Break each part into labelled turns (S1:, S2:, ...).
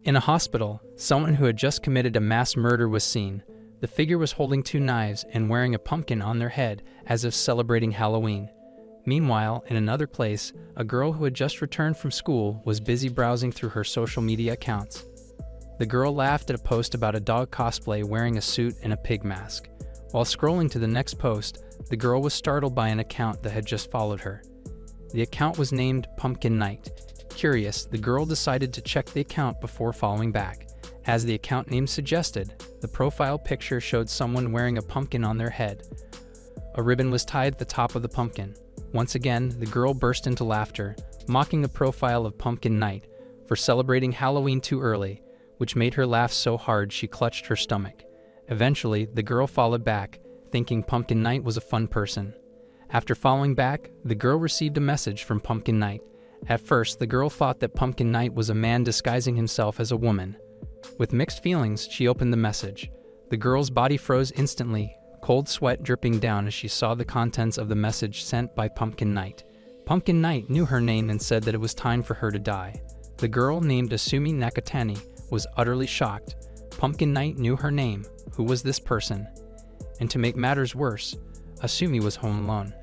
S1: In a hospital, someone who had just committed a mass murder was seen. The figure was holding 2 knives and wearing a pumpkin on their head as if celebrating Halloween. Meanwhile, in another place, a girl who had just returned from school was busy browsing through her social media accounts. The girl laughed at a post about a dog cosplay wearing a suit and a pig mask. While scrolling to the next post, the girl was startled by an account that had just followed her. The account was named Pumpkin Night. Curious, the girl decided to check the account before following back. As the account name suggested, the profile picture showed someone wearing a pumpkin on their head. A ribbon was tied at the top of the pumpkin. Once again, the girl burst into laughter, mocking the profile of Pumpkin Night for celebrating Halloween too early, which made her laugh so hard she clutched her stomach. Eventually, the girl followed back, thinking Pumpkin Night was a fun person. After following back, the girl received a message from Pumpkin Night. At first, the girl thought that Pumpkin Night was a man disguising himself as a woman. With mixed feelings, she opened the message. The girl's body froze instantly, cold sweat dripping down as she saw the contents of the message sent by Pumpkin Night. Pumpkin Night knew her name and said that it was time for her to die. The girl, named Asumi Nakatani, was utterly shocked. Pumpkin Night knew her name. Who was this person? And to make matters worse, Asumi was home alone.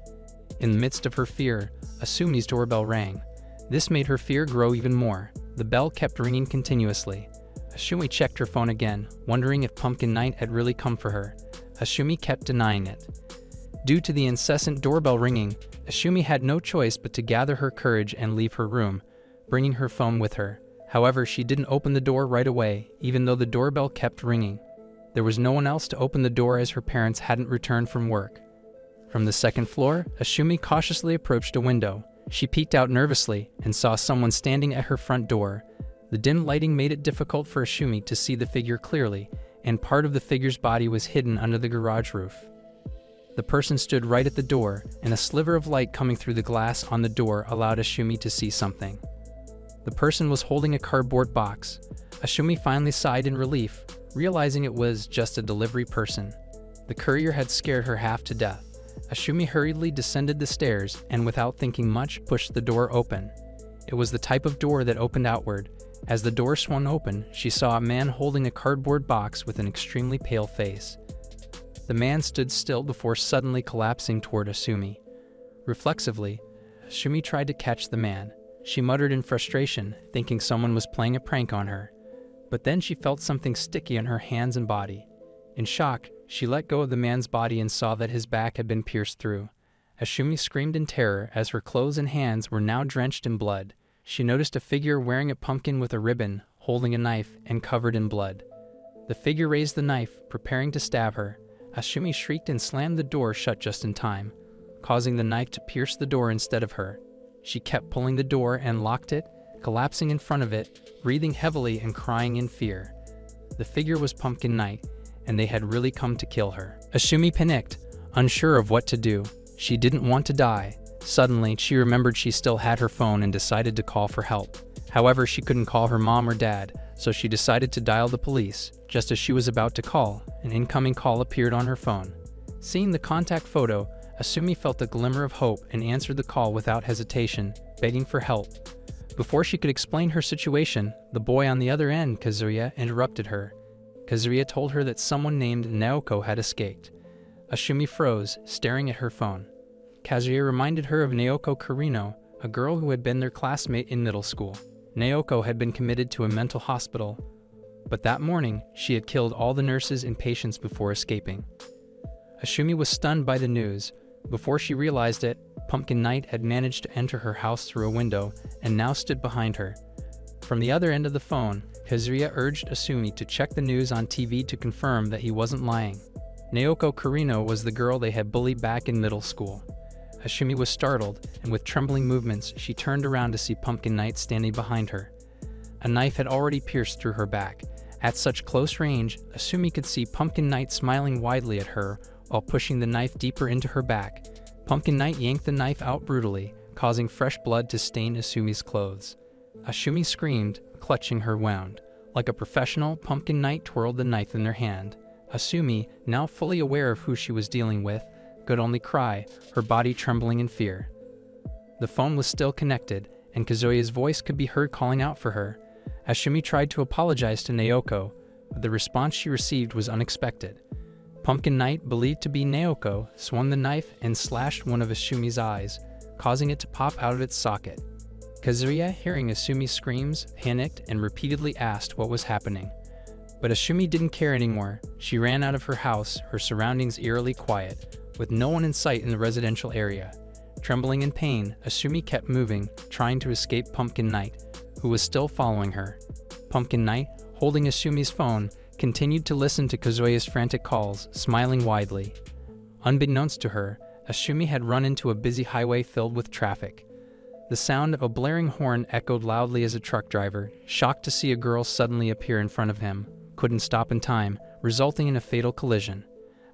S1: In the midst of her fear, Asumi's doorbell rang. This made her fear grow even more. The bell kept ringing continuously. Asumi checked her phone again, wondering if Pumpkin Night had really come for her. Asumi kept denying it. Due to the incessant doorbell ringing, Asumi had no choice but to gather her courage and leave her room, bringing her phone with her. However, she didn't open the door right away, even though the doorbell kept ringing. There was no one else to open the door as her parents hadn't returned from work. From the second floor, Asumi cautiously approached a window. She peeked out nervously and saw someone standing at her front door. The dim lighting made it difficult for Asumi to see the figure clearly, and part of the figure's body was hidden under the garage roof. The person stood right at the door, and a sliver of light coming through the glass on the door allowed Asumi to see something. The person was holding a cardboard box. Asumi finally sighed in relief, realizing it was just a delivery person. The courier had scared her half to death. Asumi hurriedly descended the stairs and, without thinking much, pushed the door open. It was the type of door that opened outward. As the door swung open, she saw a man holding a cardboard box with an extremely pale face. The man stood still before suddenly collapsing toward Asumi. Reflexively, Asumi tried to catch the man. She muttered in frustration, thinking someone was playing a prank on her. But then she felt something sticky on her hands and body. In shock, she let go of the man's body and saw that his back had been pierced through. Asumi screamed in terror as her clothes and hands were now drenched in blood. She noticed a figure wearing a pumpkin with a ribbon, holding a knife, and covered in blood. The figure raised the knife, preparing to stab her. Asumi shrieked and slammed the door shut just in time, causing the knife to pierce the door instead of her. She kept pulling the door and locked it, collapsing in front of it, breathing heavily and crying in fear. The figure was Pumpkin Night, and they had really come to kill her. Asumi panicked, unsure of what to do. She didn't want to die. Suddenly, she remembered she still had her phone and decided to call for help. However, she couldn't call her mom or dad, so she decided to dial the police. Just as she was about to call, an incoming call appeared on her phone. Seeing the contact photo, Asumi felt a glimmer of hope and answered the call without hesitation, begging for help. Before she could explain her situation, the boy on the other end, Kazuya, interrupted her. Kazuya told her that someone named Naoko had escaped. Asumi froze, staring at her phone. Kazuya reminded her of Naoko Kurino, a girl who had been their classmate in middle school. Naoko had been committed to a mental hospital, but that morning, she had killed all the nurses and patients before escaping. Asumi was stunned by the news. Before she realized it, Pumpkin Night had managed to enter her house through a window and now stood behind her. From the other end of the phone, Kazuya urged Asumi to check the news on TV to confirm that he wasn't lying. Naoko Kurino was the girl they had bullied back in middle school. Asumi was startled, and with trembling movements, she turned around to see Pumpkin Night standing behind her. A knife had already pierced through her back. At such close range, Asumi could see Pumpkin Night smiling widely at her while pushing the knife deeper into her back. Pumpkin Night yanked the knife out brutally, causing fresh blood to stain Asumi's clothes. Asumi screamed, clutching her wound. Like a professional, Pumpkin Night twirled the knife in her hand. Asumi, now fully aware of who she was dealing with, could only cry, her body trembling in fear. The phone was still connected, and Kazuya's voice could be heard calling out for her. Asumi tried to apologize to Naoko, but the response she received was unexpected. Pumpkin Knight, believed to be Naoko, swung the knife and slashed one of Asumi's eyes, causing it to pop out of its socket. Kazuya, hearing Asumi's screams, panicked and repeatedly asked what was happening. But Asumi didn't care anymore. She ran out of her house, her surroundings eerily quiet, with no one in sight in the residential area. Trembling in pain, Asumi kept moving, trying to escape Pumpkin Knight, who was still following her. Pumpkin Knight, holding Asumi's phone, continued to listen to Kazuya's frantic calls, smiling widely. Unbeknownst to her, Asumi had run into a busy highway filled with traffic. The sound of a blaring horn echoed loudly as a truck driver, shocked to see a girl suddenly appear in front of him, couldn't stop in time, resulting in a fatal collision.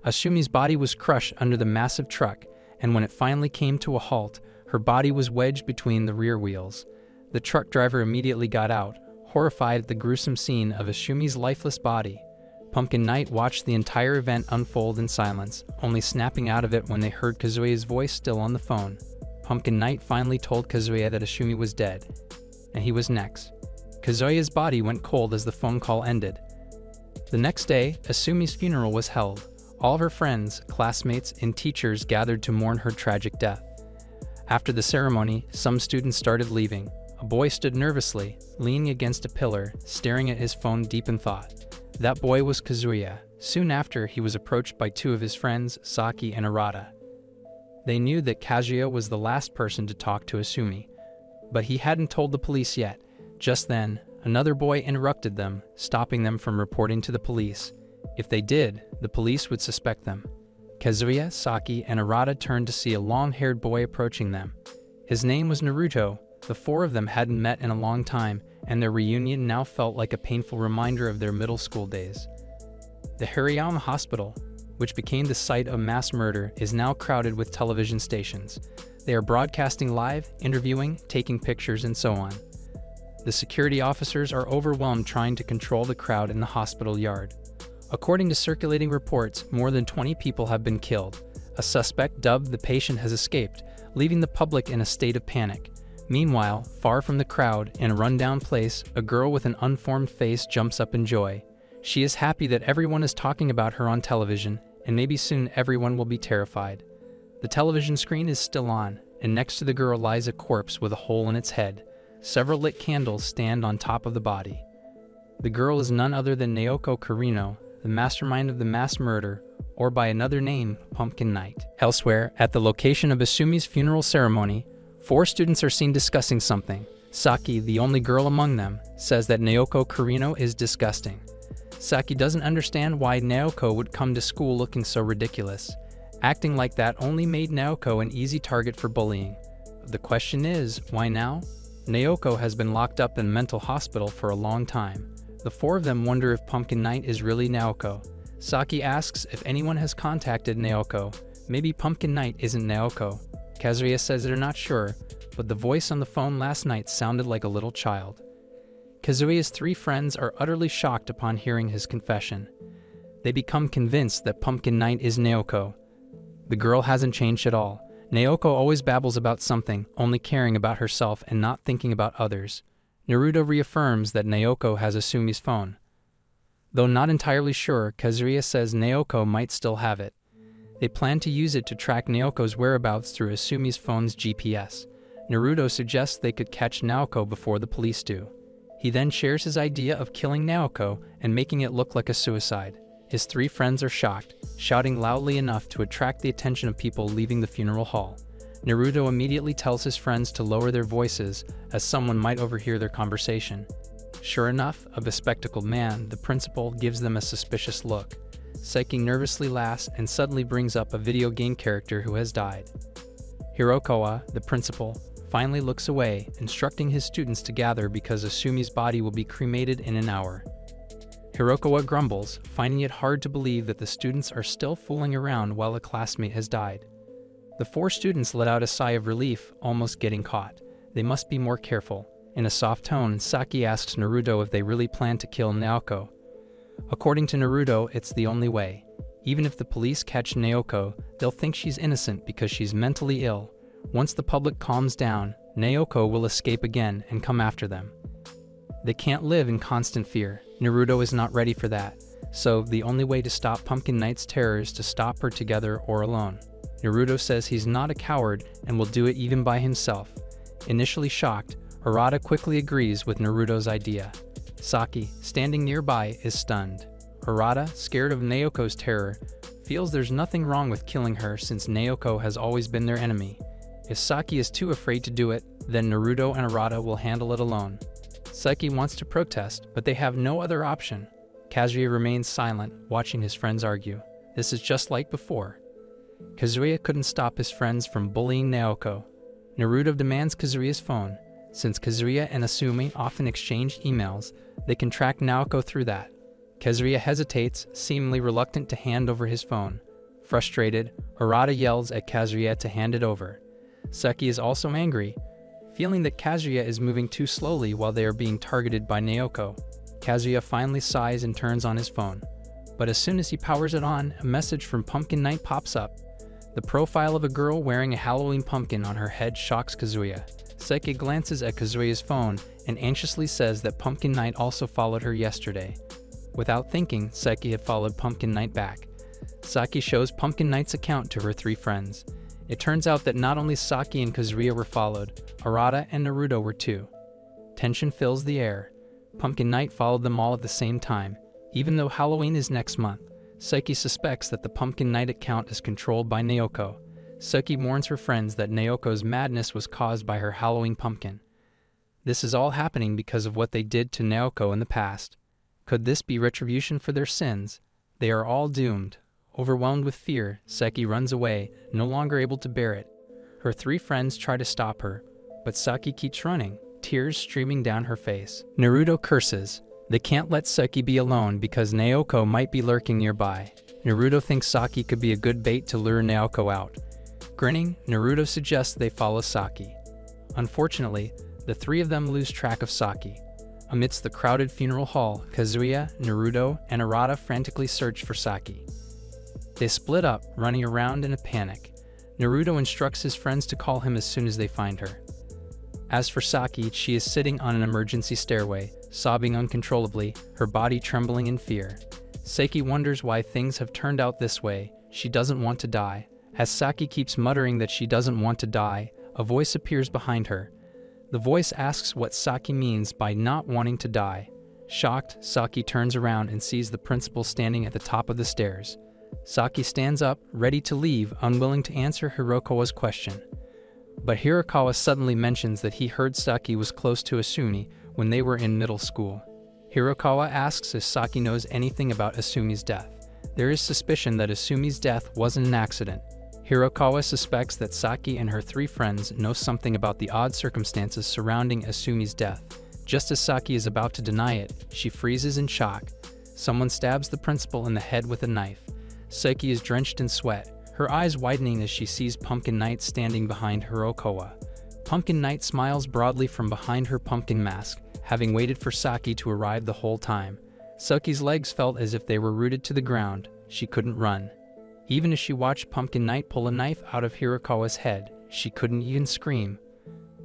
S1: Asumi's body was crushed under the massive truck, and when it finally came to a halt, her body was wedged between the rear wheels. The truck driver immediately got out, horrified at the gruesome scene of Asumi's lifeless body. Pumpkin Knight watched the entire event unfold in silence, only snapping out of it when they heard Kazuya's voice still on the phone. Pumpkin Knight finally told Kazuya that Asumi was dead, and he was next. Kazuya's body went cold as the phone call ended. The next day, Asumi's funeral was held. All of her friends, classmates, and teachers gathered to mourn her tragic death. After the ceremony, some students started leaving. A boy stood nervously, leaning against a pillar, staring at his phone deep in thought. That boy was Kazuya. Soon after, he was approached by two of his friends, Saki and Arata. They knew that Kazuya was the last person to talk to Asumi, but he hadn't told the police yet. Just then, another boy interrupted them, stopping them from reporting to the police. If they did, the police would suspect them. Kazuya, Saki, and Arata turned to see a long-haired boy approaching them. His name was Naruto. The four of them hadn't met in a long time, and their reunion now felt like a painful reminder of their middle school days. The Hariyama Hospital, which became the site of mass murder, is now crowded with television stations. They are broadcasting live, interviewing, taking pictures, and so on. The security officers are overwhelmed trying to control the crowd in the hospital yard. According to circulating reports, more than 20 people have been killed. A suspect dubbed the patient has escaped, leaving the public in a state of panic. Meanwhile, far from the crowd, in a rundown place, a girl with an unformed face jumps up in joy. She is happy that everyone is talking about her on television, and maybe soon everyone will be terrified. The television screen is still on, and next to the girl lies a corpse with a hole in its head. Several lit candles stand on top of the body. The girl is none other than Naoko Kurino, the mastermind of the mass murder, or by another name, Pumpkin Knight. Elsewhere, at the location of Asumi's funeral ceremony, 4 students are seen discussing something. Saki, the only girl among them, says that Naoko Kurino is disgusting. Saki doesn't understand why Naoko would come to school looking so ridiculous. Acting like that only made Naoko an easy target for bullying. The question is, why now? Naoko has been locked up in a mental hospital for a long time. The 4 of them wonder if Pumpkin Knight is really Naoko. Saki asks if anyone has contacted Naoko. Maybe Pumpkin Knight isn't Naoko. Kazuya says they're not sure, but the voice on the phone last night sounded like a little child. Kazuya's 3 friends are utterly shocked upon hearing his confession. They become convinced that Pumpkin Knight is Naoko. The girl hasn't changed at all. Naoko always babbles about something, only caring about herself and not thinking about others. Naruto reaffirms that Naoko has Asumi's phone. Though not entirely sure, Kazuya says Naoko might still have it. They plan to use it to track Naoko's whereabouts through Asumi's phone's GPS. Naruto suggests they could catch Naoko before the police do. He then shares his idea of killing Naoko and making it look like a suicide. His 3 friends are shocked, shouting loudly enough to attract the attention of people leaving the funeral hall. Naruto immediately tells his friends to lower their voices, as someone might overhear their conversation. Sure enough, a bespectacled man, the principal, gives them a suspicious look. Saki nervously laughs and suddenly brings up a video game character who has died. Hirokawa, the principal, finally looks away, instructing his students to gather because Asumi's body will be cremated in an hour. Hirokawa grumbles, finding it hard to believe that the students are still fooling around while a classmate has died. The 4 students let out a sigh of relief, almost getting caught. They must be more careful. In a soft tone, Saki asks Naruto if they really plan to kill Naoko. According to Naruto, it's the only way. Even if the police catch Naoko, they'll think she's innocent because she's mentally ill. Once the public calms down, Naoko will escape again and come after them. They can't live in constant fear. Naruto is not ready for that. So, the only way to stop Pumpkin Knight's terror is to stop her together or alone. Naruto says he's not a coward and will do it even by himself. Initially shocked, Harada quickly agrees with Naruto's idea. Saki, standing nearby, is stunned. Harada, scared of Naoko's terror, feels there's nothing wrong with killing her since Naoko has always been their enemy. If Saki is too afraid to do it, then Naruto and Harada will handle it alone. Saki wants to protest, but they have no other option. Kazuya remains silent, watching his friends argue. This is just like before. Kazuya couldn't stop his friends from bullying Naoko. Naruto demands Kazuya's phone. Since Kazuya and Asumi often exchange emails, they can track Naoko through that. Kazuya hesitates, seemingly reluctant to hand over his phone. Frustrated, Harada yells at Kazuya to hand it over. Saki is also angry, feeling that Kazuya is moving too slowly while they are being targeted by Naoko. Kazuya finally sighs and turns on his phone. But as soon as he powers it on, a message from Pumpkin Knight pops up. The profile of a girl wearing a Halloween pumpkin on her head shocks Kazuya. Saki glances at Kazuya's phone and anxiously says that Pumpkin Knight also followed her yesterday. Without thinking, Saki had followed Pumpkin Knight back. Saki shows Pumpkin Knight's account to her three friends. It turns out that not only Saki and Kazuya were followed, Harada and Naruto were too. Tension fills the air. Pumpkin Knight followed them all at the same time. Even though Halloween is next month, Saki suspects that the Pumpkin Knight account is controlled by Naoko. Saki warns her friends that Naoko's madness was caused by her Halloween pumpkin. This is all happening because of what they did to Naoko in the past. Could this be retribution for their sins? They are all doomed. Overwhelmed with fear, Saki runs away, no longer able to bear it. Her three friends try to stop her, but Saki keeps running, tears streaming down her face. Naruto curses. They can't let Saki be alone because Naoko might be lurking nearby. Naruto thinks Saki could be a good bait to lure Naoko out. Grinning, Naruto suggests they follow Saki. Unfortunately, the three of them lose track of Saki. Amidst the crowded funeral hall, Kazuya, Naruto, and Harada frantically search for Saki. They split up, running around in a panic. Naruto instructs his friends to call him as soon as they find her. As for Saki, she is sitting on an emergency stairway, sobbing uncontrollably, her body trembling in fear. Saki wonders why things have turned out this way. She doesn't want to die. As Saki keeps muttering that she doesn't want to die, a voice appears behind her. The voice asks what Saki means by not wanting to die. Shocked, Saki turns around and sees the principal standing at the top of the stairs. Saki stands up, ready to leave, unwilling to answer Hirokawa's question. But Hirokawa suddenly mentions that he heard Saki was close to Asumi when they were in middle school. Hirokawa asks if Saki knows anything about Asumi's death. There is suspicion that Asumi's death wasn't an accident. Hirokawa suspects that Saki and her three friends know something about the odd circumstances surrounding Asumi's death. Just as Saki is about to deny it, she freezes in shock. Someone stabs the principal in the head with a knife. Saki is drenched in sweat, her eyes widening as she sees Pumpkin Knight standing behind Hirokawa. Pumpkin Knight smiles broadly from behind her pumpkin mask, having waited for Saki to arrive the whole time. Saki's legs felt as if they were rooted to the ground. She couldn't run. Even as she watched Pumpkin Knight pull a knife out of Hirokawa's head, she couldn't even scream.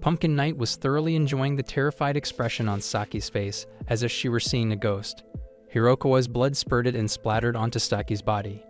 S1: Pumpkin Knight was thoroughly enjoying the terrified expression on Saki's face, as if she were seeing a ghost. Hirokawa's blood spurted and splattered onto Saki's body.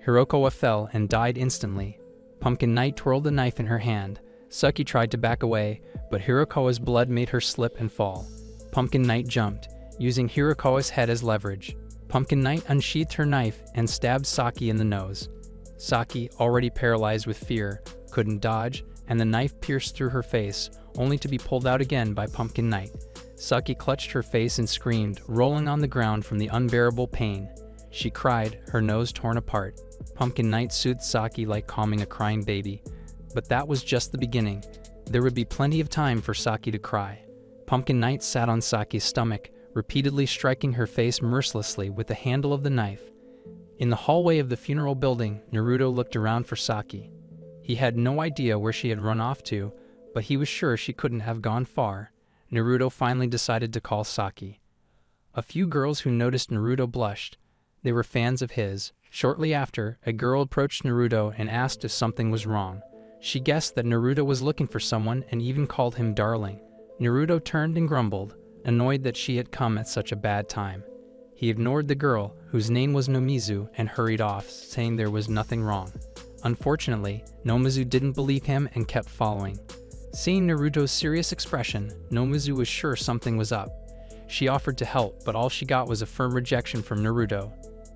S1: Hirokawa fell and died instantly. Pumpkin Knight twirled the knife in her hand. Saki tried to back away, but Hirokawa's blood made her slip and fall. Pumpkin Knight jumped, using Hirokawa's head as leverage. Pumpkin Knight unsheathed her knife and stabbed Saki in the nose. Saki, already paralyzed with fear, couldn't dodge, and the knife pierced through her face, only to be pulled out again by Pumpkin Knight. Saki clutched her face and screamed, rolling on the ground from the unbearable pain. She cried, her nose torn apart. Pumpkin Knight soothed Saki like calming a crying baby. But that was just the beginning. There would be plenty of time for Saki to cry. Pumpkin Knight sat on Saki's stomach, repeatedly striking her face mercilessly with the handle of the knife. In the hallway of the funeral building, Naruto looked around for Saki. He had no idea where she had run off to, but he was sure she couldn't have gone far. Naruto finally decided to call Saki. A few girls who noticed Naruto blushed. They were fans of his. Shortly after, a girl approached Naruto and asked if something was wrong. She guessed that Naruto was looking for someone and even called him darling. Naruto turned and grumbled, annoyed that she had come at such a bad time. He ignored the girl, whose name was Nomizu, and hurried off, saying there was nothing wrong. Unfortunately, Nomizu didn't believe him and kept following. Seeing Naruto's serious expression, Nomizu was sure something was up. She offered to help, but all she got was a firm rejection from Naruto.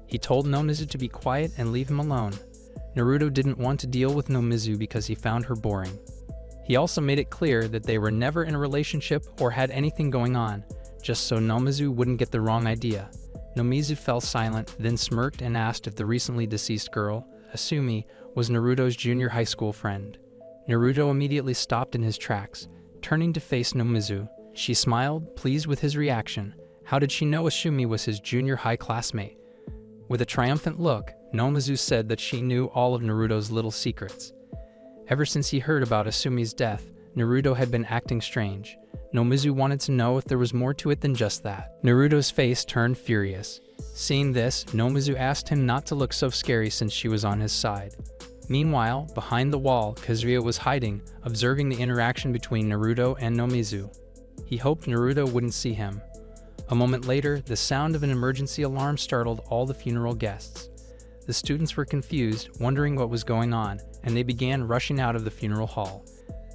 S1: He told Nomizu to be quiet and leave him alone. Naruto didn't want to deal with Nomizu because he found her boring. He also made it clear that they were never in a relationship or had anything going on, just so Nomizu wouldn't get the wrong idea. Nomizu fell silent, then smirked and asked if the recently deceased girl, Asumi, was Naruto's junior high school friend. Naruto immediately stopped in his tracks, turning to face Nomizu. She smiled, pleased with his reaction. How did she know Asumi was his junior high classmate? With a triumphant look, Nomizu said that she knew all of Naruto's little secrets. Ever since he heard about Asumi's death, Naruto had been acting strange. Nomizu wanted to know if there was more to it than just that. Naruto's face turned furious. Seeing this, Nomizu asked him not to look so scary since she was on his side. Meanwhile, behind the wall, Kazuya was hiding, observing the interaction between Naruto and Nomizu. He hoped Naruto wouldn't see him. A moment later, the sound of an emergency alarm startled all the funeral guests. The students were confused, wondering what was going on, and they began rushing out of the funeral hall.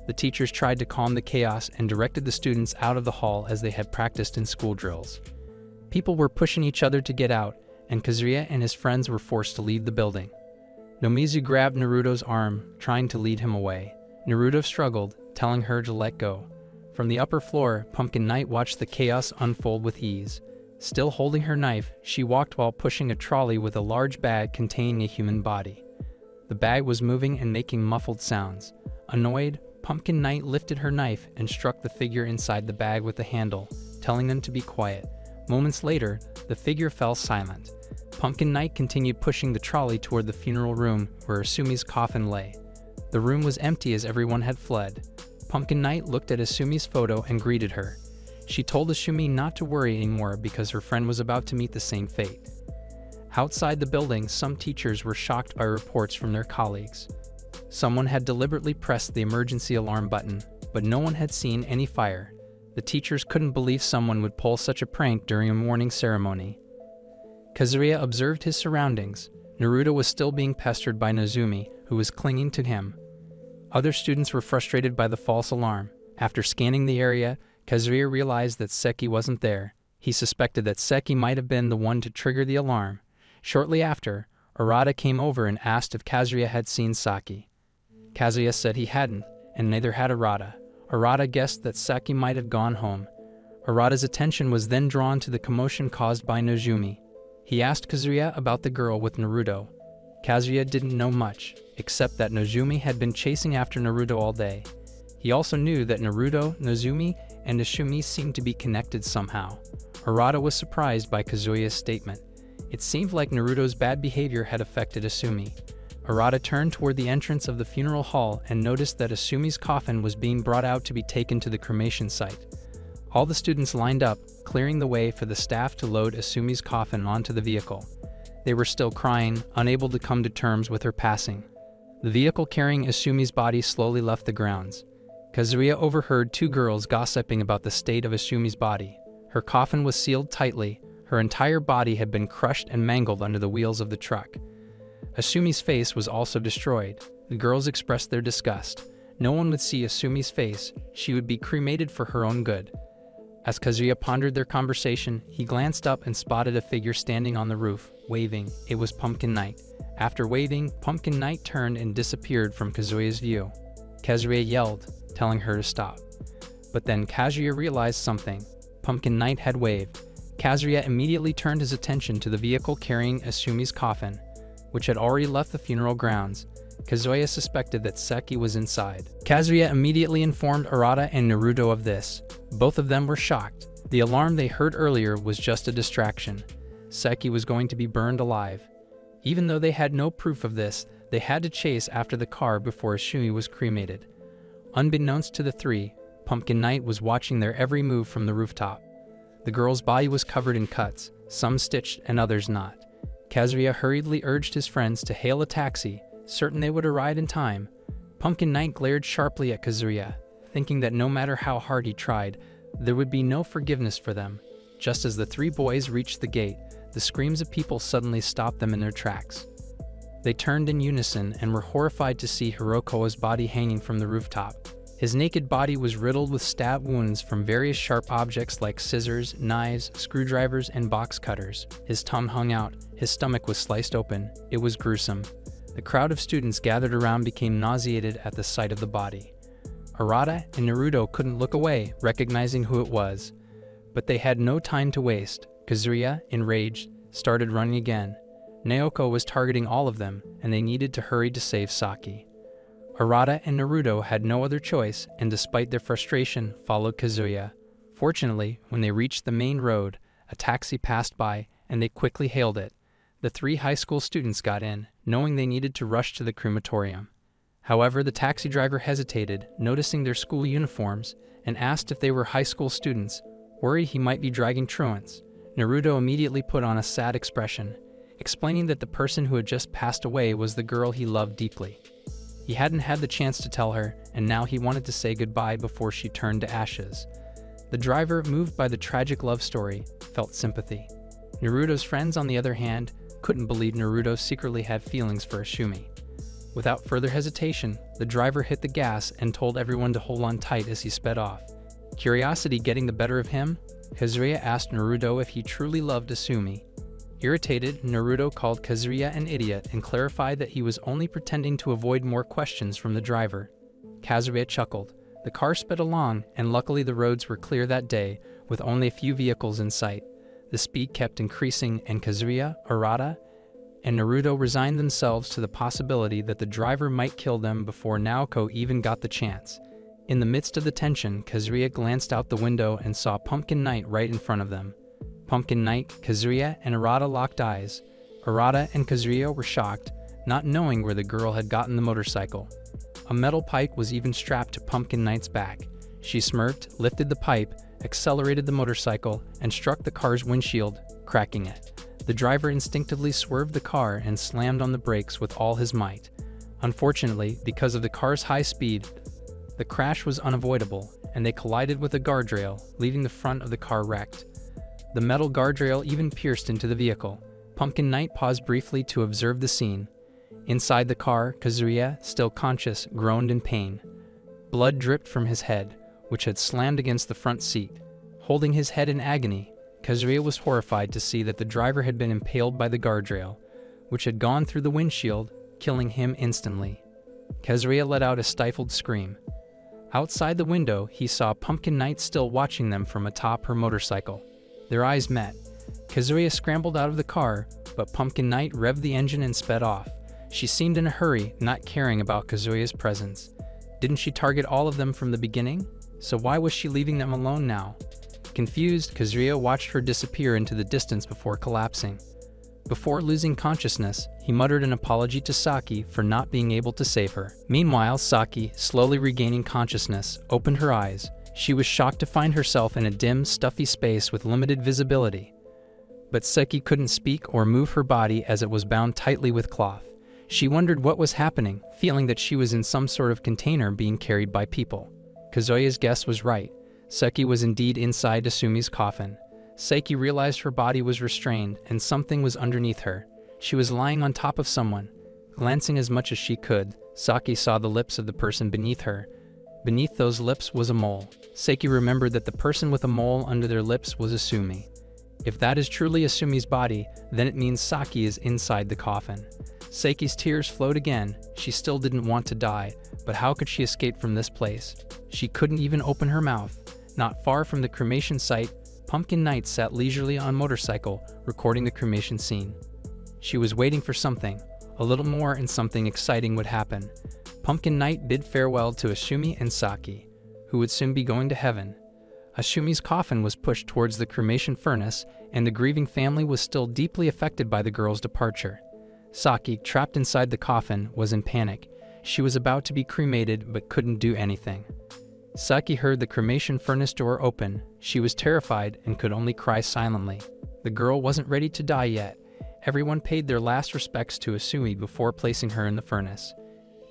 S1: The teachers tried to calm the chaos and directed the students out of the hall as they had practiced in school drills. People were pushing each other to get out, and Kazuya and his friends were forced to leave the building. Nomizu grabbed Naruto's arm, trying to lead him away. Naruto struggled, telling her to let go. From the upper floor, Pumpkin Knight watched the chaos unfold with ease. Still holding her knife, she walked while pushing a trolley with a large bag containing a human body. The bag was moving and making muffled sounds. Annoyed, Pumpkin Knight lifted her knife and struck the figure inside the bag with the handle, telling them to be quiet. Moments later, the figure fell silent. Pumpkin Knight continued pushing the trolley toward the funeral room where Asumi's coffin lay. The room was empty as everyone had fled. Pumpkin Knight looked at Asumi's photo and greeted her. She told Asumi not to worry anymore because her friend was about to meet the same fate. Outside the building, some teachers were shocked by reports from their colleagues. Someone had deliberately pressed the emergency alarm button, but no one had seen any fire. The teachers couldn't believe someone would pull such a prank during a mourning ceremony. Kazuya observed his surroundings. Naruto was still being pestered by Nozumi, who was clinging to him. Other students were frustrated by the false alarm. After scanning the area, Kazuya realized that Seki wasn't there. He suspected that Seki might have been the one to trigger the alarm. Shortly after, Arata came over and asked if Kazuya had seen Saki. Kazuya said he hadn't, and neither had Arata. Arata guessed that Saki might have gone home. Arata's attention was then drawn to the commotion caused by Nozumi. He asked Kazuya about the girl with Naruto. Kazuya didn't know much, except that Nozumi had been chasing after Naruto all day. He also knew that Naruto, Nozumi, and Asumi seemed to be connected somehow. Arata was surprised by Kazuya's statement. It seemed like Naruto's bad behavior had affected Asumi. Arata turned toward the entrance of the funeral hall and noticed that Asumi's coffin was being brought out to be taken to the cremation site. All the students lined up, clearing the way for the staff to load Asumi's coffin onto the vehicle. They were still crying, unable to come to terms with her passing. The vehicle carrying Asumi's body slowly left the grounds. Kazuya overheard two girls gossiping about the state of Asumi's body. Her coffin was sealed tightly. Her entire body had been crushed and mangled under the wheels of the truck. Asumi's face was also destroyed. The girls expressed their disgust. No one would see Asumi's face. She would be cremated for her own good. As Kazuya pondered their conversation, he glanced up and spotted a figure standing on the roof, waving. It was Pumpkin Knight. After waving, Pumpkin Knight turned and disappeared from Kazuya's view. Kazuya yelled, telling her to stop. But then Kazuya realized something. Pumpkin Knight had waved. Kazuya immediately turned his attention to the vehicle carrying Asumi's coffin, which had already left the funeral grounds. Kazuya suspected that Seki was inside. Kazuya immediately informed Arata and Naruto of this. Both of them were shocked. The alarm they heard earlier was just a distraction. Seki was going to be burned alive. Even though they had no proof of this, they had to chase after the car before Asumi was cremated. Unbeknownst to the three, Pumpkin Knight was watching their every move from the rooftop. The girl's body was covered in cuts, some stitched and others not. Kazuya hurriedly urged his friends to hail a taxi, certain they would arrive in time. Pumpkin Knight glared sharply at Kazuya, thinking that no matter how hard he tried, There would be no forgiveness for them. Just as the three boys reached the gate, the screams of people suddenly stopped them in their tracks. They turned in unison and were horrified to see Hirokawa's body hanging from the rooftop. His naked body was riddled with stab wounds from various sharp objects like scissors, knives, screwdrivers, and box cutters. His tongue hung out, his stomach was sliced open. It was gruesome. The crowd of students gathered around became nauseated at the sight of the body. Arata and Naruto couldn't look away, recognizing who it was. But they had no time to waste. Kazuya, enraged, started running again. Naoko was targeting all of them, and they needed to hurry to save Saki. Arata and Naruto had no other choice, and despite their frustration, followed Kazuya. Fortunately, when they reached the main road, a taxi passed by, and they quickly hailed it. The three high school students got in, knowing they needed to rush to the crematorium. However, the taxi driver hesitated, noticing their school uniforms, and asked if they were high school students, worried he might be dragging truants. Naruto immediately put on a sad expression, explaining that the person who had just passed away was the girl he loved deeply. He hadn't had the chance to tell her, and now he wanted to say goodbye before she turned to ashes. The driver, moved by the tragic love story, felt sympathy. Naruto's friends, on the other hand, couldn't believe Naruto secretly had feelings for Asumi. Without further hesitation, the driver hit the gas and told everyone to hold on tight as he sped off. Curiosity getting the better of him, Kazuya asked Naruto if he truly loved Asumi. Irritated, Naruto called Kazuya an idiot and clarified that he was only pretending to avoid more questions from the driver. Kazuya chuckled. The car sped along, and luckily the roads were clear that day, with only a few vehicles in sight. The speed kept increasing, and Kazuya, Arata, and Naruto resigned themselves to the possibility that the driver might kill them before Naoko even got the chance. In the midst of the tension, Kazuya glanced out the window and saw Pumpkin Knight right in front of them. Pumpkin Knight, Kazuya, and Arata locked eyes. Arata and Kazuya were shocked, not knowing where the girl had gotten the motorcycle. A metal pipe was even strapped to Pumpkin Knight's back. She smirked, lifted the pipe, accelerated the motorcycle, and struck the car's windshield, cracking it. The driver instinctively swerved the car and slammed on the brakes with all his might. Unfortunately, because of the car's high speed, the crash was unavoidable, and they collided with a guardrail, leaving the front of the car wrecked. The metal guardrail even pierced into the vehicle. Pumpkin Knight paused briefly to observe the scene. Inside the car, Kazuya, still conscious, groaned in pain. Blood dripped from his head, which had slammed against the front seat. Holding his head in agony, Kazuya was horrified to see that the driver had been impaled by the guardrail, which had gone through the windshield, killing him instantly. Kazuya let out a stifled scream. Outside the window, he saw Pumpkin Knight still watching them from atop her motorcycle. Their eyes met. Kazuya scrambled out of the car, but Pumpkin Knight revved the engine and sped off. She seemed in a hurry, not caring about Kazuya's presence. Didn't she target all of them from the beginning? So why was she leaving them alone now? Confused, Kazuya watched her disappear into the distance before collapsing. Before losing consciousness, he muttered an apology to Saki for not being able to save her. Meanwhile, Saki, slowly regaining consciousness, opened her eyes. She was shocked to find herself in a dim, stuffy space with limited visibility. But Saki couldn't speak or move her body as it was bound tightly with cloth. She wondered what was happening, feeling that she was in some sort of container being carried by people. Kazuya's guess was right. Saki was indeed inside Asumi's coffin. Saki realized her body was restrained and something was underneath her. She was lying on top of someone. Glancing as much as she could, Saki saw the lips of the person beneath her. Beneath those lips was a mole. Saki remembered that the person with a mole under their lips was Asumi. If that is truly Asumi's body, then it means Saki is inside the coffin. Saki's tears flowed again. She still didn't want to die, but how could she escape from this place? She couldn't even open her mouth. Not far from the cremation site, Pumpkin Knight sat leisurely on a motorcycle, recording the cremation scene. She was waiting for something. A little more and something exciting would happen. Pumpkin Knight bid farewell to Asumi and Saki, who would soon be going to heaven. Asumi's coffin was pushed towards the cremation furnace, and the grieving family was still deeply affected by the girl's departure. Saki, trapped inside the coffin, was in panic. She was about to be cremated but couldn't do anything. Saki heard the cremation furnace door open. She was terrified and could only cry silently. The girl wasn't ready to die yet. Everyone paid their last respects to Asumi before placing her in the furnace.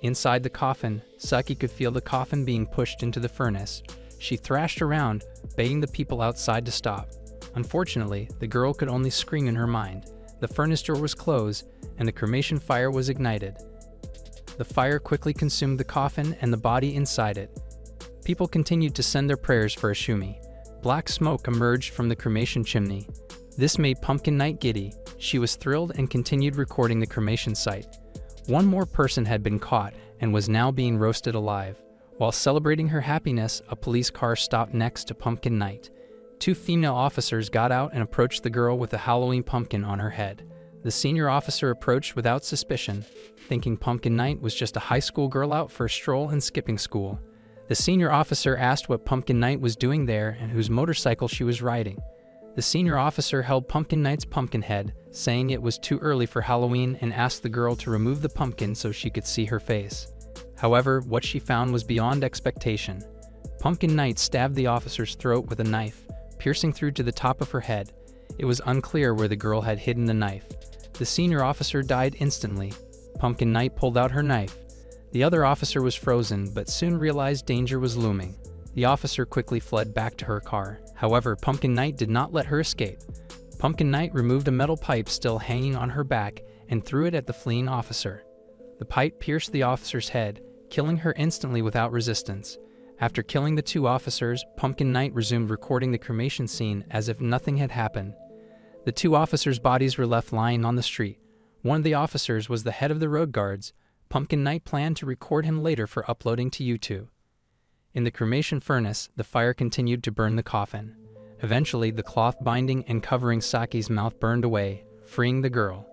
S1: Inside the coffin, Saki could feel the coffin being pushed into the furnace. She thrashed around, begging the people outside to stop. Unfortunately, the girl could only scream in her mind. The furnace door was closed, and the cremation fire was ignited. The fire quickly consumed the coffin and the body inside it. People continued to send their prayers for Asumi. Black smoke emerged from the cremation chimney. This made Pumpkin Night giddy. She was thrilled and continued recording the cremation site. One more person had been caught and was now being roasted alive. While celebrating her happiness, a police car stopped next to Pumpkin Night. Two female officers got out and approached the girl with a Halloween pumpkin on her head. The senior officer approached without suspicion, thinking Pumpkin Night was just a high school girl out for a stroll and skipping school. The senior officer asked what Pumpkin Night was doing there and whose motorcycle she was riding. The senior officer held Pumpkin Night's pumpkin head, saying it was too early for Halloween, and asked the girl to remove the pumpkin so she could see her face. However, what she found was beyond expectation. Pumpkin Night stabbed the officer's throat with a knife, piercing through to the top of her head. It was unclear where the girl had hidden the knife. The senior officer died instantly. Pumpkin Night pulled out her knife. The other officer was frozen, but soon realized danger was looming. The officer quickly fled back to her car. However, Pumpkin Night did not let her escape. Pumpkin Night removed a metal pipe still hanging on her back and threw it at the fleeing officer. The pipe pierced the officer's head, killing her instantly without resistance. After killing the two officers, Pumpkin Night resumed recording the cremation scene as if nothing had happened. The two officers' bodies were left lying on the street. One of the officers was the head of the road guards. Pumpkin Night planned to record him later for uploading to YouTube. In the cremation furnace, the fire continued to burn the coffin. Eventually, the cloth binding and covering Saki's mouth burned away, freeing the girl.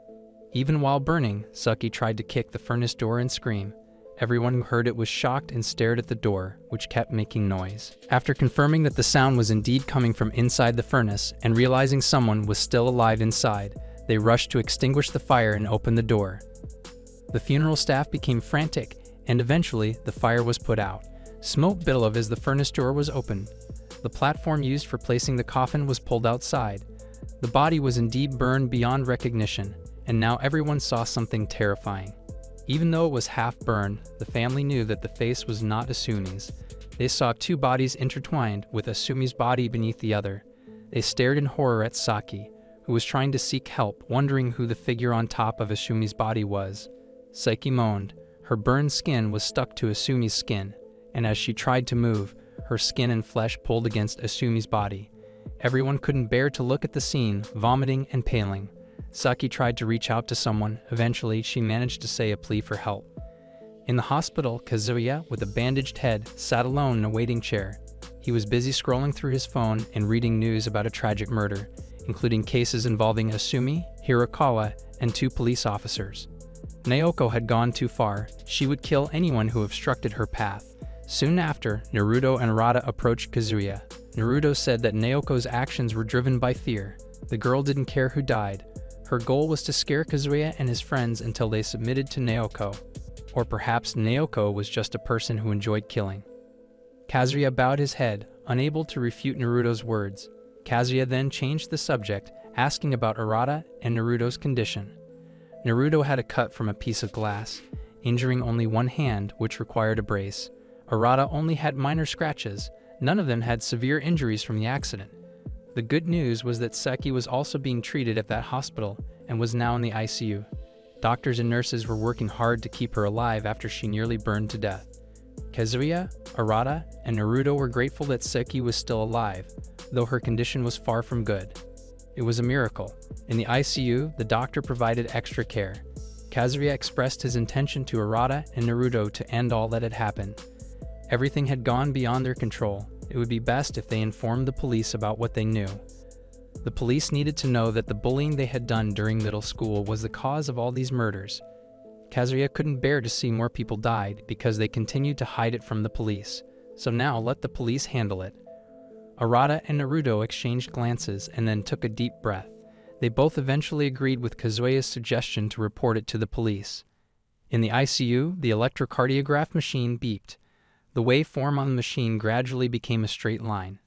S1: Even while burning, Saki tried to kick the furnace door and scream. Everyone who heard it was shocked and stared at the door, which kept making noise. After confirming that the sound was indeed coming from inside the furnace and realizing someone was still alive inside, they rushed to extinguish the fire and open the door. The funeral staff became frantic, and eventually the fire was put out. Smoke billowed as the furnace door was opened. The platform used for placing the coffin was pulled outside. The body was indeed burned beyond recognition, and now everyone saw something terrifying. Even though it was half burned, the family knew that the face was not Asumi's. They saw two bodies intertwined, with Asumi's body beneath the other. They stared in horror at Saki, who was trying to seek help, wondering who the figure on top of Asumi's body was. Saki moaned. Her burned skin was stuck to Asumi's skin, and as she tried to move, her skin and flesh pulled against Asumi's body. Everyone couldn't bear to look at the scene, vomiting and paling. Saki tried to reach out to someone. Eventually, she managed to say a plea for help. In the hospital, Kazuya, with a bandaged head, sat alone in a waiting chair. He was busy scrolling through his phone and reading news about a tragic murder, including cases involving Asumi, Hirakawa, and two police officers. Naoko had gone too far. She would kill anyone who obstructed her path. Soon after, Naruto and Rada approached Kazuya. Naruto said that Naoko's actions were driven by fear. The girl didn't care who died. Her goal was to scare Kazuya and his friends until they submitted to Naoko. Or perhaps Naoko was just a person who enjoyed killing. Kazuya bowed his head, unable to refute Naruto's words. Kazuya then changed the subject, asking about Arata and Naruto's condition. Naruto had a cut from a piece of glass, injuring only one hand, which required a brace. Arata only had minor scratches. None of them had severe injuries from the accident. The good news was that Saki was also being treated at that hospital and was now in the ICU. Doctors and nurses were working hard to keep her alive after she nearly burned to death. Kazuya, Arata, and Naruto were grateful that Saki was still alive, though her condition was far from good. It was a miracle. In the ICU, the doctor provided extra care. Kazuya expressed his intention to Arata and Naruto to end all that had happened. Everything had gone beyond their control. It would be best if they informed the police about what they knew. The police needed to know that the bullying they had done during middle school was the cause of all these murders. Kazuya couldn't bear to see more people died because they continued to hide it from the police. So now let the police handle it. Arata and Naruto exchanged glances and then took a deep breath. They both eventually agreed with Kazuya's suggestion to report it to the police. In the ICU, the electrocardiograph machine beeped. The waveform on the machine gradually became a straight line.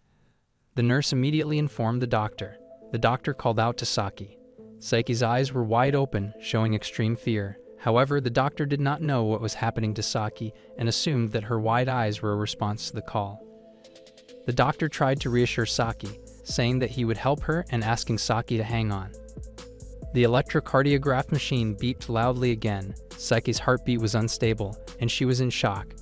S1: The nurse immediately informed the doctor. The doctor called out to Saki. Saki's eyes were wide open, showing extreme fear. However, the doctor did not know what was happening to Saki and assumed that her wide eyes were a response to the call. The doctor tried to reassure Saki, saying that he would help her and asking Saki to hang on. The electrocardiograph machine beeped loudly again. Saki's heartbeat was unstable, and she was in shock.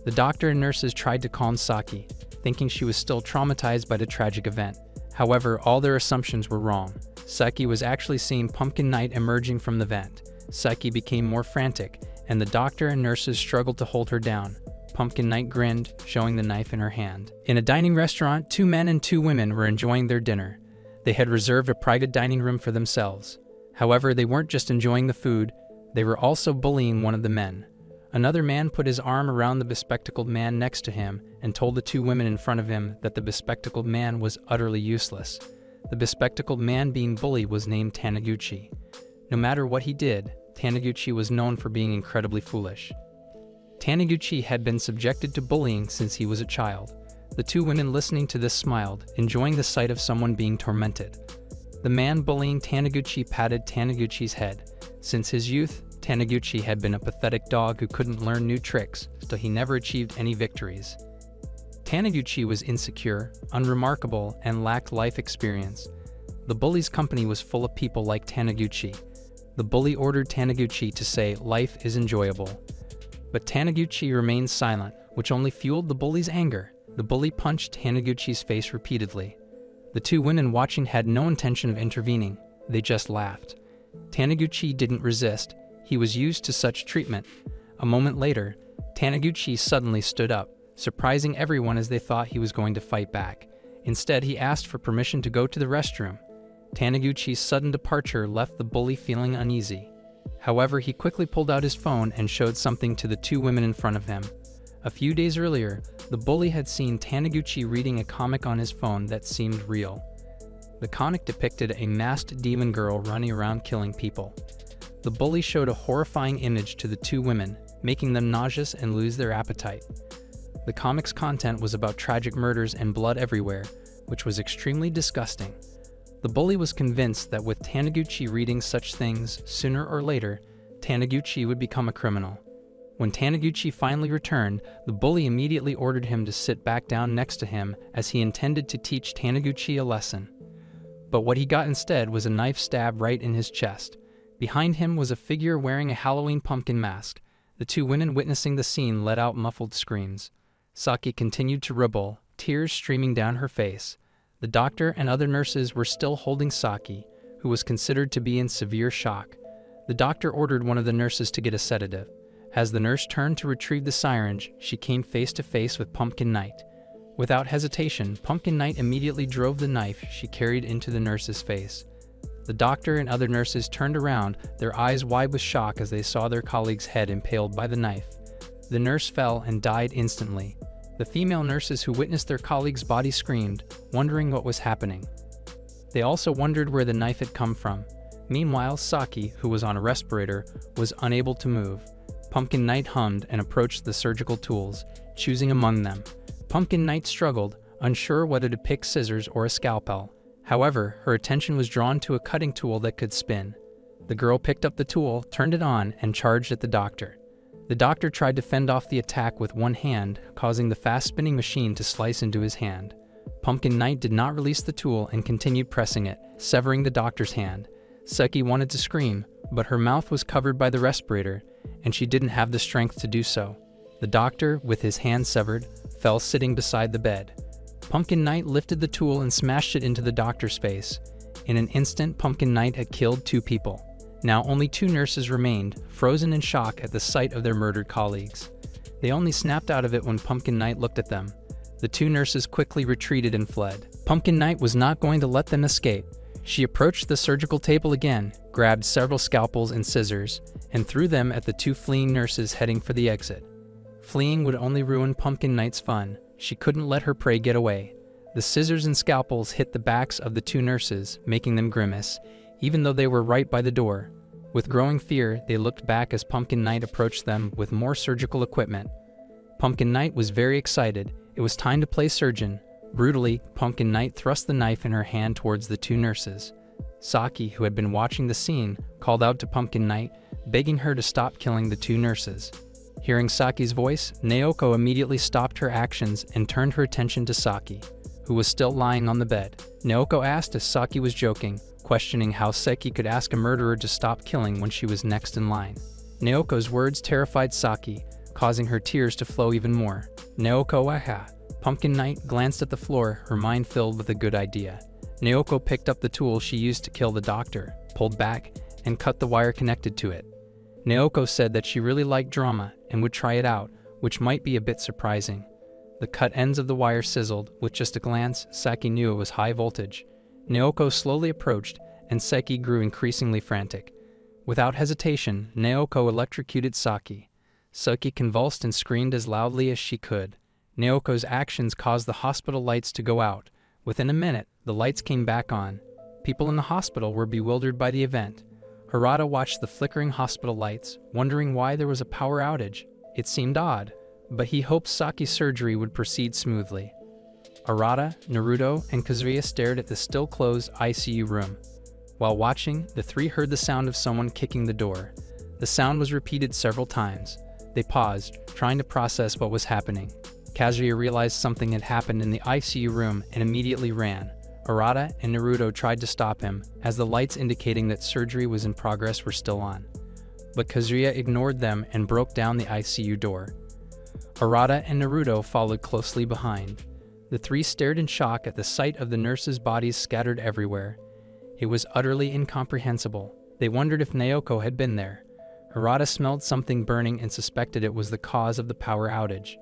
S1: The doctor and nurses tried to calm Saki, thinking she was still traumatized by the tragic event. However, all their assumptions were wrong. Saki was actually seeing Pumpkin Knight emerging from the vent. Saki became more frantic, and the doctor and nurses struggled to hold her down. Pumpkin Knight grinned, showing the knife in her hand. In a dining restaurant, 2 men and 2 women were enjoying their dinner. They had reserved a private dining room for themselves. However, they weren't just enjoying the food, they were also bullying one of the men. Another man put his arm around the bespectacled man next to him and told the 2 women in front of him that the bespectacled man was utterly useless. The bespectacled man being bullied was named Taniguchi. No matter what he did, Taniguchi was known for being incredibly foolish. Taniguchi had been subjected to bullying since he was a child. The 2 women listening to this smiled, enjoying the sight of someone being tormented. The man bullying Taniguchi patted Taniguchi's head. Since his youth, Taniguchi had been a pathetic dog who couldn't learn new tricks, so he never achieved any victories. Taniguchi was insecure, unremarkable, and lacked life experience. The bully's company was full of people like Taniguchi. The bully ordered Taniguchi to say, "Life is enjoyable." But Taniguchi remained silent, which only fueled the bully's anger. The bully punched Taniguchi's face repeatedly. The 2 women watching had no intention of intervening, they just laughed. Taniguchi didn't resist, he was used to such treatment. A moment later, Taniguchi suddenly stood up, surprising everyone as they thought he was going to fight back. Instead, he asked for permission to go to the restroom. Taniguchi's sudden departure left the bully feeling uneasy. However, he quickly pulled out his phone and showed something to the 2 women in front of him. A few days earlier, the bully had seen Taniguchi reading a comic on his phone that seemed real. The comic depicted a masked demon girl running around killing people. The bully showed a horrifying image to the 2 women, making them nauseous and lose their appetite. The comic's content was about tragic murders and blood everywhere, which was extremely disgusting. The bully was convinced that with Taniguchi reading such things, sooner or later, Taniguchi would become a criminal. When Taniguchi finally returned, the bully immediately ordered him to sit back down next to him as he intended to teach Taniguchi a lesson. But what he got instead was a knife stab right in his chest. Behind him was a figure wearing a Halloween pumpkin mask. The 2 women witnessing the scene let out muffled screams. Saki continued to wriggle, tears streaming down her face. The doctor and other nurses were still holding Saki, who was considered to be in severe shock. The doctor ordered one of the nurses to get a sedative. As the nurse turned to retrieve the syringe, she came face to face with Pumpkin Knight. Without hesitation, Pumpkin Knight immediately drove the knife she carried into the nurse's face. The doctor and other nurses turned around, their eyes wide with shock as they saw their colleague's head impaled by the knife. The nurse fell and died instantly. The female nurses who witnessed their colleague's body screamed, wondering what was happening. They also wondered where the knife had come from. Meanwhile, Saki, who was on a respirator, was unable to move. Pumpkin Knight hummed and approached the surgical tools, choosing among them. Pumpkin Knight struggled, unsure whether to pick scissors or a scalpel. However, her attention was drawn to a cutting tool that could spin. The girl picked up the tool, turned it on, and charged at the doctor. The doctor tried to fend off the attack with one hand, causing the fast-spinning machine to slice into his hand. Pumpkin Knight did not release the tool and continued pressing it, severing the doctor's hand. Saki wanted to scream, but her mouth was covered by the respirator, and she didn't have the strength to do so. The doctor, with his hand severed, fell sitting beside the bed. Pumpkin Knight lifted the tool and smashed it into the doctor's face. In an instant, Pumpkin Knight had killed 2 people. Now only 2 nurses remained, frozen in shock at the sight of their murdered colleagues. They only snapped out of it when Pumpkin Knight looked at them. The 2 nurses quickly retreated and fled. Pumpkin Knight was not going to let them escape. She approached the surgical table again, grabbed several scalpels and scissors, and threw them at the 2 fleeing nurses heading for the exit. Fleeing would only ruin Pumpkin Knight's fun. She couldn't let her prey get away. The scissors and scalpels hit the backs of the 2 nurses, making them grimace, even though they were right by the door. With growing fear, they looked back as Pumpkin Knight approached them with more surgical equipment. Pumpkin Knight was very excited. It was time to play surgeon. Brutally, Pumpkin Knight thrust the knife in her hand towards the 2 nurses. Saki, who had been watching the scene, called out to Pumpkin Knight, begging her to stop killing the 2 nurses. Hearing Saki's voice, Naoko immediately stopped her actions and turned her attention to Saki, who was still lying on the bed. Naoko asked if Saki was joking, questioning how Saki could ask a murderer to stop killing when she was next in line. Naoko's words terrified Saki, causing her tears to flow even more. Naoko aha. Pumpkin Knight glanced at the floor, her mind filled with a good idea. Naoko picked up the tool she used to kill the doctor, pulled back, and cut the wire connected to it. Naoko said that she really liked drama and would try it out, which might be a bit surprising. The cut ends of the wire sizzled. With just a glance, Saki knew it was high voltage. Naoko slowly approached, and Saki grew increasingly frantic. Without hesitation, Naoko electrocuted Saki. Saki convulsed and screamed as loudly as she could. Naoko's actions caused the hospital lights to go out. Within a minute, the lights came back on. People in the hospital were bewildered by the event. Harada watched the flickering hospital lights, wondering why there was a power outage. It seemed odd, but he hoped Saki's surgery would proceed smoothly. Arata, Naruto, and Kazuya stared at the still-closed ICU room. While watching, the three heard the sound of someone kicking the door. The sound was repeated several times. They paused, trying to process what was happening. Kazuya realized something had happened in the ICU room and immediately ran. Arata and Naruto tried to stop him, as the lights indicating that surgery was in progress were still on. But Kazuya ignored them and broke down the ICU door. Arata and Naruto followed closely behind. The three stared in shock at the sight of the nurses' bodies scattered everywhere. It was utterly incomprehensible. They wondered if Naoko had been there. Arata smelled something burning and suspected it was the cause of the power outage.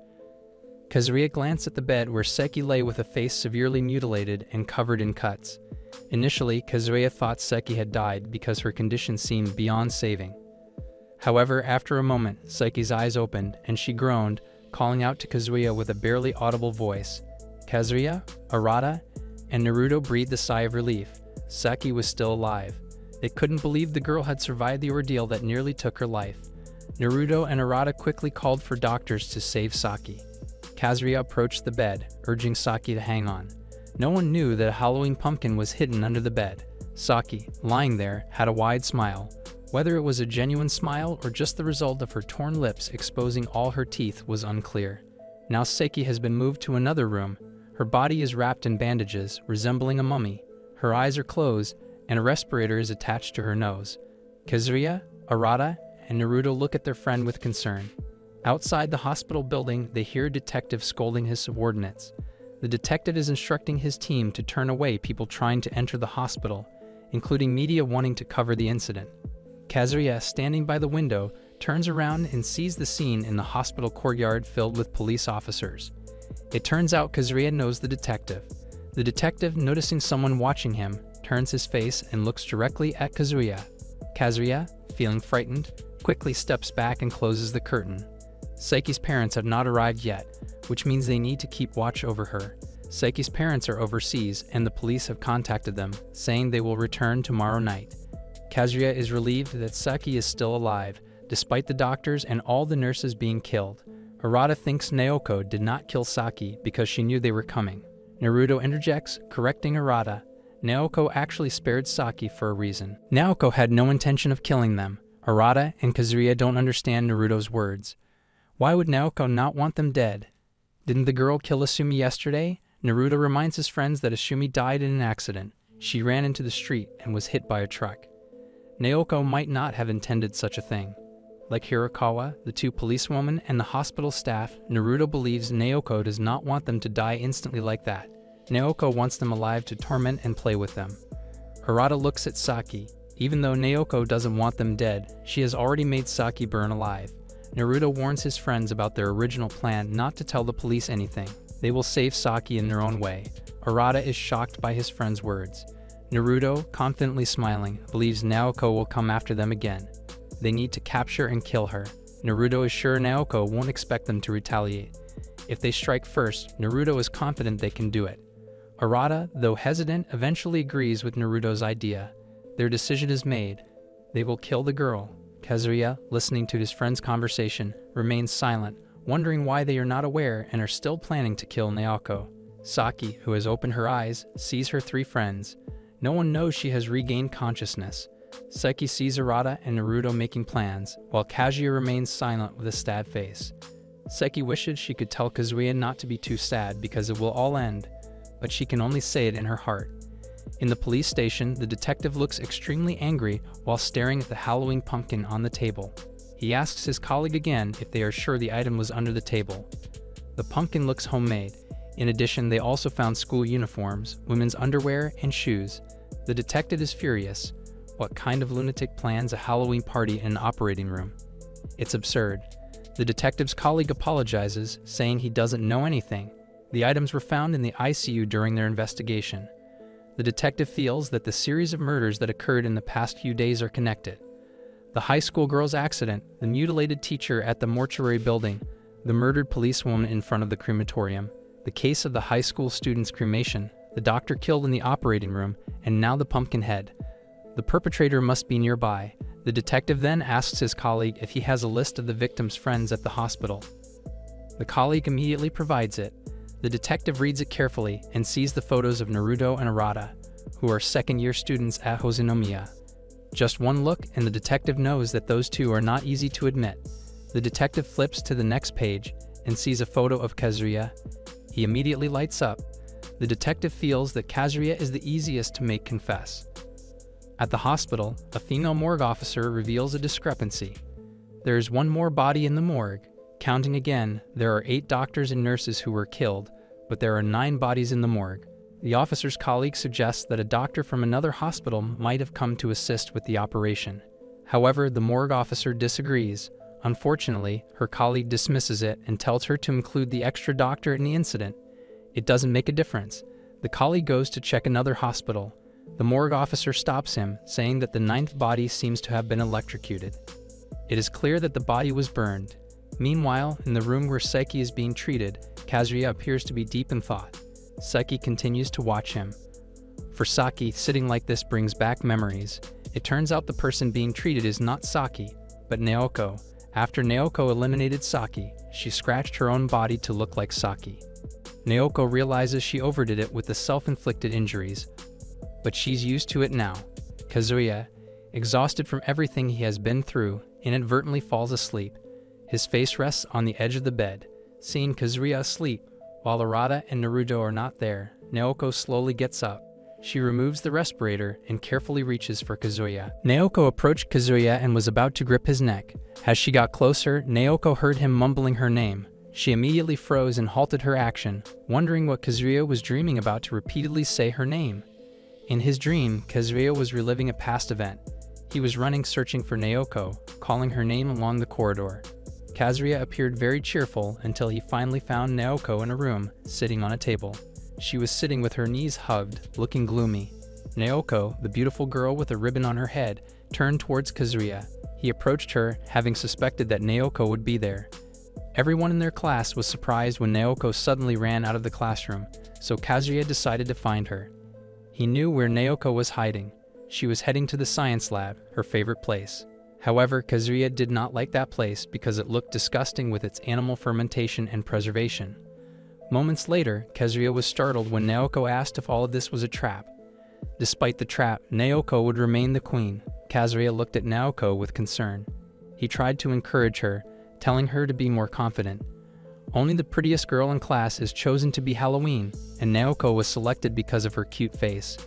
S1: Kazuya glanced at the bed where Seki lay with a face severely mutilated and covered in cuts. Initially, Kazuya thought Seki had died because her condition seemed beyond saving. However, after a moment, Seki's eyes opened and she groaned, calling out to Kazuya with a barely audible voice. Kazuya, Arata, and Naruto breathed a sigh of relief. Seki was still alive. They couldn't believe the girl had survived the ordeal that nearly took her life. Naruto and Arata quickly called for doctors to save Saki. Kazuya approached the bed, urging Saki to hang on. No one knew that a Halloween pumpkin was hidden under the bed. Saki, lying there, had a wide smile. Whether it was a genuine smile or just the result of her torn lips exposing all her teeth was unclear. Now Seki has been moved to another room. Her body is wrapped in bandages, resembling a mummy. Her eyes are closed, and a respirator is attached to her nose. Kazuya, Arata, and Naruto look at their friend with concern. Outside the hospital building, they hear a detective scolding his subordinates. The detective is instructing his team to turn away people trying to enter the hospital, including media wanting to cover the incident. Kazuya, standing by the window, turns around and sees the scene in the hospital courtyard filled with police officers. It turns out Kazuya knows the detective. The detective, noticing someone watching him, turns his face and looks directly at Kazuya. Kazuya, feeling frightened, quickly steps back and closes the curtain. Seki's parents have not arrived yet, which means they need to keep watch over her. Seki's parents are overseas and the police have contacted them, saying they will return tomorrow night. Kazuya is relieved that Seki is still alive, despite the doctors and all the nurses being killed. Arata thinks Naoko did not kill Saki because she knew they were coming. Naruto interjects, correcting Arata. Naoko actually spared Saki for a reason. Naoko had no intention of killing them. Arata and Kazuya don't understand Naruto's words. Why would Naoko not want them dead? Didn't the girl kill Asumi yesterday? Naruto reminds his friends that Asumi died in an accident. She ran into the street and was hit by a truck. Naoko might not have intended such a thing. Like Hirakawa, the two policewomen, and the hospital staff, Naruto believes Naoko does not want them to die instantly like that. Naoko wants them alive to torment and play with them. Arata looks at Saki. Even though Naoko doesn't want them dead, she has already made Saki burn alive. Naruto warns his friends about their original plan not to tell the police anything. They will save Saki in their own way. Arata is shocked by his friend's words. Naruto, confidently smiling, believes Naoko will come after them again. They need to capture and kill her. Naruto is sure Naoko won't expect them to retaliate. If they strike first, Naruto is confident they can do it. Arata, though hesitant, eventually agrees with Naruto's idea. Their decision is made. They will kill the girl. Kazuya, listening to his friend's conversation, remains silent, wondering why they are not aware and are still planning to kill Naoko. Saki, who has opened her eyes, sees her three friends. No one knows she has regained consciousness. Saiki sees Arata and Naruto making plans, while Kazuya remains silent with a sad face. Saiki wishes she could tell Kazuya not to be too sad because it will all end, but she can only say it in her heart. In the police station, the detective looks extremely angry while staring at the Halloween pumpkin on the table. He asks his colleague again if they are sure the item was under the table. The pumpkin looks homemade. In addition, they also found school uniforms, women's underwear, and shoes. The detective is furious. What kind of lunatic plans a Halloween party in an operating room? It's absurd. The detective's colleague apologizes, saying he doesn't know anything. The items were found in the ICU during their investigation. The detective feels that the series of murders that occurred in the past few days are connected. The high school girl's accident, the mutilated teacher at the mortuary building, the murdered policewoman in front of the crematorium, the case of the high school student's cremation, the doctor killed in the operating room, and now the pumpkin head. The perpetrator must be nearby. The detective then asks his colleague if he has a list of the victim's friends at the hospital. The colleague immediately provides it. The detective reads it carefully and sees the photos of Naruto and Arata, who are second-year students at Hosonomiya. Just one look and the detective knows that those two are not easy to admit. The detective flips to the next page and sees a photo of Kazuya. He immediately lights up. The detective feels that Kazuya is the easiest to make confess. At the hospital, a female morgue officer reveals a discrepancy. There is one more body in the morgue. Counting again, there are 8 doctors and nurses who were killed, but there are 9 bodies in the morgue. The officer's colleague suggests that a doctor from another hospital might have come to assist with the operation. However, the morgue officer disagrees. Unfortunately, her colleague dismisses it and tells her to include the extra doctor in the incident. It doesn't make a difference. The colleague goes to check another hospital. The morgue officer stops him, saying that the 9th body seems to have been electrocuted. It is clear that the body was burned. Meanwhile, in the room where Saiki is being treated, Kazuya appears to be deep in thought. Saiki continues to watch him. For Saki, sitting like this brings back memories. It turns out the person being treated is not Saki, but Naoko. After Naoko eliminated Saki, she scratched her own body to look like Saki. Naoko realizes she overdid it with the self-inflicted injuries, but she's used to it now. Kazuya, exhausted from everything he has been through, inadvertently falls asleep. His face rests on the edge of the bed. Seeing Kazuya asleep, while Arata and Naruto are not there, Naoko slowly gets up. She removes the respirator and carefully reaches for Kazuya. Naoko approached Kazuya and was about to grip his neck. As she got closer, Naoko heard him mumbling her name. She immediately froze and halted her action, wondering what Kazuya was dreaming about to repeatedly say her name. In his dream, Kazuya was reliving a past event. He was running searching for Naoko, calling her name along the corridor. Kazuya appeared very cheerful until he finally found Naoko in a room, sitting on a table. She was sitting with her knees hugged, looking gloomy. Naoko, the beautiful girl with a ribbon on her head, turned towards Kazuya. He approached her, having suspected that Naoko would be there. Everyone in their class was surprised when Naoko suddenly ran out of the classroom, so Kazuya decided to find her. He knew where Naoko was hiding. She was heading to the science lab, her favorite place. However, Kazuya did not like that place because it looked disgusting with its animal fermentation and preservation. Moments later, Kazuya was startled when Naoko asked if all of this was a trap. Despite the trap, Naoko would remain the queen. Kazuya looked at Naoko with concern. He tried to encourage her, telling her to be more confident. Only the prettiest girl in class is chosen to be Halloween, and Naoko was selected because of her cute face.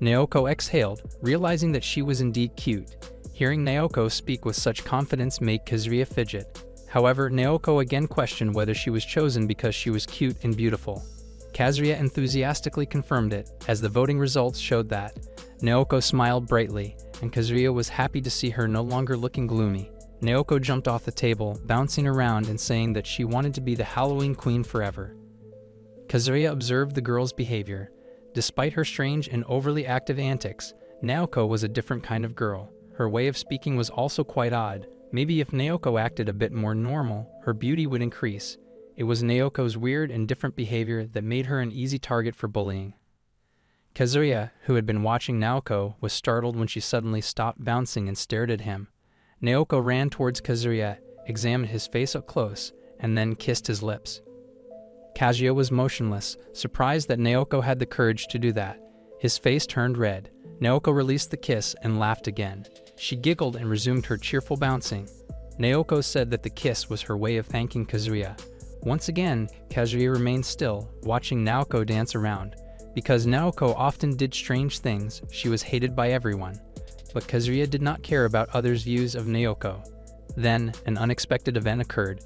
S1: Naoko exhaled, realizing that she was indeed cute. Hearing Naoko speak with such confidence made Kazuya fidget. However, Naoko again questioned whether she was chosen because she was cute and beautiful. Kazuya enthusiastically confirmed it, as the voting results showed that. Naoko smiled brightly, and Kazuya was happy to see her no longer looking gloomy. Naoko jumped off the table, bouncing around and saying that she wanted to be the Halloween queen forever. Kazuya observed the girl's behavior. Despite her strange and overly active antics, Naoko was a different kind of girl. Her way of speaking was also quite odd. Maybe if Naoko acted a bit more normal, her beauty would increase. It was Naoko's weird and different behavior that made her an easy target for bullying. Kazuya, who had been watching Naoko, was startled when she suddenly stopped bouncing and stared at him. Naoko ran towards Kazuya, examined his face up close, and then kissed his lips. Kazuya was motionless, surprised that Naoko had the courage to do that. His face turned red. Naoko released the kiss and laughed again. She giggled and resumed her cheerful bouncing. Naoko said that the kiss was her way of thanking Kazuya. Once again, Kazuya remained still, watching Naoko dance around. Because Naoko often did strange things, she was hated by everyone. But Kazuya did not care about others' views of Naoko. Then, an unexpected event occurred.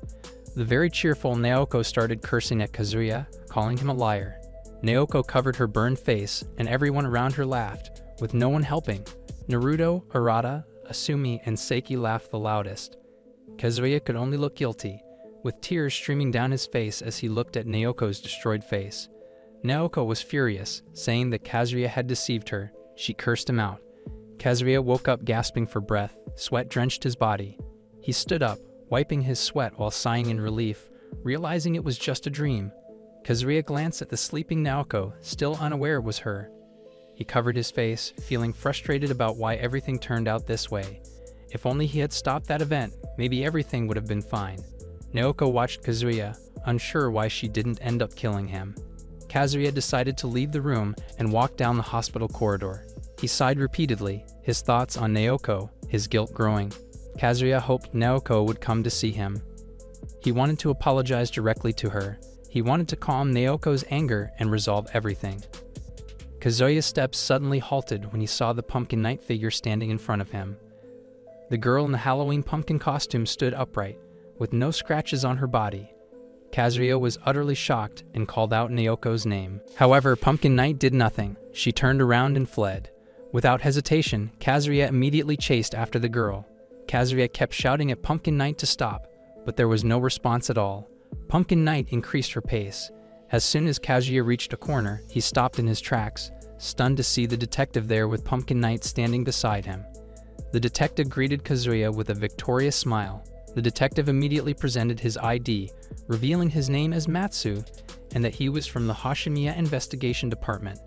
S1: The very cheerful Naoko started cursing at Kazuya, calling him a liar. Naoko covered her burned face, and everyone around her laughed, with no one helping. Naruto, Arata, Asumi, and Seiki laughed the loudest. Kazuya could only look guilty, with tears streaming down his face as he looked at Naoko's destroyed face. Naoko was furious, saying that Kazuya had deceived her. She cursed him out. Kazuya woke up gasping for breath. Sweat drenched his body. He stood up, wiping his sweat while sighing in relief, realizing it was just a dream. Kazuya glanced at the sleeping Naoko, still unaware it was her. He covered his face, feeling frustrated about why everything turned out this way. If only he had stopped that event, maybe everything would have been fine. Naoko watched Kazuya, unsure why she didn't end up killing him. Kazuya decided to leave the room and walk down the hospital corridor. He sighed repeatedly, his thoughts on Naoko, his guilt growing. Kazuya hoped Naoko would come to see him. He wanted to apologize directly to her. He wanted to calm Naoko's anger and resolve everything. Kazuya's steps suddenly halted when he saw the Pumpkin Knight figure standing in front of him. The girl in the Halloween pumpkin costume stood upright, with no scratches on her body. Kazuya was utterly shocked and called out Naoko's name. However, Pumpkin Knight did nothing. She turned around and fled. Without hesitation, Kazuya immediately chased after the girl. Kazuya kept shouting at Pumpkin Knight to stop, but there was no response at all. Pumpkin Knight increased her pace. As soon as Kazuya reached a corner, he stopped in his tracks, stunned to see the detective there with Pumpkin Knight standing beside him. The detective greeted Kazuya with a victorious smile. The detective immediately presented his ID, revealing his name as Matsu, and that he was from the Hashimiya Investigation Department.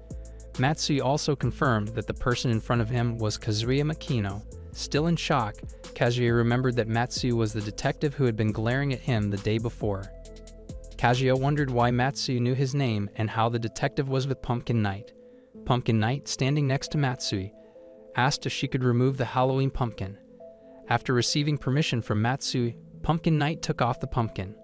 S1: Matsu also confirmed that the person in front of him was Kazuya Makino. Still in shock, Kazuya remembered that Matsu was the detective who had been glaring at him the day before. Kazuya wondered why Matsu knew his name and how the detective was with Pumpkin Knight. Pumpkin Knight, standing next to Matsu, asked if she could remove the Halloween pumpkin. After receiving permission from Matsu, Pumpkin Knight took off the pumpkin.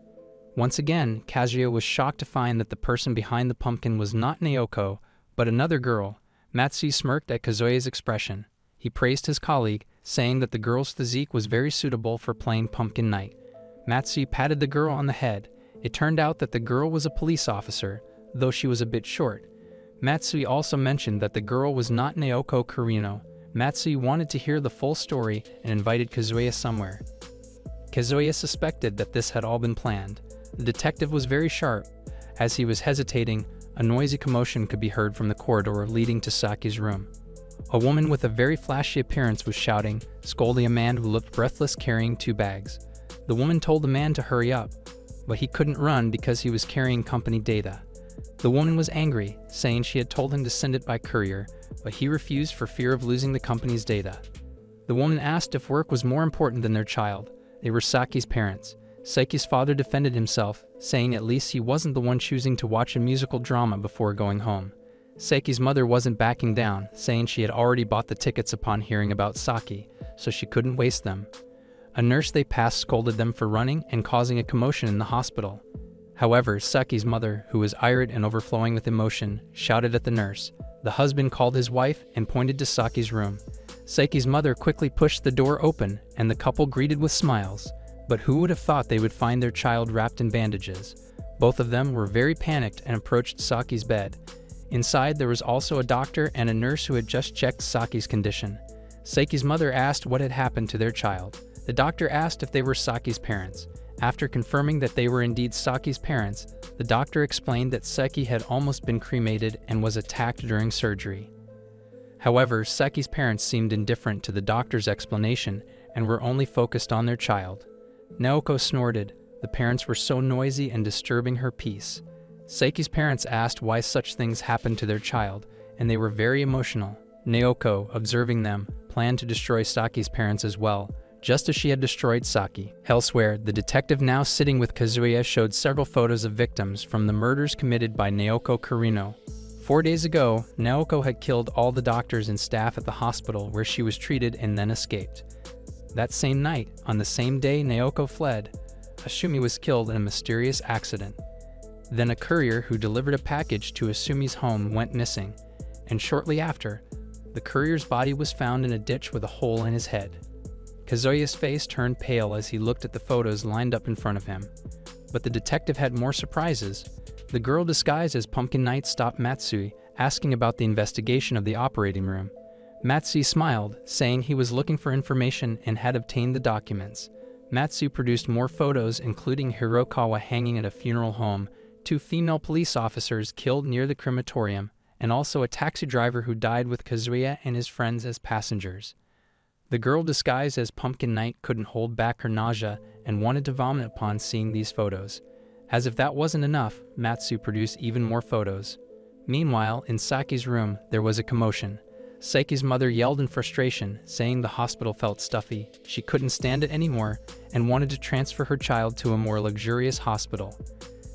S1: Once again, Kazuya was shocked to find that the person behind the pumpkin was not Naoko, but another girl. Matsu smirked at Kazuya's expression. He praised his colleague, saying that the girl's physique was very suitable for playing Pumpkin Knight. Matsu patted the girl on the head. It turned out that the girl was a police officer, though she was a bit short. Matsu also mentioned that the girl was not Naoko Kurino. Matsu wanted to hear the full story and invited Kazuya somewhere. Kazuya suspected that this had all been planned. The detective was very sharp. As he was hesitating, a noisy commotion could be heard from the corridor leading to Saki's room. A woman with a very flashy appearance was shouting, scolding a man who looked breathless carrying 2 bags. The woman told the man to hurry up, but he couldn't run because he was carrying company data. The woman was angry, saying she had told him to send it by courier, but he refused for fear of losing the company's data. The woman asked if work was more important than their child. They were Saki's parents. Saki's father defended himself, saying at least he wasn't the one choosing to watch a musical drama before going home. Saki's mother wasn't backing down, saying she had already bought the tickets upon hearing about Saki, so she couldn't waste them. A nurse they passed scolded them for running and causing a commotion in the hospital. However, Saki's mother, who was irate and overflowing with emotion, shouted at the nurse. The husband called his wife and pointed to Saki's room. Saki's mother quickly pushed the door open, and the couple greeted with smiles. But who would have thought they would find their child wrapped in bandages? Both of them were very panicked and approached Saki's bed. Inside, there was also a doctor and a nurse who had just checked Saki's condition. Saki's mother asked what had happened to their child. The doctor asked if they were Saki's parents. After confirming that they were indeed Saki's parents, the doctor explained that Saki had almost been cremated and was attacked during surgery. However, Saki's parents seemed indifferent to the doctor's explanation and were only focused on their child. Naoko snorted. The parents were so noisy and disturbing her peace. Saki's parents asked why such things happened to their child, and they were very emotional. Naoko, observing them, planned to destroy Saki's parents as well, just as she had destroyed Saki. Elsewhere, the detective now sitting with Kazuya showed several photos of victims from the murders committed by Naoko Kurino. 4 days ago, Naoko had killed all the doctors and staff at the hospital where she was treated and then escaped. That same night, on the same day Naoko fled, Asumi was killed in a mysterious accident. Then a courier who delivered a package to Asumi's home went missing, and shortly after, the courier's body was found in a ditch with a hole in his head. Kazuya's face turned pale as he looked at the photos lined up in front of him. But the detective had more surprises. The girl disguised as Pumpkin Knight stopped Matsui, asking about the investigation of the operating room. Matsui smiled, saying he was looking for information and had obtained the documents. Matsui produced more photos, including Hirokawa hanging at a funeral home, 2 female police officers killed near the crematorium, and also a taxi driver who died with Kazuya and his friends as passengers. The girl disguised as Pumpkin Knight couldn't hold back her nausea and wanted to vomit upon seeing these photos. As if that wasn't enough, Matsui produced even more photos. Meanwhile, in Saki's room, there was a commotion. Saki's mother yelled in frustration, saying the hospital felt stuffy, she couldn't stand it anymore, and wanted to transfer her child to a more luxurious hospital.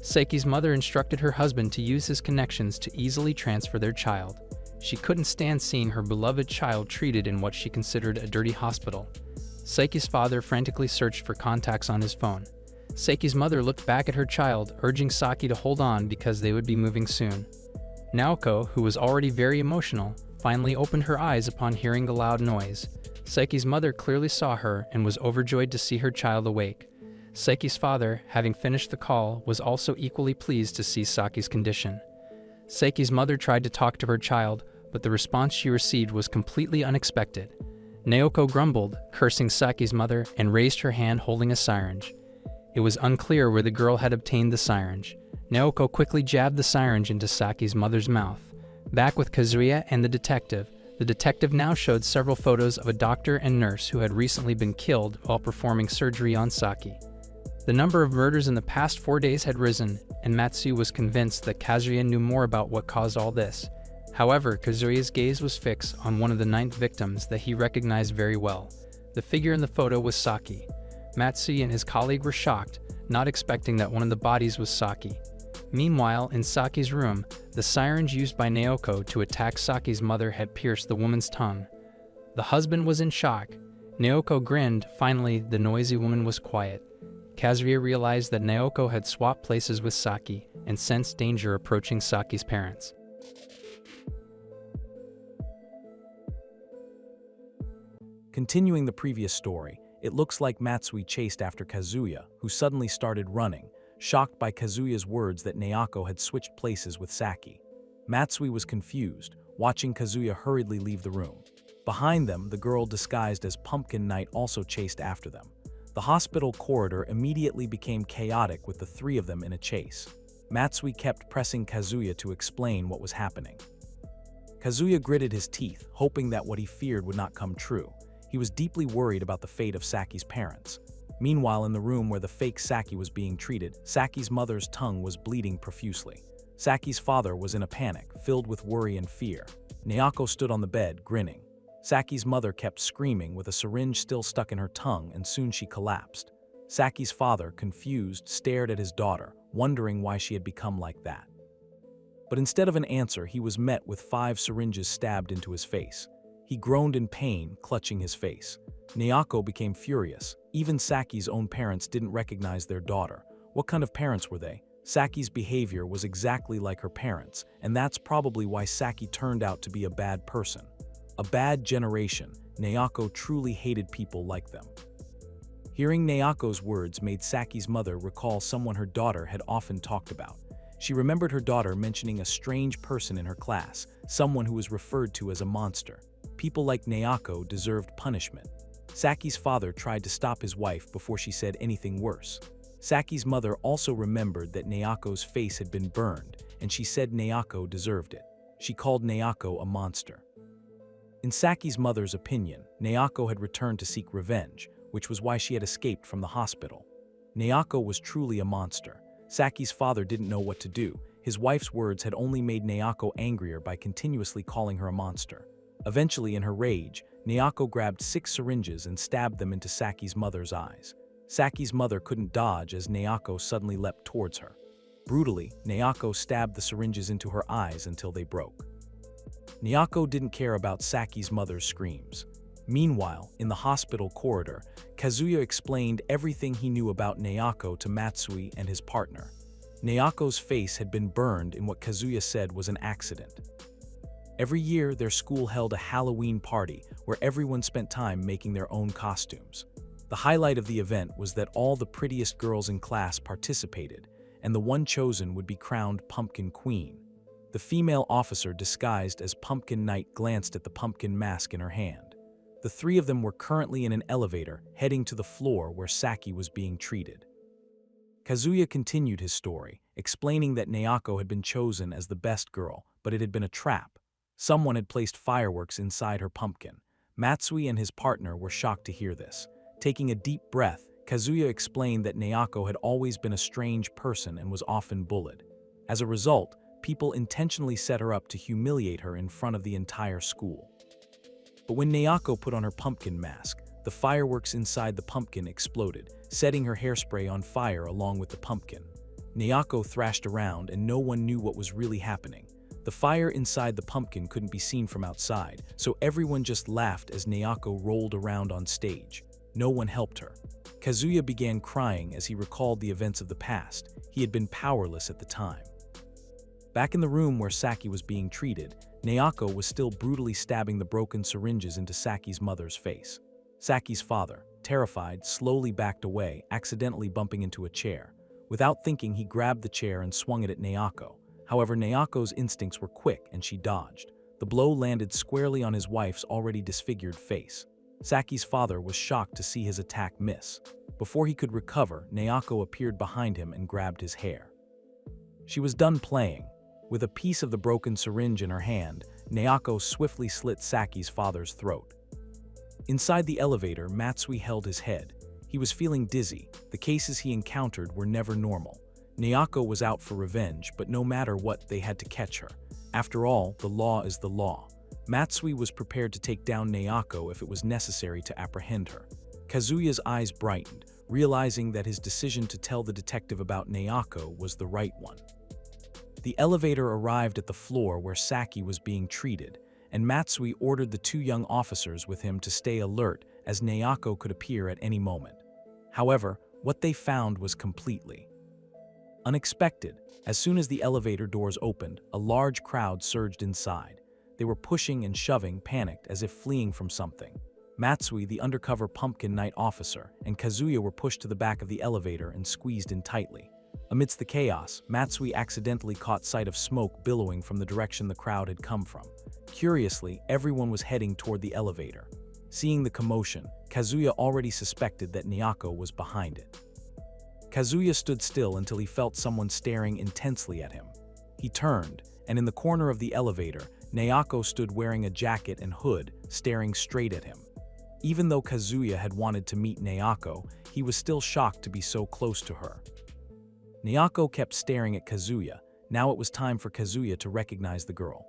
S1: Saki's mother instructed her husband to use his connections to easily transfer their child. She couldn't stand seeing her beloved child treated in what she considered a dirty hospital. Saki's father frantically searched for contacts on his phone. Saki's mother looked back at her child, urging Saki to hold on because they would be moving soon. Naoko, who was already very emotional, finally opened her eyes upon hearing the loud noise. Saki's mother clearly saw her and was overjoyed to see her child awake. Saki's father, having finished the call, was also equally pleased to see Saki's condition. Saki's mother tried to talk to her child, but the response she received was completely unexpected. Naoko grumbled, cursing Saki's mother, and raised her hand holding a syringe. It was unclear where the girl had obtained the syringe. Naoko quickly jabbed the syringe into Saki's mother's mouth. Back with Kazuya and the detective now showed several photos of a doctor and nurse who had recently been killed while performing surgery on Saki. The number of murders in the past 4 days had risen, and Matsui was convinced that Kazuya knew more about what caused all this. However, Kazuya's gaze was fixed on one of the 9th victims that he recognized very well. The figure in the photo was Saki. Matsui and his colleague were shocked, not expecting that one of the bodies was Saki. Meanwhile, in Saki's room, the syringe used by Naoko to attack Saki's mother had pierced the woman's tongue. The husband was in shock. Naoko grinned. Finally, the noisy woman was quiet. Kazuya realized that Naoko had swapped places with Saki and sensed danger approaching Saki's parents.
S2: Continuing the previous story, it looks like Matsui chased after Kazuya, who suddenly started running, shocked by Kazuya's words that Naoko had switched places with Saki. Matsui was confused, watching Kazuya hurriedly leave the room. Behind them, the girl disguised as Pumpkin Knight also chased after them. The hospital corridor immediately became chaotic with the 3 of them in a chase. Matsui kept pressing Kazuya to explain what was happening. Kazuya gritted his teeth, hoping that what he feared would not come true. He was deeply worried about the fate of Saki's parents. Meanwhile, in the room where the fake Saki was being treated, Saki's mother's tongue was bleeding profusely. Saki's father was in a panic, filled with worry and fear. Naoko stood on the bed, grinning. Saki's mother kept screaming with a syringe still stuck in her tongue, and soon she collapsed. Saki's father, confused, stared at his daughter, wondering why she had become like that. But instead of an answer, he was met with 5 syringes stabbed into his face. He groaned in pain, clutching his face. Naoko became furious. Even Saki's own parents didn't recognize their daughter. What kind of parents were they? Saki's behavior was exactly like her parents, and that's probably why Saki turned out to be a bad person. A bad generation. Naoko truly hated people like them. Hearing Naoko's words made Saki's mother recall someone her daughter had often talked about. She remembered her daughter mentioning a strange person in her class, someone who was referred to as a monster. People like Naoko deserved punishment. Saki's father tried to stop his wife before she said anything worse. Saki's mother also remembered that Naoko's face had been burned, and she said Naoko deserved it. She called Naoko a monster. In Saki's mother's opinion, Naoko had returned to seek revenge, which was why she had escaped from the hospital. Naoko was truly a monster. Saki's father didn't know what to do. His wife's words had only made Naoko angrier by continuously calling her a monster. Eventually, in her rage, Naoko grabbed 6 syringes and stabbed them into Saki's mother's eyes. Saki's mother couldn't dodge as Naoko suddenly leapt towards her. Brutally, Naoko stabbed the syringes into her eyes until they broke. Naoko didn't care about Saki's mother's screams. Meanwhile, in the hospital corridor, Kazuya explained everything he knew about Naoko to Matsui and his partner. Naoko's face had been burned in what Kazuya said was an accident. Every year, their school held a Halloween party where everyone spent time making their own costumes. The highlight of the event was that all the prettiest girls in class participated, and the one chosen would be crowned Pumpkin Queen. The female officer disguised as Pumpkin Knight glanced at the pumpkin mask in her hand. The three of them were currently in an elevator heading to the floor where Saki was being treated. Kazuya continued his story, explaining that Naoko had been chosen as the best girl, but it had been a trap. Someone had placed fireworks inside her pumpkin. Matsui and his partner were shocked to hear this. Taking a deep breath, Kazuya explained that Naoko had always been a strange person and was often bullied. As a result, people intentionally set her up to humiliate her in front of the entire school. But when Naoko put on her pumpkin mask, the fireworks inside the pumpkin exploded, setting her hairspray on fire along with the pumpkin. Naoko thrashed around and no one knew what was really happening. The fire inside the pumpkin couldn't be seen from outside, so everyone just laughed as Naoko rolled around on stage. No one helped her. Kazuya began crying as he recalled the events of the past. He had been powerless at the time. Back in the room where Saki was being treated, Naoko was still brutally stabbing the broken syringes into Saki's mother's face. Saki's father, terrified, slowly backed away, accidentally bumping into a chair. Without thinking, he grabbed the chair and swung it at Naoko. However, Naoko's instincts were quick and she dodged. The blow landed squarely on his wife's already disfigured face. Saki's father was shocked to see his attack miss. Before he could recover, Naoko appeared behind him and grabbed his hair. She was done playing. With a piece of the broken syringe in her hand, Naoko swiftly slit Saki's father's throat. Inside the elevator, Matsui held his head. He was feeling dizzy. The cases he encountered were never normal. Naoko was out for revenge, but no matter what, they had to catch her. After all, the law is the law. Matsui was prepared to take down Naoko if it was necessary to apprehend her. Kazuya's eyes brightened, realizing that his decision to tell the detective about Naoko was the right one. The elevator arrived at the floor where Saki was being treated, and Matsui ordered the two young officers with him to stay alert as Naoko could appear at any moment. However, what they found was completely unexpected. As soon as the elevator doors opened, a large crowd surged inside. They were pushing and shoving, panicked as if fleeing from something. Matsui, the undercover Pumpkin Knight officer, and Kazuya were pushed to the back of the elevator and squeezed in tightly. Amidst the chaos, Matsui accidentally caught sight of smoke billowing from the direction the crowd had come from. Curiously, everyone was heading toward the elevator. Seeing the commotion, Kazuya already suspected that Naoko was behind it. Kazuya stood still until he felt someone staring intensely at him. He turned, and in the corner of the elevator, Naoko stood wearing a jacket and hood, staring straight at him. Even though Kazuya had wanted to meet Naoko, he was still shocked to be so close to her. Naoko kept staring at Kazuya. Now it was time for Kazuya to recognize the girl.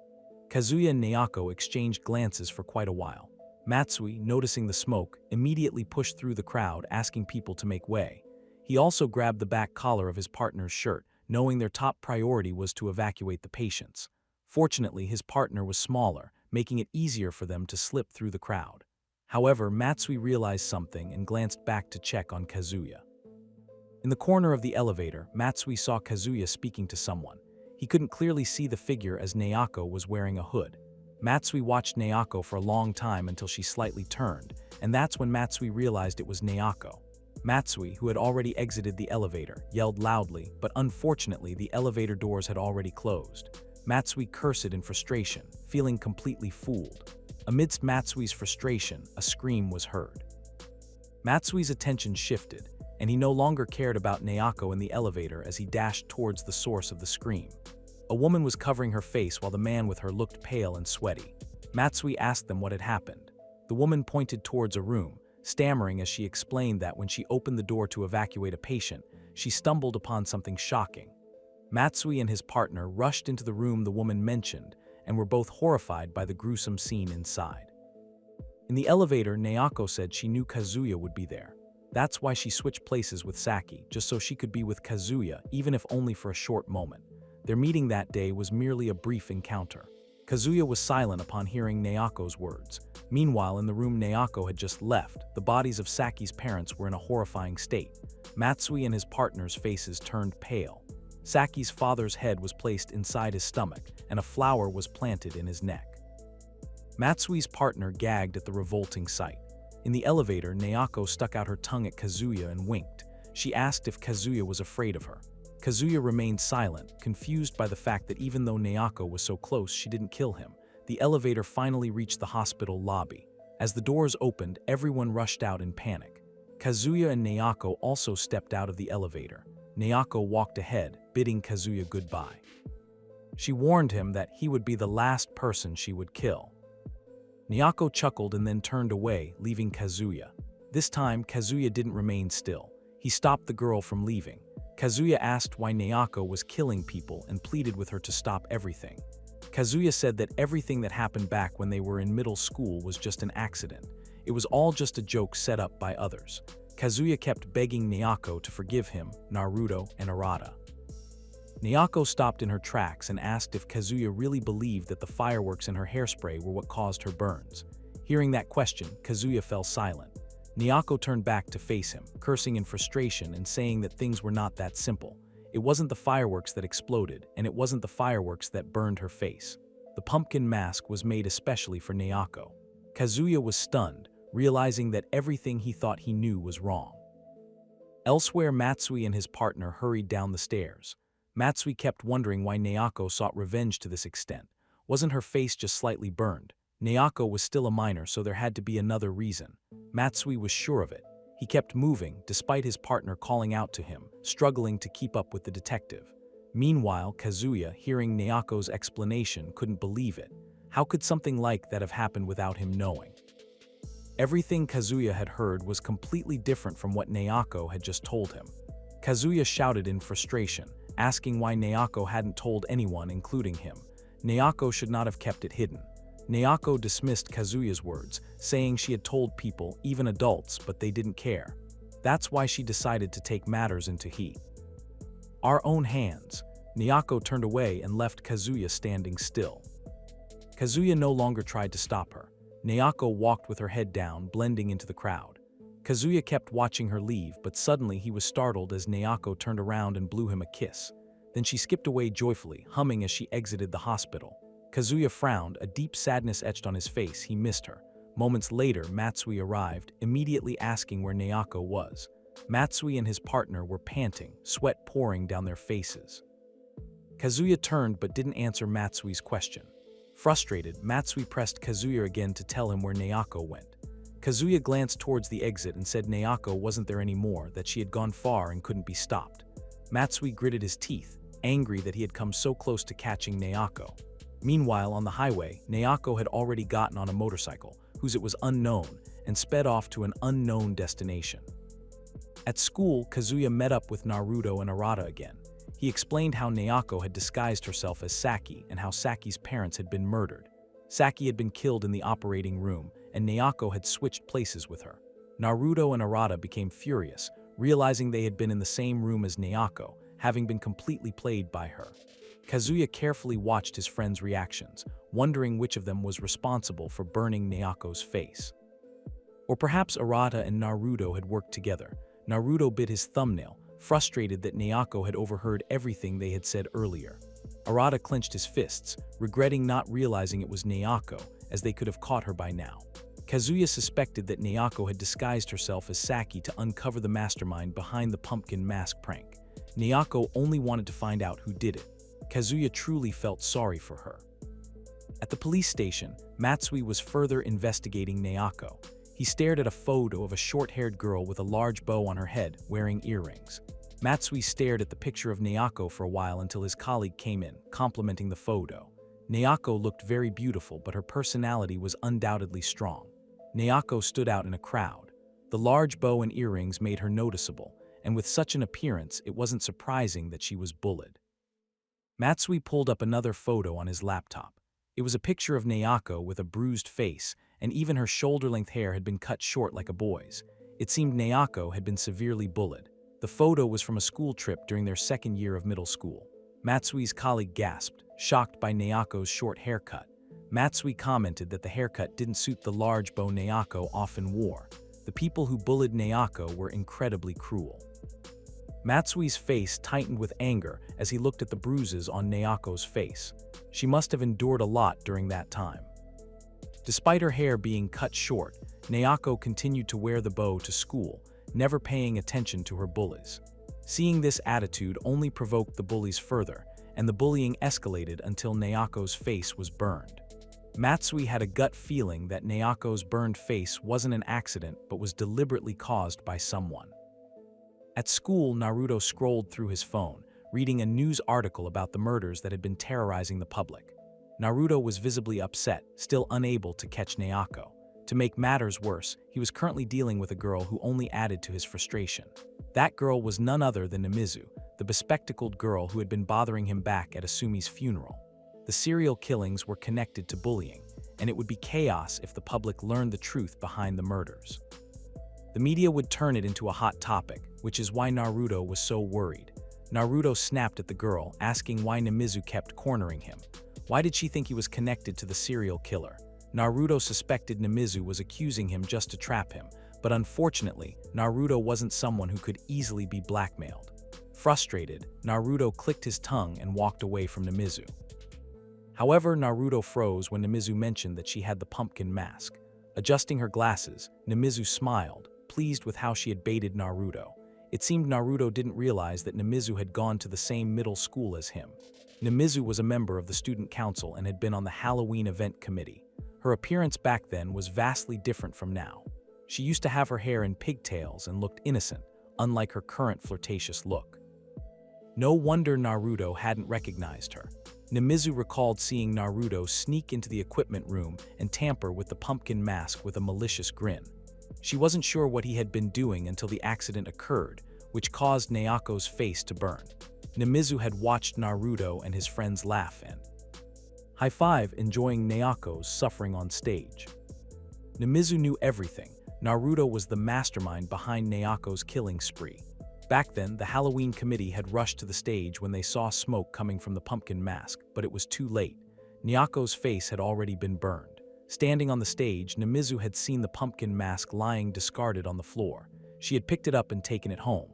S2: Kazuya and Naoko exchanged glances for quite a while. Matsui, noticing the smoke, immediately pushed through the crowd, asking people to make way. He also grabbed the back collar of his partner's shirt, knowing their top priority was to evacuate the patients. Fortunately, his partner was smaller, making it easier for them to slip through the crowd. However, Matsui realized something and glanced back to check on Kazuya. In the corner of the elevator, Matsui saw Kazuya speaking to someone. He couldn't clearly see the figure as Naoko was wearing a hood. Matsui watched Naoko for a long time until she slightly turned, and that's when Matsui realized it was Naoko. Matsui, who had already exited the elevator, yelled loudly, but unfortunately the elevator doors had already closed. Matsui cursed in frustration, feeling completely fooled. Amidst Matsui's frustration, a scream was heard. Matsui's attention shifted, and he no longer cared about Naoko in the elevator as he dashed towards the source of the scream. A woman was covering her face while the man with her looked pale and sweaty. Matsui asked them what had happened. The woman pointed towards a room, stammering as she explained that when she opened the door to evacuate a patient, she stumbled upon something shocking. Matsui and his partner rushed into the room the woman mentioned and were both horrified by the gruesome scene inside. In the elevator, Naoko said she knew Kazuya would be there. That's why she switched places with Saki, just so she could be with Kazuya, even if only for a short moment. Their meeting that day was merely a brief encounter. Kazuya was silent upon hearing Naoko's words. Meanwhile, in the room Naoko had just left, the bodies of Saki's parents were in a horrifying state. Matsui and his partner's faces turned pale. Saki's father's head was placed inside his stomach, and a flower was planted in his neck. Matsui's partner gagged at the revolting sight. In the elevator, Naoko stuck out her tongue at Kazuya and winked. She asked if Kazuya was afraid of her. Kazuya remained silent, confused by the fact that even though Naoko was so close, she didn't kill him. The elevator finally reached the hospital lobby. As the doors opened, everyone rushed out in panic. Kazuya and Naoko also stepped out of the elevator. Naoko walked ahead, bidding Kazuya goodbye. She warned him that he would be the last person she would kill. Naoko chuckled and then turned away, leaving Kazuya. This time, Kazuya didn't remain still. He stopped the girl from leaving. Kazuya asked why Naoko was killing people and pleaded with her to stop everything. Kazuya said that everything that happened back when they were in middle school was just an accident. It was all just a joke set up by others. Kazuya kept begging Naoko to forgive him, Naruto, and Arata. Naoko stopped in her tracks and asked if Kazuya really believed that the fireworks in her hairspray were what caused her burns. Hearing that question, Kazuya fell silent. Naoko turned back to face him, cursing in frustration and saying that things were not that simple. It wasn't the fireworks that exploded, and it wasn't the fireworks that burned her face. The pumpkin mask was made especially for Naoko. Kazuya was stunned, realizing that everything he thought he knew was wrong. Elsewhere, Matsui and his partner hurried down the stairs. Matsui kept wondering why Naoko sought revenge to this extent. Wasn't her face just slightly burned? Naoko was still a minor, so there had to be another reason. Matsui was sure of it. He kept moving, despite his partner calling out to him, struggling to keep up with the detective. Meanwhile, Kazuya, hearing Naoko's explanation, couldn't believe it. How could something like that have happened without him knowing? Everything Kazuya had heard was completely different from what Naoko had just told him. Kazuya shouted in frustration, asking why Naoko hadn't told anyone, including him. Naoko should not have kept it hidden. Naoko dismissed Kazuya's words, saying she had told people, even adults, but they didn't care. That's why she decided to take matters into our own hands. Naoko turned away and left Kazuya standing still. Kazuya no longer tried to stop her. Naoko walked with her head down, blending into the crowd. Kazuya kept watching her leave, but suddenly he was startled as Naoko turned around and blew him a kiss. Then she skipped away joyfully, humming as she exited the hospital. Kazuya frowned, a deep sadness etched on his face. He missed her. Moments later, Matsui arrived, immediately asking where Naoko was. Matsui and his partner were panting, sweat pouring down their faces. Kazuya turned but didn't answer Matsui's question. Frustrated, Matsui pressed Kazuya again to tell him where Naoko went. Kazuya glanced towards the exit and said Naoko wasn't there anymore, that she had gone far and couldn't be stopped. Matsui gritted his teeth, angry that he had come so close to catching Naoko. Meanwhile, on the highway, Naoko had already gotten on a motorcycle, whose it was unknown, and sped off to an unknown destination. At school, Kazuya met up with Naruto and Arata again. He explained how Naoko had disguised herself as Saki and how Saki's parents had been murdered. Saki had been killed in the operating room, and Naoko had switched places with her. Naruto and Arata became furious, realizing they had been in the same room as Naoko, having been completely played by her. Kazuya carefully watched his friends' reactions, wondering which of them was responsible for burning Naoko's face. Or perhaps Arata and Naruto had worked together. Naruto bit his thumbnail, frustrated that Naoko had overheard everything they had said earlier. Arata clenched his fists, regretting not realizing it was Naoko, as they could have caught her by now. Kazuya suspected that Naoko had disguised herself as Saki to uncover the mastermind behind the pumpkin mask prank. Naoko only wanted to find out who did it. Kazuya truly felt sorry for her. At the police station, Matsui was further investigating Naoko. He stared at a photo of a short-haired girl with a large bow on her head, wearing earrings. Matsui stared at the picture of Naoko for a while until his colleague came in, complimenting the photo. Naoko looked very beautiful, but her personality was undoubtedly strong. Naoko stood out in a crowd. The large bow and earrings made her noticeable, and with such an appearance, it wasn't surprising that she was bullied. Matsui pulled up another photo on his laptop. It was a picture of Naoko with a bruised face, and even her shoulder-length hair had been cut short like a boy's. It seemed Naoko had been severely bullied. The photo was from a school trip during their second year of middle school. Matsui's colleague gasped, shocked by Naoko's short haircut. Matsui commented that the haircut didn't suit the large bow Naoko often wore. The people who bullied Naoko were incredibly cruel. Matsui's face tightened with anger as he looked at the bruises on Naoko's face. She must have endured a lot during that time. Despite her hair being cut short, Naoko continued to wear the bow to school, never paying attention to her bullies. Seeing this attitude only provoked the bullies further, and the bullying escalated until Naoko's face was burned. Matsui had a gut feeling that Naoko's burned face wasn't an accident but was deliberately caused by someone. At school, Naruto scrolled through his phone, reading a news article about the murders that had been terrorizing the public. Naruto was visibly upset, still unable to catch Naoko. To make matters worse, he was currently dealing with a girl who only added to his frustration. That girl was none other than Namizu, the bespectacled girl who had been bothering him back at Asumi's funeral. The serial killings were connected to bullying, and it would be chaos if the public learned the truth behind the murders. The media would turn it into a hot topic, which is why Naruto was so worried. Naruto snapped at the girl, asking why Namizu kept cornering him. Why did she think he was connected to the serial killer? Naruto suspected Namizu was accusing him just to trap him, but unfortunately, Naruto wasn't someone who could easily be blackmailed. Frustrated, Naruto clicked his tongue and walked away from Namizu. However, Naruto froze when Namizu mentioned that she had the pumpkin mask. Adjusting her glasses, Namizu smiled, pleased with how she had baited Naruto. It seemed Naruto didn't realize that Namizu had gone to the same middle school as him. Namizu was a member of the student council and had been on the Halloween event committee. Her appearance back then was vastly different from now. She used to have her hair in pigtails and looked innocent, unlike her current flirtatious look. No wonder Naruto hadn't recognized her. Namizu recalled seeing Naruto sneak into the equipment room and tamper with the pumpkin mask with a malicious grin. She wasn't sure what he had been doing until the accident occurred, which caused Naoko's face to burn. Namizu had watched Naruto and his friends laugh and high five, enjoying Naoko's suffering on stage. Namizu knew everything. Naruto was the mastermind behind Naoko's killing spree. Back then, the Halloween committee had rushed to the stage when they saw smoke coming from the pumpkin mask, but it was too late. Naoko's face had already been burned. Standing on the stage, Namizu had seen the pumpkin mask lying discarded on the floor. She had picked it up and taken it home.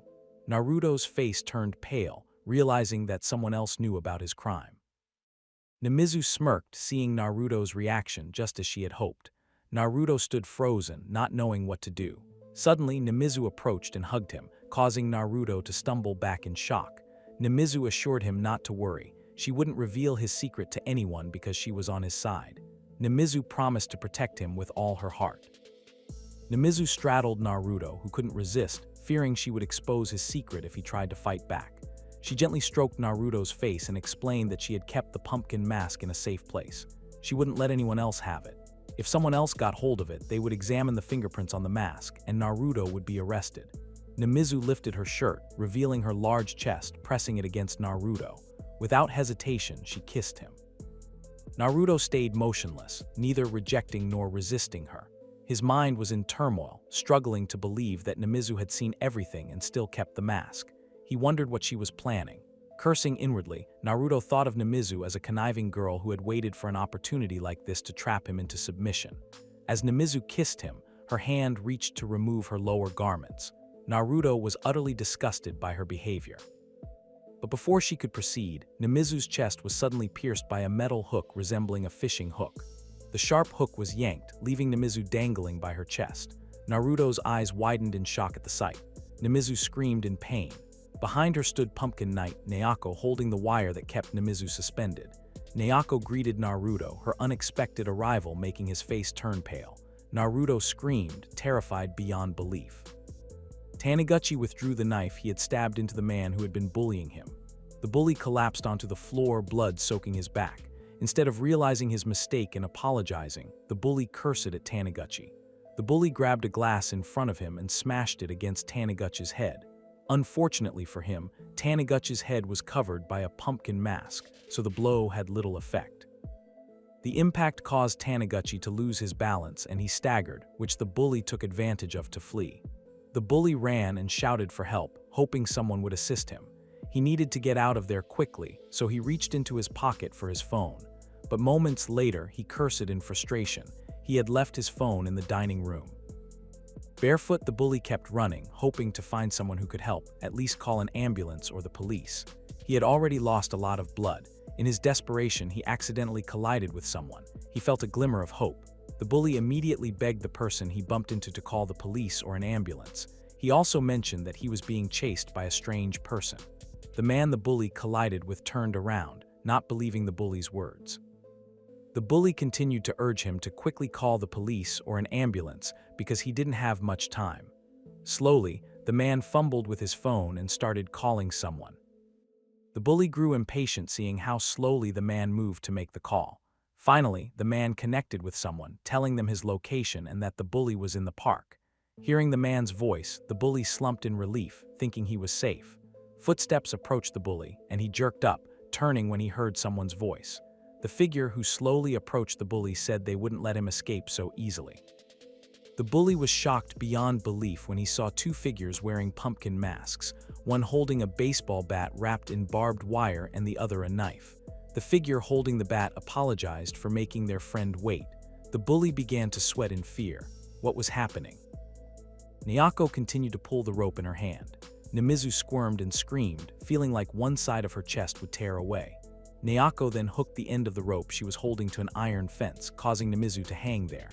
S2: Naruto's face turned pale, realizing that someone else knew about his crime. Namizu smirked, seeing Naruto's reaction just as she had hoped. Naruto stood frozen, not knowing what to do. Suddenly, Namizu approached and hugged him, causing Naruto to stumble back in shock. Namizu assured him not to worry. She wouldn't reveal his secret to anyone because she was on his side. Namizu promised to protect him with all her heart. Namizu straddled Naruto, who couldn't resist, fearing she would expose his secret if he tried to fight back. She gently stroked Naruto's face and explained that she had kept the pumpkin mask in a safe place. She wouldn't let anyone else have it. If someone else got hold of it, they would examine the fingerprints on the mask, and Naruto would be arrested. Namizu lifted her shirt, revealing her large chest, pressing it against Naruto. Without hesitation, she kissed him. Naruto stayed motionless, neither rejecting nor resisting her. His mind was in turmoil, struggling to believe that Namizu had seen everything and still kept the mask. He wondered what she was planning. Cursing inwardly, Naruto thought of Namizu as a conniving girl who had waited for an opportunity like this to trap him into submission. As Namizu kissed him, her hand reached to remove her lower garments. Naruto was utterly disgusted by her behavior. But before she could proceed, Namizu's chest was suddenly pierced by a metal hook resembling a fishing hook. The sharp hook was yanked, leaving Namizu dangling by her chest. Naruto's eyes widened in shock at the sight. Namizu screamed in pain. Behind her stood Pumpkin Knight, Naoko, holding the wire that kept Namizu suspended. Naoko greeted Naruto, her unexpected arrival making his face turn pale. Naruto screamed, terrified beyond belief. Taniguchi withdrew the knife he had stabbed into the man who had been bullying him. The bully collapsed onto the floor, blood soaking his back. Instead of realizing his mistake and apologizing, the bully cursed at Taniguchi. The bully grabbed a glass in front of him and smashed it against Taniguchi's head. Unfortunately for him, Taniguchi's head was covered by a pumpkin mask, so the blow had little effect. The impact caused Taniguchi to lose his balance and he staggered, which the bully took advantage of to flee. The bully ran and shouted for help, hoping someone would assist him. He needed to get out of there quickly, so he reached into his pocket for his phone. But moments later, he cursed in frustration. He had left his phone in the dining room. Barefoot, the bully kept running, hoping to find someone who could help, at least call an ambulance or the police. He had already lost a lot of blood. In his desperation, he accidentally collided with someone. He felt a glimmer of hope. The bully immediately begged the person he bumped into to call the police or an ambulance. He also mentioned that he was being chased by a strange person. The man the bully collided with turned around, not believing the bully's words. The bully continued to urge him to quickly call the police or an ambulance because he didn't have much time. Slowly, the man fumbled with his phone and started calling someone. The bully grew impatient seeing how slowly the man moved to make the call. Finally, the man connected with someone, telling them his location and that the bully was in the park. Hearing the man's voice, the bully slumped in relief, thinking he was safe. Footsteps approached the bully, and he jerked up, turning when he heard someone's voice. The figure who slowly approached the bully said they wouldn't let him escape so easily. The bully was shocked beyond belief when he saw two figures wearing pumpkin masks, one holding a baseball bat wrapped in barbed wire and the other a knife. The figure holding the bat apologized for making their friend wait. The bully began to sweat in fear. What was happening? Nayako continued to pull the rope in her hand. Namizu squirmed and screamed, feeling like one side of her chest would tear away. Nayako then hooked the end of the rope she was holding to an iron fence, causing Namizu to hang there.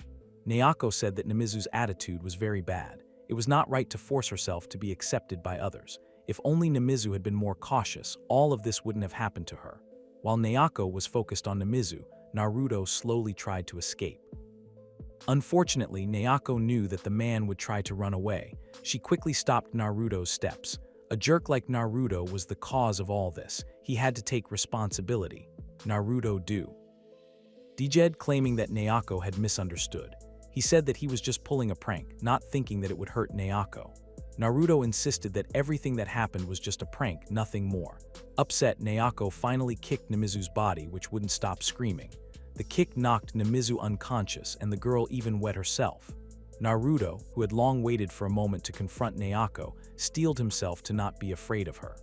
S2: Nayako said that Namizu's attitude was very bad. It was not right to force herself to be accepted by others. If only Namizu had been more cautious, all of this wouldn't have happened to her. While Nayako was focused on Namizu, Naruto slowly tried to escape. Unfortunately, Nayako knew that the man would try to run away. She quickly stopped Naruto's steps. A jerk like Naruto was the cause of all this. He had to take responsibility. Naruto do. Dijed claiming that Nayako had misunderstood. He said that he was just pulling a prank, not thinking that it would hurt Nayako. Naruto insisted that everything that happened was just a prank, nothing more. Upset, Nayako finally kicked Namizu's body, which wouldn't stop screaming. The kick knocked Namizu unconscious, and the girl even wet herself. Naruto, who had long waited for a moment to confront Nayako, steeled himself to not be afraid of her.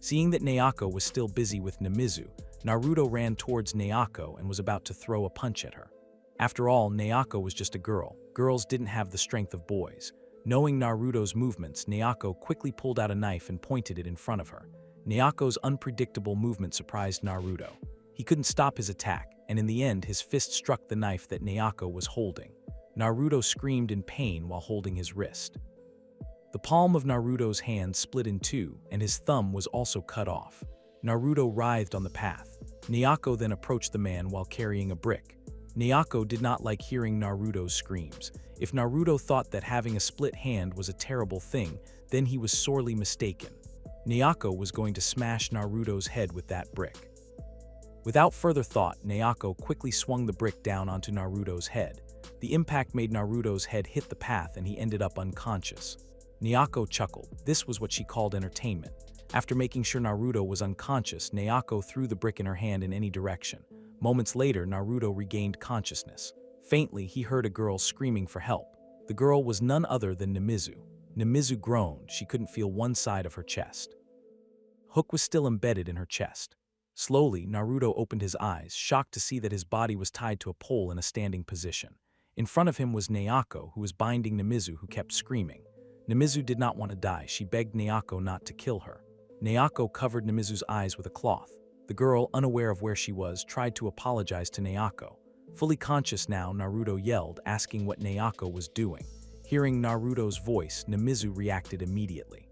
S2: Seeing that Nayako was still busy with Namizu, Naruto ran towards Nayako and was about to throw a punch at her. After all, Nayako was just a girl. Girls didn't have the strength of boys. Knowing Naruto's movements, Nayako quickly pulled out a knife and pointed it in front of her. Nayako's unpredictable movement surprised Naruto. He couldn't stop his attack, and in the end, his fist struck the knife that Nayako was holding. Naruto screamed in pain while holding his wrist. The palm of Naruto's hand split in two, and his thumb was also cut off. Naruto writhed on the path. Nayako then approached the man while carrying a brick. Nayako did not like hearing Naruto's screams. If Naruto thought that having a split hand was a terrible thing, then he was sorely mistaken. Nayako was going to smash Naruto's head with that brick. Without further thought, Nayako quickly swung the brick down onto Naruto's head. The impact made Naruto's head hit the path and he ended up unconscious. Nayako chuckled. This was what she called entertainment. After making sure Naruto was unconscious, Nayako threw the brick in her hand in any direction. Moments later, Naruto regained consciousness. Faintly, he heard a girl screaming for help. The girl was none other than Namizu. Namizu groaned. She couldn't feel one side of her chest. Hook was still embedded in her chest. Slowly, Naruto opened his eyes, shocked to see that his body was tied to a pole in a standing position. In front of him was Nayako, who was binding Namizu, who kept screaming. Namizu did not want to die. She begged Nayako not to kill her. Nayako covered Namizu's eyes with a cloth. The girl, unaware of where she was, tried to apologize to Nayako. Fully conscious now, Naruto yelled, asking what Nayako was doing. Hearing Naruto's voice, Namizu reacted immediately.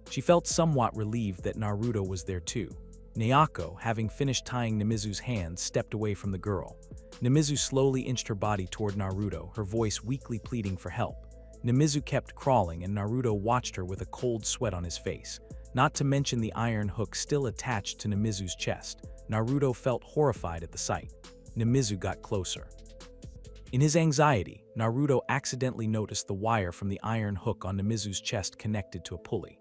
S2: She felt somewhat relieved that Naruto was there too. Nayako, having finished tying Namizu's hands, stepped away from the girl. Namizu slowly inched her body toward Naruto, her voice weakly pleading for help. Namizu kept crawling, and Naruto watched her with a cold sweat on his face. Not to mention the iron hook still attached to Namizu's chest. Naruto felt horrified at the sight. Namizu got closer. In his anxiety, Naruto accidentally noticed the wire from the iron hook on Namizu's chest connected to a pulley.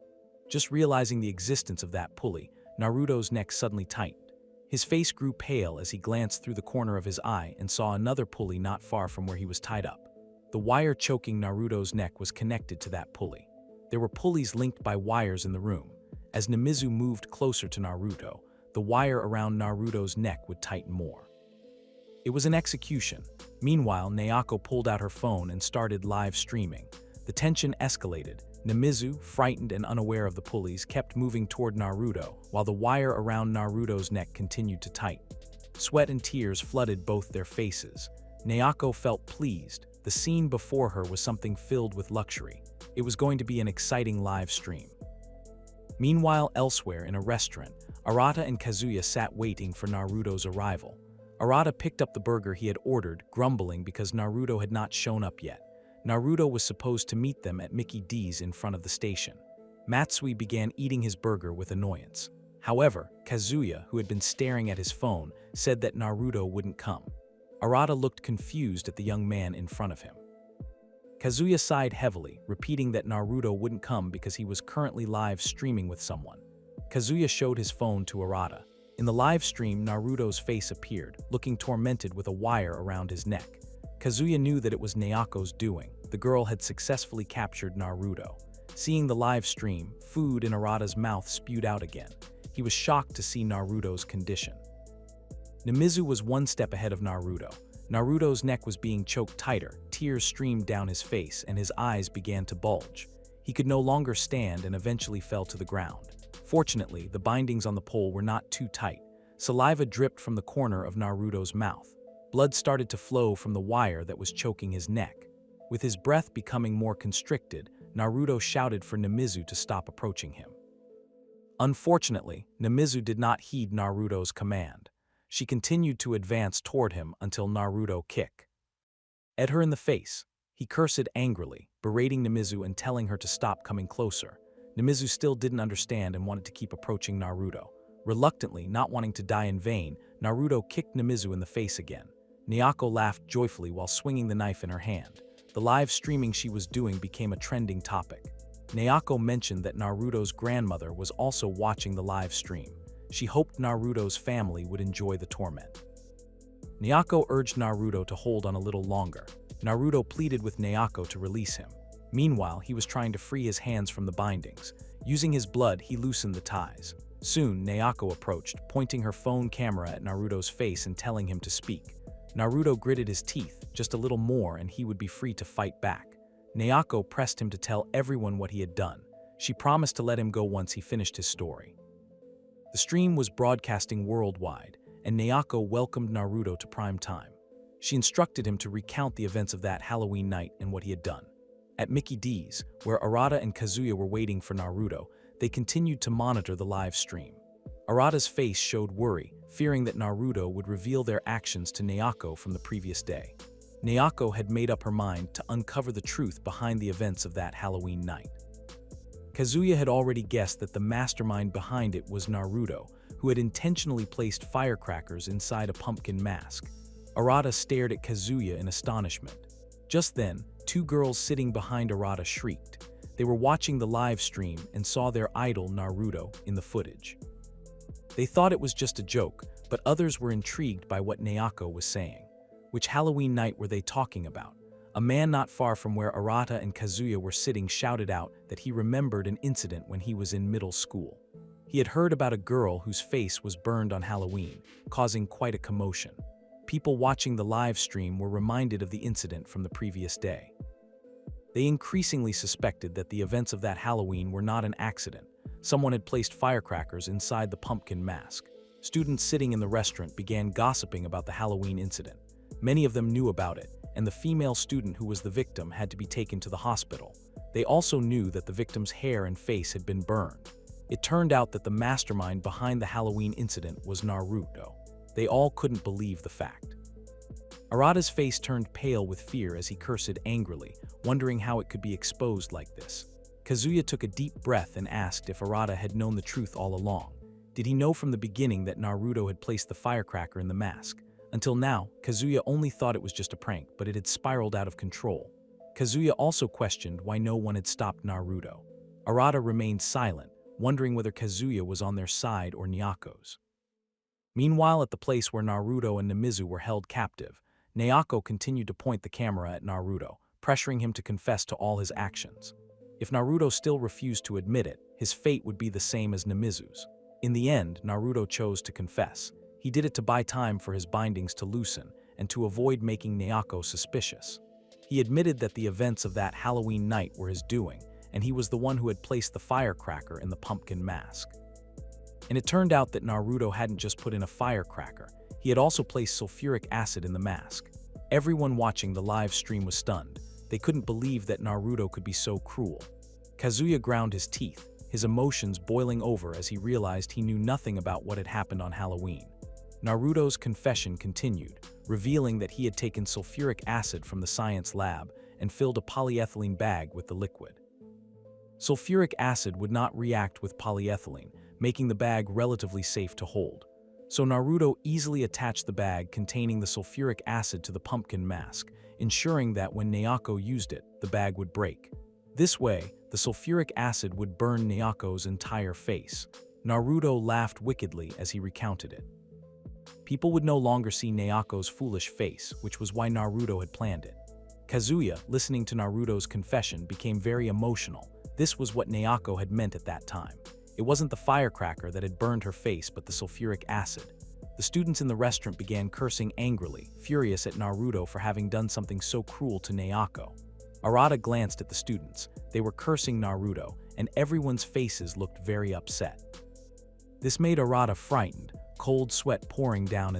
S2: Just realizing the existence of that pulley, Naruto's neck suddenly tightened. His face grew pale as he glanced through the corner of his eye and saw another pulley not far from where he was tied up. The wire choking Naruto's neck was connected to that pulley. There were pulleys linked by wires in the room. As Namizu moved closer to Naruto, the wire around Naruto's neck would tighten more. It was an execution. Meanwhile, Nayako pulled out her phone and started live streaming. The tension escalated. Namizu, frightened and unaware of the pulleys, kept moving toward Naruto, while the wire around Naruto's neck continued to tighten. Sweat and tears flooded both their faces. Nayako felt pleased. The scene before her was something filled with luxury. It was going to be an exciting live stream. Meanwhile, elsewhere in a restaurant, Arata and Kazuya sat waiting for Naruto's arrival. Arata picked up the burger he had ordered, grumbling because Naruto had not shown up yet. Naruto was supposed to meet them at Mickey D's in front of the station. Matsui began eating his burger with annoyance. However, Kazuya, who had been staring at his phone, said that Naruto wouldn't come. Arata looked confused at the young man in front of him. Kazuya sighed heavily, repeating that Naruto wouldn't come because he was currently live streaming with someone. Kazuya showed his phone to Arata. In the live stream, Naruto's face appeared, looking tormented with a wire around his neck. Kazuya knew that it was Nayako's doing. The girl had successfully captured Naruto. Seeing the live stream, food in Arata's mouth spewed out again. He was shocked to see Naruto's condition. Namizu was one step ahead of Naruto. Naruto's neck was being choked tighter, tears streamed down his face, and his eyes began to bulge. He could no longer stand and eventually fell to the ground. Fortunately, the bindings on the pole were not too tight. Saliva dripped from the corner of Naruto's mouth. Blood started to flow from the wire that was choking his neck. With his breath becoming more constricted, Naruto shouted for Namizu to stop approaching him. Unfortunately, Namizu did not heed Naruto's command. She continued to advance toward him until Naruto kicked her in the face. He cursed angrily, berating Namizu and telling her to stop coming closer. Namizu still didn't understand and wanted to keep approaching Naruto. Reluctantly, not wanting to die in vain, Naruto kicked Namizu in the face again. Nayako laughed joyfully while swinging the knife in her hand. The live streaming she was doing became a trending topic. Nayako mentioned that Naruto's grandmother was also watching the live stream. She hoped Naruto's family would enjoy the torment. Nayako urged Naruto to hold on a little longer. Naruto pleaded with Nayako to release him. Meanwhile, he was trying to free his hands from the bindings. Using his blood, he loosened the ties. Soon, Nayako approached, pointing her phone camera at Naruto's face and telling him to speak. Naruto gritted his teeth, just a little more and he would be free to fight back. Nayako pressed him to tell everyone what he had done. She promised to let him go once he finished his story. The stream was broadcasting worldwide, and Nayako welcomed Naruto to prime time. She instructed him to recount the events of that Halloween night and what he had done. At Mickey D's, where Arata and Kazuya were waiting for Naruto, they continued to monitor the live stream. Arata's face showed worry, fearing that Naruto would reveal their actions to Nayako from the previous day. Nayako had made up her mind to uncover the truth behind the events of that Halloween night. Kazuya had already guessed that the mastermind behind it was Naruto, who had intentionally placed firecrackers inside a pumpkin mask. Arata stared at Kazuya in astonishment. Just then, two girls sitting behind Arata shrieked. They were watching the live stream and saw their idol Naruto in the footage. They thought it was just a joke, but others were intrigued by what Nayako was saying. Which Halloween night were they talking about? A man not far from where Arata and Kazuya were sitting shouted out that he remembered an incident when he was in middle school. He had heard about a girl whose face was burned on Halloween, causing quite a commotion. People watching the live stream were reminded of the incident from the previous day. They increasingly suspected that the events of that Halloween were not an accident. Someone had placed firecrackers inside the pumpkin mask. Students sitting in the restaurant began gossiping about the Halloween incident. Many of them knew about it, and the female student who was the victim had to be taken to the hospital. They also knew that the victim's hair and face had been burned. It turned out that the mastermind behind the Halloween incident was Naruto. They all couldn't believe the fact. Arata's face turned pale with fear as he cursed angrily, wondering how it could be exposed like this. Kazuya took a deep breath and asked if Arata had known the truth all along. Did he know from the beginning that Naruto had placed the firecracker in the mask? Until now, Kazuya only thought it was just a prank, but it had spiraled out of control. Kazuya also questioned why no one had stopped Naruto. Arata remained silent, wondering whether Kazuya was on their side or Nyako's. Meanwhile, at the place where Naruto and Namizu were held captive, Nayako continued to point the camera at Naruto, pressuring him to confess to all his actions. If Naruto still refused to admit it, his fate would be the same as Namizu's. In the end, Naruto chose to confess. He did it to buy time for his bindings to loosen and to avoid making Naoko suspicious. He admitted that the events of that Halloween night were his doing, and he was the one who had placed the firecracker in the pumpkin mask. And it turned out that Naruto hadn't just put in a firecracker, he had also placed sulfuric acid in the mask. Everyone watching the live stream was stunned. They couldn't believe that Naruto could be so cruel. Kazuya ground his teeth, his emotions boiling over as he realized he knew nothing about what had happened on Halloween. Naruto's confession continued, revealing that he had taken sulfuric acid from the science lab and filled a polyethylene bag with the liquid. Sulfuric acid would not react with polyethylene, making the bag relatively safe to hold. So Naruto easily attached the bag containing the sulfuric acid to the pumpkin mask, ensuring that when Naoko used it, the bag would break. This way, the sulfuric acid would burn Naoko's entire face. Naruto laughed wickedly as he recounted it. People would no longer see Naoko's foolish face, which was why Naruto had planned it. Kazuya, listening to Naruto's confession, became very emotional. This was what Naoko had meant at that time. It wasn't the firecracker that had burned her face, but the sulfuric acid. The students in the restaurant began cursing angrily, furious at Naruto for having done something so cruel to Naoko. Arata glanced at the students. They were cursing Naruto, and everyone's faces looked very upset. This made Arata frightened, cold sweat pouring down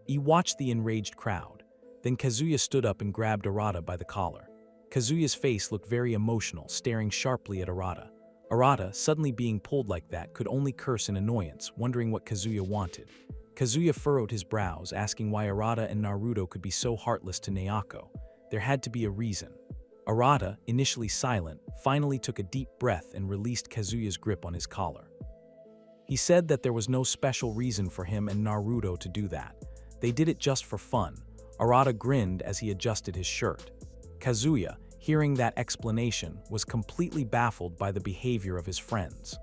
S2: he watched the enraged crowd. Then Kazuya stood up and grabbed Arata by the collar. Kazuya's face looked very emotional, staring sharply at Arata. Arata, suddenly being pulled like that, could only curse in annoyance, wondering what Kazuya wanted. Kazuya furrowed his brows, asking why Arata and Naruto could be so heartless to Naoko. There had to be a reason. Arata, initially silent, finally took a deep breath and released Kazuya's grip on his collar. He said that there was no special reason for him and Naruto to do that. They did it just for fun. Arata grinned as he adjusted his shirt. Kazuya, hearing that explanation, was completely baffled by the behavior of his friends.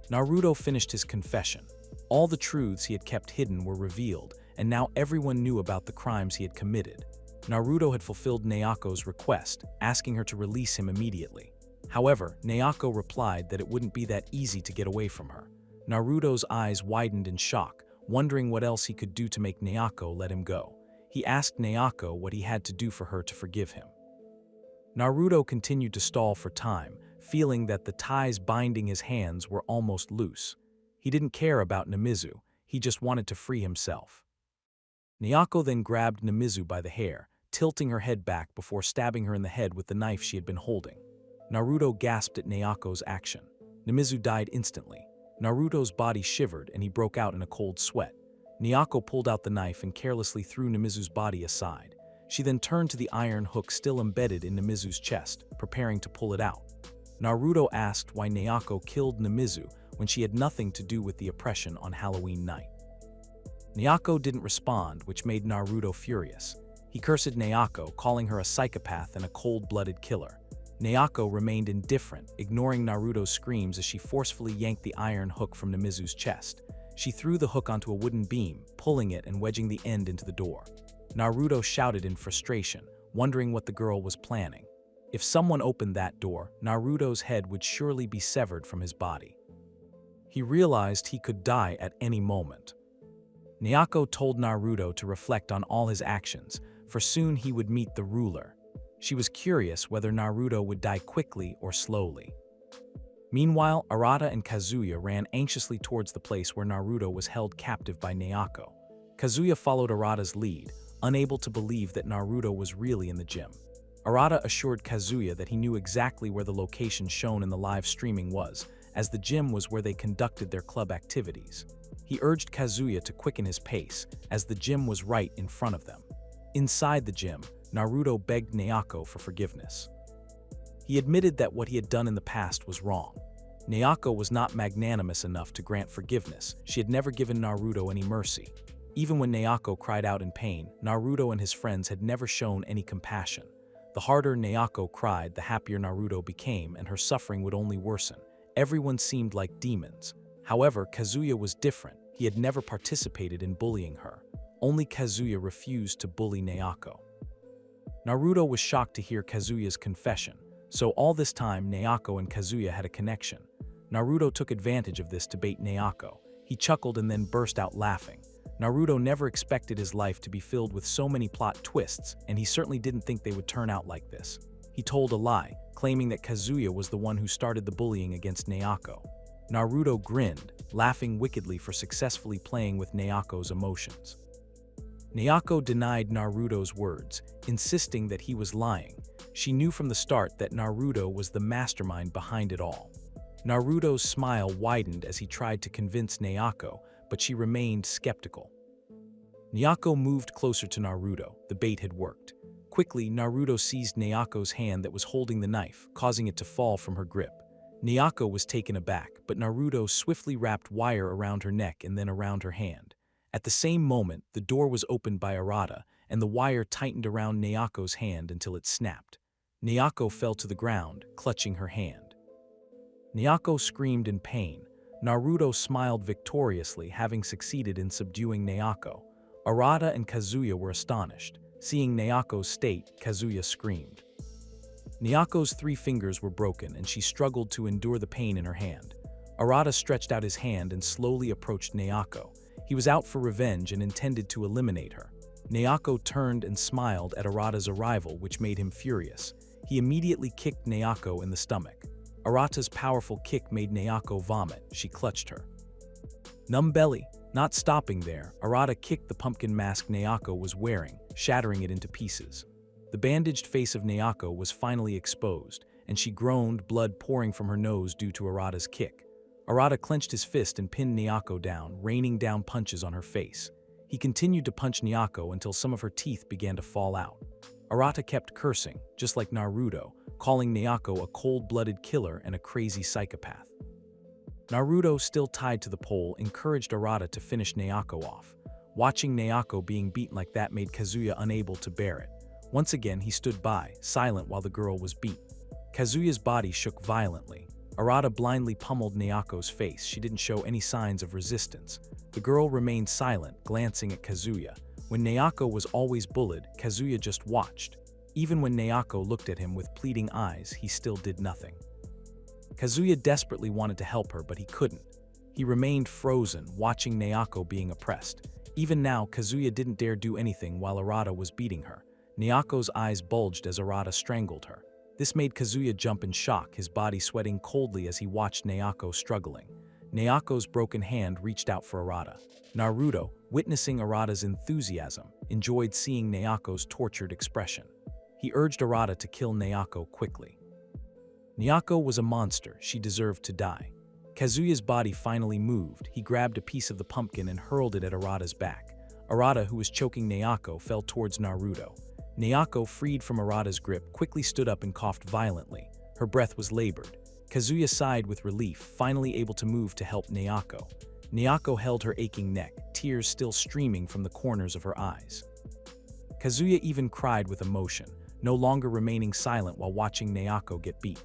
S2: Naruto finished his confession. All the truths he had kept hidden were revealed, and now everyone knew about the crimes he had committed. Naruto had fulfilled Naoko's request, asking her to release him immediately. However, Naoko replied that it wouldn't be that easy to get away from her. Naruto's eyes widened in shock, wondering what else he could do to make Naoko let him go. He asked Naoko what he had to do for her to forgive him. Naruto continued to stall for time, feeling that the ties binding his hands were almost loose. He didn't care about Namizu, he just wanted to free himself. Naoko then grabbed Namizu by the hair, tilting her head back before stabbing her in the head with the knife she had been holding. Naruto gasped at Naoko's action. Namizu died instantly. Naruto's body shivered and he broke out in a cold sweat. Naoko pulled out the knife and carelessly threw Namizu's body aside. She then turned to the iron hook still embedded in Namizu's chest, preparing to pull it out. Naruto asked why Naoko killed Namizu when she had nothing to do with the oppression on Halloween night. Naoko didn't respond, which made Naruto furious. He cursed Naoko, calling her a psychopath and a cold-blooded killer. Naoko remained indifferent, ignoring Naruto's screams as she forcefully yanked the iron hook from Namizu's chest. She threw the hook onto a wooden beam, pulling it and wedging the end into the door. Naruto shouted in frustration, wondering what the girl was planning. If someone opened that door, Naruto's head would surely be severed from his body. He realized he could die at any moment. Naoko told Naruto to reflect on all his actions, for soon he would meet the ruler. She was curious whether Naruto would die quickly or slowly. Meanwhile, Arata and Kazuya ran anxiously towards the place where Naruto was held captive by Naoko. Kazuya followed Arata's lead, unable to believe that Naruto was really in the gym. Arata assured Kazuya that he knew exactly where the location shown in the live streaming was, as the gym was where they conducted their club activities. He urged Kazuya to quicken his pace, as the gym was right in front of them. Inside the gym, Naruto begged Naoko for forgiveness. He admitted that what he had done in the past was wrong. Naoko was not magnanimous enough to grant forgiveness. She had never given Naruto any mercy. Even when Naoko cried out in pain, Naruto and his friends had never shown any compassion. The harder Naoko cried, the happier Naruto became, and her suffering would only worsen. Everyone seemed like demons. However, Kazuya was different. He had never participated in bullying her. Only Kazuya refused to bully Naoko. Naruto was shocked to hear Kazuya's confession, so all this time Naoko and Kazuya had a connection. Naruto took advantage of this to bait Naoko. He chuckled and then burst out laughing. Naruto never expected his life to be filled with so many plot twists, and he certainly didn't think they would turn out like this. He told a lie, claiming that Kazuya was the one who started the bullying against Naoko. Naruto grinned, laughing wickedly for successfully playing with Naoko's emotions. Naoko denied Naruto's words, insisting that he was lying. She knew from the start that Naruto was the mastermind behind it all. Naruto's smile widened as he tried to convince Naoko, but she remained skeptical. Naoko moved closer to Naruto. The bait had worked. Quickly, Naruto seized Naoko's hand that was holding the knife, causing it to fall from her grip. Naoko was taken aback, but Naruto swiftly wrapped wire around her neck and then around her hand. At the same moment, the door was opened by Arata, and the wire tightened around Naoko's hand until it snapped. Naoko fell to the ground, clutching her hand. Naoko screamed in pain. Naruto smiled victoriously, having succeeded in subduing Naoko. Arata and Kazuya were astonished. Seeing Naoko's state, Kazuya screamed. Naoko's 3 fingers were broken, and she struggled to endure the pain in her hand. Arata stretched out his hand and slowly approached Naoko. He was out for revenge and intended to eliminate her. Naoko turned and smiled at Arata's arrival, which made him furious. He immediately kicked Naoko in the stomach. Arata's powerful kick made Naoko vomit. She clutched her. Numb belly. Not stopping there, Arata kicked the pumpkin mask Naoko was wearing, shattering it into pieces. The bandaged face of Naoko was finally exposed, and she groaned, blood pouring from her nose due to Arata's kick. Arata clenched his fist and pinned Naoko down, raining down punches on her face. He continued to punch Naoko until some of her teeth began to fall out. Arata kept cursing, just like Naruto, calling Naoko a cold-blooded killer and a crazy psychopath. Naruto, still tied to the pole, encouraged Arata to finish Naoko off. Watching Naoko being beaten like that made Kazuya unable to bear it. Once again, he stood by, silent while the girl was beat. Kazuya's body shook violently. Arata blindly pummeled Naoko's face. She didn't show any signs of resistance. The girl remained silent, glancing at Kazuya. When Naoko was always bullied, Kazuya just watched. Even when Naoko looked at him with pleading eyes, he still did nothing. Kazuya desperately wanted to help her, but he couldn't. He remained frozen, watching Naoko being oppressed. Even now, Kazuya didn't dare do anything while Arata was beating her. Naoko's eyes bulged as Arata strangled her. This made Kazuya jump in shock, his body sweating coldly as he watched Naoko struggling. Naoko's broken hand reached out for Arata. Naruto, witnessing Arata's enthusiasm, enjoyed seeing Naoko's tortured expression. He urged Arata to kill Naoko quickly. Naoko was a monster. She deserved to die. Kazuya's body finally moved. He grabbed a piece of the pumpkin and hurled it at Arata's back. Arata, who was choking Naoko, fell towards Naruto. Naoko, freed from Arata's grip, quickly stood up and coughed violently. Her breath was labored. Kazuya sighed with relief, finally able to move to help Naoko. Naoko held her aching neck, tears still streaming from the corners of her eyes. Kazuya even cried with emotion, no longer remaining silent while watching Naoko get beat.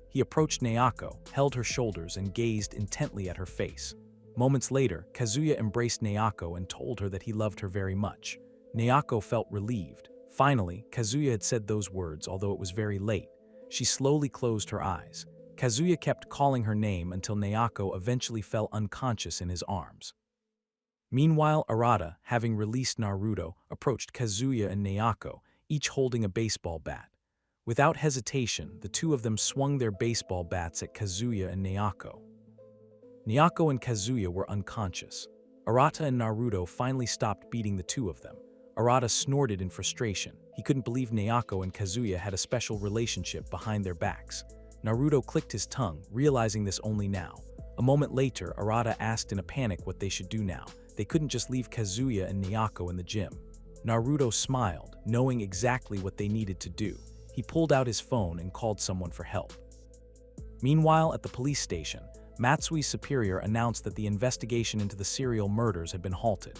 S2: He approached Naoko, held her shoulders, and gazed intently at her face. Moments later, Kazuya embraced Naoko and told her that he loved her very much. Naoko felt relieved. Finally, Kazuya had said those words, although it was very late. She slowly closed her eyes. Kazuya kept calling her name until Naoko eventually fell unconscious in his arms. Meanwhile, Arata, having released Naruto, approached Kazuya and Naoko, each holding a baseball bat. Without hesitation, the two of them swung their baseball bats at Kazuya and Naoko. Naoko and Kazuya were unconscious. Arata and Naruto finally stopped beating the two of them. Arata snorted in frustration. He couldn't believe Naoko and Kazuya had a special relationship behind their backs. Naruto clicked his tongue, realizing this only now. A moment later, Arata asked in a panic what they should do now. They couldn't just leave Kazuya and Naoko in the gym. Naruto smiled, knowing exactly what they needed to do. He pulled out his phone and called someone for help. Meanwhile, at the police station, Matsui's superior announced that the investigation into the serial murders had been halted.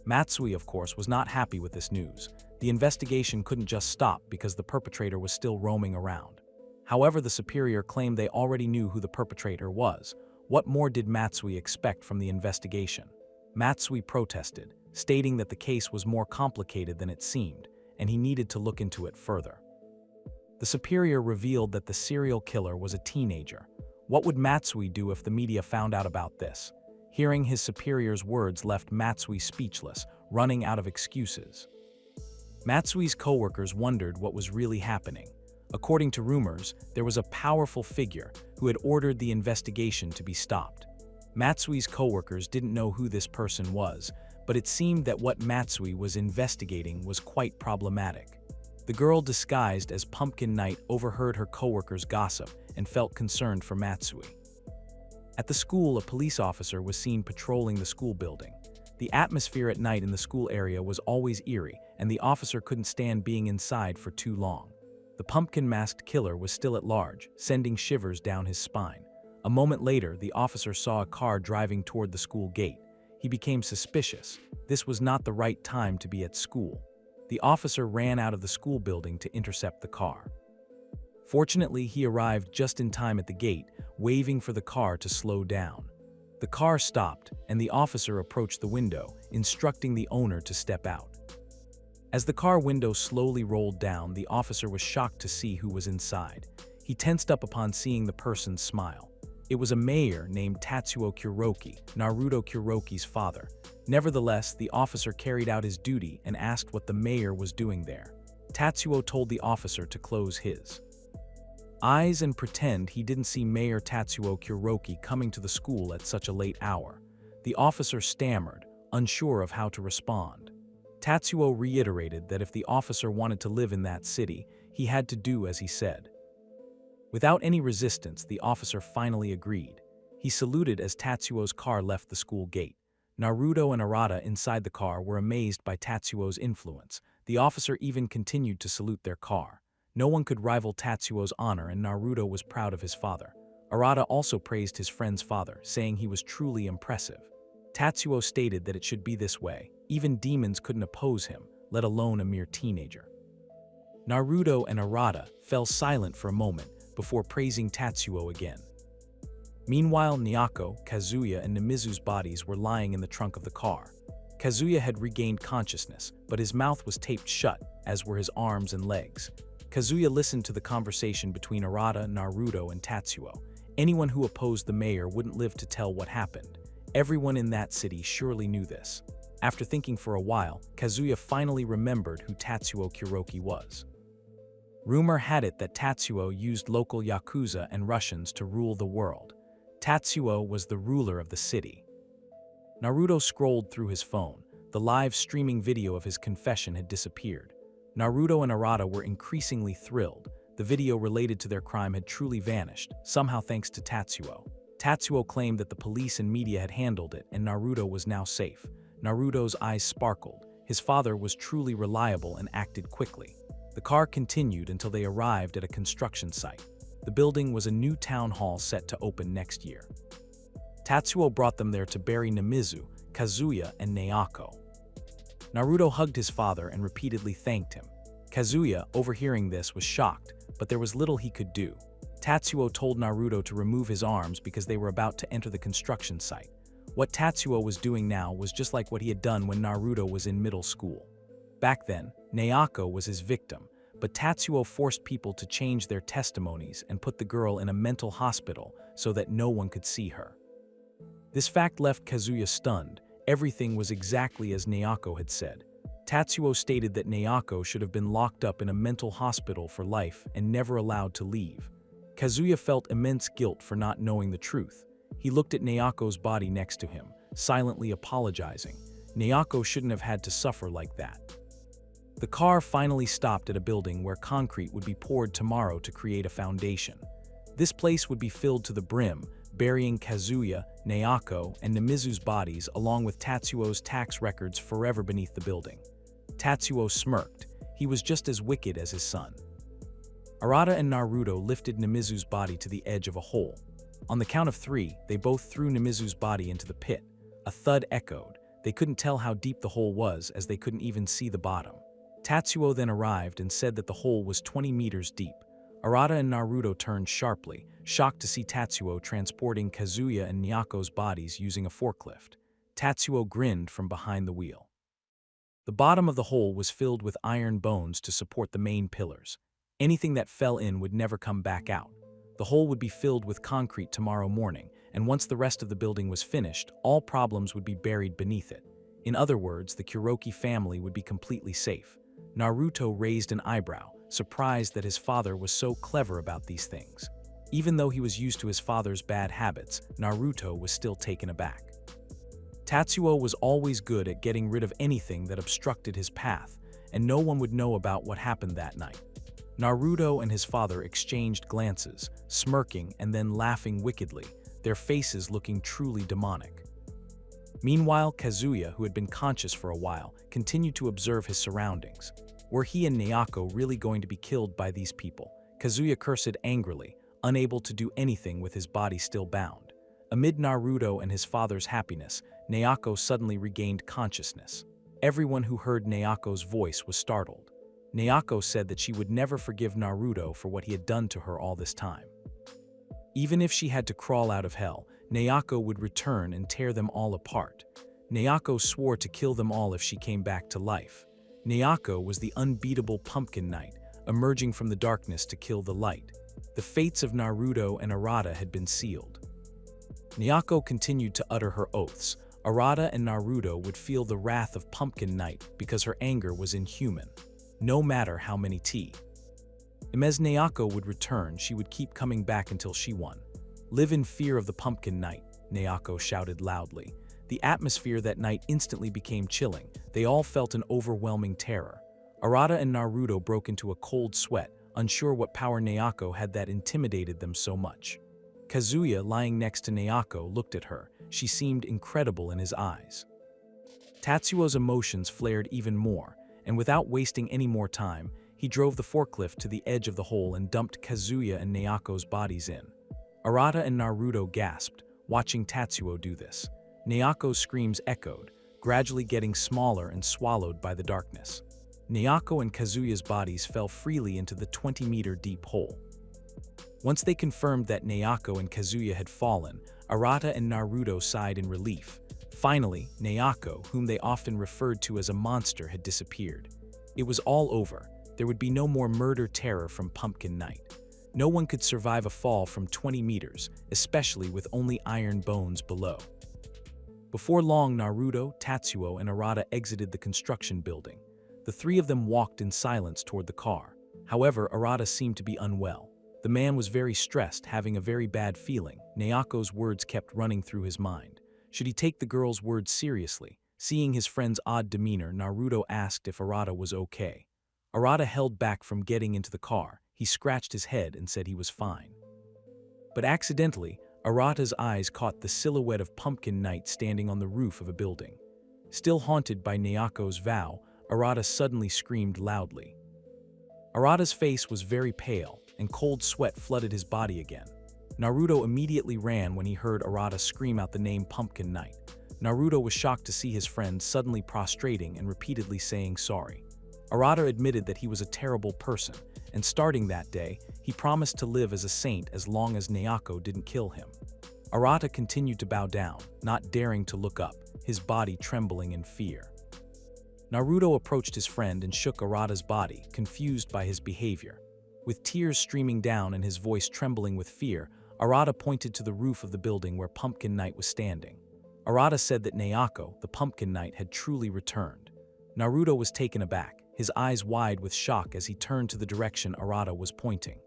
S2: Matsui, of course, was not happy with this news. The investigation couldn't just stop because the perpetrator was still roaming around. However, the superior claimed they already knew who the perpetrator was. What more did Matsui expect from the investigation? Matsui protested, stating that the case was more complicated than it seemed, and he needed to look into it further. The superior revealed that the serial killer was a teenager. What would Matsui do if the media found out about this? Hearing his superior's words left Matsui speechless, running out of excuses. Matsui's coworkers wondered what was really happening. According to rumors, there was a powerful figure who had ordered the investigation to be stopped. Matsui's coworkers didn't know who this person was, but it seemed that what Matsui was investigating was quite problematic. The girl disguised as Pumpkin Knight overheard her coworkers' gossip and felt concerned for Matsui. At the school, a police officer was seen patrolling the school building. The atmosphere at night in the school area was always eerie, and the officer couldn't stand being inside for too long. The pumpkin-masked killer was still at large, sending shivers down his spine. A moment later, the officer saw a car driving toward the school gate. He became suspicious. This was not the right time to be at school. The officer ran out of the school building to intercept the car. Fortunately, he arrived just in time at the gate, waving for the car to slow down. The car stopped, and the officer approached the window, instructing the owner to step out. As the car window slowly rolled down, the officer was shocked to see who was inside. He tensed up upon seeing the person's smile. It was a mayor named Tatsuo Kuroki, Naruto Kuroki's father. Nevertheless, the officer carried out his duty and asked what the mayor was doing there. Tatsuo told the officer to close his eyes and pretend he didn't see Mayor Tatsuo Kuroki coming to the school at such a late hour. The officer stammered, unsure of how to respond. Tatsuo reiterated that if the officer wanted to live in that city, he had to do as he said. Without any resistance, the officer finally agreed. He saluted as Tatsuo's car left the school gate. Naruto and Arata inside the car were amazed by Tatsuo's influence. The officer even continued to salute their car. No one could rival Tatsuo's honor, and Naruto was proud of his father. Arata also praised his friend's father, saying he was truly impressive. Tatsuo stated that it should be this way. Even demons couldn't oppose him, let alone a mere teenager. Naruto and Arata fell silent for a moment before praising Tatsuo again. Meanwhile, Nyako, Kazuya, and Namizu's bodies were lying in the trunk of the car. Kazuya had regained consciousness, but his mouth was taped shut, as were his arms and legs. Kazuya listened to the conversation between Arata, Naruto, and Tatsuo. Anyone who opposed the mayor wouldn't live to tell what happened. Everyone in that city surely knew this. After thinking for a while, Kazuya finally remembered who Tatsuo Kuroki was. Rumor had it that Tatsuo used local Yakuza and Russians to rule the world. Tatsuo was the ruler of the city. Naruto scrolled through his phone. The live streaming video of his confession had disappeared. Naruto and Arata were increasingly thrilled. The video related to their crime had truly vanished, somehow thanks to Tatsuo. Tatsuo claimed that the police and media had handled it, and Naruto was now safe. Naruto's eyes sparkled. His father was truly reliable and acted quickly. The car continued until they arrived at a construction site. The building was a new town hall set to open next year. Tatsuo brought them there to bury Namizu, Kazuya, and Nyako. Naruto hugged his father and repeatedly thanked him. Kazuya, overhearing this, was shocked, but there was little he could do. Tatsuo told Naruto to remove his arms because they were about to enter the construction site. What Tatsuo was doing now was just like what he had done when Naruto was in middle school. Back then, Nyako was his victim, but Tatsuo forced people to change their testimonies and put the girl in a mental hospital so that no one could see her. This fact left Kazuya stunned. Everything was exactly as Nyako had said. Tatsuo stated that Nyako should have been locked up in a mental hospital for life and never allowed to leave. Kazuya felt immense guilt for not knowing the truth. He looked at Nyako's body next to him, silently apologizing. Nyako shouldn't have had to suffer like that. The car finally stopped at a building where concrete would be poured tomorrow to create a foundation. This place would be filled to the brim, burying Kazuya, Nyako, and Namizu's bodies along with Tatsuo's tax records forever beneath the building. Tatsuo smirked. He was just as wicked as his son. Arata and Naruto lifted Namizu's body to the edge of a hole. On the count of 3, they both threw Namizu's body into the pit. A thud echoed. They couldn't tell how deep the hole was as they couldn't even see the bottom. Tatsuo then arrived and said that the hole was 20 meters deep. Arata and Naruto turned sharply, shocked to see Tatsuo transporting Kazuya and Nyako's bodies using a forklift. Tatsuo grinned from behind the wheel. The bottom of the hole was filled with iron bones to support the main pillars. Anything that fell in would never come back out. The hole would be filled with concrete tomorrow morning, and once the rest of the building was finished, all problems would be buried beneath it. In other words, the Kuroki family would be completely safe. Naruto raised an eyebrow, surprised that his father was so clever about these things. Even though he was used to his father's bad habits, Naruto was still taken aback. Tatsuo was always good at getting rid of anything that obstructed his path, and no one would know about what happened that night. Naruto and his father exchanged glances, smirking and then laughing wickedly, their faces looking truly demonic. Meanwhile, Kazuya, who had been conscious for a while, continued to observe his surroundings. Were he and Naoko really going to be killed by these people? Kazuya cursed angrily, unable to do anything with his body still bound. Amid Naruto and his father's happiness, Naoko suddenly regained consciousness. Everyone who heard Naoko's voice was startled. Naoko said that she would never forgive Naruto for what he had done to her all this time. Even if she had to crawl out of hell, Naoko would return and tear them all apart. Naoko swore to kill them all if she came back to life. Naoko was the unbeatable pumpkin knight, emerging from the darkness to kill the light. The fates of Naruto and Arata had been sealed. Naoko continued to utter her oaths. Arata and Naruto would feel the wrath of Pumpkin Knight because her anger was inhuman, no matter how many As Naoko would return, she would keep coming back until she won. Live in fear of the Pumpkin Knight, Naoko shouted loudly. The atmosphere that night instantly became chilling. They all felt an overwhelming terror. Arata and Naruto broke into a cold sweat, unsure what power Naoko had that intimidated them so much. Kazuya, lying next to Naoko, looked at her. She seemed incredible in his eyes. Tatsuo's emotions flared even more, and without wasting any more time, he drove the forklift to the edge of the hole and dumped Kazuya and Naoko's bodies in. Arata and Naruto gasped, watching Tatsuo do this. Naoko's screams echoed, gradually getting smaller and swallowed by the darkness. Naoko and Kazuya's bodies fell freely into the 20-meter-deep hole. Once they confirmed that Naoko and Kazuya had fallen, Arata and Naruto sighed in relief. Finally, Naoko, whom they often referred to as a monster, had disappeared. It was all over. There would be no more murder terror from Pumpkin Knight. No one could survive a fall from 20 meters, especially with only iron bones below. Before long, Naruto, Tatsuo, and Arata exited the construction building. The three of them walked in silence toward the car. However, Arata seemed to be unwell. The man was very stressed, having a very bad feeling. Naoko's words kept running through his mind. Should he take the girl's words seriously? Seeing his friend's odd demeanor, Naruto asked if Arata was okay. Arata held back from getting into the car. He scratched his head and said he was fine. But accidentally, Arata's eyes caught the silhouette of Pumpkin Knight standing on the roof of a building. Still haunted by Naoko's vow, Arata suddenly screamed loudly. Arata's face was very pale, and cold sweat flooded his body again. Naruto immediately ran when he heard Arata scream out the name Pumpkin Knight. Naruto was shocked to see his friend suddenly prostrating and repeatedly saying sorry. Arata admitted that he was a terrible person, and starting that day, he promised to live as a saint as long as Naoko didn't kill him. Arata continued to bow down, not daring to look up, his body trembling in fear. Naruto approached his friend and shook Arata's body, confused by his behavior. With tears streaming down and his voice trembling with fear, Arata pointed to the roof of the building where Pumpkin Knight was standing. Arata said that Naoko, the Pumpkin Knight, had truly returned. Naruto was taken aback, his eyes wide with shock as he turned to the direction Arata was pointing.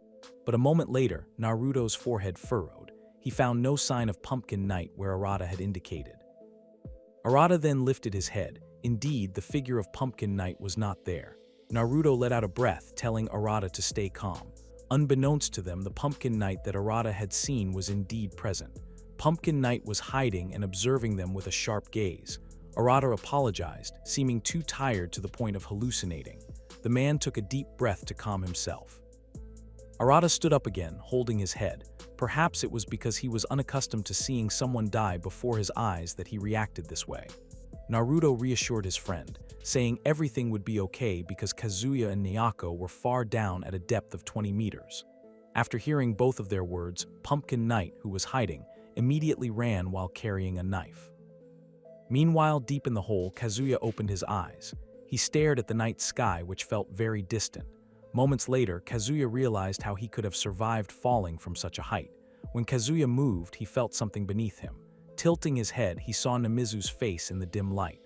S2: But a moment later, Naruto's forehead furrowed. He found no sign of Pumpkin Knight where Arata had indicated. Arata then lifted his head. Indeed, the figure of Pumpkin Knight was not there. Naruto let out a breath, telling Arata to stay calm. Unbeknownst to them, the Pumpkin Knight that Arata had seen was indeed present. Pumpkin Knight was hiding and observing them with a sharp gaze. Arata apologized, seeming too tired to the point of hallucinating. The man took a deep breath to calm himself. Arata stood up again, holding his head. Perhaps it was because he was unaccustomed to seeing someone die before his eyes that he reacted this way. Naruto reassured his friend, saying everything would be okay because Kazuya and Naoko were far down at a depth of 20 meters. After hearing both of their words, Pumpkin Knight, who was hiding, immediately ran while carrying a knife. Meanwhile, deep in the hole, Kazuya opened his eyes. He stared at the night sky, which felt very distant. Moments later, Kazuya realized how he could have survived falling from such a height. When Kazuya moved, he felt something beneath him. Tilting his head, he saw Namizu's face in the dim light.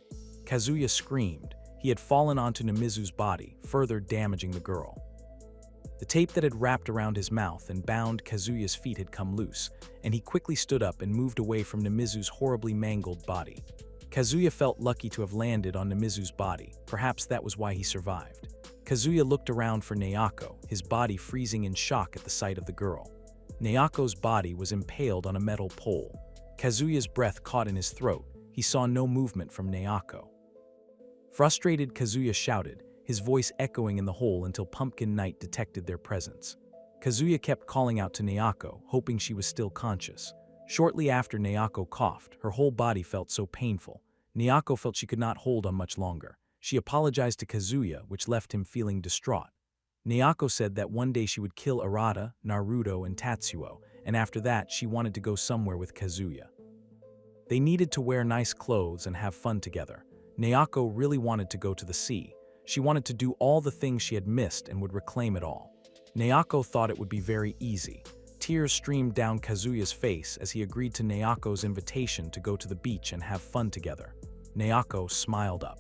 S2: Kazuya screamed. He had fallen onto Namizu's body, further damaging the girl. The tape that had wrapped around his mouth and bound Kazuya's feet had come loose, and he quickly stood up and moved away from Namizu's horribly mangled body. Kazuya felt lucky to have landed on Namizu's body. Perhaps that was why he survived. Kazuya looked around for Nayako, his body freezing in shock at the sight of the girl. Nayako's body was impaled on a metal pole. Kazuya's breath caught in his throat. He saw no movement from Nayako. Frustrated, Kazuya shouted, his voice echoing in the hole until Pumpkin Knight detected their presence. Kazuya kept calling out to Nayako, hoping she was still conscious. Shortly after Nayako coughed, her whole body felt so painful. Nayako felt she could not hold on much longer. She apologized to Kazuya, which left him feeling distraught. Nayako said that one day she would kill Arata, Naruto, and Tatsuo, and after that she wanted to go somewhere with Kazuya. They needed to wear nice clothes and have fun together. Nayako really wanted to go to the sea. She wanted to do all the things she had missed and would reclaim it all. Nayako thought it would be very easy. Tears streamed down Kazuya's face as he agreed to Nayako's invitation to go to the beach and have fun together. Nayako smiled up.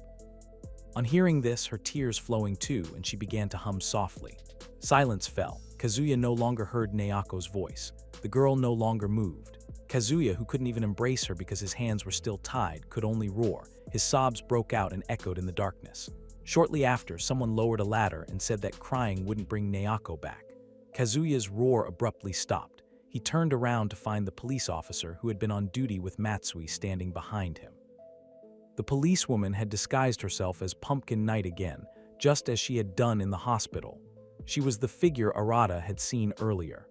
S2: On hearing this, her tears flowing too, and she began to hum softly. Silence fell. Kazuya no longer heard Nayako's voice. The girl no longer moved. Kazuya, who couldn't even embrace her because his hands were still tied, could only roar. His sobs broke out and echoed in the darkness. Shortly after, someone lowered a ladder and said that crying wouldn't bring Nayako back. Kazuya's roar abruptly stopped. He turned around to find the police officer who had been on duty with Matsui standing behind him. The policewoman had disguised herself as Pumpkin Knight again, just as she had done in the hospital. She was the figure Arata had seen earlier.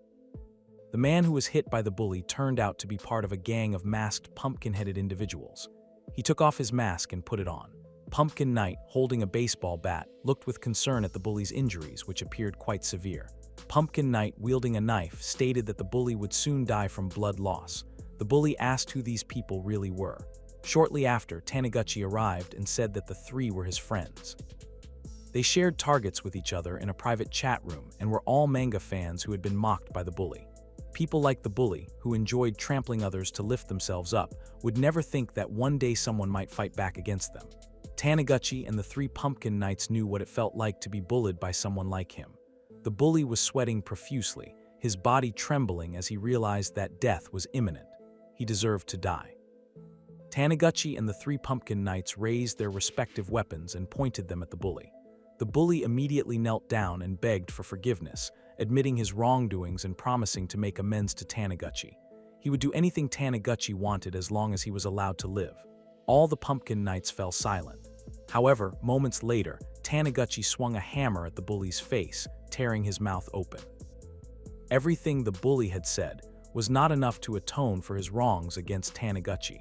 S2: The man who was hit by the bully turned out to be part of a gang of masked pumpkin-headed individuals. He took off his mask and put it on. Pumpkin Knight, holding a baseball bat, looked with concern at the bully's injuries, which appeared quite severe. Pumpkin Knight, wielding a knife, stated that the bully would soon die from blood loss. The bully asked who these people really were. Shortly after, Taniguchi arrived and said that the three were his friends. They shared targets with each other in a private chat room and were all manga fans who had been mocked by the bully. People like the bully, who enjoyed trampling others to lift themselves up, would never think that one day someone might fight back against them. Taniguchi and the three Pumpkin Knights knew what it felt like to be bullied by someone like him. The bully was sweating profusely, his body trembling as he realized that death was imminent. He deserved to die. Taniguchi and the three Pumpkin Knights raised their respective weapons and pointed them at the bully. The bully immediately knelt down and begged for forgiveness, admitting his wrongdoings and promising to make amends to Taniguchi. He would do anything Taniguchi wanted as long as he was allowed to live. All the Pumpkin Knights fell silent. However, moments later, Taniguchi swung a hammer at the bully's face, tearing his mouth open. Everything the bully had said was not enough to atone for his wrongs against Taniguchi.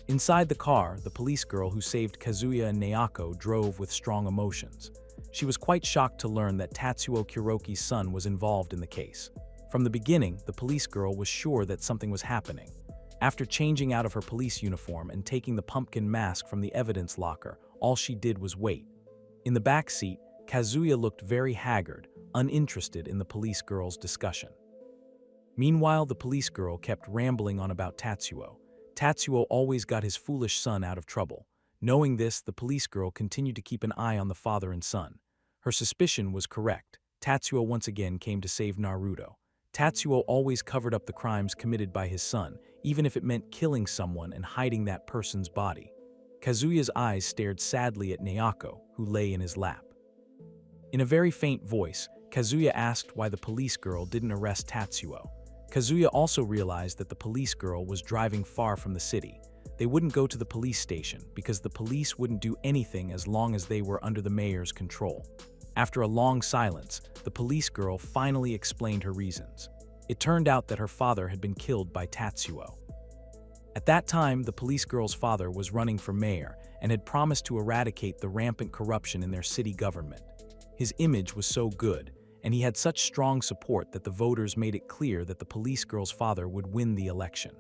S2: Inside the car, the police girl who saved Kazuya and Nayako drove with strong emotions. She was quite shocked to learn that Tatsuo Kuroki's son was involved in the case. From the beginning, the police girl was sure that something was happening. After changing out of her police uniform and taking the pumpkin mask from the evidence locker, all she did was wait. In the back seat, Kazuya looked very haggard, uninterested in the police girl's discussion. Meanwhile, the police girl kept rambling on about Tatsuo. Tatsuo always got his foolish son out of trouble. Knowing this, the police girl continued to keep an eye on the father and son. Her suspicion was correct. Tatsuo once again came to save Naruto. Tatsuo always covered up the crimes committed by his son, even if it meant killing someone and hiding that person's body. Kazuya's eyes stared sadly at Nayako, who lay in his lap. In a very faint voice, Kazuya asked why the police girl didn't arrest Tatsuo. Kazuya also realized that the police girl was driving far from the city. They wouldn't go to the police station because the police wouldn't do anything as long as they were under the mayor's control. After a long silence, the police girl finally explained her reasons. It turned out that her father had been killed by Tatsuo. At that time, the police girl's father was running for mayor and had promised to eradicate the rampant corruption in their city government. His image was so good, and he had such strong support that the voters made it clear that the police girl's father would win the election.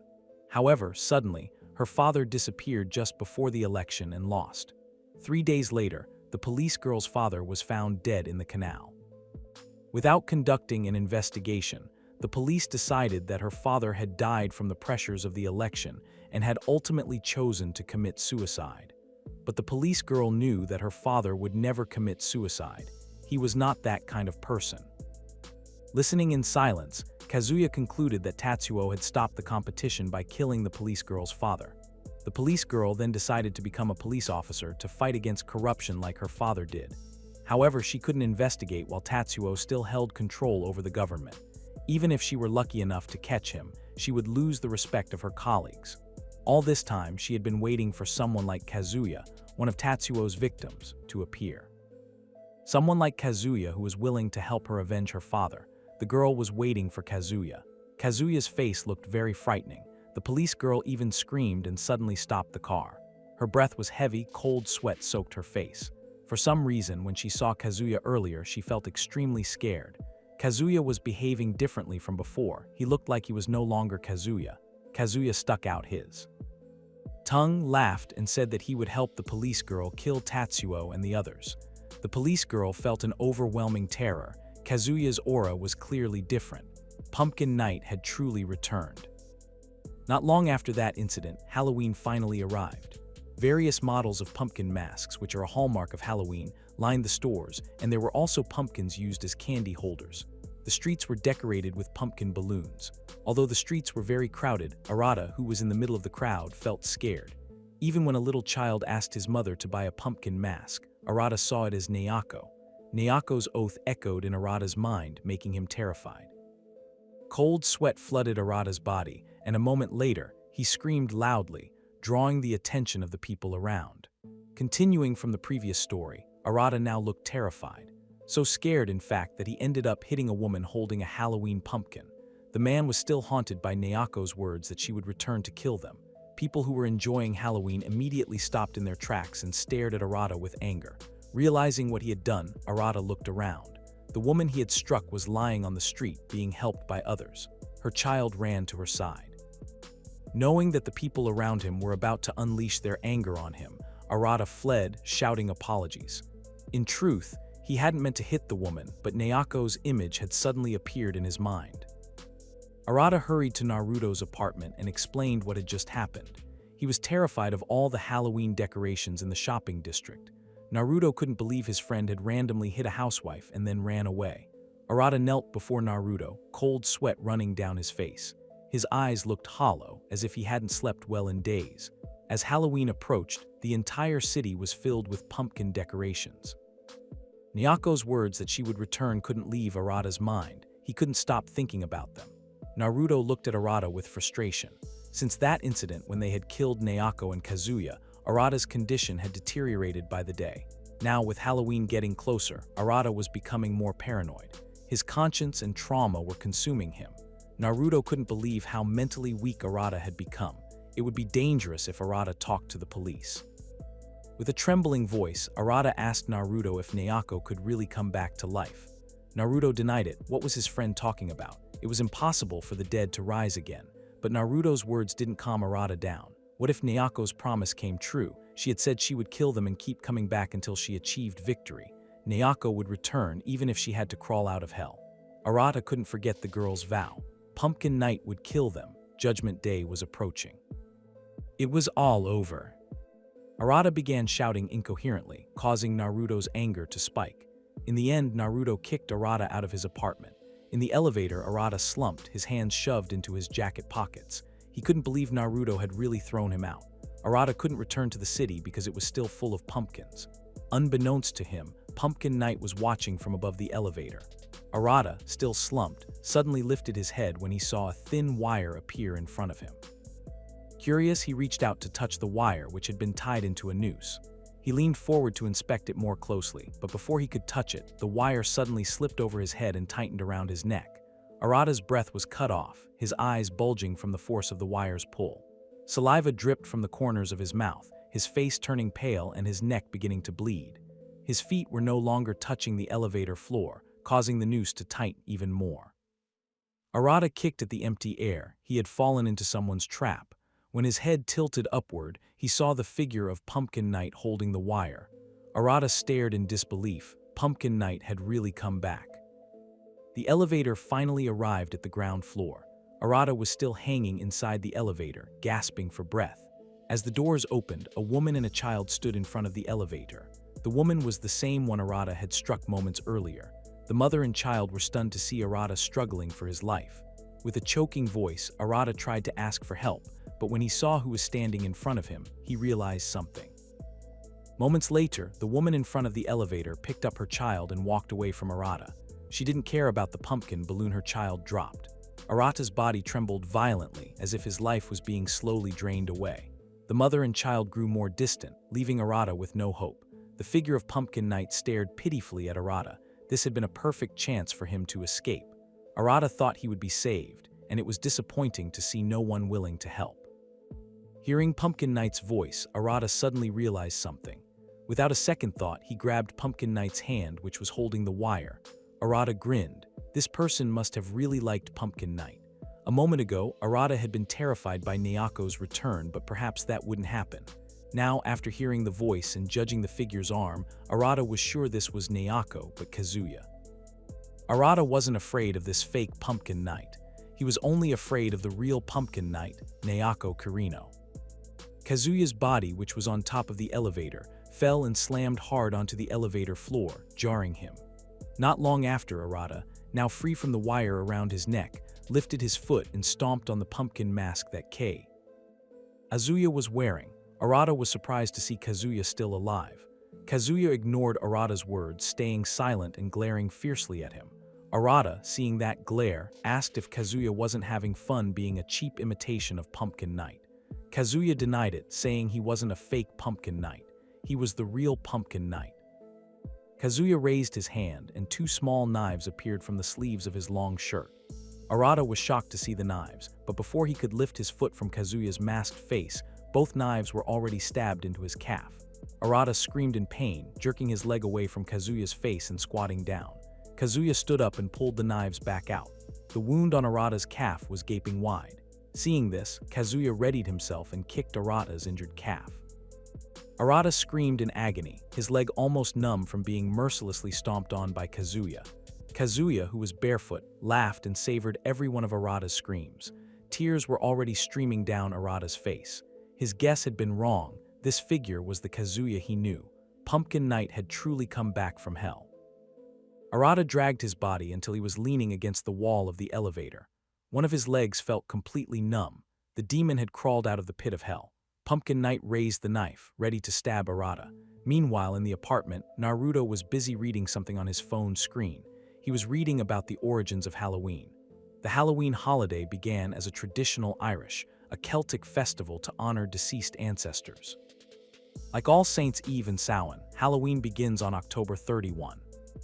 S2: However, suddenly, her father disappeared just before the election and lost. 3 days later, the police girl's father was found dead in the canal. Without conducting an investigation, the police decided that her father had died from the pressures of the election and had ultimately chosen to commit suicide. But the police girl knew that her father would never commit suicide. He was not that kind of person. Listening in silence, Kazuya concluded that Tatsuo had stopped the competition by killing the police girl's father. The police girl then decided to become a police officer to fight against corruption like her father did. However, she couldn't investigate while Tatsuo still held control over the government. Even if she were lucky enough to catch him, she would lose the respect of her colleagues. All this time, she had been waiting for someone like Kazuya, one of Tatsuo's victims, to appear. Someone like Kazuya who was willing to help her avenge her father. The girl was waiting for Kazuya. Kazuya's face looked very frightening. The police girl even screamed and suddenly stopped the car. Her breath was heavy, cold sweat soaked her face. For some reason, when she saw Kazuya earlier, she felt extremely scared. Kazuya was behaving differently from before. He looked like he was no longer Kazuya. Kazuya stuck out his tongue, laughed, and said that he would help the police girl kill Tatsuo and the others. The police girl felt an overwhelming terror. Kazuya's aura was clearly different. Pumpkin Night had truly returned. Not long after that incident, Halloween finally arrived. Various models of pumpkin masks, which are a hallmark of Halloween, lined the stores, and there were also pumpkins used as candy holders. The streets were decorated with pumpkin balloons. Although the streets were very crowded, Arata, who was in the middle of the crowd, felt scared. Even when a little child asked his mother to buy a pumpkin mask, Arata saw it as Nayako. Nayako's oath echoed in Arata's mind, making him terrified. Cold sweat flooded Arata's body, and a moment later, he screamed loudly, drawing the attention of the people around. Continuing from the previous story, Arata now looked terrified. So scared, in fact, that he ended up hitting a woman holding a Halloween pumpkin. The man was still haunted by Nayako's words that she would return to kill them. People who were enjoying Halloween immediately stopped in their tracks and stared at Arata with anger. Realizing what he had done, Arata looked around. The woman he had struck was lying on the street, being helped by others. Her child ran to her side. Knowing that the people around him were about to unleash their anger on him, Arata fled, shouting apologies. In truth, he hadn't meant to hit the woman, but Nayako's image had suddenly appeared in his mind. Arata hurried to Naruto's apartment and explained what had just happened. He was terrified of all the Halloween decorations in the shopping district. Naruto couldn't believe his friend had randomly hit a housewife and then ran away. Arata knelt before Naruto, cold sweat running down his face. His eyes looked hollow, as if he hadn't slept well in days. As Halloween approached, the entire city was filled with pumpkin decorations. Nayako's words that she would return couldn't leave Arata's mind. He couldn't stop thinking about them. Naruto looked at Arata with frustration. Since that incident when they had killed Nayako and Kazuya, Arata's condition had deteriorated by the day. Now, with Halloween getting closer, Arata was becoming more paranoid. His conscience and trauma were consuming him. Naruto couldn't believe how mentally weak Arata had become. It would be dangerous if Arata talked to the police. With a trembling voice, Arata asked Naruto if Nayako could really come back to life. Naruto denied it. What was his friend talking about? It was impossible for the dead to rise again. But Naruto's words didn't calm Arata down. What if Nayako's promise came true? She had said she would kill them and keep coming back until she achieved victory. Nayako would return even if she had to crawl out of hell. Arata couldn't forget the girl's vow. Pumpkin Night would kill them. Judgment Day was approaching. It was all over. Arata began shouting incoherently, causing Naruto's anger to spike. In the end, Naruto kicked Arata out of his apartment. In the elevator, Arata slumped, his hands shoved into his jacket pockets. He couldn't believe Naruto had really thrown him out. Arata couldn't return to the city because it was still full of pumpkins. Unbeknownst to him, Pumpkin Night was watching from above the elevator. Arata, still slumped, suddenly lifted his head when he saw a thin wire appear in front of him. Curious, he reached out to touch the wire, which had been tied into a noose. He leaned forward to inspect it more closely, but before he could touch it, the wire suddenly slipped over his head and tightened around his neck. Arata's breath was cut off, his eyes bulging from the force of the wire's pull. Saliva dripped from the corners of his mouth, his face turning pale and his neck beginning to bleed. His feet were no longer touching the elevator floor, causing the noose to tighten even more. Arata kicked at the empty air. He had fallen into someone's trap. When his head tilted upward, he saw the figure of Pumpkin Knight holding the wire. Arata stared in disbelief. Pumpkin Knight had really come back. The elevator finally arrived at the ground floor. Arata was still hanging inside the elevator, gasping for breath. As the doors opened, a woman and a child stood in front of the elevator. The woman was the same one Arata had struck moments earlier. The mother and child were stunned to see Arata struggling for his life. With a choking voice, Arata tried to ask for help, but when he saw who was standing in front of him, he realized something. Moments later, the woman in front of the elevator picked up her child and walked away from Arata. She didn't care about the pumpkin balloon her child dropped. Arata's body trembled violently, as if his life was being slowly drained away. The mother and child grew more distant, leaving Arata with no hope. The figure of Pumpkin Knight stared pitifully at Arata. This had been a perfect chance for him to escape. Arata thought he would be saved, and it was disappointing to see no one willing to help. Hearing Pumpkin Knight's voice, Arata suddenly realized something. Without a second thought, he grabbed Pumpkin Knight's hand, which was holding the wire. Arata grinned. This person must have really liked Pumpkin Knight. A moment ago, Arata had been terrified by Naoko's return, but perhaps that wouldn't happen. Now, after hearing the voice and judging the figure's arm, Arata was sure this was Naoko, but Kazuya. Arata wasn't afraid of this fake Pumpkin Knight. He was only afraid of the real Pumpkin Knight, Naoko Kirino. Kazuya's body, which was on top of the elevator, fell and slammed hard onto the elevator floor, jarring him. Not long after, Arata, now free from the wire around his neck, lifted his foot and stomped on the pumpkin mask that Kazuya was wearing. Arata was surprised to see Kazuya still alive. Kazuya ignored Arata's words, staying silent and glaring fiercely at him. Arata, seeing that glare, asked if Kazuya wasn't having fun being a cheap imitation of Pumpkin Knight. Kazuya denied it, saying he wasn't a fake Pumpkin Knight. He was the real Pumpkin Knight. Kazuya raised his hand, and two small knives appeared from the sleeves of his long shirt. Arata was shocked to see the knives, but before he could lift his foot from Kazuya's masked face, both knives were already stabbed into his calf. Arata screamed in pain, jerking his leg away from Kazuya's face and squatting down. Kazuya stood up and pulled the knives back out. The wound on Arata's calf was gaping wide. Seeing this, Kazuya readied himself and kicked Arata's injured calf. Arata screamed in agony, his leg almost numb from being mercilessly stomped on by Kazuya. Kazuya, who was barefoot, laughed and savored every one of Arata's screams. Tears were already streaming down Arata's face. His guess had been wrong. This figure was the Kazuya he knew. Pumpkin Knight had truly come back from hell. Arata dragged his body until he was leaning against the wall of the elevator. One of his legs felt completely numb. The demon had crawled out of the pit of hell. Pumpkin Knight raised the knife, ready to stab Arata. Meanwhile, in the apartment, Naruto was busy reading something on his phone screen. He was reading about the origins of Halloween. The Halloween holiday began as a traditional Irish, a Celtic festival to honor deceased ancestors. Like All Saints' Eve and Samhain, Halloween begins on October 31.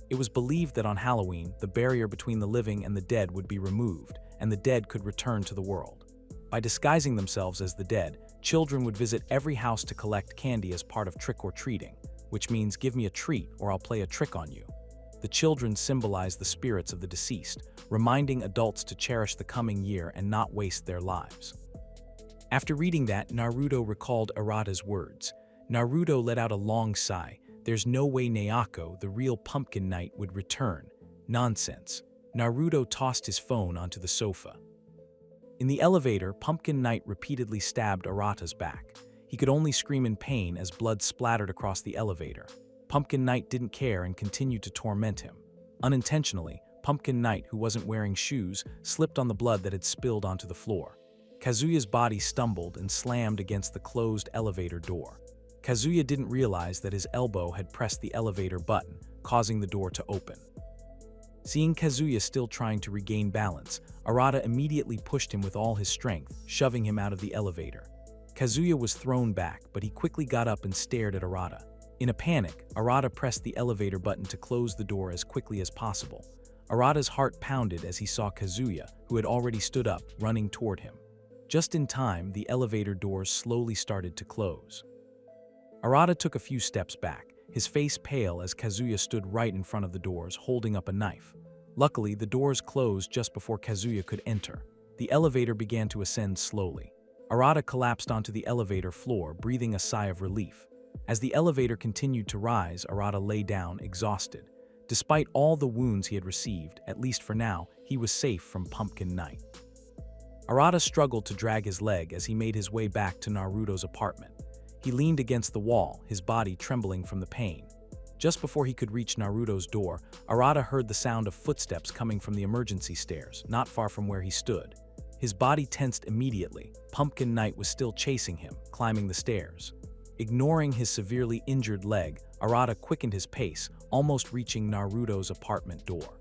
S2: It was believed that on Halloween, the barrier between the living and the dead would be removed, and the dead could return to the world. By disguising themselves as the dead, children would visit every house to collect candy as part of trick-or-treating, which means give me a treat or I'll play a trick on you. The children symbolize the spirits of the deceased, reminding adults to cherish the coming year and not waste their lives. After reading that, Naruto recalled Arata's words. Naruto let out a long sigh. There's no way Naoko, the real Pumpkin Knight, would return. Nonsense. Naruto tossed his phone onto the sofa. In the elevator, Pumpkin Knight repeatedly stabbed Arata's back. He could only scream in pain as blood splattered across the elevator. Pumpkin Knight didn't care and continued to torment him. Unintentionally, Pumpkin Knight, who wasn't wearing shoes, slipped on the blood that had spilled onto the floor. Kazuya's body stumbled and slammed against the closed elevator door. Kazuya didn't realize that his elbow had pressed the elevator button, causing the door to open. Seeing Kazuya still trying to regain balance, Arata immediately pushed him with all his strength, shoving him out of the elevator. Kazuya was thrown back, but he quickly got up and stared at Arata. In a panic, Arata pressed the elevator button to close the door as quickly as possible. Arata's heart pounded as he saw Kazuya, who had already stood up, running toward him. Just in time, the elevator doors slowly started to close. Arata took a few steps back, his face pale as Kazuya stood right in front of the doors, holding up a knife. Luckily, the doors closed just before Kazuya could enter. The elevator began to ascend slowly. Arata collapsed onto the elevator floor, breathing a sigh of relief. As the elevator continued to rise, Arata lay down, exhausted. Despite all the wounds he had received, at least for now, he was safe from Pumpkin Knight. Arata struggled to drag his leg as he made his way back to Naruto's apartment. He leaned against the wall, his body trembling from the pain. Just before he could reach Naruto's door, Arata heard the sound of footsteps coming from the emergency stairs, not far from where he stood. His body tensed immediately. Pumpkin Knight was still chasing him, climbing the stairs. Ignoring his severely injured leg, Arata quickened his pace, almost reaching Naruto's apartment door.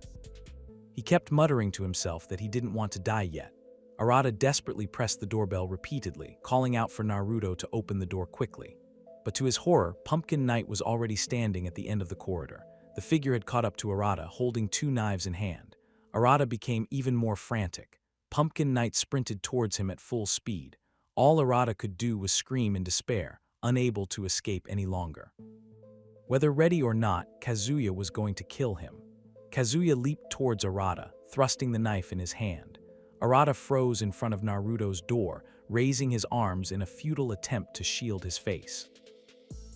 S2: He kept muttering to himself that he didn't want to die yet. Arata desperately pressed the doorbell repeatedly, calling out for Naruto to open the door quickly. But to his horror, Pumpkin Knight was already standing at the end of the corridor. The figure had caught up to Arata, holding 2 knives in hand. Arata became even more frantic. Pumpkin Knight sprinted towards him at full speed. All Arata could do was scream in despair, unable to escape any longer. Whether ready or not, Kazuya was going to kill him. Kazuya leaped towards Arata, thrusting the knife in his hand. Arata froze in front of Naruto's door, raising his arms in a futile attempt to shield his face.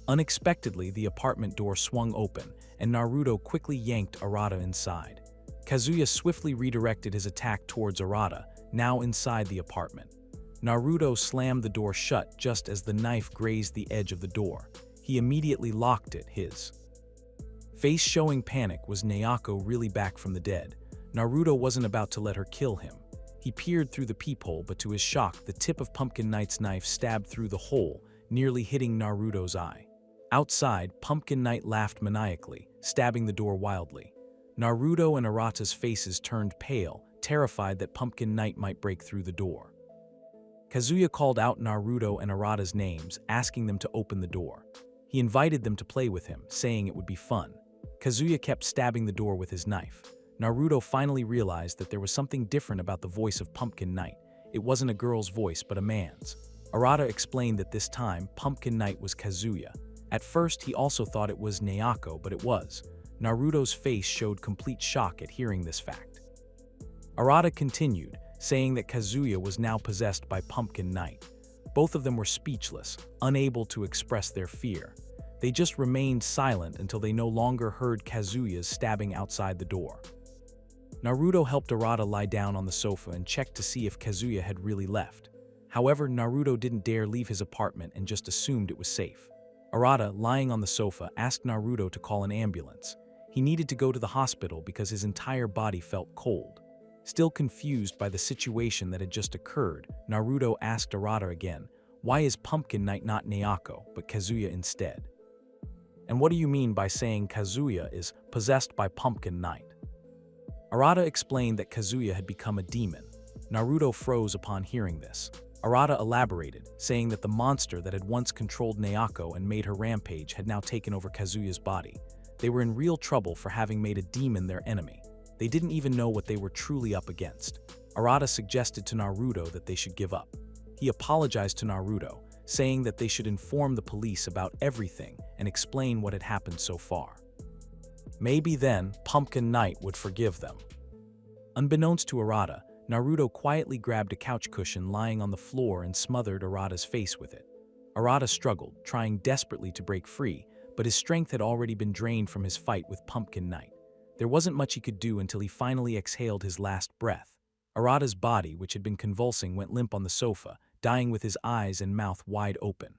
S2: Unexpectedly, the apartment door swung open, and Naruto quickly yanked Arata inside. Kazuya swiftly redirected his attack towards Arata, now inside the apartment. Naruto slammed the door shut just as the knife grazed the edge of the door. He immediately locked it, his face showing panic. Was Nayako really back from the dead? Naruto wasn't about to let her kill him. He peered through the peephole, but to his shock, the tip of Pumpkin Knight's knife stabbed through the hole, nearly hitting Naruto's eye. Outside, Pumpkin Knight laughed maniacally, stabbing the door wildly. Naruto and Arata's faces turned pale, terrified that Pumpkin Knight might break through the door. Kazuya called out Naruto and Arata's names, asking them to open the door. He invited them to play with him, saying it would be fun. Kazuya kept stabbing the door with his knife. Naruto finally realized that there was something different about the voice of Pumpkin Knight. It wasn't a girl's voice, but a man's. Arata explained that this time, Pumpkin Knight was Kazuya. At first, he also thought it was Nayako, but it was. Naruto's face showed complete shock at hearing this fact. Arata continued, saying that Kazuya was now possessed by Pumpkin Knight. Both of them were speechless, unable to express their fear. They just remained silent until they no longer heard Kazuya's stabbing outside the door. Naruto helped Arata lie down on the sofa and checked to see if Kazuya had really left. However, Naruto didn't dare leave his apartment and just assumed it was safe. Arata, lying on the sofa, asked Naruto to call an ambulance. He needed to go to the hospital because his entire body felt cold. Still confused by the situation that had just occurred, Naruto asked Arata again, "Why is Pumpkin Knight not Nayako, but Kazuya instead? And what do you mean by saying Kazuya is possessed by Pumpkin Knight?" Arata explained that Kazuya had become a demon. Naruto froze upon hearing this. Arata elaborated, saying that the monster that had once controlled Nayako and made her rampage had now taken over Kazuya's body. They were in real trouble for having made a demon their enemy. They didn't even know what they were truly up against. Arata suggested to Naruto that they should give up. He apologized to Naruto, saying that they should inform the police about everything and explain what had happened so far. Maybe then, Pumpkin Knight would forgive them. Unbeknownst to Arata, Naruto quietly grabbed a couch cushion lying on the floor and smothered Arata's face with it. Arata struggled, trying desperately to break free, but his strength had already been drained from his fight with Pumpkin Knight. There wasn't much he could do until he finally exhaled his last breath. Arata's body, which had been convulsing, went limp on the sofa, dying with his eyes and mouth wide open.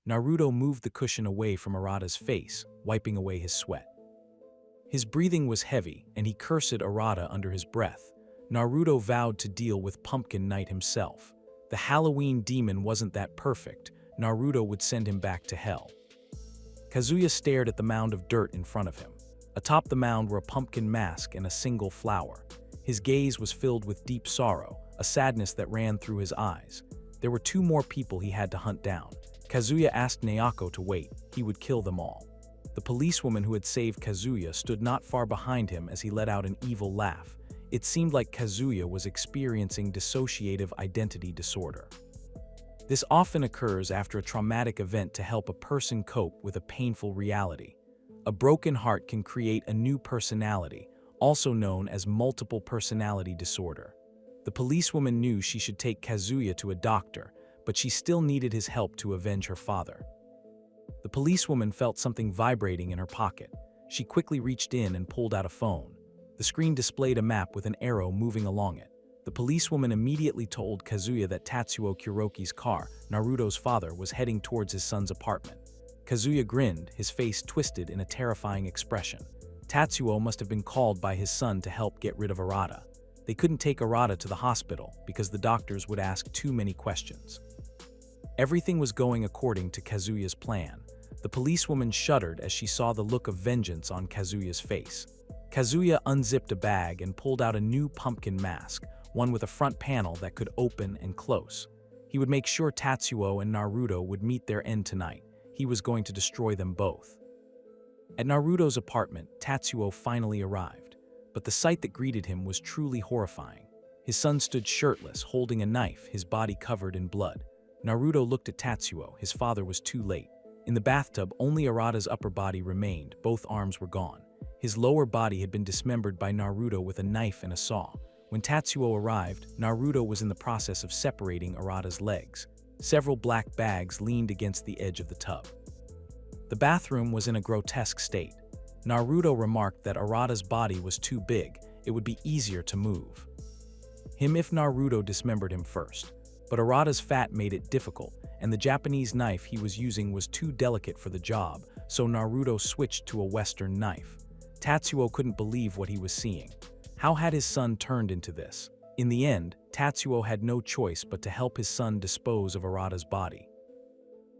S2: Naruto moved the cushion away from Arata's face, wiping away his sweat. His breathing was heavy, and he cursed Arata under his breath. Naruto vowed to deal with Pumpkin Knight himself. The Halloween demon wasn't that perfect. Naruto would send him back to hell. Kazuya stared at the mound of dirt in front of him. Atop the mound were a pumpkin mask and a single flower. His gaze was filled with deep sorrow, a sadness that ran through his eyes. There were 2 more people he had to hunt down. Kazuya asked Nayako to wait. He would kill them all. The policewoman who had saved Kazuya stood not far behind him as he let out an evil laugh. It seemed like Kazuya was experiencing dissociative identity disorder. This often occurs after a traumatic event to help a person cope with a painful reality. A broken heart can create a new personality, also known as multiple personality disorder. The policewoman knew she should take Kazuya to a doctor, but she still needed his help to avenge her father. The policewoman felt something vibrating in her pocket. She quickly reached in and pulled out a phone. The screen displayed a map with an arrow moving along it. The policewoman immediately told Kazuya that Tatsuo Kuroki's car, Naruto's father, was heading towards his son's apartment. Kazuya grinned, his face twisted in a terrifying expression. Tatsuo must have been called by his son to help get rid of Arata. They couldn't take Arata to the hospital because the doctors would ask too many questions. Everything was going according to Kazuya's plan. The policewoman shuddered as she saw the look of vengeance on Kazuya's face. Kazuya unzipped a bag and pulled out a new pumpkin mask, one with a front panel that could open and close. He would make sure Tatsuo and Naruto would meet their end tonight. He was going to destroy them both. At Naruto's apartment, Tatsuo finally arrived, but the sight that greeted him was truly horrifying. His son stood shirtless, holding a knife, his body covered in blood. Naruto looked at Tatsuo. His father was too late. In the bathtub, only Arata's upper body remained. Both arms were gone. His lower body had been dismembered by Naruto with a knife and a saw. When Tatsuo arrived, Naruto was in the process of separating Arata's legs. Several black bags leaned against the edge of the tub. The bathroom was in a grotesque state. Naruto remarked that Arata's body was too big. It would be easier to move him if Naruto dismembered him first. But Arata's fat made it difficult, and the Japanese knife he was using was too delicate for the job, so Naruto switched to a Western knife. Tatsuo couldn't believe what he was seeing. How had his son turned into this? In the end, Tatsuo had no choice but to help his son dispose of Arata's body.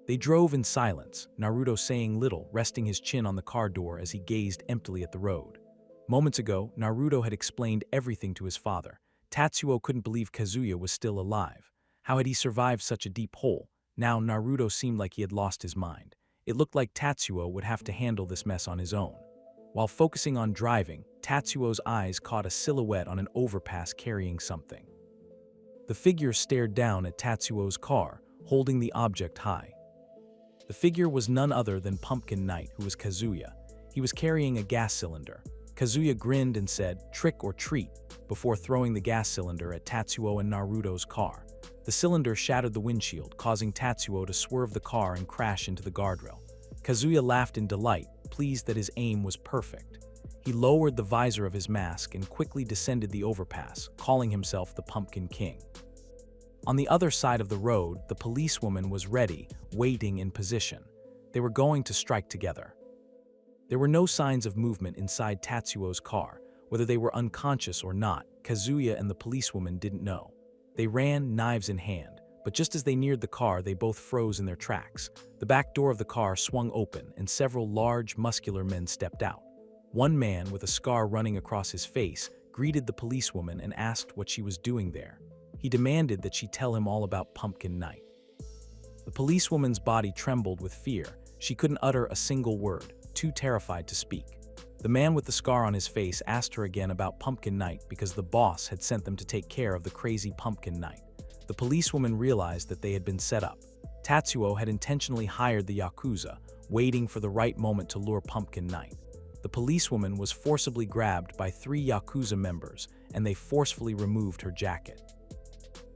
S2: They drove in silence, Naruto saying little, resting his chin on the car door as he gazed emptily at the road. Moments ago, Naruto had explained everything to his father. Tatsuo couldn't believe Kazuya was still alive. How had he survived such a deep hole? Now Naruto seemed like he had lost his mind. It looked like Tatsuo would have to handle this mess on his own. While focusing on driving, Tatsuo's eyes caught a silhouette on an overpass carrying something. The figure stared down at Tatsuo's car, holding the object high. The figure was none other than Pumpkin Knight, who was Kazuya. He was carrying a gas cylinder. Kazuya grinned and said, "Trick or treat," before throwing the gas cylinder at Tatsuo and Naruto's car. The cylinder shattered the windshield, causing Tatsuo to swerve the car and crash into the guardrail. Kazuya laughed in delight, pleased that his aim was perfect. He lowered the visor of his mask and quickly descended the overpass, calling himself the Pumpkin King. On the other side of the road, the policewoman was ready, waiting in position. They were going to strike together. There were no signs of movement inside Tatsuo's car. Whether they were unconscious or not, Kazuya and the policewoman didn't know. They ran, knives in hand, but just as they neared the car, they both froze in their tracks. The back door of the car swung open, and several large, muscular men stepped out. One man, with a scar running across his face, greeted the policewoman and asked what she was doing there. He demanded that she tell him all about Pumpkin Knight. The policewoman's body trembled with fear. She couldn't utter a single word, too terrified to speak. The man with the scar on his face asked her again about Pumpkin Knight because the boss had sent them to take care of the crazy Pumpkin Knight. The policewoman realized that they had been set up. Tatsuo had intentionally hired the Yakuza, waiting for the right moment to lure Pumpkin Knight. The policewoman was forcibly grabbed by 3 Yakuza members, and they forcefully removed her jacket.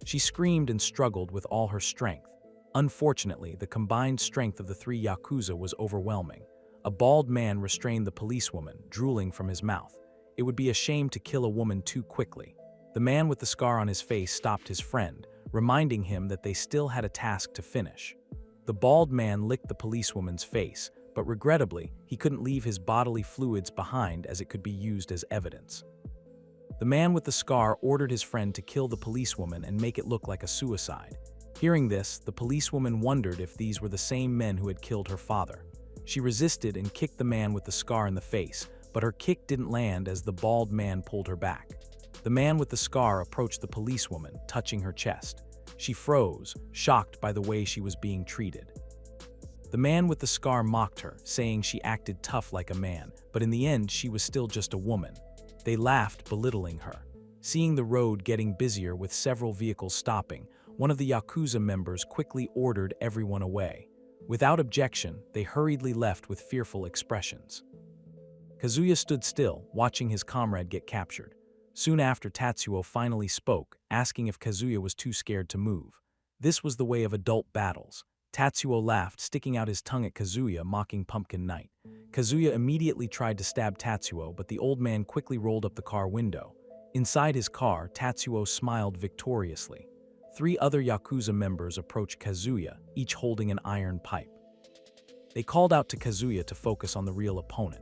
S2: She screamed and struggled with all her strength. Unfortunately, the combined strength of the 3 Yakuza was overwhelming. A bald man restrained the policewoman, drooling from his mouth. It would be a shame to kill a woman too quickly. The man with the scar on his face stopped his friend, reminding him that they still had a task to finish. The bald man licked the policewoman's face, but regrettably, he couldn't leave his bodily fluids behind as it could be used as evidence. The man with the scar ordered his friend to kill the policewoman and make it look like a suicide. Hearing this, the policewoman wondered if these were the same men who had killed her father. She resisted and kicked the man with the scar in the face, but her kick didn't land as the bald man pulled her back. The man with the scar approached the policewoman, touching her chest. She froze, shocked by the way she was being treated. The man with the scar mocked her, saying she acted tough like a man, but in the end she was still just a woman. They laughed, belittling her. Seeing the road getting busier with several vehicles stopping, one of the Yakuza members quickly ordered everyone away. Without objection, they hurriedly left with fearful expressions. Kazuya stood still, watching his comrade get captured. Soon after, Tatsuo finally spoke, asking if Kazuya was too scared to move. This was the way of adult battles. Tatsuo laughed, sticking out his tongue at Kazuya, mocking Pumpkin Knight. Kazuya immediately tried to stab Tatsuo, but the old man quickly rolled up the car window. Inside his car, Tatsuo smiled victoriously. 3 other Yakuza members approached Kazuya, each holding an iron pipe. They called out to Kazuya to focus on the real opponent.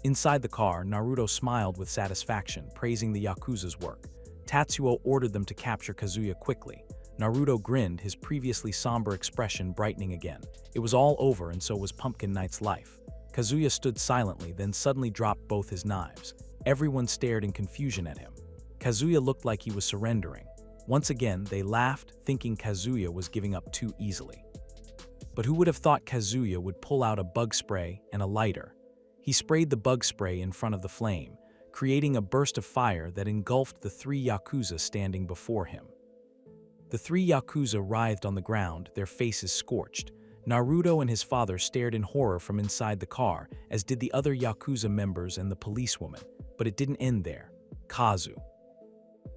S2: Inside the car, Naruto smiled with satisfaction, praising the Yakuza's work. Tatsuo ordered them to capture Kazuya quickly. Naruto grinned, his previously somber expression brightening again. It was all over, and so was Pumpkin Knight's life. Kazuya stood silently, then suddenly dropped both his knives. Everyone stared in confusion at him. Kazuya looked like he was surrendering. Once again, they laughed, thinking Kazuya was giving up too easily. But who would have thought Kazuya would pull out a bug spray and a lighter? He sprayed the bug spray in front of the flame, creating a burst of fire that engulfed the 3 Yakuza standing before him. The 3 Yakuza writhed on the ground, their faces scorched. Naruto and his father stared in horror from inside the car, as did the other Yakuza members and the policewoman. But it didn't end there. Kazu.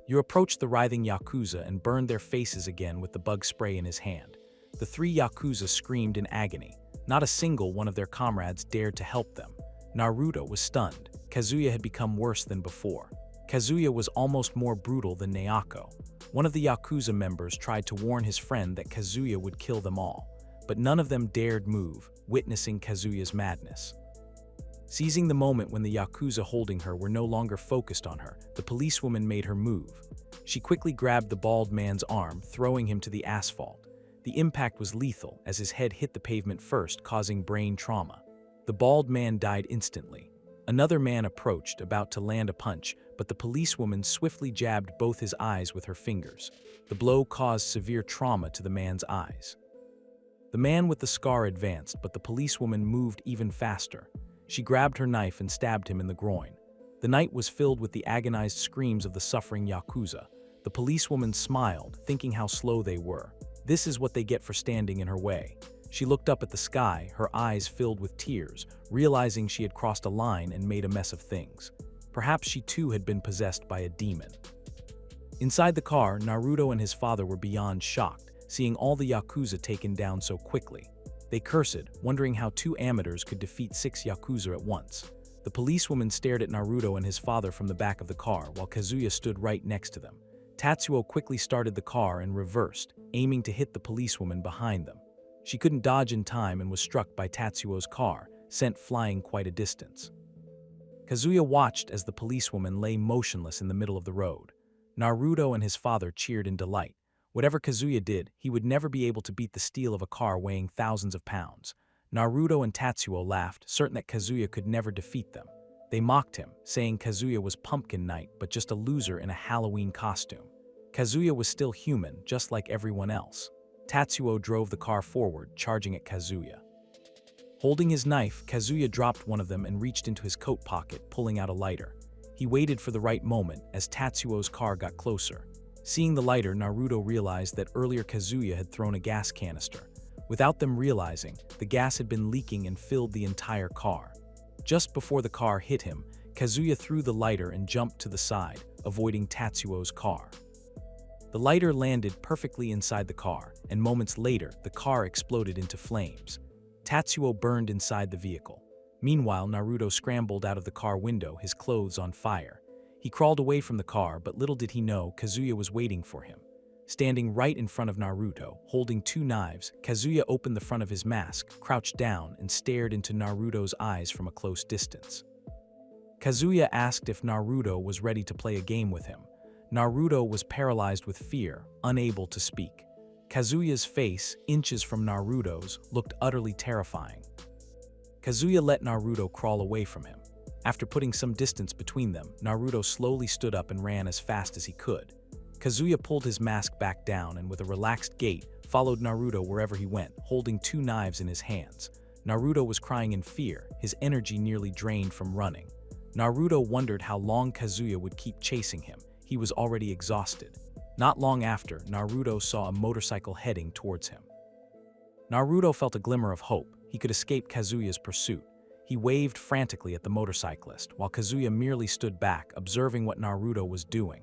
S2: You approached the writhing Yakuza and burned their faces again with the bug spray in his hand. The 3 Yakuza screamed in agony. Not a single one of their comrades dared to help them. Naruto was stunned. Kazuya had become worse than before. Kazuya was almost more brutal than Naoko. One of the Yakuza members tried to warn his friend that Kazuya would kill them all, but none of them dared move, witnessing Kazuya's madness. Seizing the moment when the Yakuza holding her were no longer focused on her, the policewoman made her move. She quickly grabbed the bald man's arm, throwing him to the asphalt. The impact was lethal, as his head hit the pavement first, causing brain trauma. The bald man died instantly. Another man approached, about to land a punch, but the policewoman swiftly jabbed both his eyes with her fingers. The blow caused severe trauma to the man's eyes. The man with the scar advanced, but the policewoman moved even faster. She grabbed her knife and stabbed him in the groin. The night was filled with the agonized screams of the suffering Yakuza. The policewoman smiled, thinking how slow they were. This is what they get for standing in her way. She looked up at the sky, her eyes filled with tears, realizing she had crossed a line and made a mess of things. Perhaps she too had been possessed by a demon. Inside the car, Naruto and his father were beyond shocked, seeing all the Yakuza taken down so quickly. They cursed, wondering how 2 amateurs could defeat 6 Yakuza at once. The policewoman stared at Naruto and his father from the back of the car, while Kazuya stood right next to them. Tatsuo quickly started the car and reversed, aiming to hit the policewoman behind them. She couldn't dodge in time and was struck by Tatsuo's car, sent flying quite a distance. Kazuya watched as the policewoman lay motionless in the middle of the road. Naruto and his father cheered in delight. Whatever Kazuya did, he would never be able to beat the steel of a car weighing thousands of pounds. Naruto and Tatsuo laughed, certain that Kazuya could never defeat them. They mocked him, saying Kazuya was Pumpkin Knight, but just a loser in a Halloween costume. Kazuya was still human, just like everyone else. Tatsuo drove the car forward, charging at Kazuya. Holding his knife, Kazuya dropped one of them and reached into his coat pocket, pulling out a lighter. He waited for the right moment as Tatsuo's car got closer. Seeing the lighter, Naruto realized that earlier Kazuya had thrown a gas canister. Without them realizing, the gas had been leaking and filled the entire car. Just before the car hit him, Kazuya threw the lighter and jumped to the side, avoiding Tatsuo's car. The lighter landed perfectly inside the car, and moments later, the car exploded into flames. Tatsuo burned inside the vehicle. Meanwhile, Naruto scrambled out of the car window, his clothes on fire. He crawled away from the car, but little did he know Kazuya was waiting for him. Standing right in front of Naruto, holding 2 knives, Kazuya opened the front of his mask, crouched down, and stared into Naruto's eyes from a close distance. Kazuya asked if Naruto was ready to play a game with him. Naruto was paralyzed with fear, unable to speak. Kazuya's face, inches from Naruto's, looked utterly terrifying. Kazuya let Naruto crawl away from him. After putting some distance between them, Naruto slowly stood up and ran as fast as he could. Kazuya pulled his mask back down and with a relaxed gait, followed Naruto wherever he went, holding 2 knives in his hands. Naruto was crying in fear, his energy nearly drained from running. Naruto wondered how long Kazuya would keep chasing him. He was already exhausted. Not long after, Naruto saw a motorcycle heading towards him. Naruto felt a glimmer of hope. He could escape Kazuya's pursuit. He waved frantically at the motorcyclist, while Kazuya merely stood back, observing what Naruto was doing.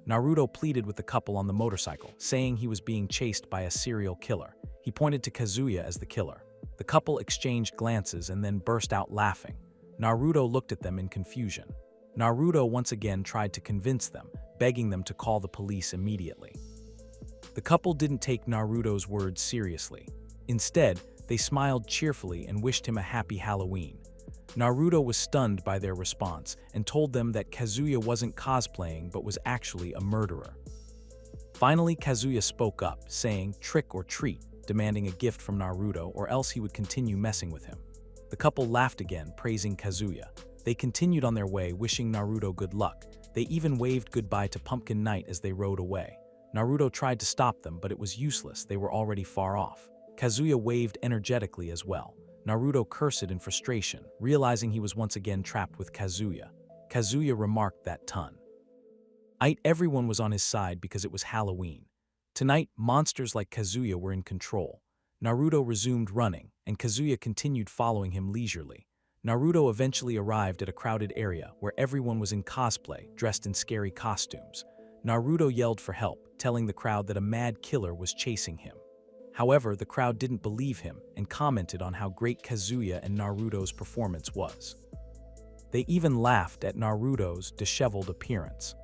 S2: Naruto pleaded with the couple on the motorcycle, saying he was being chased by a serial killer. He pointed to Kazuya as the killer. The couple exchanged glances and then burst out laughing. Naruto looked at them in confusion. Naruto once again tried to convince them, begging them to call the police immediately. The couple didn't take Naruto's words seriously. Instead, they smiled cheerfully and wished him a happy Halloween. Naruto was stunned by their response and told them that Kazuya wasn't cosplaying but was actually a murderer. Finally, Kazuya spoke up, saying trick or treat, demanding a gift from Naruto or else he would continue messing with him. The couple laughed again, praising Kazuya. They continued on their way, wishing Naruto good luck. They even waved goodbye to Pumpkin Knight as they rode away. Naruto tried to stop them, but it was useless. They were already far off. Kazuya waved energetically as well. Naruto cursed in frustration, realizing he was once again trapped with Kazuya. Kazuya remarked that everyone was on his side because it was Halloween. Tonight, monsters like Kazuya were in control. Naruto resumed running, and Kazuya continued following him leisurely. Naruto eventually arrived at a crowded area where everyone was in cosplay, dressed in scary costumes. Naruto yelled for help, telling the crowd that a mad killer was chasing him. However, the crowd didn't believe him and commented on how great Kazuya and Naruto's performance was. They even laughed at Naruto's disheveled appearance.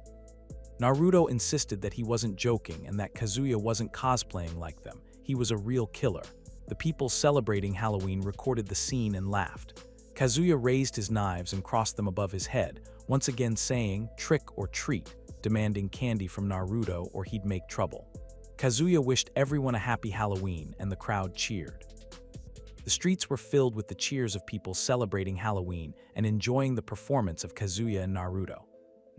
S2: Naruto insisted that he wasn't joking and that Kazuya wasn't cosplaying like them. He was a real killer. The people celebrating Halloween recorded the scene and laughed. Kazuya raised his knives and crossed them above his head, once again saying trick or treat, demanding candy from Naruto or he'd make trouble. Kazuya wished everyone a happy Halloween and the crowd cheered. The streets were filled with the cheers of people celebrating Halloween and enjoying the performance of Kazuya and Naruto.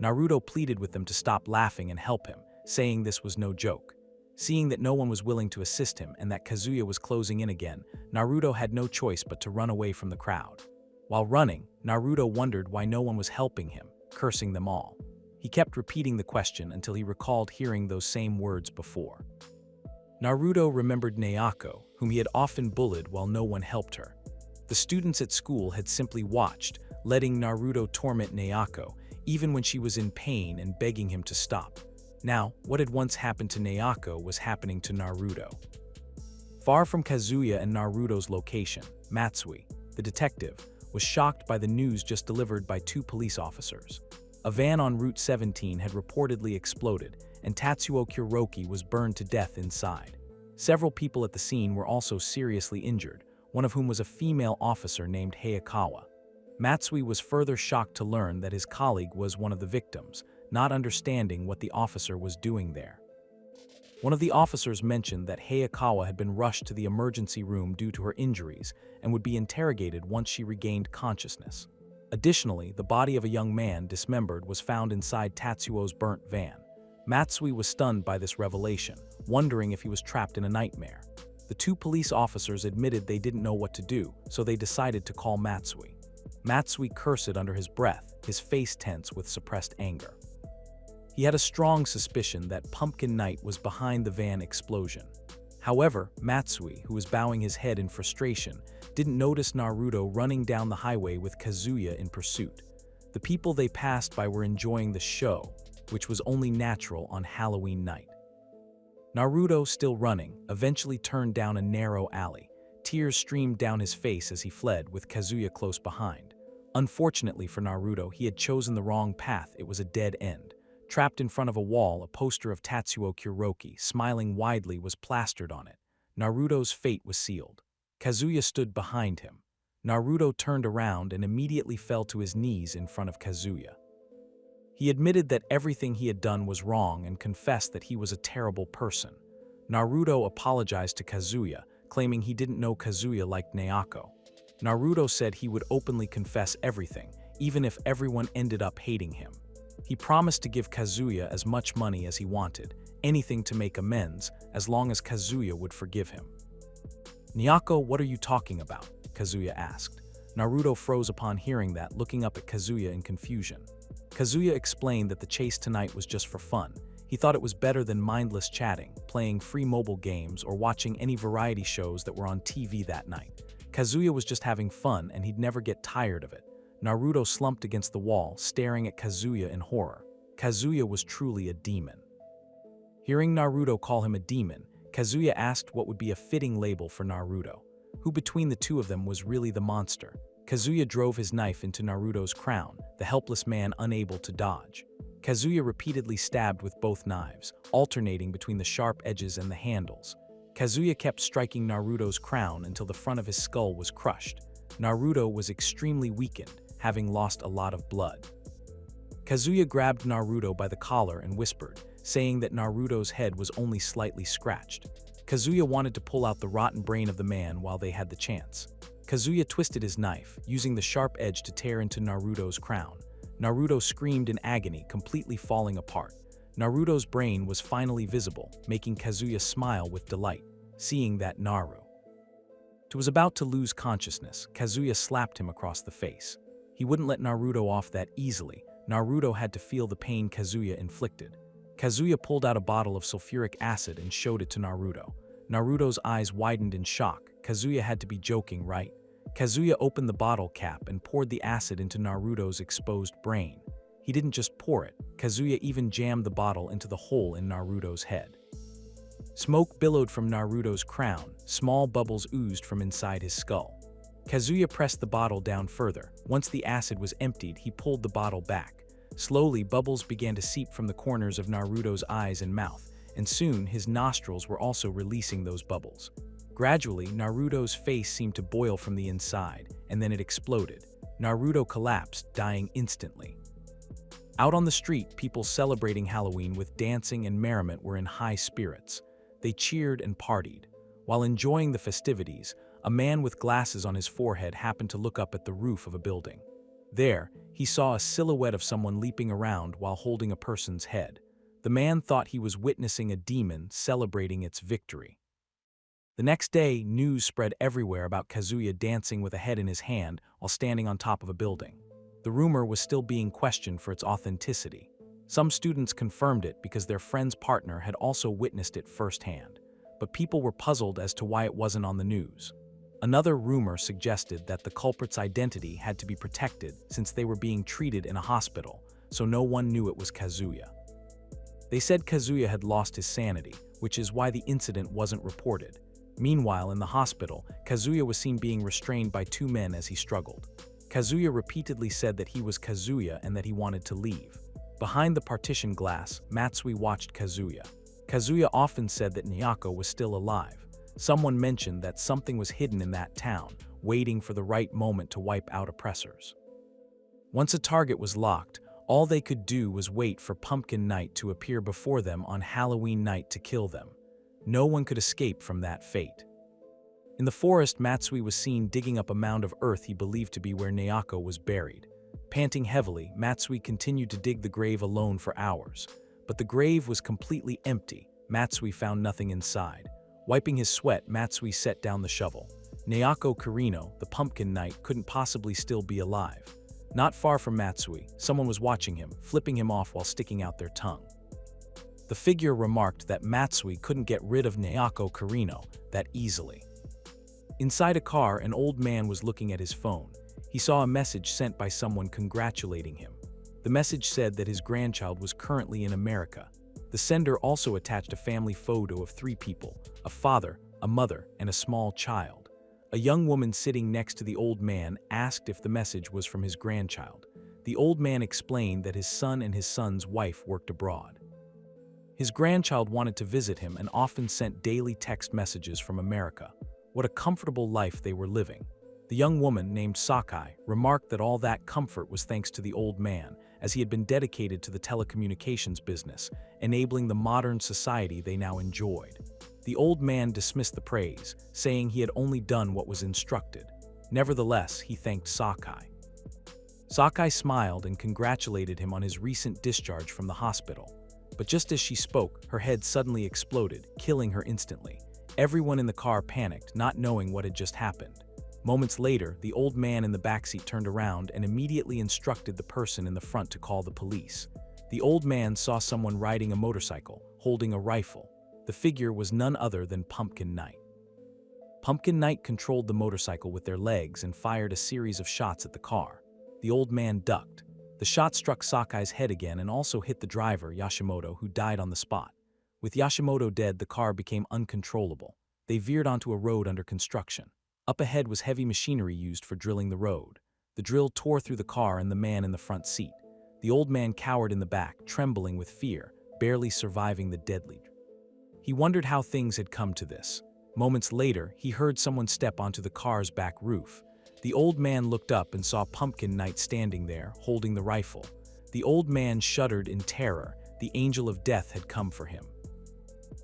S2: Naruto pleaded with them to stop laughing and help him, saying this was no joke. Seeing that no one was willing to assist him and that Kazuya was closing in again, Naruto had no choice but to run away from the crowd. While running, Naruto wondered why no one was helping him, cursing them all. He kept repeating the question until he recalled hearing those same words before. Naruto remembered Naoko, whom he had often bullied while no one helped her. The students at school had simply watched, letting Naruto torment Naoko, even when she was in pain and begging him to stop. Now, what had once happened to Naoko was happening to Naruto. Far from Kazuya and Naruto's location, Matsui, the detective, was shocked by the news just delivered by two police officers. A van on Route 17 had reportedly exploded, and Tatsuo Kuroki was burned to death inside. Several people at the scene were also seriously injured, one of whom was a female officer named Hayakawa. Matsui was further shocked to learn that his colleague was one of the victims, not understanding what the officer was doing there. One of the officers mentioned that Hayakawa had been rushed to the emergency room due to her injuries and would be interrogated once she regained consciousness. Additionally, the body of a young man, dismembered, was found inside Tatsuo's burnt van. Matsui was stunned by this revelation, wondering if he was trapped in a nightmare. The two police officers admitted they didn't know what to do, so they decided to call Matsui. Matsui cursed under his breath, his face tense with suppressed anger. He had a strong suspicion that Pumpkin Knight was behind the van explosion. However, Matsui, who was bowing his head in frustration, didn't notice Naruto running down the highway with Kazuya in pursuit. The people they passed by were enjoying the show, which was only natural on Halloween night. Naruto, still running, eventually turned down a narrow alley. Tears streamed down his face as he fled, with Kazuya close behind. Unfortunately for Naruto, he had chosen the wrong path. It was a dead end. Trapped in front of a wall, a poster of Tatsuo Kuroki, smiling widely, was plastered on it. Naruto's fate was sealed. Kazuya stood behind him. Naruto turned around and immediately fell to his knees in front of Kazuya. He admitted that everything he had done was wrong and confessed that he was a terrible person. Naruto apologized to Kazuya, claiming he didn't know Kazuya liked Naoko. Naruto said he would openly confess everything, even if everyone ended up hating him. He promised to give Kazuya as much money as he wanted, anything to make amends, as long as Kazuya would forgive him. "Naoko, what are you talking about?" Kazuya asked. Naruto froze upon hearing that, looking up at Kazuya in confusion. Kazuya explained that the chase tonight was just for fun. He thought it was better than mindless chatting, playing free mobile games, or watching any variety shows that were on TV that night. Kazuya was just having fun and he'd never get tired of it. Naruto slumped against the wall, staring at Kazuya in horror. Kazuya was truly a demon. Hearing Naruto call him a demon, Kazuya asked what would be a fitting label for Naruto. Who between the two of them was really the monster? Kazuya drove his knife into Naruto's crown, the helpless man unable to dodge. Kazuya repeatedly stabbed with both knives, alternating between the sharp edges and the handles. Kazuya kept striking Naruto's crown until the front of his skull was crushed. Naruto was extremely weakened, having lost a lot of blood. Kazuya grabbed Naruto by the collar and whispered, saying that Naruto's head was only slightly scratched. Kazuya wanted to pull out the rotten brain of the man while they had the chance. Kazuya twisted his knife, using the sharp edge to tear into Naruto's crown. Naruto screamed in agony, completely falling apart. Naruto's brain was finally visible, making Kazuya smile with delight, seeing that Naruto was about to lose consciousness. Kazuya slapped him across the face. He wouldn't let Naruto off that easily. Naruto had to feel the pain Kazuya inflicted. Kazuya pulled out a bottle of sulfuric acid and showed it to Naruto. Naruto's eyes widened in shock. Kazuya had to be joking, right? Kazuya opened the bottle cap and poured the acid into Naruto's exposed brain. He didn't just pour it, Kazuya even jammed the bottle into the hole in Naruto's head. Smoke billowed from Naruto's crown, small bubbles oozed from inside his skull. Kazuya pressed the bottle down further. Once the acid was emptied, he pulled the bottle back. Slowly, bubbles began to seep from the corners of Naruto's eyes and mouth, and soon his nostrils were also releasing those bubbles. Gradually, Naruto's face seemed to boil from the inside, and then it exploded. Naruto collapsed, dying instantly. Out on the street, people celebrating Halloween with dancing and merriment were in high spirits. They cheered and partied. While enjoying the festivities, a man with glasses on his forehead happened to look up at the roof of a building. There, he saw a silhouette of someone leaping around while holding a person's head. The man thought he was witnessing a demon celebrating its victory. The next day, news spread everywhere about Kazuya dancing with a head in his hand while standing on top of a building. The rumor was still being questioned for its authenticity. Some students confirmed it because their friend's partner had also witnessed it firsthand, but people were puzzled as to why it wasn't on the news. Another rumor suggested that the culprit's identity had to be protected since they were being treated in a hospital, so no one knew it was Kazuya. They said Kazuya had lost his sanity, which is why the incident wasn't reported. Meanwhile, in the hospital, Kazuya was seen being restrained by two men as he struggled. Kazuya repeatedly said that he was Kazuya and that he wanted to leave. Behind the partition glass, Matsui watched Kazuya. Kazuya often said that Nyako was still alive. Someone mentioned that something was hidden in that town, waiting for the right moment to wipe out oppressors. Once a target was locked, all they could do was wait for Pumpkin Night to appear before them on Halloween night to kill them. No one could escape from that fate. In the forest, Matsui was seen digging up a mound of earth he believed to be where Nyako was buried. Panting heavily, Matsui continued to dig the grave alone for hours. But the grave was completely empty. Matsui found nothing inside. Wiping his sweat, Matsui set down the shovel. Nyako Kirino, the Pumpkin Knight, couldn't possibly still be alive. Not far from Matsui, someone was watching him, flipping him off while sticking out their tongue. The figure remarked that Matsui couldn't get rid of Nyako Kirino that easily. Inside a car, an old man was looking at his phone. He saw a message sent by someone congratulating him. The message said that his grandchild was currently in America. The sender also attached a family photo of 3 people, a father, a mother, and a small child. A young woman sitting next to the old man asked if the message was from his grandchild. The old man explained that his son and his son's wife worked abroad. His grandchild wanted to visit him and often sent daily text messages from America. What a comfortable life they were living. The young woman, named Sakai, remarked that all that comfort was thanks to the old man, as he had been dedicated to the telecommunications business, enabling the modern society they now enjoyed. The old man dismissed the praise, saying he had only done what was instructed. Nevertheless, he thanked Sakai. Sakai smiled and congratulated him on his recent discharge from the hospital. But just as she spoke, her head suddenly exploded, killing her instantly. Everyone in the car panicked, not knowing what had just happened. Moments later, the old man in the backseat turned around and immediately instructed the person in the front to call the police. The old man saw someone riding a motorcycle, holding a rifle. The figure was none other than Pumpkin Knight. Pumpkin Knight controlled the motorcycle with their legs and fired a series of shots at the car. The old man ducked. The shot struck Sakai's head again and also hit the driver, Yashimoto, who died on the spot. With Yashimoto dead, the car became uncontrollable. They veered onto a road under construction. Up ahead was heavy machinery used for drilling the road. The drill tore through the car and the man in the front seat. The old man cowered in the back, trembling with fear, barely surviving the deadly. He wondered how things had come to this. Moments later, he heard someone step onto the car's back roof. The old man looked up and saw Pumpkin Knight standing there, holding the rifle. The old man shuddered in terror. The angel of death had come for him.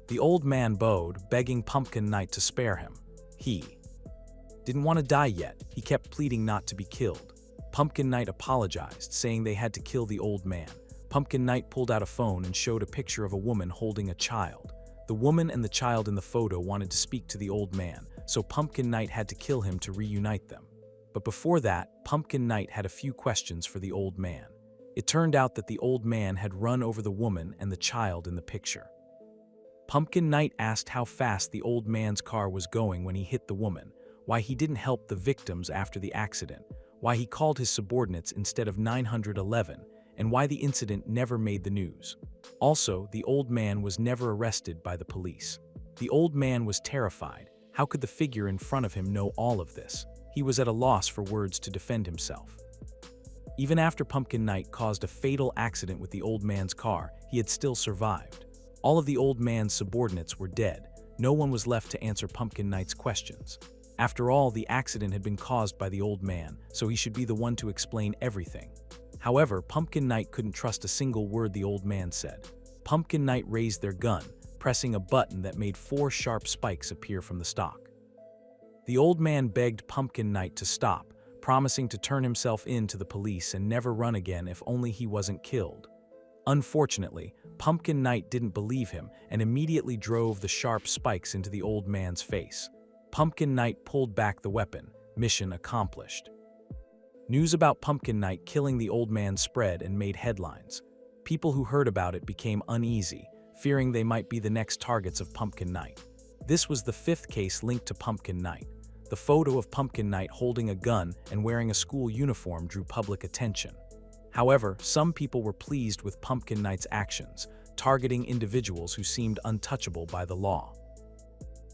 S2: The old man bowed, begging Pumpkin Knight to spare him. He didn't want to die yet. He kept pleading not to be killed. Pumpkin Knight apologized, saying they had to kill the old man. Pumpkin Knight pulled out a phone and showed a picture of a woman holding a child. The woman and the child in the photo wanted to speak to the old man, so Pumpkin Knight had to kill him to reunite them. But before that, Pumpkin Knight had a few questions for the old man. It turned out that the old man had run over the woman and the child in the picture. Pumpkin Knight asked how fast the old man's car was going when he hit the woman, why he didn't help the victims after the accident, why he called his subordinates instead of 911, and why the incident never made the news. Also, the old man was never arrested by the police. The old man was terrified. How could the figure in front of him know all of this? He was at a loss for words to defend himself. Even after Pumpkin Knight caused a fatal accident with the old man's car, he had still survived. All of the old man's subordinates were dead. No one was left to answer Pumpkin Knight's questions. After all, the accident had been caused by the old man, so he should be the one to explain everything. However, Pumpkin Knight couldn't trust a single word the old man said. Pumpkin Knight raised their gun, pressing a button that made 4 sharp spikes appear from the stock. The old man begged Pumpkin Knight to stop, promising to turn himself in to the police and never run again if only he wasn't killed. Unfortunately, Pumpkin Knight didn't believe him and immediately drove the sharp spikes into the old man's face. Pumpkin Knight pulled back the weapon. Mission accomplished. News about Pumpkin Knight killing the old man spread and made headlines. People who heard about it became uneasy, fearing they might be the next targets of Pumpkin Knight. This was the 5th case linked to Pumpkin Knight. The photo of Pumpkin Knight holding a gun and wearing a school uniform drew public attention. However, some people were pleased with Pumpkin Knight's actions, targeting individuals who seemed untouchable by the law.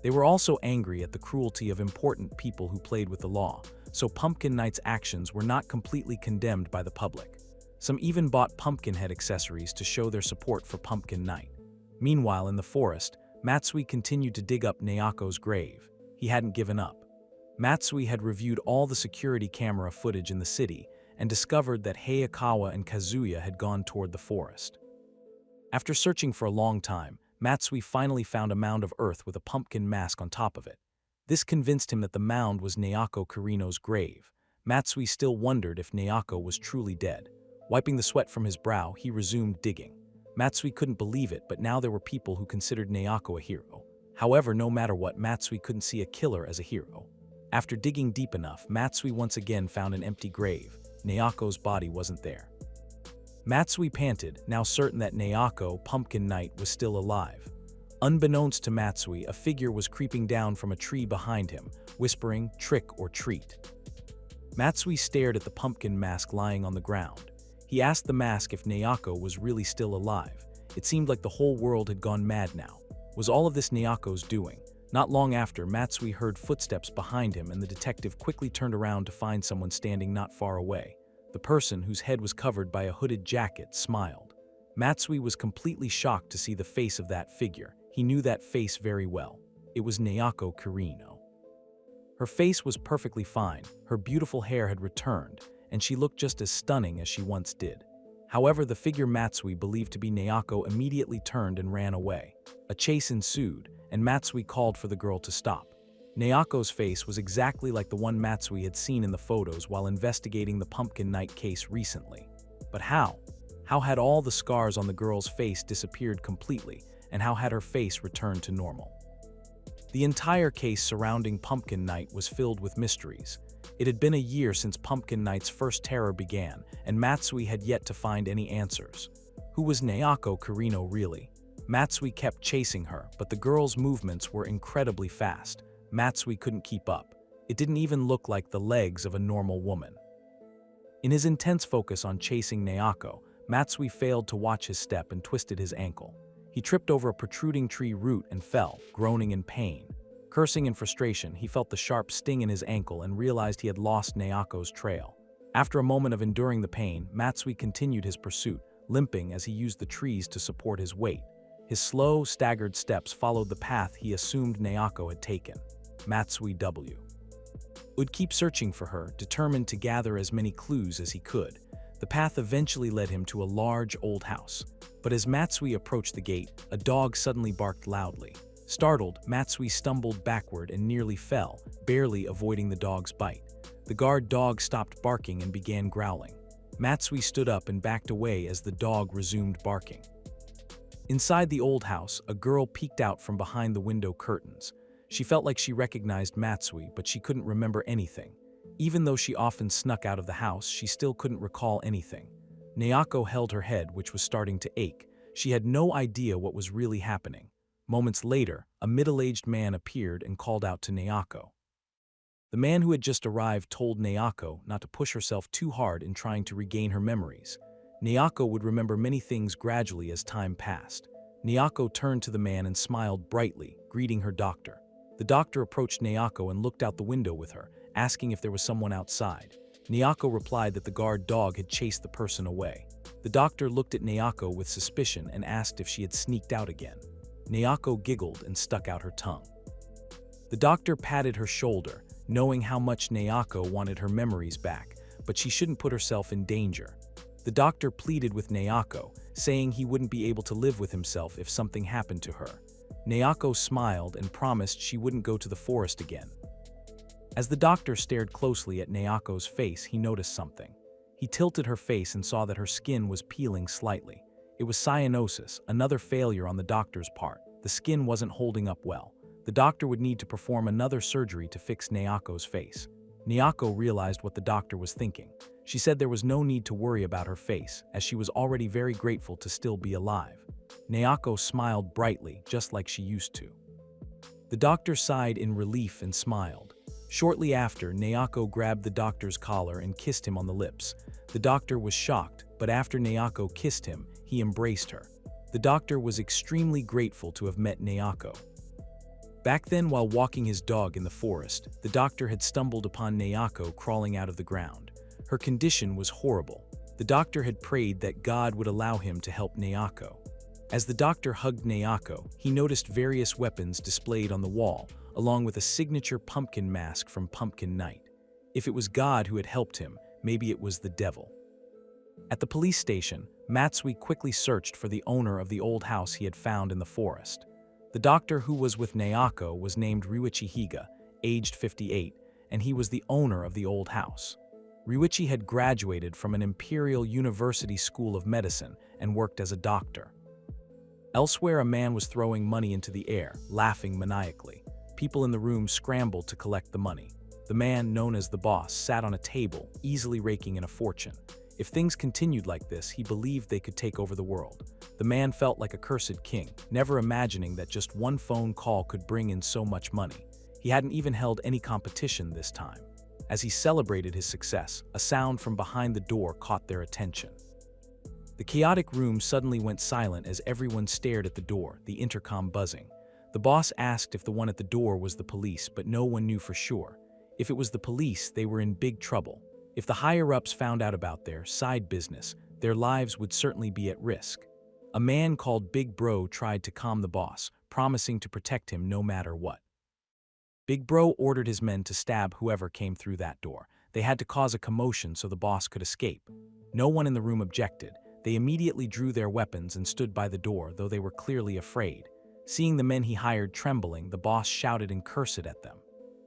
S2: They were also angry at the cruelty of important people who played with the law, so Pumpkin Knight's actions were not completely condemned by the public. Some even bought pumpkin head accessories to show their support for Pumpkin Knight. Meanwhile, in the forest, Matsui continued to dig up Naoko's grave. He hadn't given up. Matsui had reviewed all the security camera footage in the city and discovered that Hayakawa and Kazuya had gone toward the forest. After searching for a long time, Matsui finally found a mound of earth with a pumpkin mask on top of it. This convinced him that the mound was Naoko Kurino's grave. Matsui still wondered if Naoko was truly dead. Wiping the sweat from his brow, he resumed digging. Matsui couldn't believe it, but now there were people who considered Naoko a hero. However, no matter what, Matsui couldn't see a killer as a hero. After digging deep enough, Matsui once again found an empty grave. Naoko's body wasn't there. Matsui panted, now certain that Naoko, Pumpkin Knight, was still alive. Unbeknownst to Matsui, a figure was creeping down from a tree behind him, whispering, "Trick or treat." Matsui stared at the pumpkin mask lying on the ground. He asked the mask if Naoko was really still alive. It seemed like the whole world had gone mad now. Was all of this Naoko's doing? Not long after, Matsui heard footsteps behind him and the detective quickly turned around to find someone standing not far away. The person, whose head was covered by a hooded jacket, smiled. Matsui was completely shocked to see the face of that figure. He knew that face very well. It was Naoko Kurino. Her face was perfectly fine, her beautiful hair had returned, and she looked just as stunning as she once did. However, the figure Matsui believed to be Naoko immediately turned and ran away. A chase ensued, and Matsui called for the girl to stop. Naoko's face was exactly like the one Matsui had seen in the photos while investigating the Pumpkin Knight case recently. But how? How had all the scars on the girl's face disappeared completely, and how had her face returned to normal? The entire case surrounding Pumpkin Knight was filled with mysteries. It had been a year since Pumpkin Knight's first terror began, and Matsui had yet to find any answers. Who was Naoko Kurino really? Matsui kept chasing her, but the girl's movements were incredibly fast. Matsui couldn't keep up. It didn't even look like the legs of a normal woman. In his intense focus on chasing Naoko, Matsui failed to watch his step and twisted his ankle. He tripped over a protruding tree root and fell, groaning in pain. Cursing in frustration, he felt the sharp sting in his ankle and realized he had lost Naoko's trail. After a moment of enduring the pain, Matsui continued his pursuit, limping as he used the trees to support his weight. His slow, staggered steps followed the path he assumed Naoko had taken. Matsui W. would keep searching for her, determined to gather as many clues as he could. The path eventually led him to a large old house. But as Matsui approached the gate, a dog suddenly barked loudly. Startled, Matsui stumbled backward and nearly fell, barely avoiding the dog's bite. The guard dog stopped barking and began growling. Matsui stood up and backed away as the dog resumed barking. Inside the old house, a girl peeked out from behind the window curtains. She felt like she recognized Matsui, but she couldn't remember anything. Even though she often snuck out of the house, she still couldn't recall anything. Naoko held her head, which was starting to ache. She had no idea what was really happening. Moments later, a middle-aged man appeared and called out to Naoko. The man who had just arrived told Naoko not to push herself too hard in trying to regain her memories. Naoko would remember many things gradually as time passed. Naoko turned to the man and smiled brightly, greeting her doctor. The doctor approached Naoko and looked out the window with her, asking if there was someone outside. Naoko replied that the guard dog had chased the person away. The doctor looked at Naoko with suspicion and asked if she had sneaked out again. Naoko giggled and stuck out her tongue. The doctor patted her shoulder, knowing how much Naoko wanted her memories back, but she shouldn't put herself in danger. The doctor pleaded with Naoko, saying he wouldn't be able to live with himself if something happened to her. Naoko smiled and promised she wouldn't go to the forest again. As the doctor stared closely at Naoko's face, he noticed something. He tilted her face and saw that her skin was peeling slightly. It was cyanosis, another failure on the doctor's part. The skin wasn't holding up well. The doctor would need to perform another surgery to fix Naoko's face. Naoko realized what the doctor was thinking. She said there was no need to worry about her face, as she was already very grateful to still be alive. Naoko smiled brightly, just like she used to. The doctor sighed in relief and smiled. Shortly after, Naoko grabbed the doctor's collar and kissed him on the lips. The doctor was shocked, but after Naoko kissed him, he embraced her. The doctor was extremely grateful to have met Naoko. Back then, while walking his dog in the forest, the doctor had stumbled upon Naoko crawling out of the ground. Her condition was horrible. The doctor had prayed that God would allow him to help Naoko. As the doctor hugged Naoko, he noticed various weapons displayed on the wall, along with a signature pumpkin mask from Pumpkin Night. If it was God who had helped him, maybe it was the devil. At the police station, Matsui quickly searched for the owner of the old house he had found in the forest. The doctor who was with Naoko was named Ryuichi Higa, aged 58, and he was the owner of the old house. Ryuichi had graduated from an Imperial University School of Medicine and worked as a doctor. Elsewhere, a man was throwing money into the air, laughing maniacally. People in the room scrambled to collect the money. The man, known as the boss, sat on a table, easily raking in a fortune. If things continued like this, he believed they could take over the world. The man felt like a cursed king, never imagining that just one phone call could bring in so much money. He hadn't even held any competition this time. As he celebrated his success, a sound from behind the door caught their attention. The chaotic room suddenly went silent as everyone stared at the door, the intercom buzzing. The boss asked if the one at the door was the police, but no one knew for sure. If it was the police, they were in big trouble. If the higher-ups found out about their side business, their lives would certainly be at risk. A man called Big Bro tried to calm the boss, promising to protect him no matter what. Big Bro ordered his men to stab whoever came through that door. They had to cause a commotion so the boss could escape. No one in the room objected. They immediately drew their weapons and stood by the door, though they were clearly afraid. Seeing the men he hired trembling, the boss shouted and cursed at them.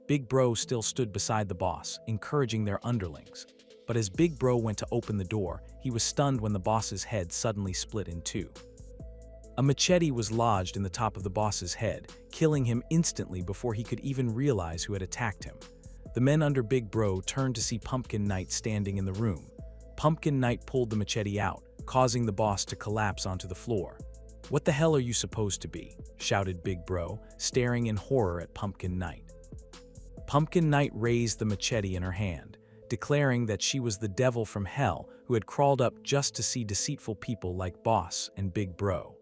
S2: Big Bro still stood beside the boss, encouraging their underlings. But as Big Bro went to open the door, he was stunned when the boss's head suddenly split in two. A machete was lodged in the top of the boss's head, killing him instantly before he could even realize who had attacked him. The men under Big Bro turned to see Pumpkin Knight standing in the room. Pumpkin Knight pulled the machete out, causing the boss to collapse onto the floor. "What the hell are you supposed to be?" shouted Big Bro, staring in horror at Pumpkin Knight. Pumpkin Knight raised the machete in her hand. declaring that she was the devil from hell who had crawled up just to see deceitful people like Boss and Big Bro.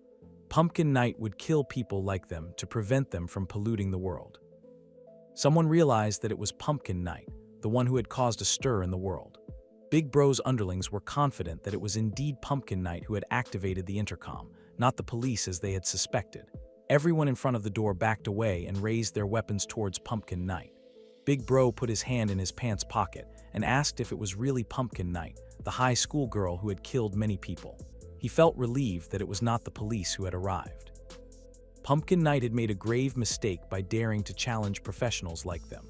S2: Pumpkin Knight would kill people like them to prevent them from polluting the world. Someone realized that it was Pumpkin Knight, the one who had caused a stir in the world. Big Bro's underlings were confident that it was indeed Pumpkin Knight who had activated the intercom, not the police as they had suspected. Everyone in front of the door backed away and raised their weapons towards Pumpkin Knight. Big Bro put his hand in his pants pocket and asked if it was really Pumpkin Knight, the high school girl who had killed many people. He felt relieved that it was not the police who had arrived. Pumpkin Knight had made a grave mistake by daring to challenge professionals like them.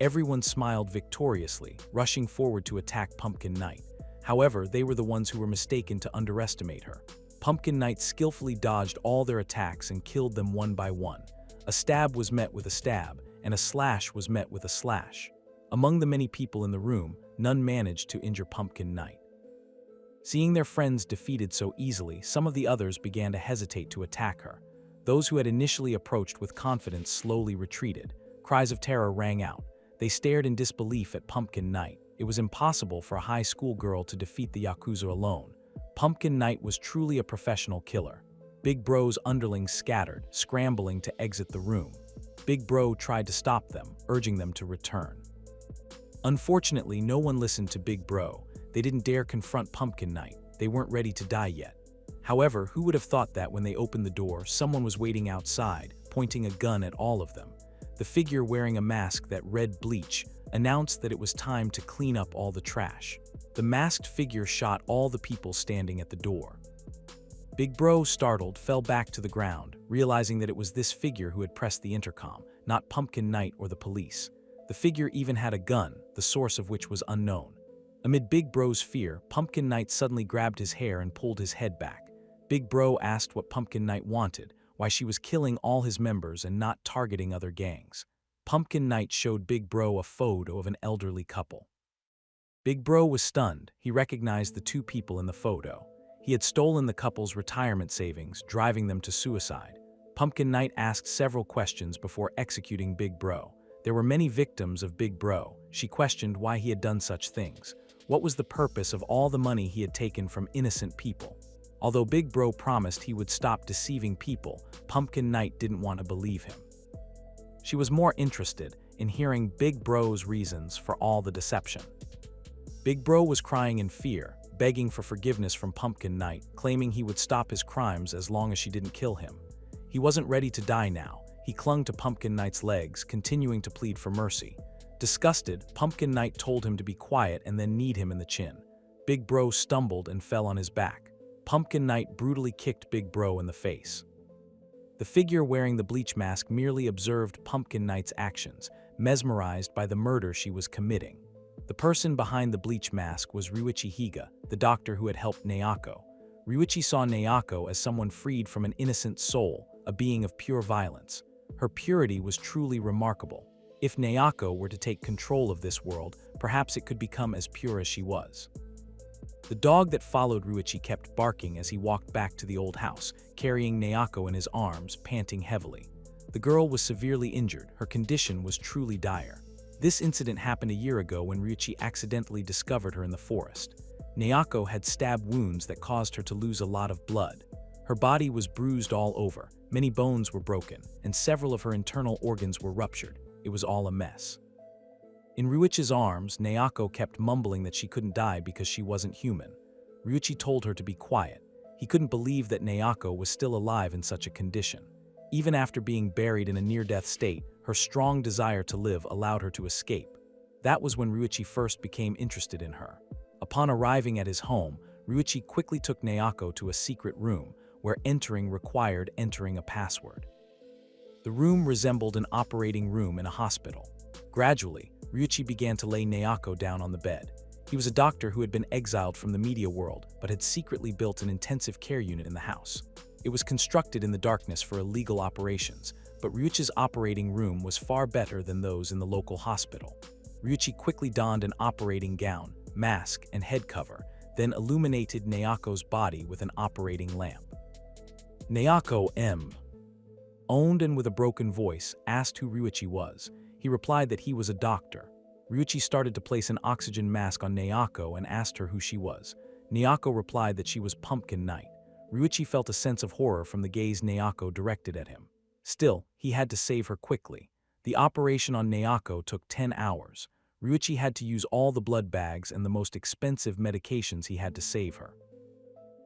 S2: Everyone smiled victoriously, rushing forward to attack Pumpkin Knight. However, they were the ones who were mistaken to underestimate her. Pumpkin Knight skillfully dodged all their attacks and killed them one by one. A stab was met with a stab, and a slash was met with a slash. Among the many people in the room, none managed to injure Pumpkin Knight. Seeing their friends defeated so easily, some of the others began to hesitate to attack her. Those who had initially approached with confidence slowly retreated. Cries of terror rang out. They stared in disbelief at Pumpkin Knight. It was impossible for a high school girl to defeat the Yakuza alone. Pumpkin Knight was truly a professional killer. Big Bro's underlings scattered, scrambling to exit the room. Big Bro tried to stop them, urging them to return. Unfortunately, no one listened to Big Bro. They didn't dare confront Pumpkin Knight. They weren't ready to die yet. However, who would have thought that when they opened the door, someone was waiting outside, pointing a gun at all of them? The figure wearing a mask that read bleach announced that it was time to clean up all the trash. The masked figure shot all the people standing at the door. Big Bro, startled, fell back to the ground, realizing that it was this figure who had pressed the intercom, not Pumpkin Knight or the police. The figure even had a gun, the source of which was unknown. Amid Big Bro's fear, Pumpkin Knight suddenly grabbed his hair and pulled his head back. Big Bro asked what Pumpkin Knight wanted, why she was killing all his members and not targeting other gangs. Pumpkin Knight showed Big Bro a photo of an elderly couple. Big Bro was stunned. He recognized the two people in the photo. He had stolen the couple's retirement savings, driving them to suicide. Pumpkin Knight asked several questions before executing Big Bro. There were many victims of Big Bro. She questioned why he had done such things. What was the purpose of all the money he had taken from innocent people? Although Big Bro promised he would stop deceiving people, Pumpkin Knight didn't want to believe him. She was more interested in hearing Big Bro's reasons for all the deception. Big Bro was crying in fear, begging for forgiveness from Pumpkin Knight, claiming he would stop his crimes as long as she didn't kill him. He wasn't ready to die now. He clung to Pumpkin Knight's legs, continuing to plead for mercy. Disgusted, Pumpkin Knight told him to be quiet and then kneed him in the chin. Big Bro stumbled and fell on his back. Pumpkin Knight brutally kicked Big Bro in the face. The figure wearing the bleach mask merely observed Pumpkin Knight's actions, mesmerized by the murder she was committing. The person behind the bleach mask was Ryuichi Higa, the doctor who had helped Naoko. Ryuichi saw Naoko as someone freed from an innocent soul, a being of pure violence. Her purity was truly remarkable. If Naoko were to take control of this world, perhaps it could become as pure as she was. The dog that followed Ryuichi kept barking as he walked back to the old house, carrying Naoko in his arms, panting heavily. The girl was severely injured. Her condition was truly dire. This incident happened a year ago when Ryuichi accidentally discovered her in the forest. Naoko had stab wounds that caused her to lose a lot of blood. Her body was bruised all over, many bones were broken, and several of her internal organs were ruptured. It was all a mess. In Ryuichi's arms, Naoko kept mumbling that she couldn't die because she wasn't human. Ryuichi told her to be quiet. He couldn't believe that Naoko was still alive in such a condition. Even after being buried in a near-death state, her strong desire to live allowed her to escape. That was when Ryuichi first became interested in her. Upon arriving at his home, Ryuichi quickly took Naoko to a secret room, where entering required entering a password. The room resembled an operating room in a hospital. Gradually, Ryuichi began to lay Naoko down on the bed. He was a doctor who had been exiled from the media world, but had secretly built an intensive care unit in the house. It was constructed in the darkness for illegal operations, but Ryuichi's operating room was far better than those in the local hospital. Ryuichi quickly donned an operating gown, mask, and head cover, then illuminated Naoko's body with an operating lamp. Naoko owned and with a broken voice, asked who Ryuichi was. He replied that he was a doctor. Ryuichi started to place an oxygen mask on Nayako and asked her who she was. Nayako replied that she was Pumpkin Knight. Ryuichi felt a sense of horror from the gaze Nayako directed at him. Still, he had to save her quickly. The operation on Nayako took 10 hours. Ryuichi had to use all the blood bags and the most expensive medications he had to save her.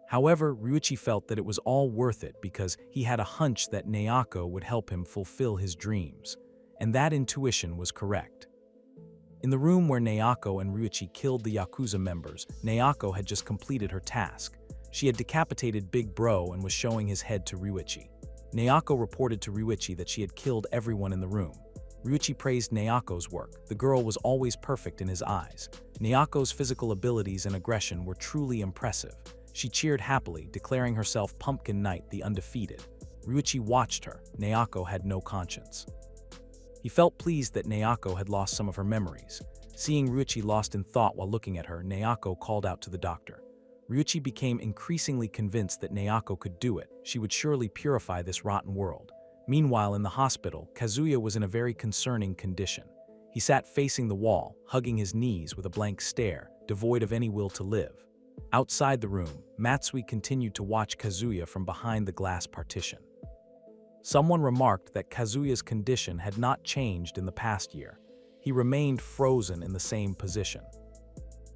S2: However, Ryuichi felt that it was all worth it because he had a hunch that Nayako would help him fulfill his dreams. And that intuition was correct. In the room where Nayako and Ryuichi killed the Yakuza members, Nayako had just completed her task. She had decapitated Big Bro and was showing his head to Ryuichi. Nayako reported to Ryuichi that she had killed everyone in the room. Ryuichi praised Nayako's work. The girl was always perfect in his eyes. Nayako's physical abilities and aggression were truly impressive. She cheered happily, declaring herself Pumpkin Knight the undefeated. Ryuichi watched her. Nayako had no conscience. He felt pleased that Nayako had lost some of her memories. Seeing Ryuichi lost in thought while looking at her, Nayako called out to the doctor. Ryuichi became increasingly convinced that Nayako could do it. She would surely purify this rotten world. Meanwhile, in the hospital, Kazuya was in a very concerning condition. He sat facing the wall, hugging his knees with a blank stare, devoid of any will to live. Outside the room, Matsui continued to watch Kazuya from behind the glass partition. Someone remarked that Kazuya's condition had not changed in the past year. He remained frozen in the same position.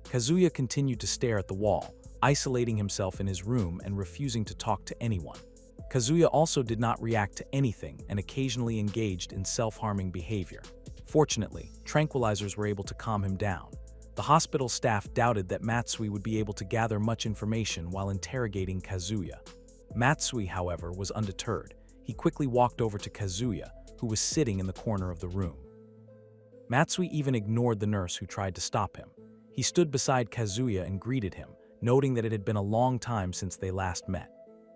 S2: Kazuya continued to stare at the wall, isolating himself in his room and refusing to talk to anyone. Kazuya also did not react to anything and occasionally engaged in self-harming behavior. Fortunately, tranquilizers were able to calm him down. The hospital staff doubted that Matsui would be able to gather much information while interrogating Kazuya. Matsui, however, was undeterred. He quickly walked over to Kazuya, who was sitting in the corner of the room. Matsui even ignored the nurse who tried to stop him. He stood beside Kazuya and greeted him, noting that it had been a long time since they last met.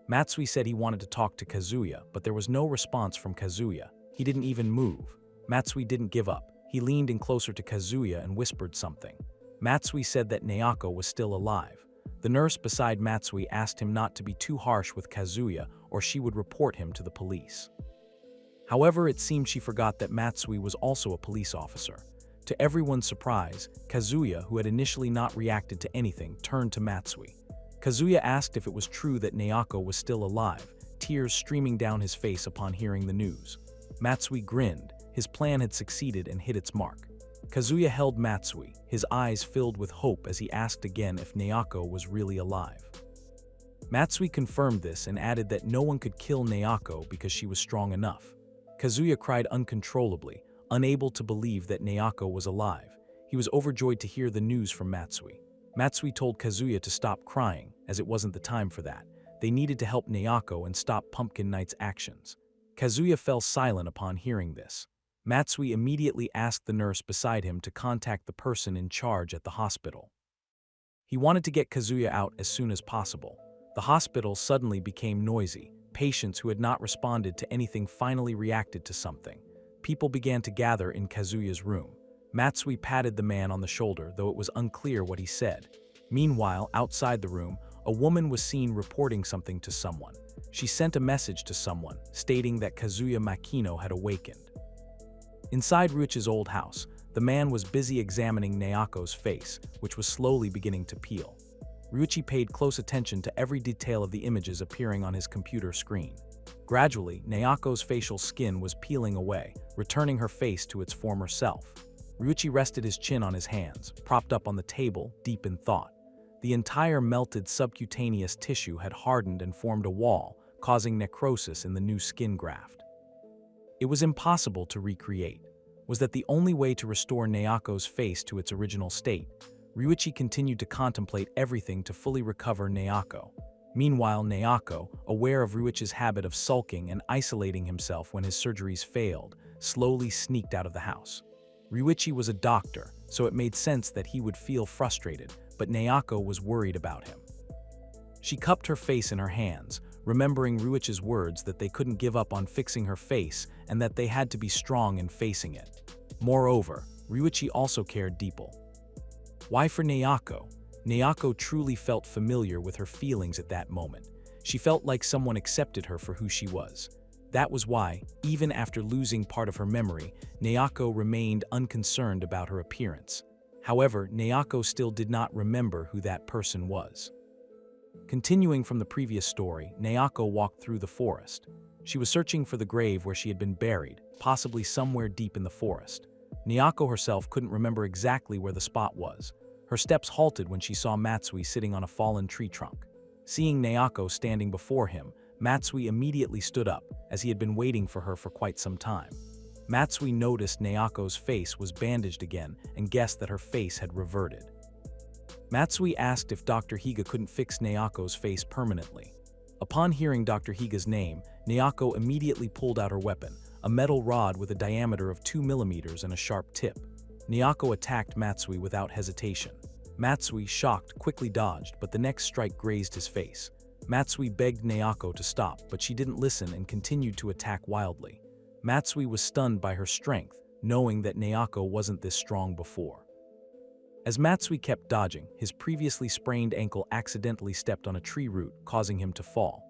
S2: Matsui said he wanted to talk to Kazuya, but there was no response from Kazuya. He didn't even move. Matsui didn't give up. He leaned in closer to Kazuya and whispered something. Matsui said that Nayako was still alive. The nurse beside Matsui asked him not to be too harsh with Kazuya or she would report him to the police. However, it seemed she forgot that Matsui was also a police officer. To everyone's surprise, Kazuya, who had initially not reacted to anything, turned to Matsui. Kazuya asked if it was true that Nayako was still alive, tears streaming down his face upon hearing the news. Matsui grinned. His plan had succeeded and hit its mark. Kazuya held Matsui, his eyes filled with hope as he asked again if Nayako was really alive. Matsui confirmed this and added that no one could kill Nayako because she was strong enough. Kazuya cried uncontrollably, unable to believe that Nayako was alive. He was overjoyed to hear the news from Matsui. Matsui told Kazuya to stop crying, as it wasn't the time for that. They needed to help Nayako and stop Pumpkin Knight's actions. Kazuya fell silent upon hearing this. Matsui immediately asked the nurse beside him to contact the person in charge at the hospital. He wanted to get Kazuya out as soon as possible. The hospital suddenly became noisy. Patients who had not responded to anything finally reacted to something. People began to gather in Kazuya's room. Matsui patted the man on the shoulder, though it was unclear what he said. Meanwhile, outside the room, a woman was seen reporting something to someone. She sent a message to someone, stating that Kazuya Makino had awakened. Inside Ryuichi's old house, the man was busy examining Nayako's face, which was slowly beginning to peel. Ryuichi paid close attention to every detail of the images appearing on his computer screen. Gradually, Nayako's facial skin was peeling away, returning her face to its former self. Ryuichi rested his chin on his hands, propped up on the table, deep in thought. The entire melted subcutaneous tissue had hardened and formed a wall, causing necrosis in the new skin graft. It was impossible to recreate. Was that the only way to restore Nayako's face to its original state? Ryuichi continued to contemplate everything to fully recover Nayako. Meanwhile, Nayako, aware of Ryuichi's habit of sulking and isolating himself when his surgeries failed, slowly sneaked out of the house. Ryuichi was a doctor, so it made sense that he would feel frustrated, but Nayako was worried about him. She cupped her face in her hands, remembering Ryuichi's words that they couldn't give up on fixing her face and that they had to be strong in facing it. Moreover, Ryuichi also cared deeply. Why for Nayako? Nayako truly felt familiar with her feelings at that moment. She felt like someone accepted her for who she was. That was why, even after losing part of her memory, Nayako remained unconcerned about her appearance. However, Nayako still did not remember who that person was. Continuing from the previous story, Nayako walked through the forest. She was searching for the grave where she had been buried, possibly somewhere deep in the forest. Nayako herself couldn't remember exactly where the spot was. Her steps halted when she saw Matsui sitting on a fallen tree trunk. Seeing Nayako standing before him, Matsui immediately stood up, as he had been waiting for her for quite some time. Matsui noticed Nayako's face was bandaged again and guessed that her face had reverted. Matsui asked if Dr. Higa couldn't fix Nayako's face permanently. Upon hearing Dr. Higa's name, Nayako immediately pulled out her weapon, a metal rod with a diameter of 2 millimeters and a sharp tip. Nayako attacked Matsui without hesitation. Matsui, shocked, quickly dodged, but the next strike grazed his face. Matsui begged Nayako to stop, but she didn't listen and continued to attack wildly. Matsui was stunned by her strength, knowing that Nayako wasn't this strong before. As Matsui kept dodging, his previously sprained ankle accidentally stepped on a tree root, causing him to fall.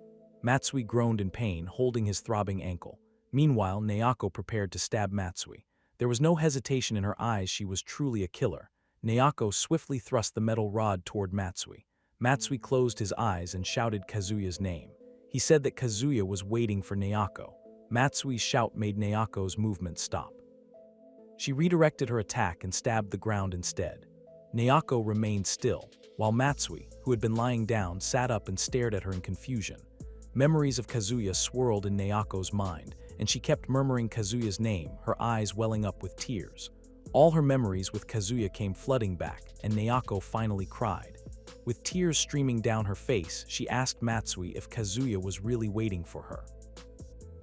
S2: Matsui groaned in pain, holding his throbbing ankle. Meanwhile, Nayako prepared to stab Matsui. There was no hesitation in her eyes. She was truly a killer. Nayako swiftly thrust the metal rod toward Matsui. Matsui closed his eyes and shouted Kazuya's name. He said that Kazuya was waiting for Nayako. Matsui's shout made Nayako's movement stop. She redirected her attack and stabbed the ground instead. Nayako remained still, while Matsui, who had been lying down, sat up and stared at her in confusion. Memories of Kazuya swirled in Nayako's mind, and she kept murmuring Kazuya's name, her eyes welling up with tears. All her memories with Kazuya came flooding back, and Nayako finally cried. With tears streaming down her face, she asked Matsui if Kazuya was really waiting for her.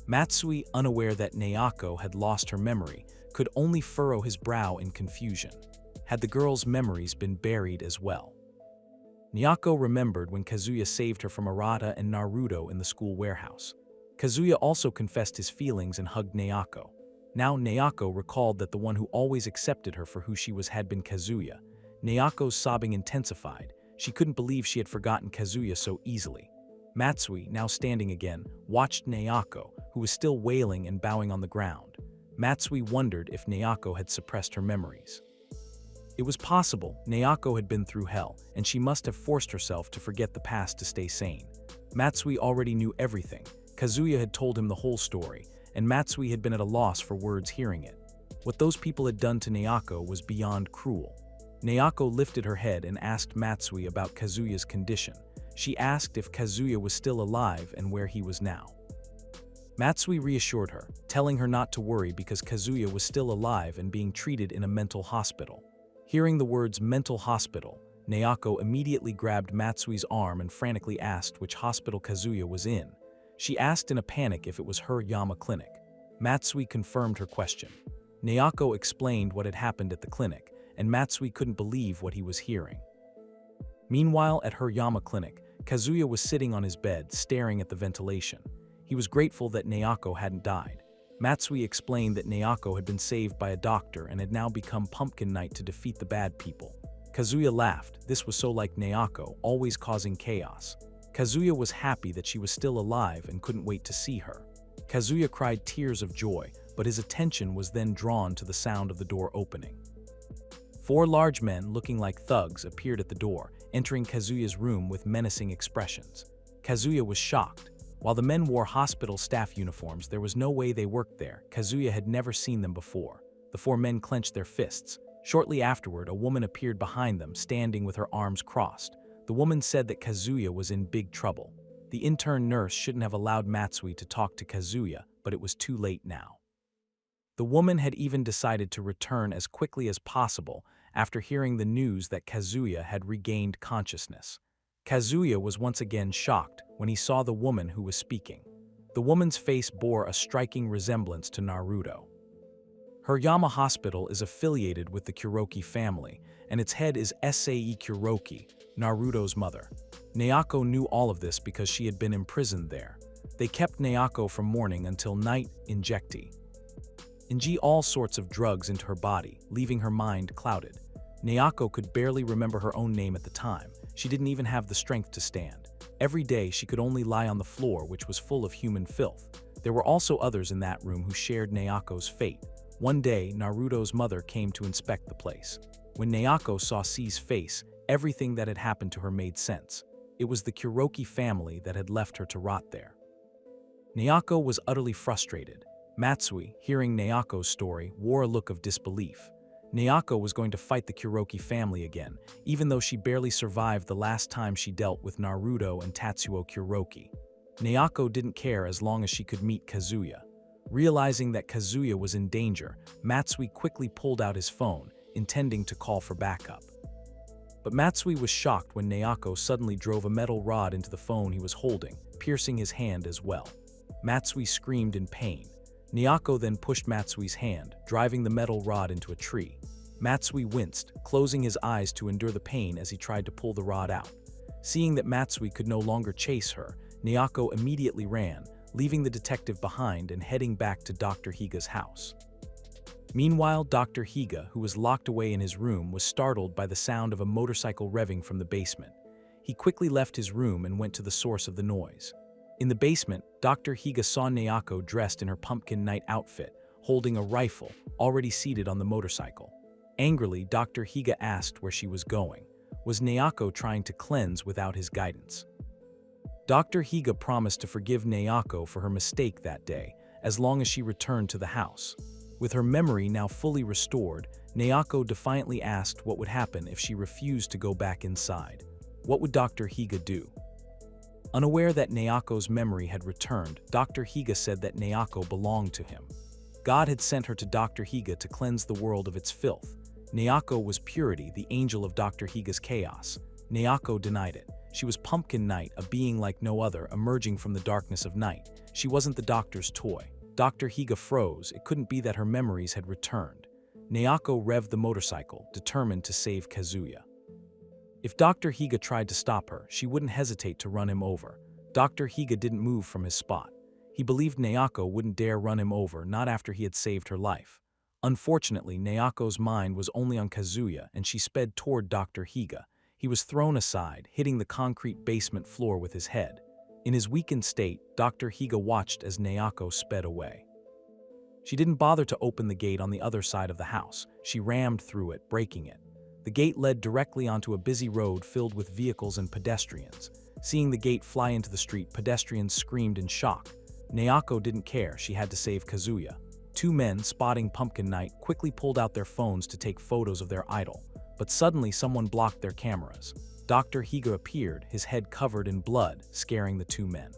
S2: Matsui, unaware that Nayako had lost her memory, could only furrow his brow in confusion. Had the girl's memories been buried as well? Nayako remembered when Kazuya saved her from Arata and Naruto in the school warehouse. Kazuya also confessed his feelings and hugged Nayako. Now Nayako recalled that the one who always accepted her for who she was had been Kazuya. Nayako's sobbing intensified. She couldn't believe she had forgotten Kazuya so easily. Matsui, now standing again, watched Nayako, who was still wailing and bowing on the ground. Matsui wondered if Nayako had suppressed her memories. It was possible Nayako had been through hell, and she must have forced herself to forget the past to stay sane. Matsui already knew everything. Kazuya had told him the whole story, and Matsui had been at a loss for words hearing it. What those people had done to Nayako was beyond cruel. Nayako lifted her head and asked Matsui about Kazuya's condition. She asked if Kazuya was still alive and where he was now. Matsui reassured her, telling her not to worry because Kazuya was still alive and being treated in a mental hospital. Hearing the words mental hospital, Nayako immediately grabbed Matsui's arm and frantically asked which hospital Kazuya was in. She asked in a panic if it was her Yama clinic. Matsui confirmed her question. Nayako explained what had happened at the clinic, and Matsui couldn't believe what he was hearing. Meanwhile, at her Yama clinic, Kazuya was sitting on his bed, staring at the ventilation. He was grateful that Nayako hadn't died. Matsui explained that Nayako had been saved by a doctor and had now become Pumpkin Knight to defeat the bad people. Kazuya laughed. This was so like Nayako, always causing chaos. Kazuya was happy that she was still alive and couldn't wait to see her. Kazuya cried tears of joy, but his attention was then drawn to the sound of the door opening. 4 large men looking like thugs appeared at the door, entering Kazuya's room with menacing expressions. Kazuya was shocked. While the men wore hospital staff uniforms, there was no way they worked there. Kazuya had never seen them before. The 4 men clenched their fists. Shortly afterward, a woman appeared behind them, standing with her arms crossed. The woman said that Kazuya was in big trouble. The intern nurse shouldn't have allowed Matsui to talk to Kazuya, but it was too late now. The woman had even decided to return as quickly as possible after hearing the news that Kazuya had regained consciousness. Kazuya was once again shocked when he saw the woman who was speaking. The woman's face bore a striking resemblance to Naruto. Her Yama Hospital is affiliated with the Kuroki family, and its head is Sae Kuroki, Naruto's mother. Nayako knew all of this because she had been imprisoned there. They kept Nayako from morning until night, inject all sorts of drugs into her body, leaving her mind clouded. Nayako could barely remember her own name at the time. She didn't even have the strength to stand. Every day she could only lie on the floor, which was full of human filth. There were also others in that room who shared Naoko's fate. One day, Naruto's mother came to inspect the place. When Naoko saw C's face, everything that had happened to her made sense. It was the Kuroki family that had left her to rot there. Naoko was utterly frustrated. Matsui, hearing Naoko's story, wore a look of disbelief. Naoko was going to fight the Kuroki family again, even though she barely survived the last time she dealt with Naruto and Tatsuo Kuroki. Naoko didn't care as long as she could meet Kazuya. Realizing that Kazuya was in danger, Matsui quickly pulled out his phone, intending to call for backup. But Matsui was shocked when Naoko suddenly drove a metal rod into the phone he was holding, piercing his hand as well. Matsui screamed in pain. Naoko then pushed Matsui's hand, driving the metal rod into a tree. Matsui winced, closing his eyes to endure the pain as he tried to pull the rod out. Seeing that Matsui could no longer chase her, Naoko immediately ran, leaving the detective behind and heading back to Dr. Higa's house. Meanwhile, Dr. Higa, who was locked away in his room, was startled by the sound of a motorcycle revving from the basement. He quickly left his room and went to the source of the noise. In the basement, Dr. Higa saw Naoko dressed in her pumpkin night outfit, holding a rifle, already seated on the motorcycle. Angrily, Dr. Higa asked where she was going. Was Naoko trying to cleanse without his guidance? Dr. Higa promised to forgive Naoko for her mistake that day, as long as she returned to the house. With her memory now fully restored, Naoko defiantly asked what would happen if she refused to go back inside. What would Dr. Higa do? Unaware that Naoko's memory had returned, Dr. Higa said that Naoko belonged to him. God had sent her to Dr. Higa to cleanse the world of its filth. Naoko was purity, the angel of Dr. Higa's chaos. Naoko denied it. She was Pumpkin Night, a being like no other, emerging from the darkness of night. She wasn't the doctor's toy. Dr. Higa froze. It couldn't be that her memories had returned. Naoko revved the motorcycle, determined to save Kazuya. If Dr. Higa tried to stop her, she wouldn't hesitate to run him over. Dr. Higa didn't move from his spot. He believed Naoko wouldn't dare run him over, not after he had saved her life. Unfortunately, Naoko's mind was only on Kazuya, and she sped toward Dr. Higa. He was thrown aside, hitting the concrete basement floor with his head. In his weakened state, Dr. Higa watched as Naoko sped away. She didn't bother to open the gate on the other side of the house. She rammed through it, breaking it. The gate led directly onto a busy road filled with vehicles and pedestrians. Seeing the gate fly into the street, pedestrians screamed in shock. Naoko didn't care. She had to save Kazuya. Two men, spotting Pumpkin Night, quickly pulled out their phones to take photos of their idol. But suddenly someone blocked their cameras. Dr. Higa appeared, his head covered in blood, scaring the two men.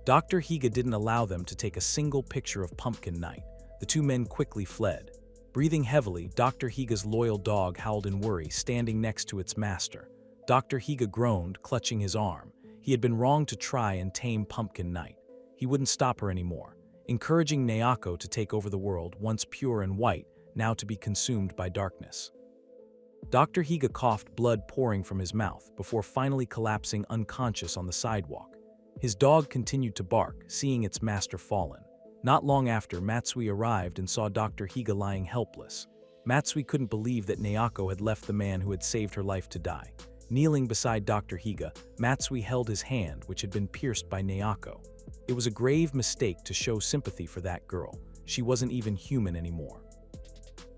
S2: Dr. Higa didn't allow them to take a single picture of Pumpkin Night. The two men quickly fled. Breathing heavily, Dr. Higa's loyal dog howled in worry, standing next to its master. Dr. Higa groaned, clutching his arm. He had been wrong to try and tame Pumpkin Night. He wouldn't stop her anymore, encouraging Naoko to take over the world, once pure and white, now to be consumed by darkness. Dr. Higa coughed, blood pouring from his mouth, before finally collapsing unconscious on the sidewalk. His dog continued to bark, seeing its master fallen. Not long after, Matsui arrived and saw Dr. Higa lying helpless. Matsui couldn't believe that Naoko had left the man who had saved her life to die. Kneeling beside Dr. Higa, Matsui held his hand, which had been pierced by Naoko. It was a grave mistake to show sympathy for that girl. She wasn't even human anymore.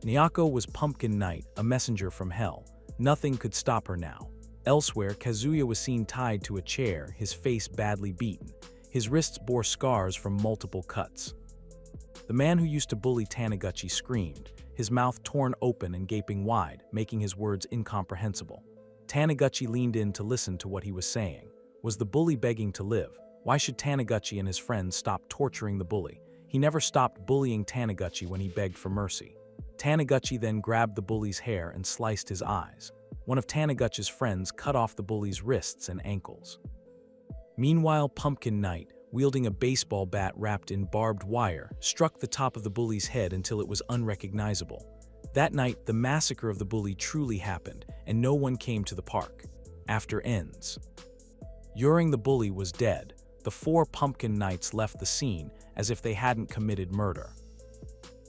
S2: Naoko was Pumpkin Night, a messenger from hell. Nothing could stop her now. Elsewhere, Kazuya was seen tied to a chair, his face badly beaten. His wrists bore scars from multiple cuts. The man who used to bully Taniguchi screamed, his mouth torn open and gaping wide, making his words incomprehensible. Taniguchi leaned in to listen to what he was saying. Was the bully begging to live? Why should Taniguchi and his friends stop torturing the bully? He never stopped bullying Taniguchi when he begged for mercy. Taniguchi then grabbed the bully's hair and sliced his eyes. One of Taniguchi's friends cut off the bully's wrists and ankles. Meanwhile, Pumpkin Night, wielding a baseball bat wrapped in barbed wire, struck the top of the bully's head until it was unrecognizable. That night, the massacre of the bully truly happened, and no one came to the park. After ends. During the bully was dead, the four Pumpkin Knights left the scene as if they hadn't committed murder.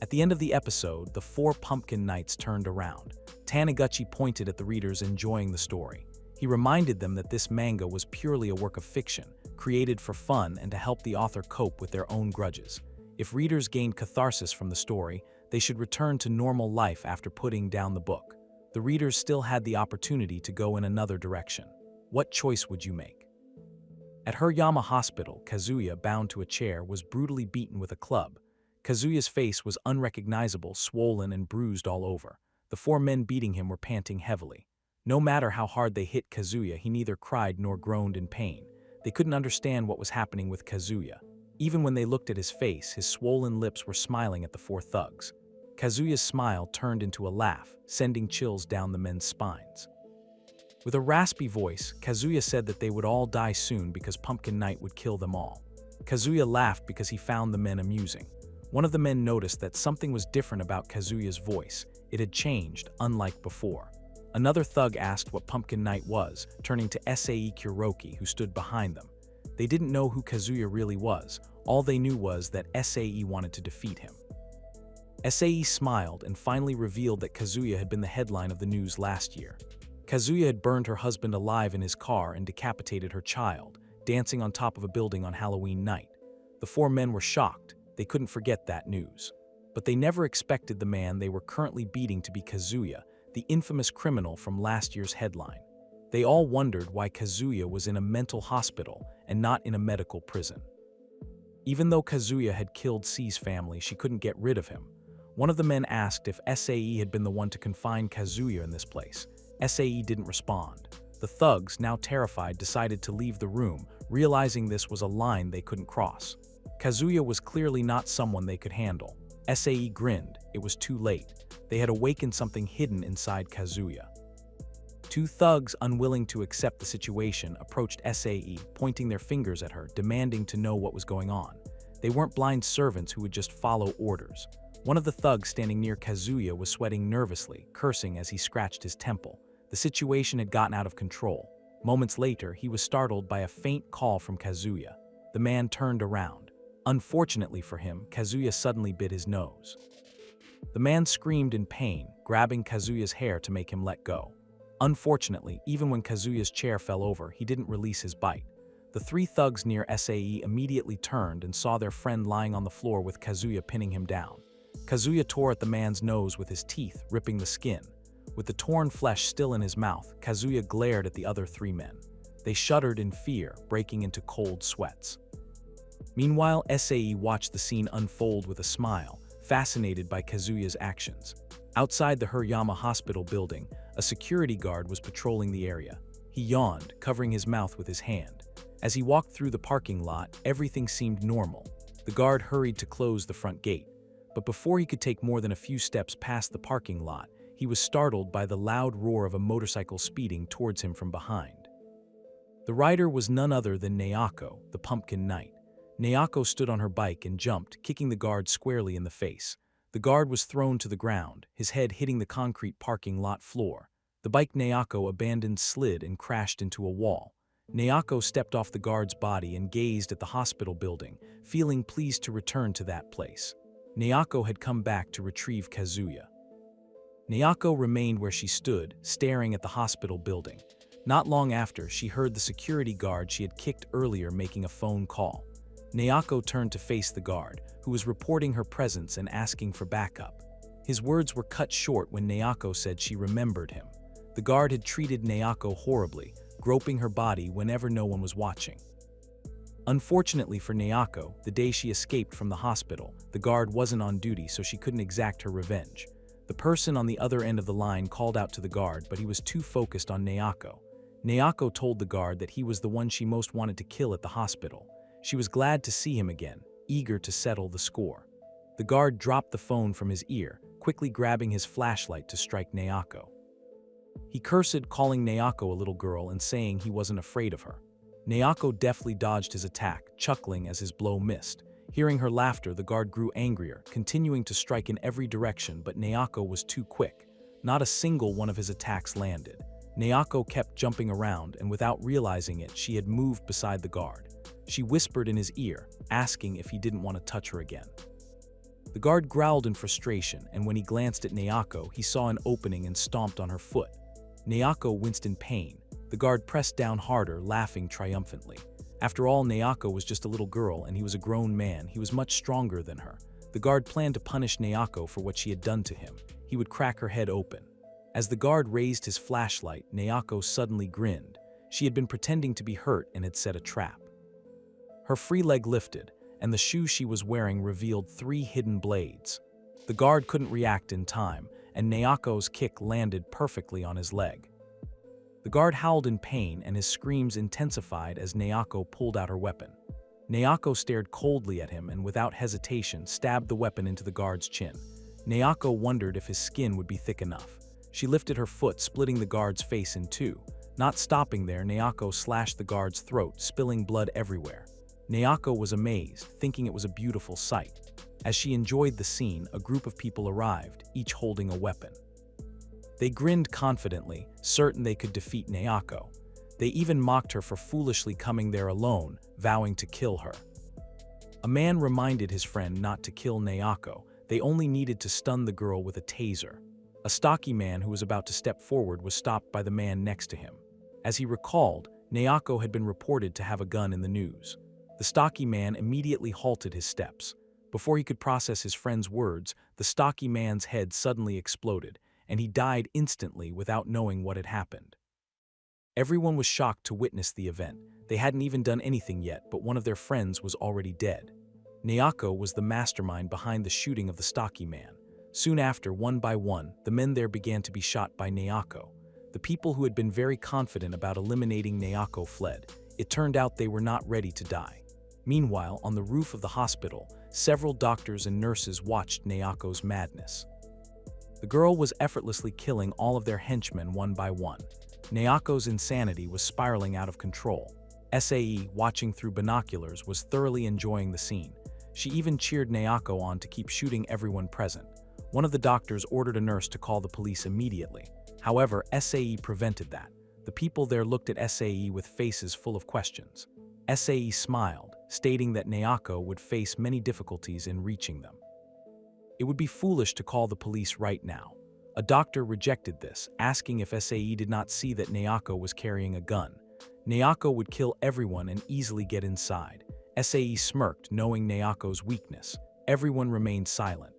S2: At the end of the episode, the four Pumpkin Knights turned around. Taniguchi pointed at the readers enjoying the story. He reminded them that this manga was purely a work of fiction, created for fun and to help the author cope with their own grudges. If readers gained catharsis from the story, they should return to normal life after putting down the book. The readers still had the opportunity to go in another direction. What choice would you make? At Hirayama Hospital, Kazuya, bound to a chair, was brutally beaten with a club. Kazuya's face was unrecognizable, swollen and bruised all over. The 4 men beating him were panting heavily. No matter how hard they hit Kazuya, he neither cried nor groaned in pain. They couldn't understand what was happening with Kazuya. Even when they looked at his face, his swollen lips were smiling at the 4 thugs. Kazuya's smile turned into a laugh, sending chills down the men's spines. With a raspy voice, Kazuya said that they would all die soon because Pumpkin Night would kill them all. Kazuya laughed because he found the men amusing. One of the men noticed that something was different about Kazuya's voice. It had changed, unlike before. Another thug asked what Pumpkin Night was, turning to Sae Kuroki, who stood behind them. They didn't know who Kazuya really was. All they knew was that Sae wanted to defeat him. Sae smiled and finally revealed that Kazuya had been the headline of the news last year. Kazuya had burned her husband alive in his car and decapitated her child, dancing on top of a building on Halloween night. The 4 men were shocked. They couldn't forget that news. But they never expected the man they were currently beating to be Kazuya, the infamous criminal from last year's headline. They all wondered why Kazuya was in a mental hospital and not in a medical prison. Even though Kazuya had killed C's family, she couldn't get rid of him. One of the men asked if Sae had been the one to confine Kazuya in this place. Sae didn't respond. The thugs, now terrified, decided to leave the room, realizing this was a line they couldn't cross. Kazuya was clearly not someone they could handle. Sae grinned. It was too late. They had awakened something hidden inside Kazuya. 2 thugs, unwilling to accept the situation, approached Sae, pointing their fingers at her, demanding to know what was going on. They weren't blind servants who would just follow orders. One of the thugs standing near Kazuya was sweating nervously, cursing as he scratched his temple. The situation had gotten out of control. Moments later, he was startled by a faint call from Kazuya. The man turned around. Unfortunately for him, Kazuya suddenly bit his nose. The man screamed in pain, grabbing Kazuya's hair to make him let go. Unfortunately, even when Kazuya's chair fell over, he didn't release his bite. The 3 thugs near Sae immediately turned and saw their friend lying on the floor with Kazuya pinning him down. Kazuya tore at the man's nose with his teeth, ripping the skin. With the torn flesh still in his mouth, Kazuya glared at the other 3 men. They shuddered in fear, breaking into cold sweats. Meanwhile, Sae watched the scene unfold with a smile, fascinated by Kazuya's actions. Outside the Hirayama Hospital building, a security guard was patrolling the area. He yawned, covering his mouth with his hand. As he walked through the parking lot, everything seemed normal. The guard hurried to close the front gate. But before he could take more than a few steps past the parking lot, he was startled by the loud roar of a motorcycle speeding towards him from behind. The rider was none other than Naoko, the Pumpkin Knight. Naoko stood on her bike and jumped, kicking the guard squarely in the face. The guard was thrown to the ground, his head hitting the concrete parking lot floor. The bike Naoko abandoned slid and crashed into a wall. Naoko stepped off the guard's body and gazed at the hospital building, feeling pleased to return to that place. Naoko had come back to retrieve Kazuya. Naoko remained where she stood, staring at the hospital building. Not long after, she heard the security guard she had kicked earlier making a phone call. Naoko turned to face the guard, who was reporting her presence and asking for backup. His words were cut short when Naoko said she remembered him. The guard had treated Naoko horribly, groping her body whenever no one was watching. Unfortunately for Naoko, the day she escaped from the hospital, the guard wasn't on duty, so she couldn't exact her revenge. The person on the other end of the line called out to the guard, but he was too focused on Naoko. Naoko told the guard that he was the one she most wanted to kill at the hospital. She was glad to see him again, eager to settle the score. The guard dropped the phone from his ear, quickly grabbing his flashlight to strike Naoko. He cursed, calling Naoko a little girl and saying he wasn't afraid of her. Naoko deftly dodged his attack, chuckling as his blow missed. Hearing her laughter, the guard grew angrier, continuing to strike in every direction, but Naoko was too quick. Not a single one of his attacks landed. Naoko kept jumping around, and without realizing it, she had moved beside the guard. She whispered in his ear, asking if he didn't want to touch her again. The guard growled in frustration, and when he glanced at Naoko, he saw an opening and stomped on her foot. Naoko winced in pain. The guard pressed down harder, laughing triumphantly. After all, Naoko was just a little girl and he was a grown man. He was much stronger than her. The guard planned to punish Naoko for what she had done to him. He would crack her head open. As the guard raised his flashlight, Naoko suddenly grinned. She had been pretending to be hurt and had set a trap. Her free leg lifted, and the shoe she was wearing revealed 3 hidden blades. The guard couldn't react in time, and Naoko's kick landed perfectly on his leg. The guard howled in pain and his screams intensified as Naoko pulled out her weapon. Naoko stared coldly at him and without hesitation stabbed the weapon into the guard's chin. Naoko wondered if his skin would be thick enough. She lifted her foot, splitting the guard's face in 2. Not stopping there, Naoko slashed the guard's throat, spilling blood everywhere. Naoko was amazed, thinking it was a beautiful sight. As she enjoyed the scene, a group of people arrived, each holding a weapon. They grinned confidently, certain they could defeat Naoko. They even mocked her for foolishly coming there alone, vowing to kill her. A man reminded his friend not to kill Naoko. They only needed to stun the girl with a taser. A stocky man who was about to step forward was stopped by the man next to him. As he recalled, Naoko had been reported to have a gun in the news. The stocky man immediately halted his steps. Before he could process his friend's words, the stocky man's head suddenly exploded, and he died instantly without knowing what had happened. Everyone was shocked to witness the event. They hadn't even done anything yet, but one of their friends was already dead. Naoko was the mastermind behind the shooting of the stocky man. Soon after, one by one, the men there began to be shot by Naoko. The people who had been very confident about eliminating Naoko fled. It turned out they were not ready to die. Meanwhile, on the roof of the hospital, several doctors and nurses watched Naoko's madness. The girl was effortlessly killing all of their henchmen one by one. Naoko's insanity was spiraling out of control. SAE, watching through binoculars, was thoroughly enjoying the scene. She even cheered Naoko on to keep shooting everyone present. One of the doctors ordered a nurse to call the police immediately. However, SAE prevented that. The people there looked at SAE with faces full of questions. SAE smiled, stating that Naoko would face many difficulties in reaching them. It would be foolish to call the police right now. A doctor rejected this, asking if SAE did not see that Naoko was carrying a gun. Naoko would kill everyone and easily get inside. SAE smirked, knowing Naoko's weakness. Everyone remained silent.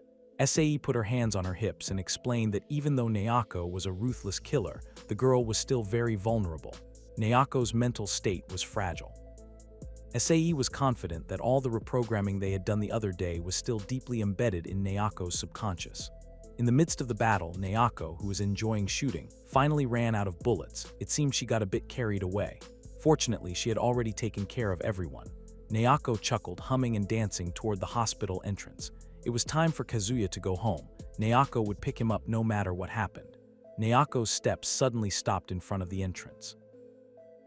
S2: SAE put her hands on her hips and explained that even though Naoko was a ruthless killer, the girl was still very vulnerable. Naoko's mental state was fragile. SAE was confident that all the reprogramming they had done the other day was still deeply embedded in Naoko's subconscious. In the midst of the battle, Naoko, who was enjoying shooting, finally ran out of bullets. It seemed she got a bit carried away. Fortunately, she had already taken care of everyone. Naoko chuckled, humming and dancing toward the hospital entrance. It was time for Kazuya to go home. Naoko would pick him up no matter what happened. Naoko's steps suddenly stopped in front of the entrance.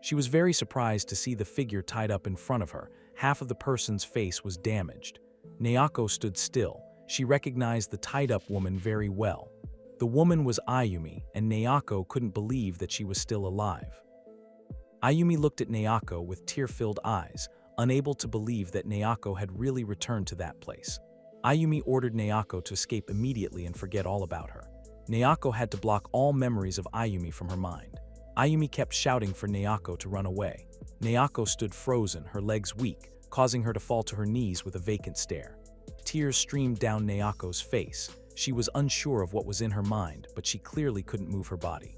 S2: She was very surprised to see the figure tied up in front of her. Half of the person's face was damaged. Naoko stood still. She recognized the tied-up woman very well. The woman was Ayumi, and Naoko couldn't believe that she was still alive. Ayumi looked at Naoko with tear-filled eyes, unable to believe that Naoko had really returned to that place. Ayumi ordered Naoko to escape immediately and forget all about her. Naoko had to block all memories of Ayumi from her mind. Ayumi kept shouting for Naoko to run away. Naoko stood frozen, her legs weak, causing her to fall to her knees with a vacant stare. Tears streamed down Naoko's face. She was unsure of what was in her mind, but she clearly couldn't move her body.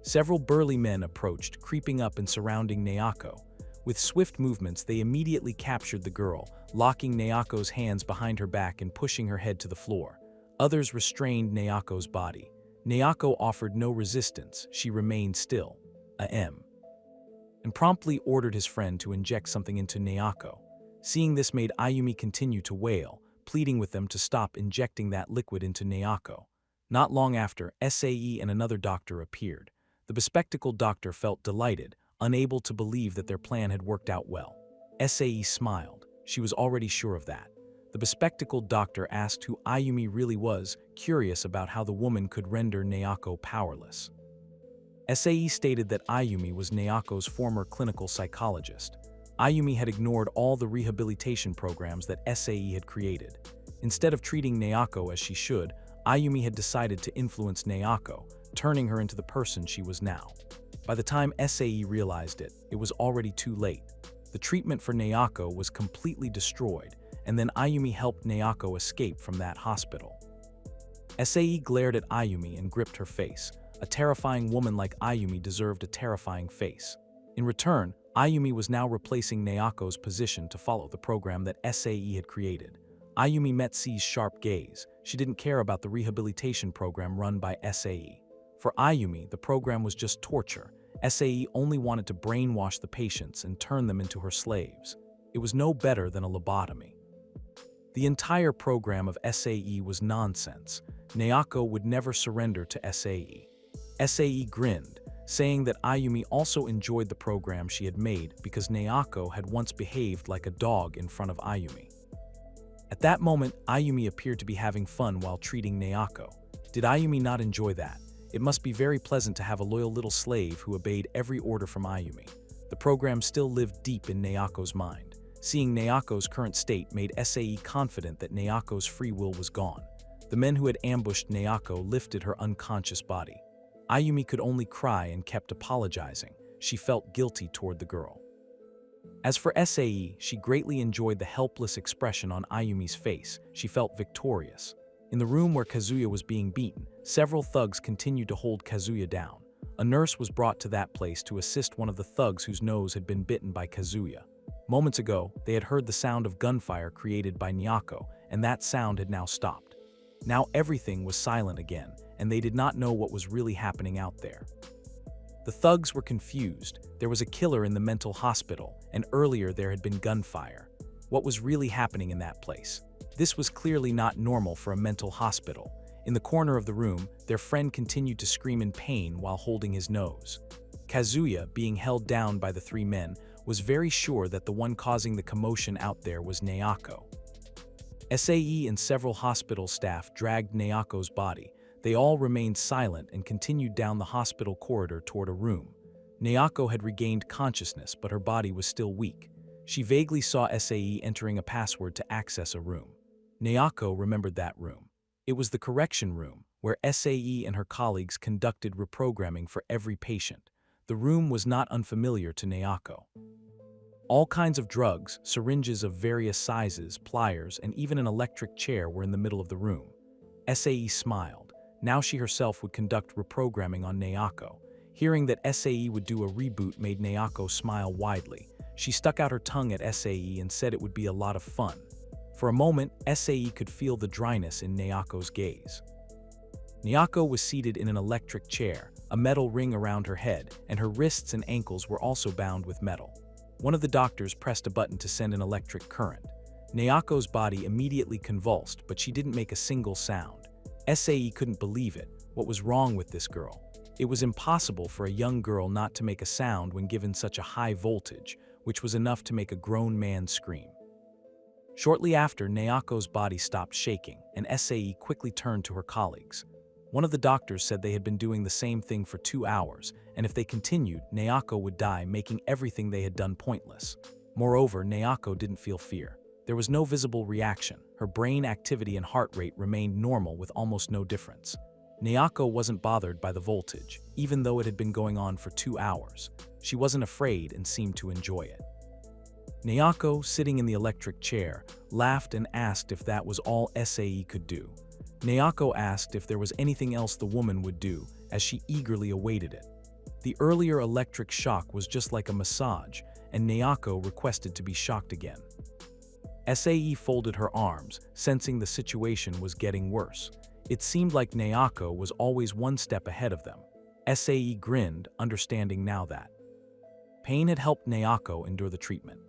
S2: Several burly men approached, creeping up and surrounding Naoko. With swift movements, they immediately captured the girl, locking Naoko's hands behind her back and pushing her head to the floor. Others restrained Naoko's body. Naoko offered no resistance. She remained still, and promptly ordered his friend to inject something into Naoko. Seeing this made Ayumi continue to wail, pleading with them to stop injecting that liquid into Naoko. Not long after, SAE and another doctor appeared. The bespectacled doctor felt delighted, unable to believe that their plan had worked out well. SAE smiled. She was already sure of that. The bespectacled doctor asked who Ayumi really was, curious about how the woman could render Naoko powerless. SAE stated that Ayumi was Naoko's former clinical psychologist. Ayumi had ignored all the rehabilitation programs that SAE had created. Instead of treating Naoko as she should, Ayumi had decided to influence Naoko, turning her into the person she was now. By the time SAE realized it, it was already too late. The treatment for Nayako was completely destroyed, and then Ayumi helped Nayako escape from that hospital. SAE glared at Ayumi and gripped her face. A terrifying woman like Ayumi deserved a terrifying face. In return, Ayumi was now replacing Nayako's position to follow the program that SAE had created. Ayumi met C's sharp gaze. She didn't care about the rehabilitation program run by SAE. For Ayumi, the program was just torture. SAE only wanted to brainwash the patients and turn them into her slaves. It was no better than a lobotomy. The entire program of SAE was nonsense. Nayako would never surrender to SAE. SAE grinned, saying that Ayumi also enjoyed the program she had made because Nayako had once behaved like a dog in front of Ayumi. At that moment, Ayumi appeared to be having fun while treating Nayako. Did Ayumi not enjoy that? It must be very pleasant to have a loyal little slave who obeyed every order from Ayumi. The program still lived deep in Nayako's mind. Seeing Nayako's current state made SAE confident that Nayako's free will was gone. The men who had ambushed Nayako lifted her unconscious body. Ayumi could only cry and kept apologizing. She felt guilty toward the girl. As for SAE, she greatly enjoyed the helpless expression on Ayumi's face. She felt victorious. In the room where Kazuya was being beaten, several thugs continued to hold Kazuya down. A nurse was brought to that place to assist one of the thugs whose nose had been bitten by Kazuya. Moments ago, they had heard the sound of gunfire created by Nyako, and that sound had now stopped. Now everything was silent again, and they did not know what was really happening out there. The thugs were confused. There was a killer in the mental hospital, and earlier there had been gunfire. What was really happening in that place? This was clearly not normal for a mental hospital. In the corner of the room, their friend continued to scream in pain while holding his nose. Kazuya, being held down by the three men, was very sure that the one causing the commotion out there was Nayako. SAE and several hospital staff dragged Nayako's body. They all remained silent and continued down the hospital corridor toward a room. Nayako had regained consciousness, but her body was still weak. She vaguely saw SAE entering a password to access a room. Nayako remembered that room. It was the correction room, where SAE and her colleagues conducted reprogramming for every patient. The room was not unfamiliar to Nayako. All kinds of drugs, syringes of various sizes, pliers, and even an electric chair were in the middle of the room. SAE smiled. Now she herself would conduct reprogramming on Nayako. Hearing that SAE would do a reboot made Nayako smile widely. She stuck out her tongue at SAE and said it would be a lot of fun. For a moment, SAE could feel the dryness in Nayako's gaze. Nayako was seated in an electric chair, a metal ring around her head, and her wrists and ankles were also bound with metal. One of the doctors pressed a button to send an electric current. Nayako's body immediately convulsed, but she didn't make a single sound. SAE couldn't believe it. What was wrong with this girl? It was impossible for a young girl not to make a sound when given such a high voltage, which was enough to make a grown man scream. Shortly after, Nayako's body stopped shaking, and SAE quickly turned to her colleagues. One of the doctors said they had been doing the same thing for 2 hours, and if they continued, Nayako would die, making everything they had done pointless. Moreover, Nayako didn't feel fear. There was no visible reaction. Her brain activity and heart rate remained normal with almost no difference. Nayako wasn't bothered by the voltage, even though it had been going on for 2 hours. She wasn't afraid and seemed to enjoy it. Nayako, sitting in the electric chair, laughed and asked if that was all SAE could do. Nayako asked if there was anything else the woman would do, as she eagerly awaited it. The earlier electric shock was just like a massage, and Nayako requested to be shocked again. SAE folded her arms, sensing the situation was getting worse. It seemed like Nayako was always one step ahead of them. SAE grinned, understanding now that pain had helped Nayako endure the treatment.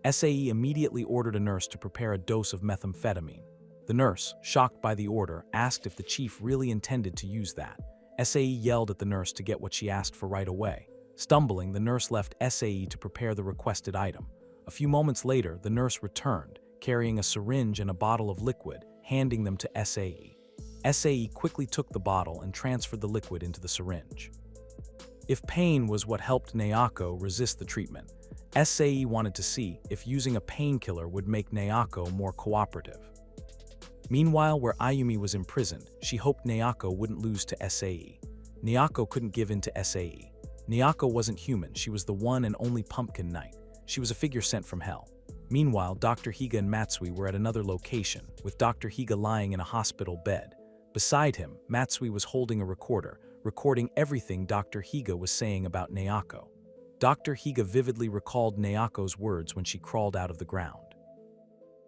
S2: SAE immediately ordered a nurse to prepare a dose of methamphetamine. The nurse, shocked by the order, asked if the chief really intended to use that. SAE yelled at the nurse to get what she asked for right away. Stumbling, the nurse left SAE to prepare the requested item. A few moments later, the nurse returned, carrying a syringe and a bottle of liquid, handing them to SAE. SAE quickly took the bottle and transferred the liquid into the syringe. If pain was what helped Nayako resist the treatment, SAE wanted to see if using a painkiller would make Nayako more cooperative. Meanwhile, where Ayumi was imprisoned, she hoped Nayako wouldn't lose to SAE. Nayako couldn't give in to SAE. Nayako wasn't human, she was the one and only Pumpkin Knight. She was a figure sent from hell. Meanwhile, Dr. Higa and Matsui were at another location, with Dr. Higa lying in a hospital bed. Beside him, Matsui was holding a recorder, recording everything Dr. Higa was saying about Naoko. Dr. Higa vividly recalled Naoko's words when she crawled out of the ground.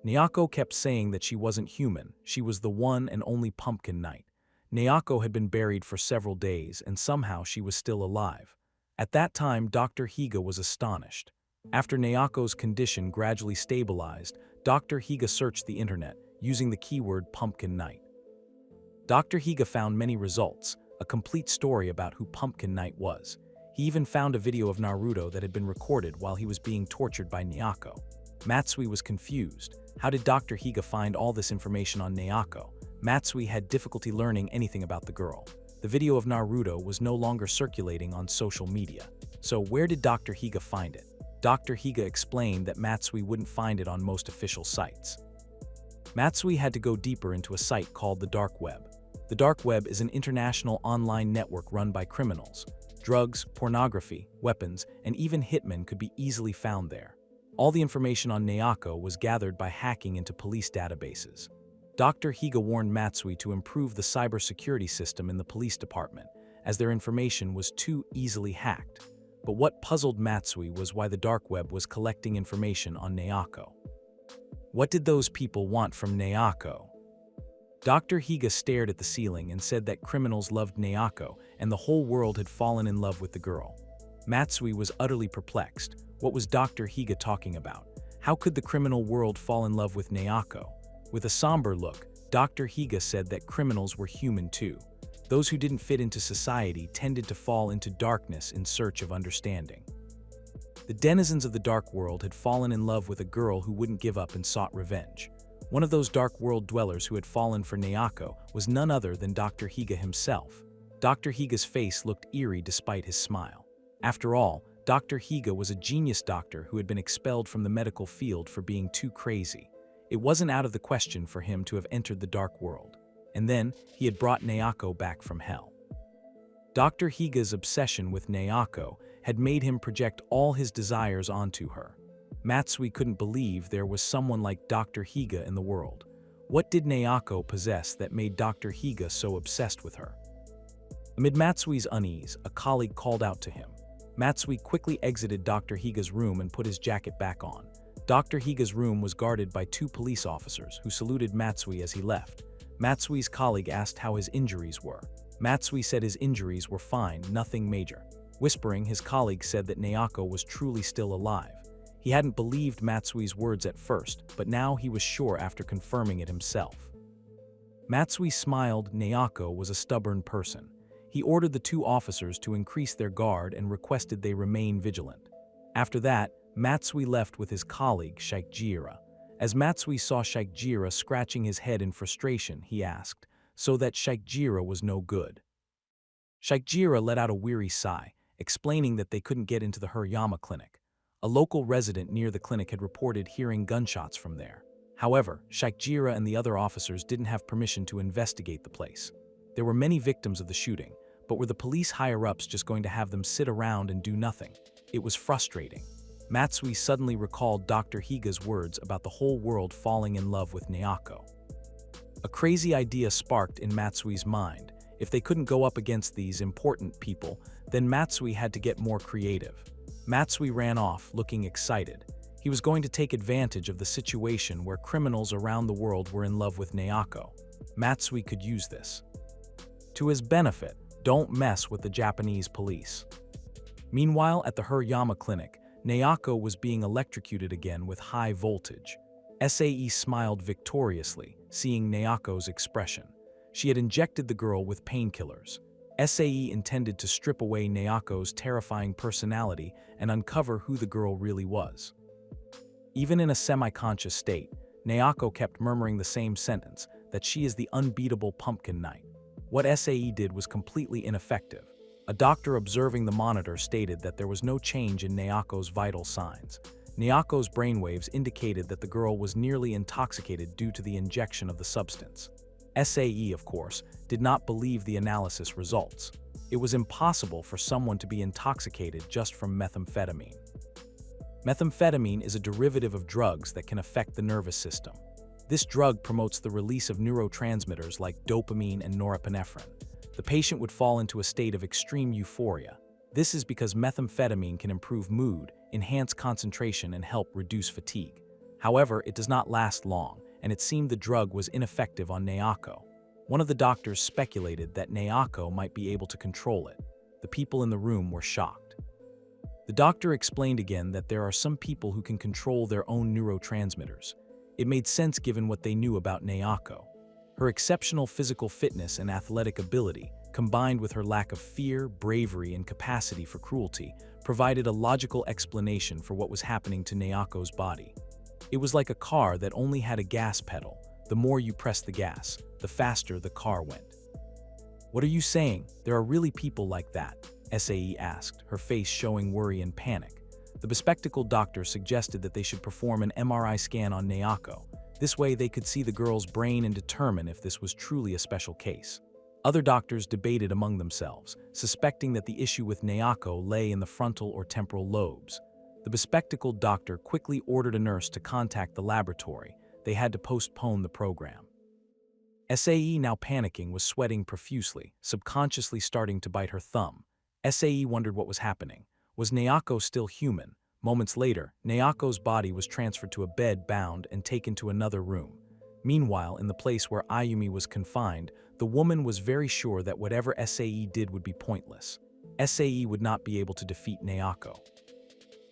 S2: Naoko kept saying that she wasn't human, she was the one and only Pumpkin Knight. Naoko had been buried for several days, and somehow she was still alive. At that time, Dr. Higa was astonished. After Naoko's condition gradually stabilized, Dr. Higa searched the internet, using the keyword Pumpkin Knight. Dr. Higa found many results, a complete story about who Pumpkin Knight was. He even found a video of Naruto that had been recorded while he was being tortured by Naoko. Matsui was confused. How did Dr. Higa find all this information on Naoko? Matsui had difficulty learning anything about the girl. The video of Naruto was no longer circulating on social media. So where did Dr. Higa find it? Dr. Higa explained that Matsui wouldn't find it on most official sites. Matsui had to go deeper into a site called the Dark Web. The Dark Web is an international online network run by criminals. Drugs, pornography, weapons, and even hitmen could be easily found there. All the information on Naoko was gathered by hacking into police databases. Dr. Higa warned Matsui to improve the cybersecurity system in the police department, as their information was too easily hacked. But what puzzled Matsui was why the Dark Web was collecting information on Naoko. What did those people want from Naoko? Dr. Higa stared at the ceiling and said that criminals loved Naoko and the whole world had fallen in love with the girl. Matsui was utterly perplexed. What was Dr. Higa talking about? How could the criminal world fall in love with Naoko? With a somber look, Dr. Higa said that criminals were human too. Those who didn't fit into society tended to fall into darkness in search of understanding. The denizens of the dark world had fallen in love with a girl who wouldn't give up and sought revenge. One of those dark world dwellers who had fallen for Naoko was none other than Dr. Higa himself. Dr. Higa's face looked eerie despite his smile. After all, Dr. Higa was a genius doctor who had been expelled from the medical field for being too crazy. It wasn't out of the question for him to have entered the dark world. And then, he had brought Naoko back from hell. Dr. Higa's obsession with Naoko had made him project all his desires onto her. Matsui couldn't believe there was someone like Dr. Higa in the world. What did Naoko possess that made Dr. Higa so obsessed with her? Amid Matsui's unease, a colleague called out to him. Matsui quickly exited Dr. Higa's room and put his jacket back on. Dr. Higa's room was guarded by 2 police officers who saluted Matsui as he left. Matsui's colleague asked how his injuries were. Matsui said his injuries were fine, nothing major. Whispering, his colleague said that Naoko was truly still alive. He hadn't believed Matsui's words at first, but now he was sure after confirming it himself. Matsui smiled. Naoko was a stubborn person. He ordered the 2 officers to increase their guard and requested they remain vigilant. After that, Matsui left with his colleague, Shaikjira. As Matsui saw Shaikjira scratching his head in frustration, he asked, so that Shaikjira was no good. Shaikjira let out a weary sigh, explaining that they couldn't get into the Hirayama clinic. A local resident near the clinic had reported hearing gunshots from there. However, Shaikjira and the other officers didn't have permission to investigate the place. There were many victims of the shooting, but were the police higher-ups just going to have them sit around and do nothing? It was frustrating. Matsui suddenly recalled Dr. Higa's words about the whole world falling in love with Naoko. A crazy idea sparked in Matsui's mind. If they couldn't go up against these important people, then Matsui had to get more creative. Matsui ran off, looking excited. He was going to take advantage of the situation where criminals around the world were in love with Naoko. Matsui could use this. To his benefit, don't mess with the Japanese police. Meanwhile, at the Hirayama clinic, Naoko was being electrocuted again with high voltage. SAE smiled victoriously, seeing Naoko's expression. She had injected the girl with painkillers. SAE intended to strip away Naoko's terrifying personality and uncover who the girl really was. Even in a semi-conscious state, Naoko kept murmuring the same sentence, that she is the unbeatable Pumpkin Knight. What SAE did was completely ineffective. A doctor observing the monitor stated that there was no change in Naoko's vital signs. Naoko's brainwaves indicated that the girl was nearly intoxicated due to the injection of the substance. SAE, of course, did not believe the analysis results. It was impossible for someone to be intoxicated just from methamphetamine. Methamphetamine is a derivative of drugs that can affect the nervous system. This drug promotes the release of neurotransmitters like dopamine and norepinephrine. The patient would fall into a state of extreme euphoria. This is because methamphetamine can improve mood, enhance concentration, and help reduce fatigue. However, it does not last long, and it seemed the drug was ineffective on Nayako. One of the doctors speculated that Nayako might be able to control it. The people in the room were shocked. The doctor explained again that there are some people who can control their own neurotransmitters. It made sense given what they knew about Nayako. Her exceptional physical fitness and athletic ability, combined with her lack of fear, bravery, and capacity for cruelty, provided a logical explanation for what was happening to Nayako's body. It was like a car that only had a gas pedal. The more you pressed the gas, the faster the car went. "What are you saying? There are really people like that?" SAE asked, her face showing worry and panic. The bespectacled doctor suggested that they should perform an MRI scan on Nayako. This way they could see the girl's brain and determine if this was truly a special case. Other doctors debated among themselves, suspecting that the issue with Nayako lay in the frontal or temporal lobes. The bespectacled doctor quickly ordered a nurse to contact the laboratory. They had to postpone the program. SAE, now panicking, was sweating profusely, subconsciously starting to bite her thumb. SAE wondered what was happening. Was Nayako still human? Moments later, Nayako's body was transferred to a bed bound and taken to another room. Meanwhile, in the place where Ayumi was confined, the woman was very sure that whatever SAE did would be pointless. SAE would not be able to defeat Nayako.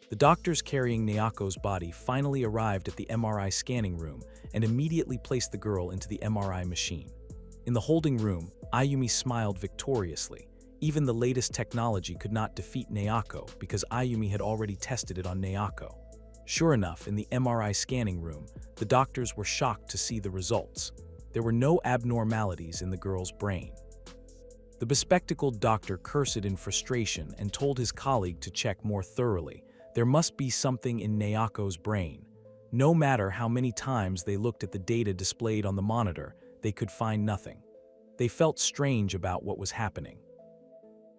S2: The doctors carrying Nayako's body finally arrived at the MRI scanning room and immediately placed the girl into the MRI machine. In the holding room, Ayumi smiled victoriously. Even the latest technology could not defeat Nayako because Ayumi had already tested it on Nayako. Sure enough, in the MRI scanning room, the doctors were shocked to see the results. There were no abnormalities in the girl's brain. The bespectacled doctor cursed in frustration and told his colleague to check more thoroughly. There must be something in Nayako's brain. No matter how many times they looked at the data displayed on the monitor, they could find nothing. They felt strange about what was happening.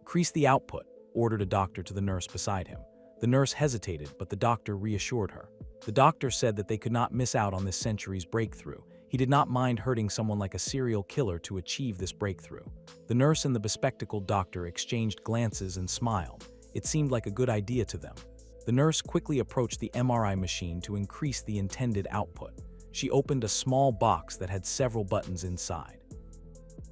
S2: "Increase the output," ordered a doctor to the nurse beside him. The nurse hesitated, but the doctor reassured her. The doctor said that they could not miss out on this century's breakthrough. He did not mind hurting someone like a serial killer to achieve this breakthrough. The nurse and the bespectacled doctor exchanged glances and smiled. It seemed like a good idea to them. The nurse quickly approached the MRI machine to increase the intended output. She opened a small box that had several buttons inside.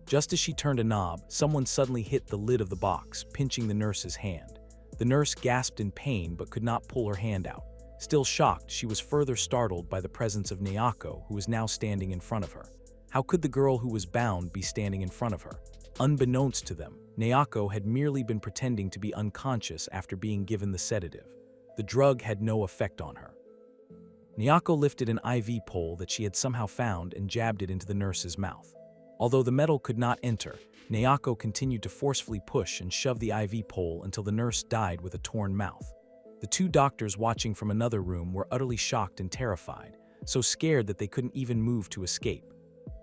S2: Just as she turned a knob, someone suddenly hit the lid of the box, pinching the nurse's hand. The nurse gasped in pain but could not pull her hand out. Still shocked, she was further startled by the presence of Nayako, who was now standing in front of her. How could the girl who was bound be standing in front of her? Unbeknownst to them, Nayako had merely been pretending to be unconscious after being given the sedative. The drug had no effect on her. Nayako lifted an IV pole that she had somehow found and jabbed it into the nurse's mouth. Although the metal could not enter, Nayako continued to forcefully push and shove the IV pole until the nurse died with a torn mouth. The two doctors watching from another room were utterly shocked and terrified, so scared that they couldn't even move to escape.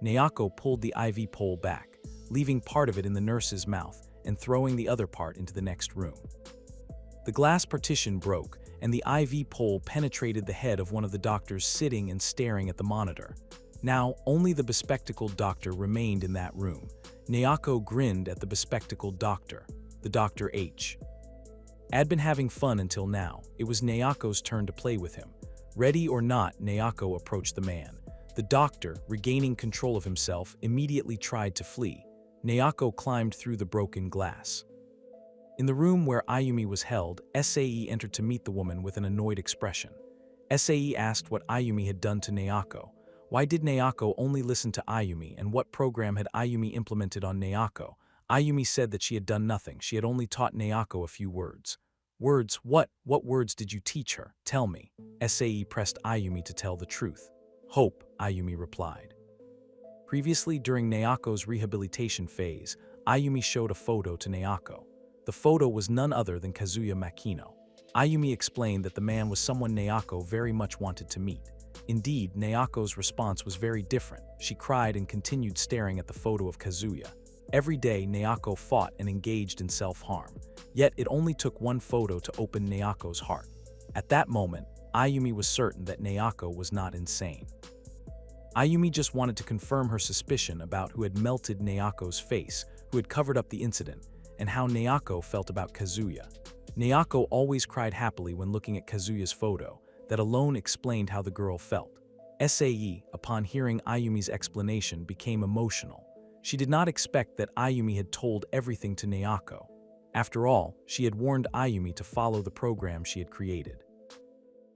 S2: Nayako pulled the IV pole back, leaving part of it in the nurse's mouth and throwing the other part into the next room. The glass partition broke, and the IV pole penetrated the head of one of the doctors sitting and staring at the monitor. Now, only the bespectacled doctor remained in that room. Nayako grinned at the bespectacled doctor, the Dr. H. Had been having fun until now. It was Nayako's turn to play with him. Ready or not, Nayako approached the man. The doctor, regaining control of himself, immediately tried to flee. Nayako climbed through the broken glass. In the room where Ayumi was held, SAE entered to meet the woman with an annoyed expression. SAE asked what Ayumi had done to Nayako. Why did Nayako only listen to Ayumi, and what program had Ayumi implemented on Nayako? Ayumi said that she had done nothing. She had only taught Nayako a few words. Words? What? What words did you teach her? Tell me. SAE pressed Ayumi to tell the truth. Hope, Ayumi replied. Previously, during Nayako's rehabilitation phase, Ayumi showed a photo to Nayako. The photo was none other than Kazuya Makino. Ayumi explained that the man was someone Nayako very much wanted to meet. Indeed, Nayako's response was very different. She cried and continued staring at the photo of Kazuya. Every day, Nayako fought and engaged in self-harm. Yet, it only took one photo to open Nayako's heart. At that moment, Ayumi was certain that Nayako was not insane. Ayumi just wanted to confirm her suspicion about who had melted Nayako's face, who had covered up the incident, and how Nayako felt about Kazuya. Nayako always cried happily when looking at Kazuya's photo. That alone explained how the girl felt. Sae, upon hearing Ayumi's explanation, became emotional. She did not expect that Ayumi had told everything to Nayako. After all, she had warned Ayumi to follow the program she had created.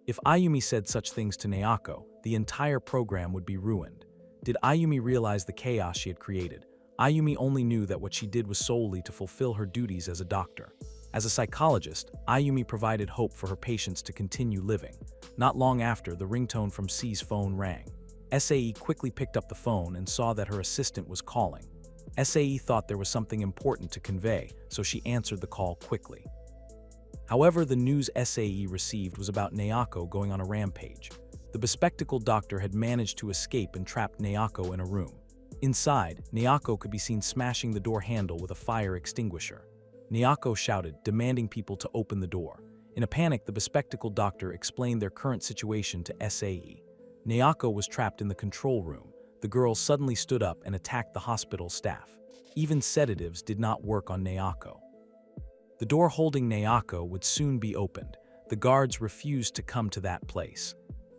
S2: If Ayumi said such things to Nayako, the entire program would be ruined. Did Ayumi realize the chaos she had created? Ayumi only knew that what she did was solely to fulfill her duties as a doctor. As a psychologist, Ayumi provided hope for her patients to continue living. Not long after, the ringtone from C's phone rang. Sae quickly picked up the phone and saw that her assistant was calling. Sae thought there was something important to convey, so she answered the call quickly. However, the news Sae received was about Nayako going on a rampage. The bespectacled doctor had managed to escape and trapped Nayako in a room. Inside, Nayako could be seen smashing the door handle with a fire extinguisher. Nayako shouted, demanding people to open the door. In a panic, the bespectacled doctor explained their current situation to Sae. Nayako was trapped in the control room. The girl suddenly stood up and attacked the hospital staff. Even sedatives did not work on Nayako. The door holding Nayako would soon be opened. The guards refused to come to that place.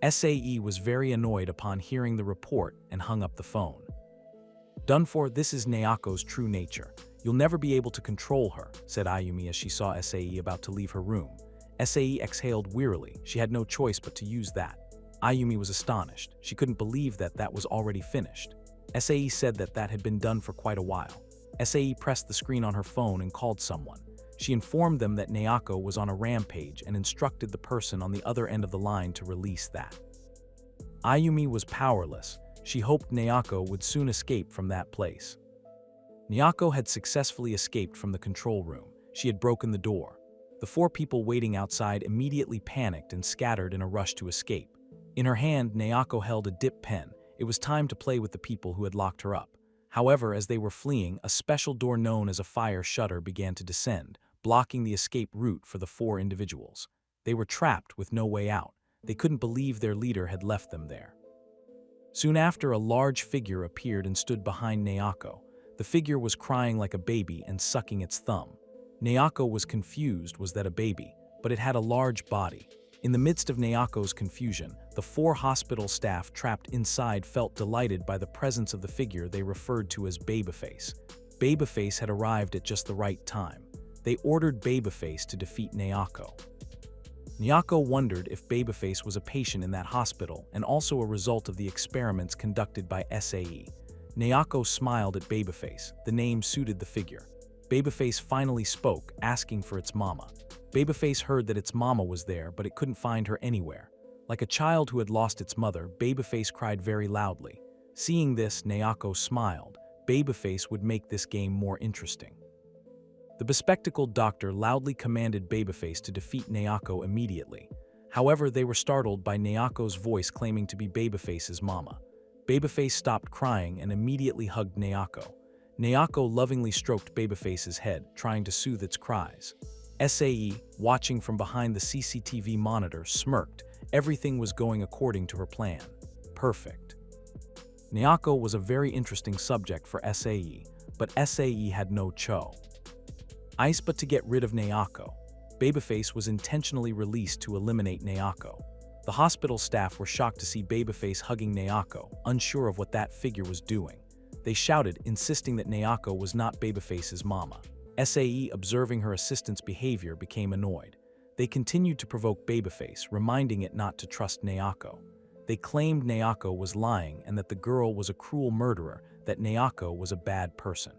S2: Sae was very annoyed upon hearing the report and hung up the phone. "Done for, this is Nayako's true nature. You'll never be able to control her," said Ayumi as she saw Sae about to leave her room. Sae exhaled wearily. She had no choice but to use that. Ayumi was astonished. She couldn't believe that was already finished. Sae said that had been done for quite a while. Sae pressed the screen on her phone and called someone. She informed them that Nayako was on a rampage and instructed the person on the other end of the line to release that. Ayumi was powerless. She hoped Nayako would soon escape from that place. Nayako had successfully escaped from the control room. She had broken the door. The 4 people waiting outside immediately panicked and scattered in a rush to escape. In her hand, Nayako held a dip pen. It was time to play with the people who had locked her up. However, as they were fleeing, a special door known as a fire shutter began to descend, blocking the escape route for the 4 individuals. They were trapped with no way out. They couldn't believe their leader had left them there. Soon after, a large figure appeared and stood behind Nayako. The figure was crying like a baby and sucking its thumb. Nayako was confused. Was that a baby? But it had a large body. In the midst of Nayako's confusion, the 4 hospital staff trapped inside felt delighted by the presence of the figure they referred to as Babyface. Babyface had arrived at just the right time. They ordered Babyface to defeat Nayako. Nayako wondered if Babyface was a patient in that hospital and also a result of the experiments conducted by Sae. Nayako smiled at Babyface. The name suited the figure. Babyface finally spoke, asking for its mama. Babyface heard that its mama was there, but it couldn't find her anywhere. Like a child who had lost its mother, Babyface cried very loudly. Seeing this, Nayako smiled. Babyface would make this game more interesting. The bespectacled doctor loudly commanded Babyface to defeat Nayako immediately. However, they were startled by Nayako's voice claiming to be Babyface's mama. Babyface stopped crying and immediately hugged Nayako. Nayako lovingly stroked Babyface's head, trying to soothe its cries. Sae, watching from behind the CCTV monitor, smirked. Everything was going according to her plan. Perfect. Nayako was a very interesting subject for Sae, but Sae had no choice but to get rid of Nayako. Babyface was intentionally released to eliminate Nayako. The hospital staff were shocked to see Babyface hugging Nayako, unsure of what that figure was doing. They shouted, insisting that Nayako was not Babyface's mama. Sae, observing her assistant's behavior, became annoyed. They continued to provoke Babyface, reminding it not to trust Nayako. They claimed Nayako was lying and that the girl was a cruel murderer, that Nayako was a bad person.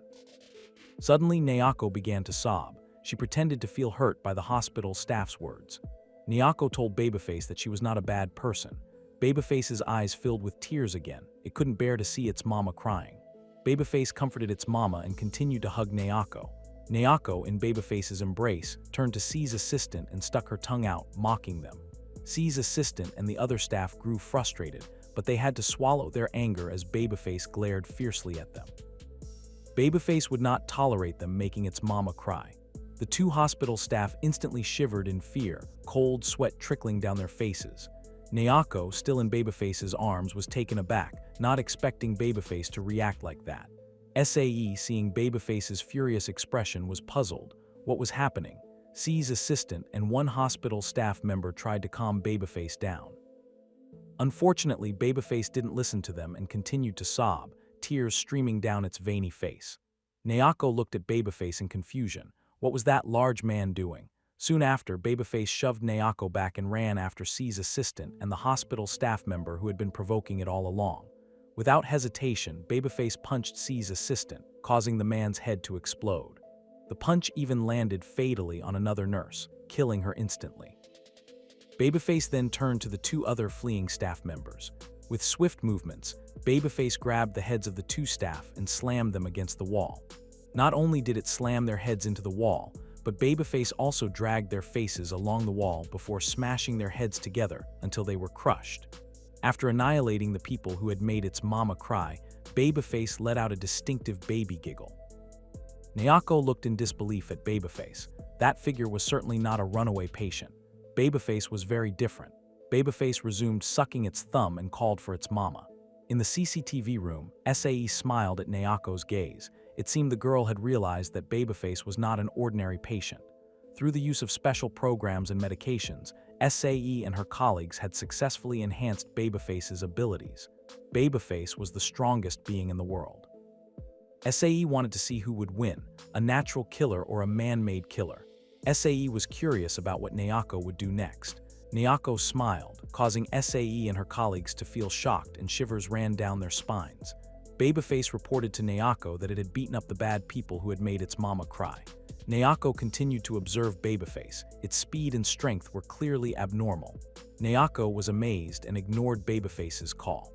S2: Suddenly, Nayako began to sob. She pretended to feel hurt by the hospital staff's words. Nayako told Babyface that she was not a bad person. Babyface's eyes filled with tears again. It couldn't bear to see its mama crying. Babyface comforted its mama and continued to hug Nayako. Nayako, in Babyface's embrace, turned to C's assistant and stuck her tongue out, mocking them. C's assistant and the other staff grew frustrated, but they had to swallow their anger as Babyface glared fiercely at them. Babyface would not tolerate them making its mama cry. The two hospital staff instantly shivered in fear, cold sweat trickling down their faces. Nayako, still in Babyface's arms, was taken aback, not expecting Babyface to react like that. SAE, seeing Babyface's furious expression, was puzzled. What was happening? C's assistant and one hospital staff member tried to calm Babyface down. Unfortunately, Babyface didn't listen to them and continued to sob, tears streaming down its veiny face. Nayako looked at Babyface in confusion. What was that large man doing? Soon after, Babyface shoved Nayako back and ran after C's assistant and the hospital staff member who had been provoking it all along. Without hesitation, Babyface punched C's assistant, causing the man's head to explode. The punch even landed fatally on another nurse, killing her instantly. Babyface then turned to the two other fleeing staff members. With swift movements, Babyface grabbed the heads of the two staff and slammed them against the wall. Not only did it slam their heads into the wall, but Babyface also dragged their faces along the wall before smashing their heads together until they were crushed. After annihilating the people who had made its mama cry, Babyface let out a distinctive baby giggle. Nayako looked in disbelief at Babyface. That figure was certainly not a runaway patient. Babyface was very different. Babyface resumed sucking its thumb and called for its mama. In the CCTV room, SAE smiled at Nayako's gaze. It seemed the girl had realized that Babyface was not an ordinary patient. Through the use of special programs and medications, SAE and her colleagues had successfully enhanced Babyface's abilities. Babyface was the strongest being in the world. SAE wanted to see who would win, a natural killer or a man-made killer. SAE was curious about what Nayako would do next. Nayako smiled, causing SAE and her colleagues to feel shocked, and shivers ran down their spines. Babyface reported to Nayako that it had beaten up the bad people who had made its mama cry. Nayako continued to observe Babyface. Its speed and strength were clearly abnormal. Nayako was amazed and ignored Babyface's call.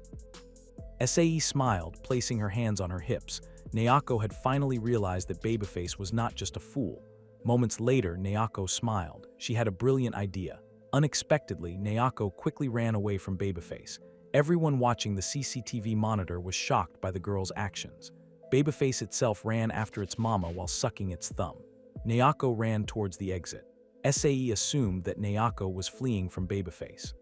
S2: SAE smiled, placing her hands on her hips. Nayako had finally realized that Babyface was not just a fool. Moments later, Nayako smiled. She had a brilliant idea. Unexpectedly, Nayako quickly ran away from Babyface. Everyone watching the CCTV monitor was shocked by the girl's actions. Babyface itself ran after its mama while sucking its thumb. Nayako ran towards the exit. SAE assumed that Nayako was fleeing from Babyface.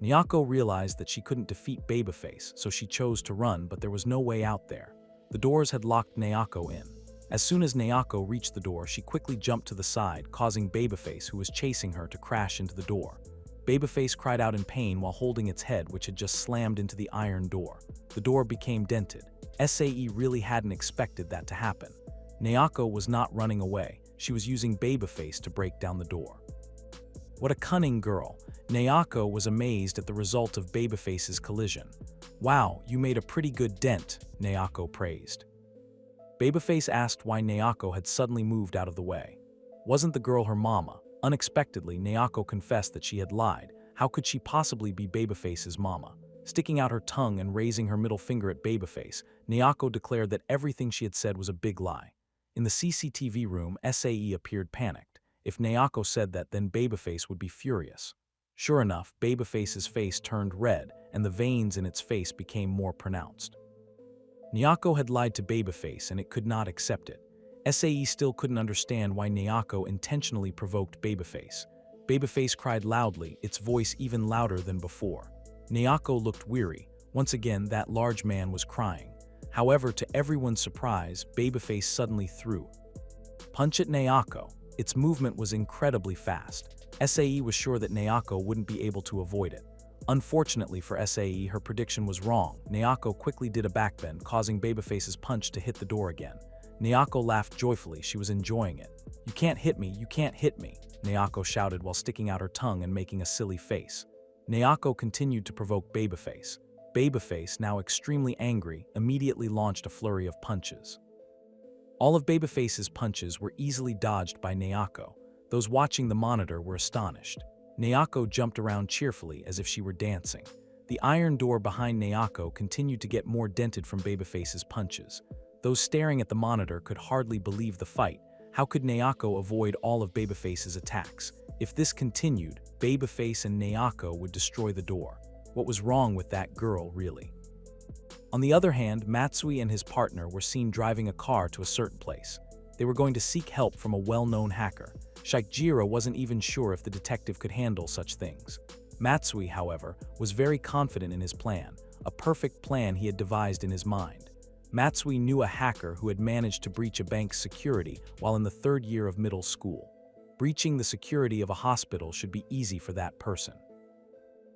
S2: Nayako realized that she couldn't defeat Babyface, so she chose to run, but there was no way out there. The doors had locked Nayako in. As soon as Nayako reached the door, she quickly jumped to the side, causing Babyface, who was chasing her, to crash into the door. Babyface cried out in pain while holding its head, which had just slammed into the iron door. The door became dented. SAE really hadn't expected that to happen. Nayako was not running away. She was using Babyface to break down the door. What a cunning girl. Nayako was amazed at the result of Babyface's collision. "Wow, you made a pretty good dent," Nayako praised. Babyface asked why Nayako had suddenly moved out of the way. Wasn't the girl her mama? Unexpectedly, Nayako confessed that she had lied. How could she possibly be Babyface's mama? Sticking out her tongue and raising her middle finger at Babyface, Nayako declared that everything she had said was a big lie. In the CCTV room, SAE appeared panicked. If Nayako said that, then Babyface would be furious. Sure enough, Babyface's face turned red, and the veins in its face became more pronounced. Nayako had lied to Babyface, and it could not accept it. SAE still couldn't understand why Nayako intentionally provoked Babyface. Babyface cried loudly, its voice even louder than before. Nayako looked weary. Once again, that large man was crying. However, to everyone's surprise, Babyface suddenly threw a punch at Nayako. Its movement was incredibly fast. SAE was sure that Nayako wouldn't be able to avoid it. Unfortunately for SAE, her prediction was wrong. Nayako quickly did a backbend, causing Babyface's punch to hit the door again. Nayako laughed joyfully. She was enjoying it. "You can't hit me, you can't hit me," Nayako shouted while sticking out her tongue and making a silly face. Nayako continued to provoke Babyface. Babyface, now extremely angry, immediately launched a flurry of punches. All of Babyface's punches were easily dodged by Nayako. Those watching the monitor were astonished. Nayako jumped around cheerfully as if she were dancing. The iron door behind Nayako continued to get more dented from Babyface's punches. Those staring at the monitor could hardly believe the fight. How could Nayako avoid all of Babyface's attacks? If this continued, Babyface and Nayako would destroy the door. What was wrong with that girl, really? On the other hand, Matsui and his partner were seen driving a car to a certain place. They were going to seek help from a well-known hacker. Shaikjira wasn't even sure if the detective could handle such things. Matsui, however, was very confident in his plan, a perfect plan he had devised in his mind. Matsui knew a hacker who had managed to breach a bank's security while in the 3rd year of middle school. Breaching the security of a hospital should be easy for that person.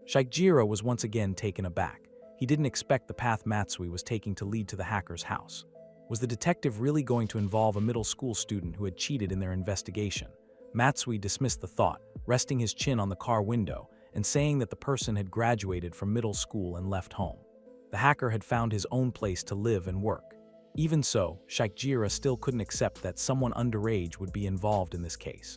S2: Shaikjira was once again taken aback. He didn't expect the path Matsui was taking to lead to the hacker's house. Was the detective really going to involve a middle school student who had cheated in their investigation? Matsui dismissed the thought, resting his chin on the car window and saying that the person had graduated from middle school and left home. The hacker had found his own place to live and work. Even so, Shaikjira still couldn't accept that someone underage would be involved in this case.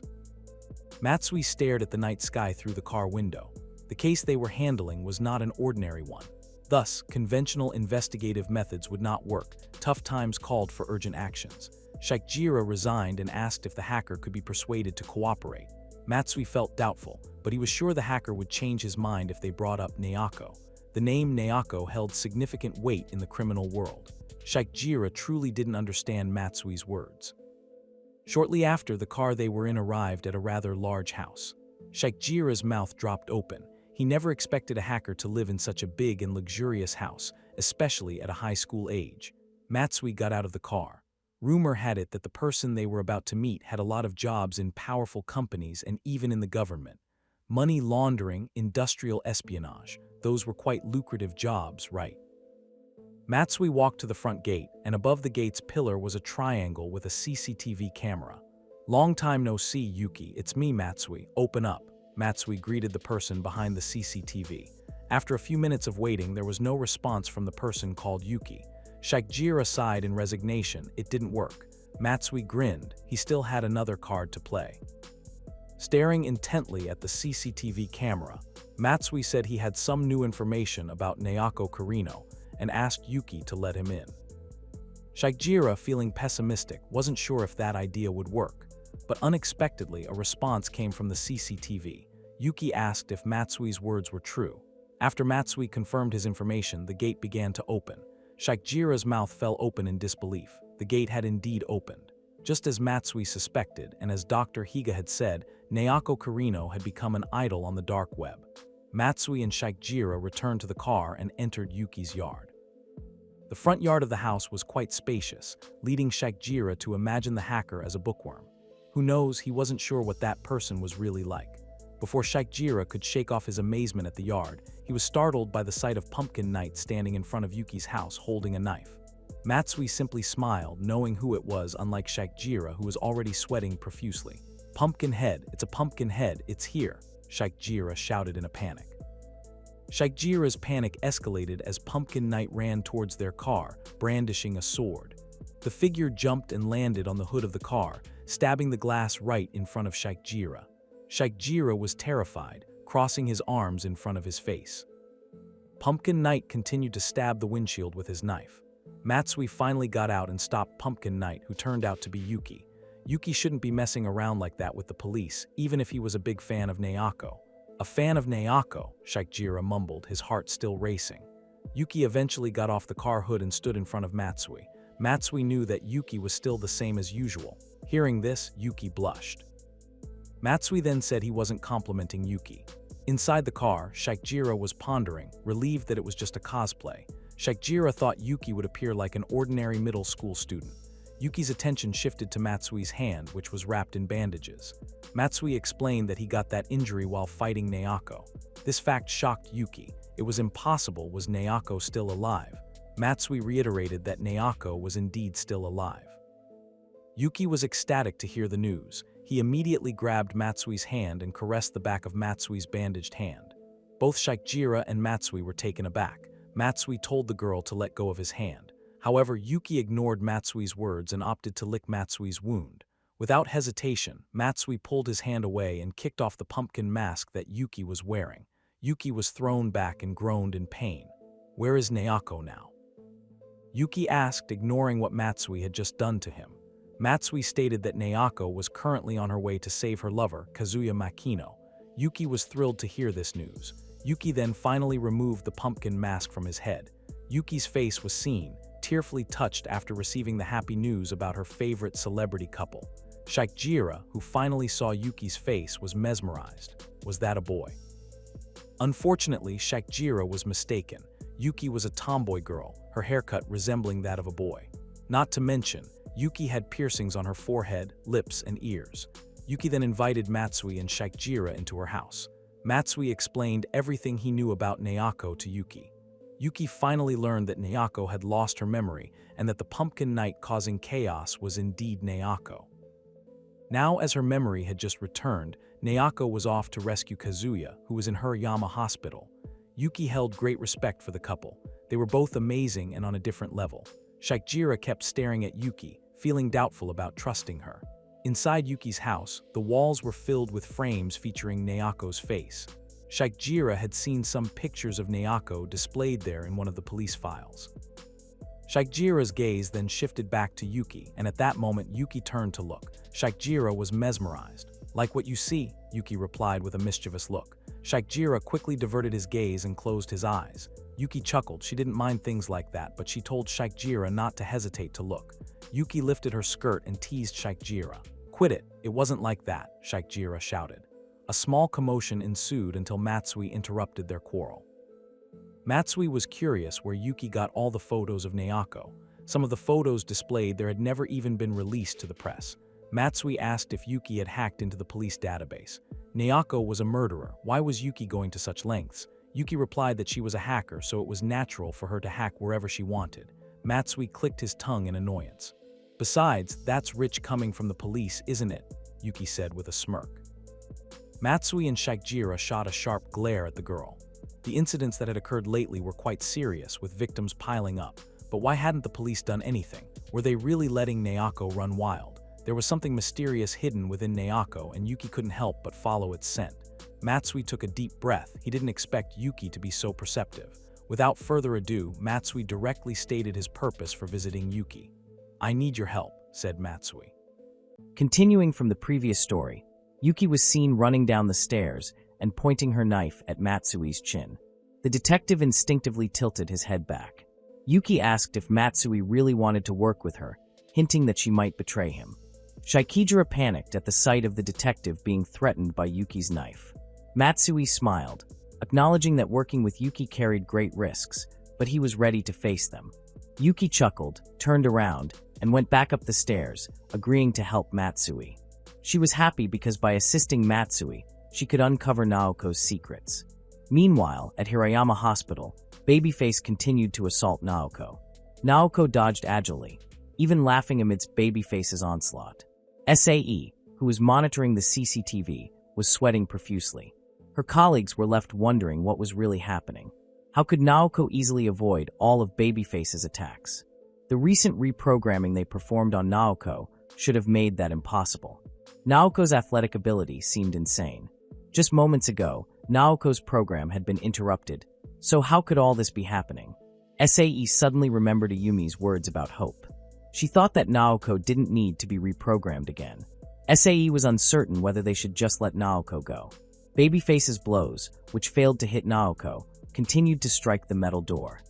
S2: Matsui stared at the night sky through the car window. The case they were handling was not an ordinary one. Thus, conventional investigative methods would not work. Tough times called for urgent actions. Shaikjira resigned and asked if the hacker could be persuaded to cooperate. Matsui felt doubtful, but he was sure the hacker would change his mind if they brought up Naoko. The name Naoko held significant weight in the criminal world. Shaikjira truly didn't understand Matsui's words. Shortly after, the car they were in arrived at a rather large house. Shaikjira's mouth dropped open. He never expected a hacker to live in such a big and luxurious house, especially at a high school age. Matsui got out of the car. Rumor had it that the person they were about to meet had a lot of jobs in powerful companies and even in the government. Money laundering, industrial espionage, those were quite lucrative jobs, right? Matsui walked to the front gate, and above the gate's pillar was a triangle with a CCTV camera. "Long time no see, Yuki. It's me, Matsui. Open up." Matsui greeted the person behind the CCTV. After a few minutes of waiting, there was no response from the person called Yuki. Shaikjira sighed in resignation. It didn't work. Matsui grinned. He still had another card to play. Staring intently at the CCTV camera, Matsui said he had some new information about Naoko Kurino and asked Yuki to let him in. Shaikjira, feeling pessimistic, wasn't sure if that idea would work, but unexpectedly a response came from the CCTV. Yuki asked if Matsui's words were true. After Matsui confirmed his information, the gate began to open. Shaikjira's mouth fell open in disbelief. The gate had indeed opened. Just as Matsui suspected, and as Dr. Higa had said, Naoko Kurino had become an idol on the dark web. Matsui and Shaikjira returned to the car and entered Yuki's yard. The front yard of the house was quite spacious, leading Shaikjira to imagine the hacker as a bookworm. Who knows, he wasn't sure what that person was really like. Before Shaikjira could shake off his amazement at the yard, he was startled by the sight of Pumpkin Knight standing in front of Yuki's house holding a knife. Matsui simply smiled, knowing who it was, unlike Shaikjira, who was already sweating profusely. "Pumpkin head, it's a pumpkin head, it's here," Shaikjira shouted in a panic. Shaikjira's panic escalated as Pumpkin Knight ran towards their car, brandishing a sword. The figure jumped and landed on the hood of the car, stabbing the glass right in front of Shaikjira. Shaikjira was terrified, crossing his arms in front of his face. Pumpkin Knight continued to stab the windshield with his knife. Matsui finally got out and stopped Pumpkin Knight, who turned out to be Yuki. Yuki shouldn't be messing around like that with the police, even if he was a big fan of Naoko. "A fan of Naoko," Shaikjira mumbled, his heart still racing. Yuki eventually got off the car hood and stood in front of Matsui. Matsui knew that Yuki was still the same as usual. Hearing this, Yuki blushed. Matsui then said he wasn't complimenting Yuki. Inside the car, Shaikjira was pondering, relieved that it was just a cosplay. Shaikjira thought Yuki would appear like an ordinary middle school student. Yuki's attention shifted to Matsui's hand, which was wrapped in bandages. Matsui explained that he got that injury while fighting Naoko. This fact shocked Yuki. It was impossible. Was Naoko still alive? Matsui reiterated that Naoko was indeed still alive. Yuki was ecstatic to hear the news. He immediately grabbed Matsui's hand and caressed the back of Matsui's bandaged hand. Both Shaikjira and Matsui were taken aback. Matsui told the girl to let go of his hand. However, Yuki ignored Matsui's words and opted to lick Matsui's wound. Without hesitation, Matsui pulled his hand away and kicked off the pumpkin mask that Yuki was wearing. Yuki was thrown back and groaned in pain. "Where is Naoko now?" Yuki asked, ignoring what Matsui had just done to him. Matsui stated that Naoko was currently on her way to save her lover, Kazuya Makino. Yuki was thrilled to hear this news. Yuki then finally removed the pumpkin mask from his head. Yuki's face was seen. tearfully touched after receiving the happy news about her favorite celebrity couple. Shaikjira, who finally saw Yuki's face, was mesmerized. Was that a boy? Unfortunately, Shaikjira was mistaken. Yuki was a tomboy girl, her haircut resembling that of a boy. Not to mention, Yuki had piercings on her forehead, lips, and ears. Yuki then invited Matsui and Shaikjira into her house. Matsui explained everything he knew about Naoko to Yuki. Yuki finally learned that Naoko had lost her memory and that the pumpkin night causing chaos was indeed Naoko. Now, as her memory had just returned, Naoko was off to rescue Kazuya, who was in Hirayama Hospital. Yuki held great respect for the couple. They were both amazing and on a different level. Shaikjira kept staring at Yuki, feeling doubtful about trusting her. Inside Yuki's house, the walls were filled with frames featuring Naoko's face. Shaikjira had seen some pictures of Naoko displayed there in one of the police files. Shaikjira's gaze then shifted back to Yuki, and at that moment Yuki turned to look. Shaikjira was mesmerized. "Like what you see," Yuki replied with a mischievous look. Shaikjira quickly diverted his gaze and closed his eyes. Yuki chuckled. She didn't mind things like that, but she told Shaikjira not to hesitate to look. Yuki lifted her skirt and teased Shaikjira. "Quit it, it wasn't like that," Shaikjira shouted. A small commotion ensued until Matsui interrupted their quarrel. Matsui was curious where Yuki got all the photos of Naoko. Some of the photos displayed there had never even been released to the press. Matsui asked if Yuki had hacked into the police database. Naoko was a murderer. Why was Yuki going to such lengths? Yuki replied that she was a hacker, so it was natural for her to hack wherever she wanted. Matsui clicked his tongue in annoyance. "Besides, that's rich coming from the police, isn't it?" Yuki said with a smirk. Matsui and Shaikjira shot a sharp glare at the girl. The incidents that had occurred lately were quite serious, with victims piling up. But why hadn't the police done anything? Were they really letting Naoko run wild? There was something mysterious hidden within Naoko, and Yuki couldn't help but follow its scent. Matsui took a deep breath. He didn't expect Yuki to be so perceptive. Without further ado, Matsui directly stated his purpose for visiting Yuki. "I need your help," said Matsui.
S3: Continuing from the previous story, Yuki was seen running down the stairs and pointing her knife at Matsui's chin. The detective instinctively tilted his head back. Yuki asked if Matsui really wanted to work with her, hinting that she might betray him. Shaikjira panicked at the sight of the detective being threatened by Yuki's knife. Matsui smiled, acknowledging that working with Yuki carried great risks, but he was ready to face them. Yuki chuckled, turned around, and went back up the stairs, agreeing to help Matsui. She was happy because by assisting Matsui, she could uncover Naoko's secrets. Meanwhile, at Hirayama Hospital, Babyface continued to assault Naoko. Naoko dodged agilely, even laughing amidst Babyface's onslaught. SAE, who was monitoring the CCTV, was sweating profusely. Her colleagues were left wondering what was really happening. How could Naoko easily avoid all of Babyface's attacks? The recent reprogramming they performed on Naoko should have made that impossible. Naoko's athletic ability seemed insane. Just moments ago, Naoko's program had been interrupted, so how could all this be happening? SAE suddenly remembered Ayumi's words about hope. She thought that Naoko didn't need to be reprogrammed again. SAE was uncertain whether they should just let Naoko go. Babyface's blows, which failed to hit Naoko, continued to strike the metal door.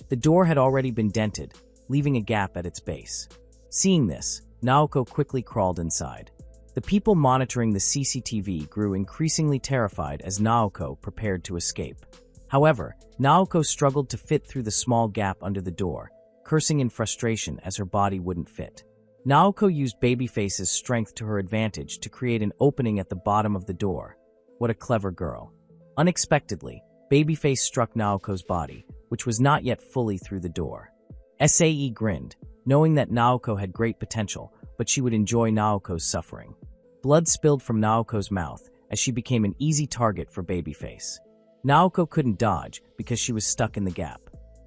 S3: The door had already been dented, leaving a gap at its base. Seeing this, Naoko quickly crawled inside. The people monitoring the CCTV grew increasingly terrified as Naoko prepared to escape. However, Naoko struggled to fit through the small gap under the door, cursing in frustration as her body wouldn't fit. Naoko used Babyface's strength to her advantage to create an opening at the bottom of the door. What a clever girl. Unexpectedly, Babyface struck Naoko's body, which was not yet fully through the door. SAE grinned, knowing that Naoko had great potential, but she would enjoy Naoko's suffering. Blood spilled from Naoko's mouth as she became an easy target for Babyface. Naoko couldn't dodge because she was stuck in the gap.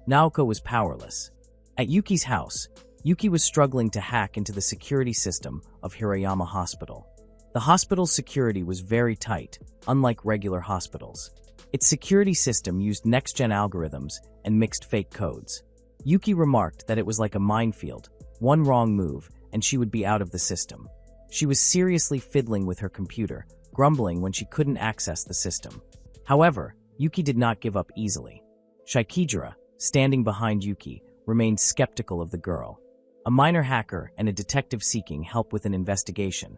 S3: Naoko was powerless. At Yuki's house, Yuki was struggling to hack into the security system of Hirayama Hospital. The hospital's security was very tight, unlike regular hospitals. Its security system used next-gen algorithms and mixed fake codes. Yuki remarked that it was like a minefield. One wrong move, and she would be out of the system. She was seriously fiddling with her computer, grumbling when she couldn't access the system. However, Yuki did not give up easily. Shaikjira, standing behind Yuki, remained skeptical of the girl. A minor hacker and a detective seeking help with an investigation.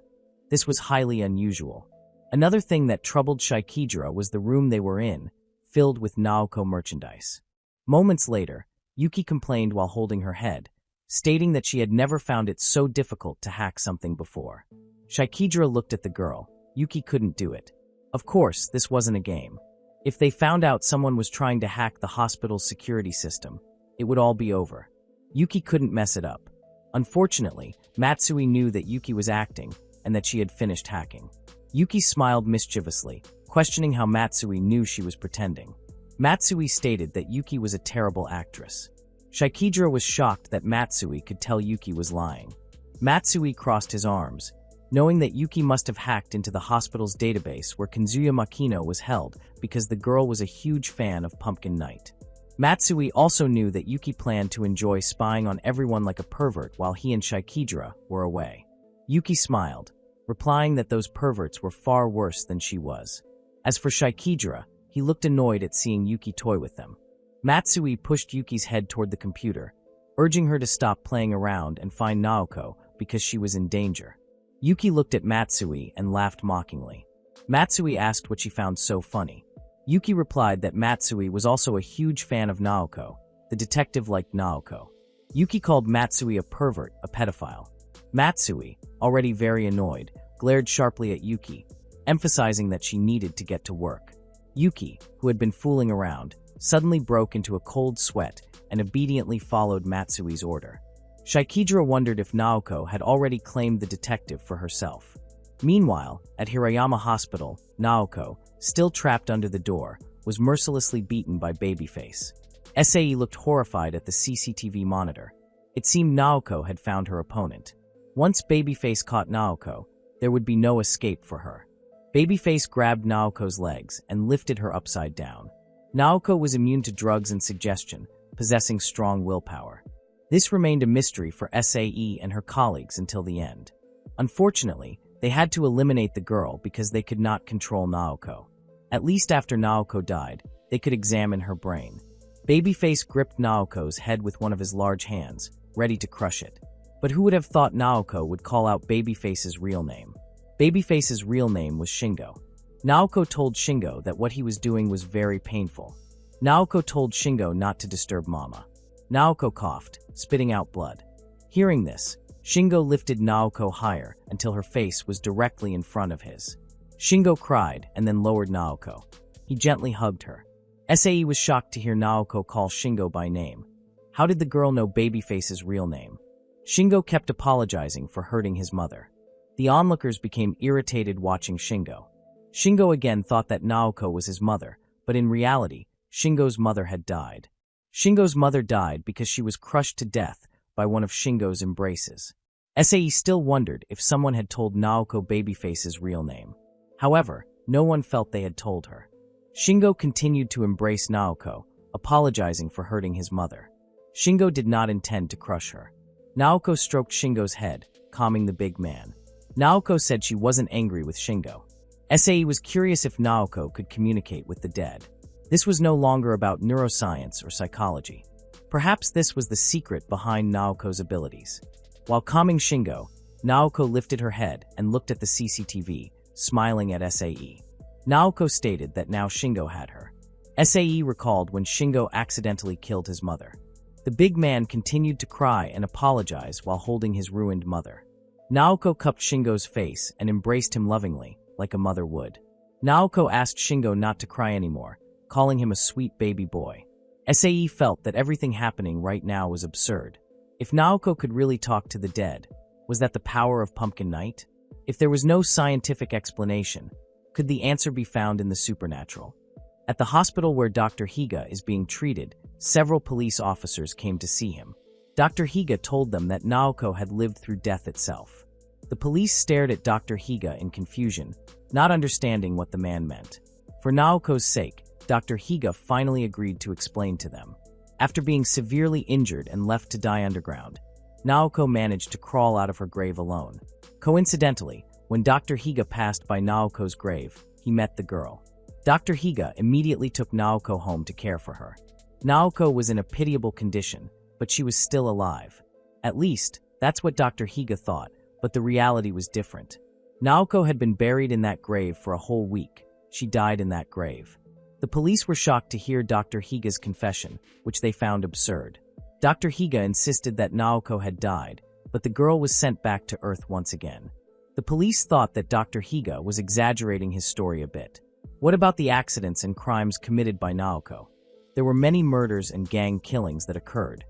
S3: This was highly unusual. Another thing that troubled Shikidra was the room they were in, filled with Naoko merchandise. Moments later, Yuki complained while holding her head, stating that she had never found it so difficult to hack something before. Shikidra looked at the girl. Yuki couldn't do it. Of course, this wasn't a game. If they found out someone was trying to hack the hospital's security system, it would all be over. Yuki couldn't mess it up. Unfortunately, Matsui knew that Yuki was acting and that she had finished hacking. Yuki smiled mischievously, questioning how Matsui knew she was pretending. Matsui stated that Yuki was a terrible actress. Shikidra was shocked that Matsui could tell Yuki was lying. Matsui crossed his arms, knowing that Yuki must have hacked into the hospital's database where Kanzuya Makino was held because the girl was a huge fan of Pumpkin Night. Matsui also knew that Yuki planned to enjoy spying on everyone like a pervert while he and Shikidra were away. Yuki smiled, replying that those perverts were far worse than she was. As for Shikidra, he looked annoyed at seeing Yuki toy with them. Matsui pushed Yuki's head toward the computer, urging her to stop playing around and find Naoko because she was in danger. Yuki looked at Matsui and laughed mockingly. Matsui asked what she found so funny. Yuki replied that Matsui was also a huge fan of Naoko. The detective liked Naoko. Yuki called Matsui a pervert, a pedophile. Matsui, already very annoyed, glared sharply at Yuki, emphasizing that she needed to get to work. Yuki, who had been fooling around, suddenly broke into a cold sweat and obediently followed Matsui's order. Shikidra wondered if Naoko had already claimed the detective for herself. Meanwhile, at Hirayama Hospital, Naoko, still trapped under the door, was mercilessly beaten by Babyface. SAE looked horrified at the CCTV monitor. It seemed Naoko had found her opponent. Once Babyface caught Naoko, there would be no escape for her. Babyface grabbed Naoko's legs and lifted her upside down. Naoko was immune to drugs and suggestion, possessing strong willpower. This remained a mystery for SAE and her colleagues until the end. Unfortunately, they had to eliminate the girl because they could not control Naoko. At least after Naoko died, they could examine her brain. Babyface gripped Naoko's head with one of his large hands, ready to crush it. But who would have thought Naoko would call out Babyface's real name? Babyface's real name was Shingo. Naoko told Shingo that what he was doing was very painful. Naoko told Shingo not to disturb Mama. Naoko coughed, spitting out blood. Hearing this, Shingo lifted Naoko higher until her face was directly in front of his. Shingo cried and then lowered Naoko. He gently hugged her. SAE was shocked to hear Naoko call Shingo by name. How did the girl know Babyface's real name? Shingo kept apologizing for hurting his mother. The onlookers became irritated watching Shingo. Shingo again thought that Naoko was his mother, but in reality, Shingo's mother had died. Shingo's mother died because she was crushed to death by one of Shingo's embraces. SAE still wondered if someone had told Naoko Babyface's real name. However, no one felt they had told her. Shingo continued to embrace Naoko, apologizing for hurting his mother. Shingo did not intend to crush her. Naoko stroked Shingo's head, calming the big man. Naoko said she wasn't angry with Shingo. SAE was curious if Naoko could communicate with the dead. This was no longer about neuroscience or psychology. Perhaps this was the secret behind Naoko's abilities. While calming Shingo, Naoko lifted her head and looked at the CCTV, smiling at SAE. Naoko stated that now Shingo had her. SAE recalled when Shingo accidentally killed his mother. The big man continued to cry and apologize while holding his ruined mother. Naoko cupped Shingo's face and embraced him lovingly, like a mother would. Naoko asked Shingo not to cry anymore, calling him a sweet baby boy. SAE felt that everything happening right now was absurd. If Naoko could really talk to the dead, was that the power of Pumpkin Night? If there was no scientific explanation, could the answer be found in the supernatural? At the hospital where Dr. Higa is being treated, several police officers came to see him. Dr. Higa told them that Naoko had lived through death itself. The police stared at Dr. Higa in confusion, not understanding what the man meant. For Naoko's sake, Dr. Higa finally agreed to explain to them. After being severely injured and left to die underground, Naoko managed to crawl out of her grave alone. Coincidentally, when Dr. Higa passed by Naoko's grave, he met the girl. Dr. Higa immediately took Naoko home to care for her. Naoko was in a pitiable condition, but she was still alive. At least, that's what Dr. Higa thought, but the reality was different. Naoko had been buried in that grave for a whole week. She died in that grave. The police were shocked to hear Dr. Higa's confession, which they found absurd. Dr. Higa insisted that Naoko had died, but the girl was sent back to Earth once again. The police thought that Dr. Higa was exaggerating his story a bit. What about the accidents and crimes committed by Naoko? There were many murders and gang killings that occurred.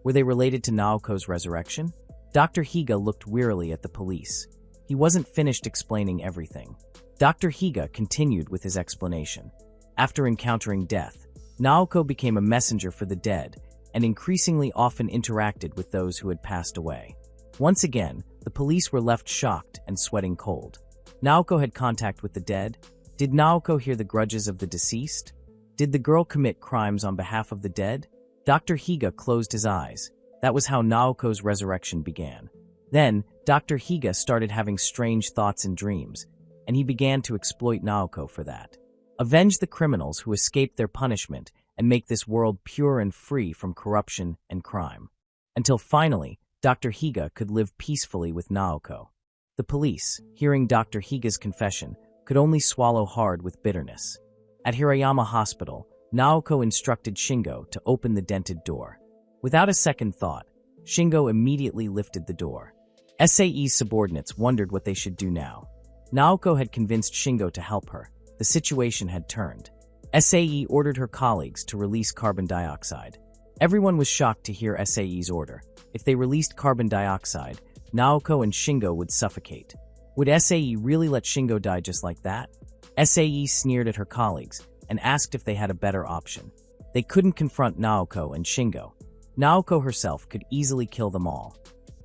S3: Were they related to Naoko's resurrection? Dr. Higa looked wearily at the police. He wasn't finished explaining everything. Dr. Higa continued with his explanation. After encountering death, Naoko became a messenger for the dead and increasingly often interacted with those who had passed away. Once again, the police were left shocked and sweating cold. Naoko had contact with the dead? Did Naoko hear the grudges of the deceased? Did the girl commit crimes on behalf of the dead? Dr. Higa closed his eyes. That was how Naoko's resurrection began. Then, Dr. Higa started having strange thoughts and dreams, and he began to exploit Naoko for that. Avenge the criminals who escaped their punishment and make this world pure and free from corruption and crime. Until finally, Dr. Higa could live peacefully with Naoko. The police, hearing Dr. Higa's confession, could only swallow hard with bitterness. At Hirayama Hospital, Naoko instructed Shingo to open the dented door. Without a second thought, Shingo immediately lifted the door. SAE's subordinates wondered what they should do now. Naoko had convinced Shingo to help her. The situation had turned. SAE ordered her colleagues to release carbon dioxide. Everyone was shocked to hear SAE's order. If they released carbon dioxide, Naoko and Shingo would suffocate. Would SAE really let Shingo die just like that? SAE sneered at her colleagues and asked if they had a better option. They couldn't confront Naoko and Shingo. Naoko herself could easily kill them all.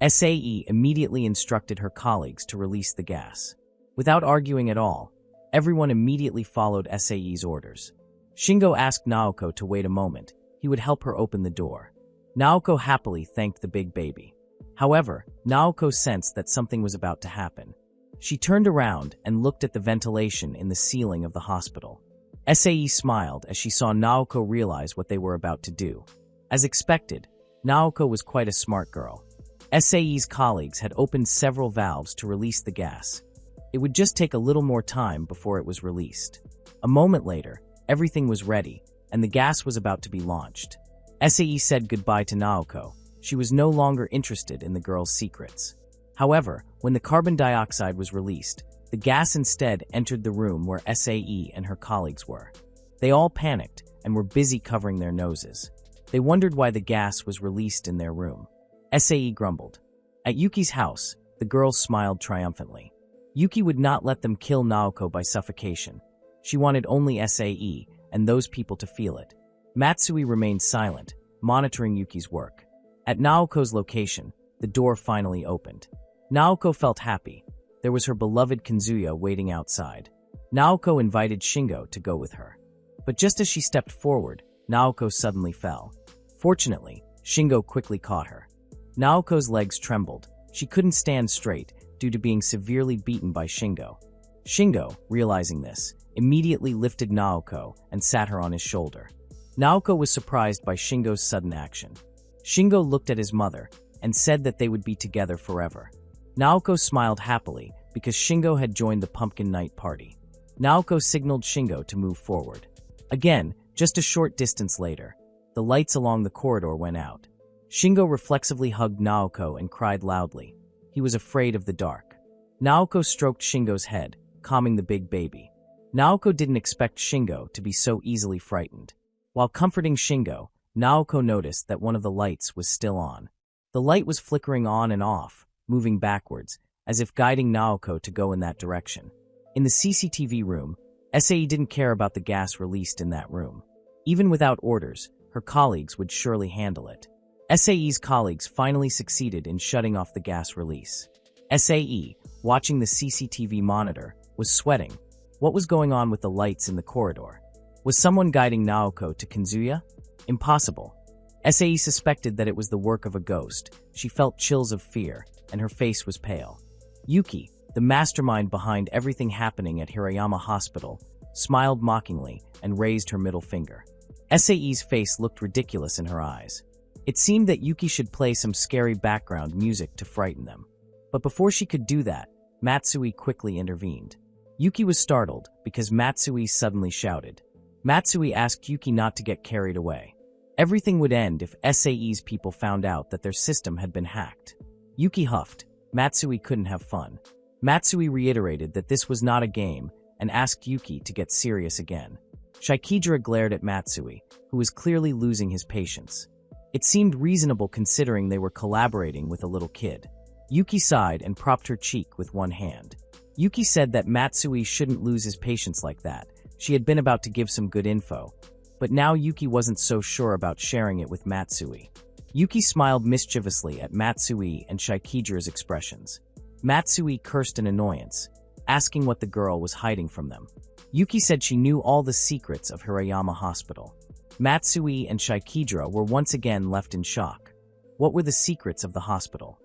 S3: SAE immediately instructed her colleagues to release the gas. Without arguing at all, everyone immediately followed SAE's orders. Shingo asked Naoko to wait a moment. He would help her open the door. Naoko happily thanked the big baby. However, Naoko sensed that something was about to happen. She turned around and looked at the ventilation in the ceiling of the hospital. SAE smiled as she saw Naoko realize what they were about to do. As expected, Naoko was quite a smart girl. SAE's colleagues had opened several valves to release the gas. It would just take a little more time before it was released. A moment later, everything was ready, and the gas was about to be launched. SAE said goodbye to Naoko. She was no longer interested in the girl's secrets. However, when the carbon dioxide was released, the gas instead entered the room where SAE and her colleagues were. They all panicked and were busy covering their noses. They wondered why the gas was released in their room. SAE grumbled. At Yuki's house, the girls smiled triumphantly. Yuki would not let them kill Naoko by suffocation. She wanted only SAE and those people to feel it. Matsui remained silent, monitoring Yuki's work. At Naoko's location, the door finally opened. Naoko felt happy. There was her beloved Kanzuya waiting outside. Naoko invited Shingo to go with her. But just as she stepped forward, Naoko suddenly fell. Fortunately, Shingo quickly caught her. Naoko's legs trembled. She couldn't stand straight due to being severely beaten by Shingo. Shingo, realizing this, immediately lifted Naoko and sat her on his shoulder. Naoko was surprised by Shingo's sudden action. Shingo looked at his mother and said that they would be together forever. Naoko smiled happily because Shingo had joined the pumpkin night party. Naoko signaled Shingo to move forward. Again, just a short distance later, the lights along the corridor went out. Shingo reflexively hugged Naoko and cried loudly. He was afraid of the dark. Naoko stroked Shingo's head, calming the big baby. Naoko didn't expect Shingo to be so easily frightened. While comforting Shingo, Naoko noticed that one of the lights was still on. The light was flickering on and off, moving backwards, as if guiding Naoko to go in that direction. In the CCTV room, SAE didn't care about the gas released in that room. Even without orders, her colleagues would surely handle it. SAE's colleagues finally succeeded in shutting off the gas release. SAE, watching the CCTV monitor, was sweating. What was going on with the lights in the corridor? Was someone guiding Naoko to Kanzuya? Impossible. SAE suspected that it was the work of a ghost. She felt chills of fear, and her face was pale. Yuki, the mastermind behind everything happening at Hirayama Hospital, smiled mockingly and raised her middle finger. SAE's face looked ridiculous in her eyes. It seemed that Yuki should play some scary background music to frighten them. But before she could do that, Matsui quickly intervened. Yuki was startled because Matsui suddenly shouted. Matsui asked Yuki not to get carried away. Everything would end if SAE's people found out that their system had been hacked. Yuki huffed. Matsui couldn't have fun. Matsui reiterated that this was not a game and asked Yuki to get serious again. Shikidra glared at Matsui, who was clearly losing his patience. It seemed reasonable considering they were collaborating with a little kid. Yuki sighed and propped her cheek with one hand. Yuki said that Matsui shouldn't lose his patience like that. She had been about to give some good info. But now Yuki wasn't so sure about sharing it with Matsui. Yuki smiled mischievously at Matsui and Shikidra's expressions. Matsui cursed in annoyance, asking what the girl was hiding from them. Yuki said she knew all the secrets of Hirayama Hospital. Matsui and Shikidra were once again left in shock. What were the secrets of the hospital?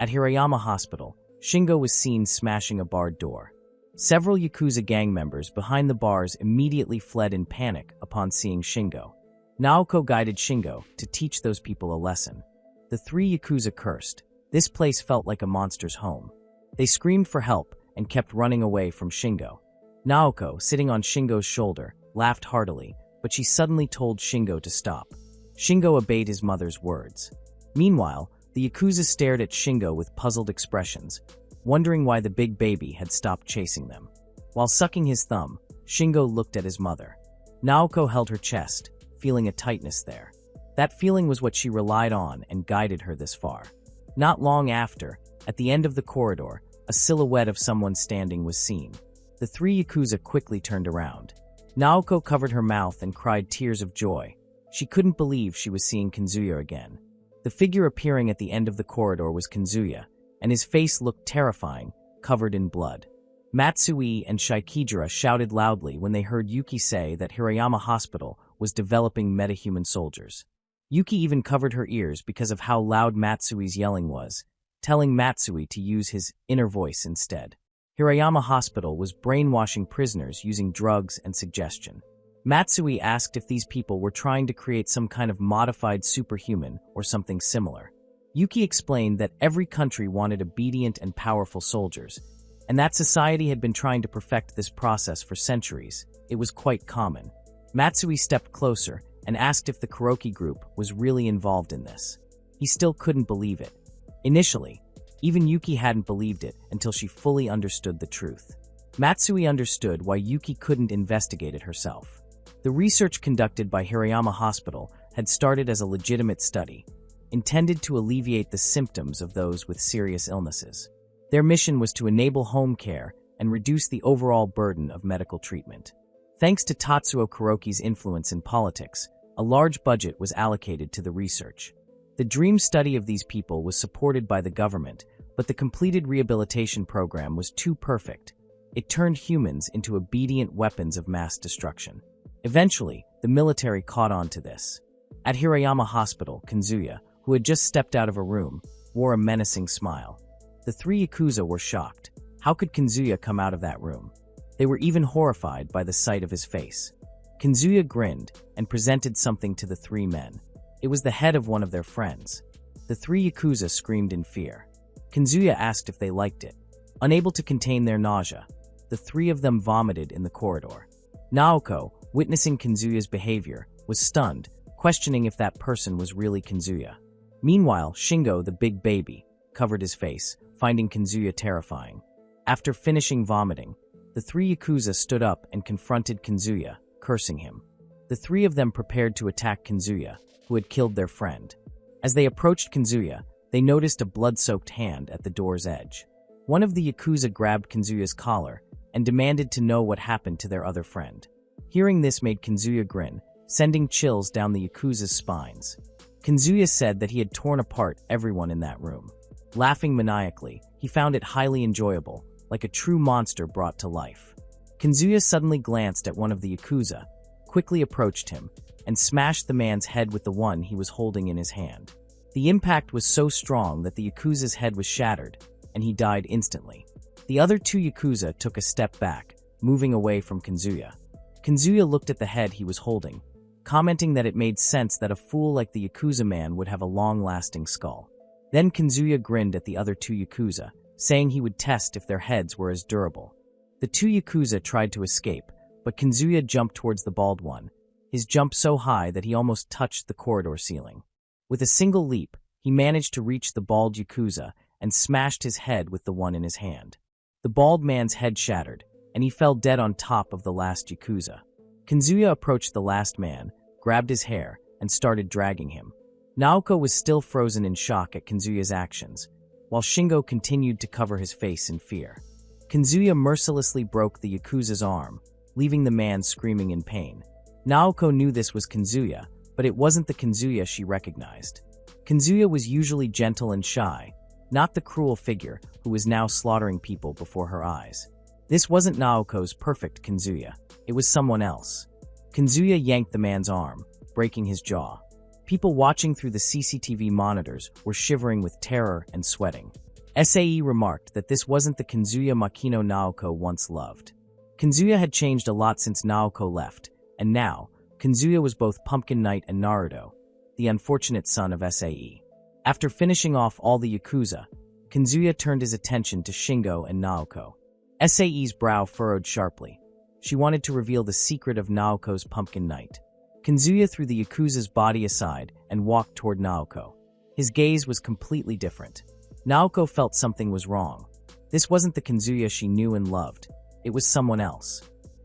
S3: At Hirayama Hospital, Shingo was seen smashing a barred door. Several Yakuza gang members behind the bars immediately fled in panic upon seeing Shingo. Naoko guided Shingo to teach those people a lesson. The three Yakuza cursed. This place felt like a monster's home. They screamed for help and kept running away from Shingo. Naoko, sitting on Shingo's shoulder, laughed heartily, but she suddenly told Shingo to stop. Shingo obeyed his mother's words. Meanwhile, the Yakuza stared at Shingo with puzzled expressions, wondering why the big baby had stopped chasing them. While sucking his thumb, Shingo looked at his mother. Naoko held her chest, feeling a tightness there. That feeling was what she relied on and guided her this far. Not long after, at the end of the corridor, a silhouette of someone standing was seen. The three Yakuza quickly turned around. Naoko covered her mouth and cried tears of joy. She couldn't believe she was seeing Kanzuya again. The figure appearing at the end of the corridor was Kanzuya, and his face looked terrifying, covered in blood. Matsui and Shikidra shouted loudly when they heard Yuki say that Hirayama Hospital was developing metahuman soldiers. Yuki even covered her ears because of how loud Matsui's yelling was, telling Matsui to use his inner voice instead. Hirayama Hospital was brainwashing prisoners using drugs and suggestion. Matsui asked if these people were trying to create some kind of modified superhuman or something similar. Yuki explained that every country wanted obedient and powerful soldiers, and that society had been trying to perfect this process for centuries. It was quite common. Matsui stepped closer and asked if the Kuroki group was really involved in this. He still couldn't believe it. Initially, even Yuki hadn't believed it until she fully understood the truth. Matsui understood why Yuki couldn't investigate it herself. The research conducted by Hirayama Hospital had started as a legitimate study, intended to alleviate the symptoms of those with serious illnesses. Their mission was to enable home care and reduce the overall burden of medical treatment. Thanks to Tatsuo Kuroki's influence in politics, a large budget was allocated to the research. The dream study of these people was supported by the government, but the completed rehabilitation program was too perfect. It turned humans into obedient weapons of mass destruction. Eventually, the military caught on to this. At Hirayama Hospital, Kanzuya, who had just stepped out of a room, wore a menacing smile. The three Yakuza were shocked. How could Kanzuya come out of that room? They were even horrified by the sight of his face. Kanzuya grinned and presented something to the three men. It was the head of one of their friends. The three Yakuza screamed in fear. Kanzuya asked if they liked it. Unable to contain their nausea, the three of them vomited in the corridor. Naoko, witnessing Kanzuya's behavior, was stunned, questioning if that person was really Kanzuya. Meanwhile, Shingo, the big baby, covered his face, finding Kanzuya terrifying. After finishing vomiting, the three Yakuza stood up and confronted Kanzuya, cursing him. The three of them prepared to attack Kanzuya, who had killed their friend. As they approached Kanzuya, they noticed a blood-soaked hand at the door's edge. One of the Yakuza grabbed Kanzuya's collar and demanded to know what happened to their other friend. Hearing this made Kanzuya grin, sending chills down the Yakuza's spines. Kanzuya said that he had torn apart everyone in that room. Laughing maniacally, he found it highly enjoyable, like a true monster brought to life. Kanzuya suddenly glanced at one of the Yakuza, quickly approached him, and smashed the man's head with the one he was holding in his hand. The impact was so strong that the Yakuza's head was shattered, and he died instantly. The other two Yakuza took a step back, moving away from Kanzuya. Kanzuya looked at the head he was holding, commenting that it made sense that a fool like the Yakuza man would have a long-lasting skull. Then Kazuya grinned at the other two Yakuza, saying he would test if their heads were as durable. The two Yakuza tried to escape, but Kazuya jumped towards the bald one, his jump so high that he almost touched the corridor ceiling. With a single leap, he managed to reach the bald Yakuza and smashed his head with the one in his hand. The bald man's head shattered, and he fell dead on top of the last Yakuza. Kazuya approached the last man, grabbed his hair, and started dragging him. Naoko was still frozen in shock at Kazuya's actions, while Shingo continued to cover his face in fear. Kazuya mercilessly broke the Yakuza's arm, leaving the man screaming in pain. Naoko knew this was Kazuya, but it wasn't the Kazuya she recognized. Kazuya was usually gentle and shy, not the cruel figure who was now slaughtering people before her eyes. This wasn't Naoko's perfect Kazuya. It was someone else. Kazuya yanked the man's arm, breaking his jaw. People watching through the CCTV monitors were shivering with terror and sweating. SAE remarked that this wasn't the Kazuya Makino Naoko once loved. Kazuya had changed a lot since Naoko left, and now, Kazuya was both Pumpkin Knight and Naruto, the unfortunate son of SAE. After finishing off all the Yakuza, Kazuya turned his attention to Shingo and Naoko. SAE's brow furrowed sharply. She wanted to reveal the secret of Naoko's Pumpkin Knight. Kazuya threw the Yakuza's body aside and walked toward Naoko. His gaze was completely different. Naoko felt something was wrong. This wasn't the Kazuya she knew and loved. It was someone else.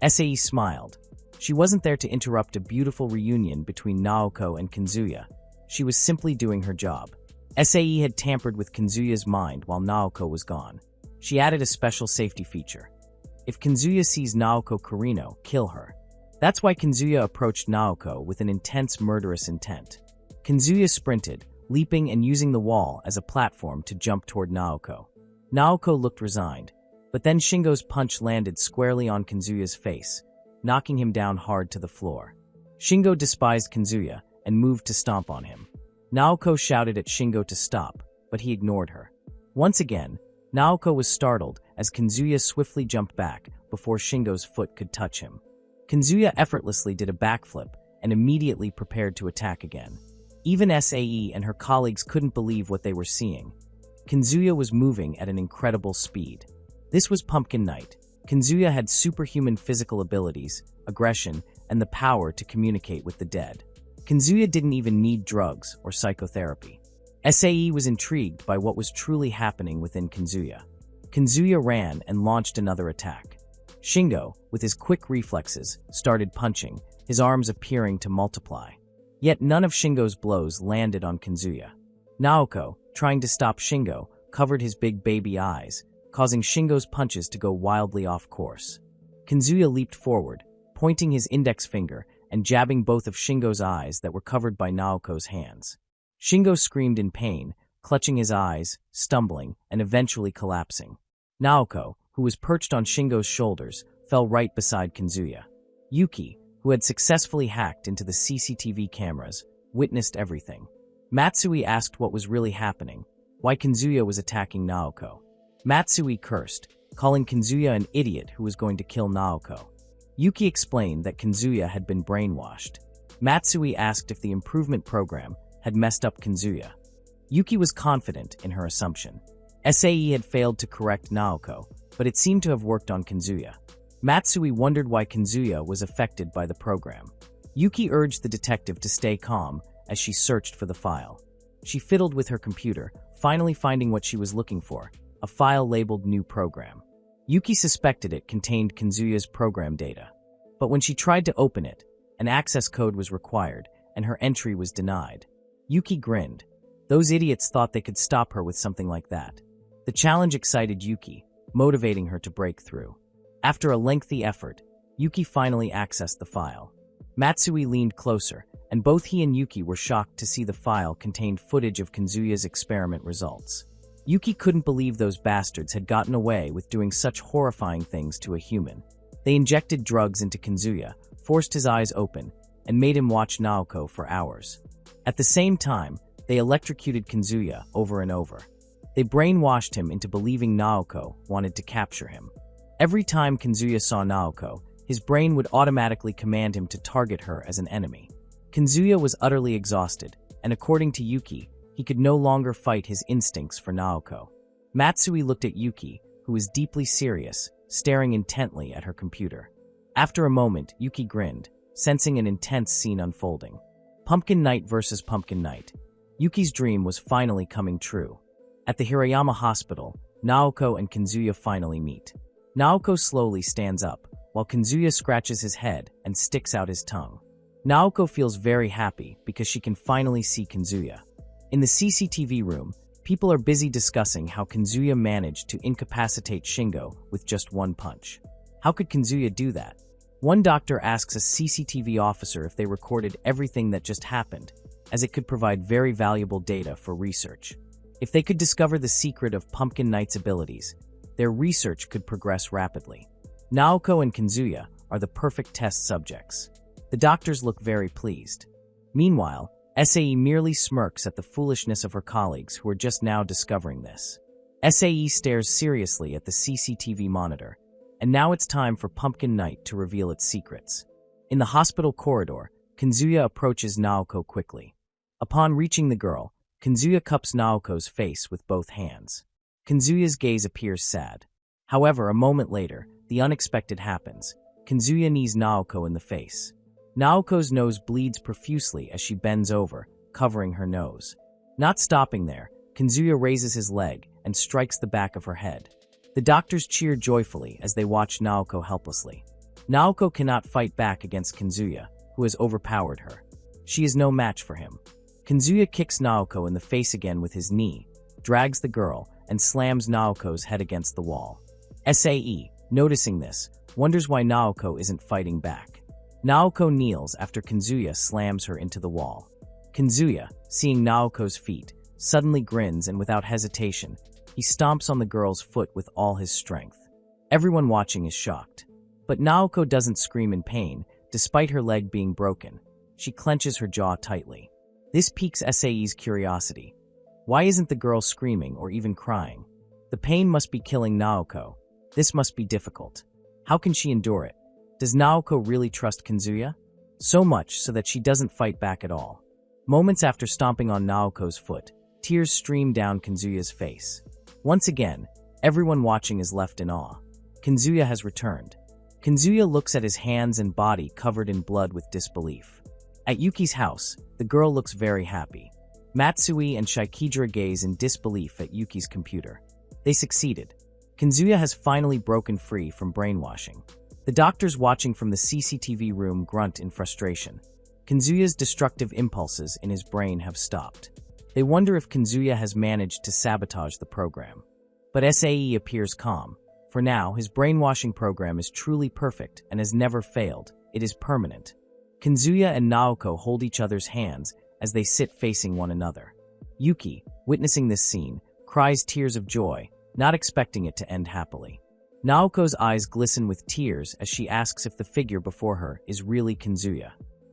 S3: SAE smiled. She wasn't there to interrupt a beautiful reunion between Naoko and Kazuya. She was simply doing her job. SAE had tampered with Kazuya's mind while Naoko was gone. She added a special safety feature. If Kazuya sees Naoko Kurino, kill her. That's why Kazuya approached Naoko with an intense murderous intent. Kazuya sprinted, leaping and using the wall as a platform to jump toward Naoko. Naoko looked resigned, but then Shingo's punch landed squarely on Kazuya's face, knocking him down hard to the floor. Shingo despised Kazuya and moved to stomp on him. Naoko shouted at Shingo to stop, but he ignored her. Once again, Naoko was startled as Kazuya swiftly jumped back before Shingo's foot could touch him. Kazuya effortlessly did a backflip and immediately prepared to attack again. Even SAE and her colleagues couldn't believe what they were seeing. Kazuya was moving at an incredible speed. This was Pumpkin Knight. Kazuya had superhuman physical abilities, aggression, and the power to communicate with the dead. Kazuya didn't even need drugs or psychotherapy. SAE was intrigued by what was truly happening within Kazuya. Kazuya ran and launched another attack. Shingo, with his quick reflexes, started punching, his arms appearing to multiply. Yet none of Shingo's blows landed on Kazuya. Naoko, trying to stop Shingo, covered his big baby eyes, causing Shingo's punches to go wildly off course. Kazuya leaped forward, pointing his index finger and jabbing both of Shingo's eyes that were covered by Naoko's hands. Shingo screamed in pain, clutching his eyes, stumbling, and eventually collapsing. Naoko, who was perched on Shingo's shoulders, fell right beside Kazuya. Yuki, who had successfully hacked into the CCTV cameras, witnessed everything. Matsui asked what was really happening, why Kazuya was attacking Naoko. Matsui cursed, calling Kazuya an idiot who was going to kill Naoko. Yuki explained that Kazuya had been brainwashed. Matsui asked if the improvement program had messed up Kazuya. Yuki was confident in her assumption. SAE had failed to correct Naoko, but it seemed to have worked on Kazuya. Matsui wondered why Kazuya was affected by the program. Yuki urged the detective to stay calm as she searched for the file. She fiddled with her computer, finally finding what she was looking for, a file labeled New Program. Yuki suspected it contained Kazuya's program data. But when she tried to open it, an access code was required, and her entry was denied. Yuki grinned. Those idiots thought they could stop her with something like that. The challenge excited Yuki, motivating her to break through. After a lengthy effort, Yuki finally accessed the file. Matsui leaned closer, and both he and Yuki were shocked to see the file contained footage of Kazuya's experiment results. Yuki couldn't believe those bastards had gotten away with doing such horrifying things to a human. They injected drugs into Kazuya, forced his eyes open, and made him watch Naoko for hours. At the same time, they electrocuted Kazuya over and over. They brainwashed him into believing Naoko wanted to capture him. Every time Kazuya saw Naoko, his brain would automatically command him to target her as an enemy. Kazuya was utterly exhausted, and according to Yuki, he could no longer fight his instincts for Naoko. Matsui looked at Yuki, who was deeply serious, staring intently at her computer. After a moment, Yuki grinned, sensing an intense scene unfolding. Pumpkin Knight versus Pumpkin Knight. Yuki's dream was finally coming true. At the Hirayama hospital, Naoko and Kazuya finally meet. Naoko slowly stands up, while Kazuya scratches his head and sticks out his tongue. Naoko feels very happy because she can finally see Kazuya. In the CCTV room, people are busy discussing how Kazuya managed to incapacitate Shingo with just one punch. How could Kazuya do that? One doctor asks a CCTV officer if they recorded everything that just happened, as it could provide very valuable data for research. If they could discover the secret of Pumpkin Knight's abilities, their research could progress rapidly. Naoko and Kazuya are the perfect test subjects. The doctors look very pleased. Meanwhile, SAE merely smirks at the foolishness of her colleagues who are just now discovering this. SAE stares seriously at the CCTV monitor, and now it's time for Pumpkin Knight to reveal its secrets. In the hospital corridor, Kazuya approaches Naoko quickly. Upon reaching the girl, Kazuya cups Naoko's face with both hands. Kazuya's gaze appears sad. However, a moment later, the unexpected happens. Kazuya knees Naoko in the face. Naoko's nose bleeds profusely as she bends over, covering her nose. Not stopping there, Kazuya raises his leg and strikes the back of her head. The doctors cheer joyfully as they watch Naoko helplessly. Naoko cannot fight back against Kazuya, who has overpowered her. She is no match for him. Kazuya kicks Naoko in the face again with his knee, drags the girl, and slams Naoko's head against the wall. SAE, noticing this, wonders why Naoko isn't fighting back. Naoko kneels after Kazuya slams her into the wall. Kazuya, seeing Naoko's feet, suddenly grins and without hesitation, he stomps on the girl's foot with all his strength. Everyone watching is shocked. But Naoko doesn't scream in pain, despite her leg being broken. She clenches her jaw tightly. This piques SAE's curiosity. Why isn't the girl screaming or even crying? The pain must be killing Naoko. This must be difficult. How can she endure it? Does Naoko really trust Kazuya? So much so that she doesn't fight back at all. Moments after stomping on Naoko's foot, tears stream down Kazuya's face. Once again, everyone watching is left in awe. Kazuya has returned. Kazuya looks at his hands and body covered in blood with disbelief. At Yuki's house, the girl looks very happy. Matsui and Shaikidra gaze in disbelief at Yuki's computer. They succeeded. Kazuya has finally broken free from brainwashing. The doctors watching from the CCTV room grunt in frustration. Kazuya's destructive impulses in his brain have stopped. They wonder if Kazuya has managed to sabotage the program. But SAE appears calm. For now, his brainwashing program is truly perfect and has never failed. It is permanent. Kazuya and Naoko hold each other's hands as they sit facing one another. Yuki, witnessing this scene, cries tears of joy, not expecting it to end happily. Naoko's eyes glisten with tears as she asks if the figure before her is really Kazuya.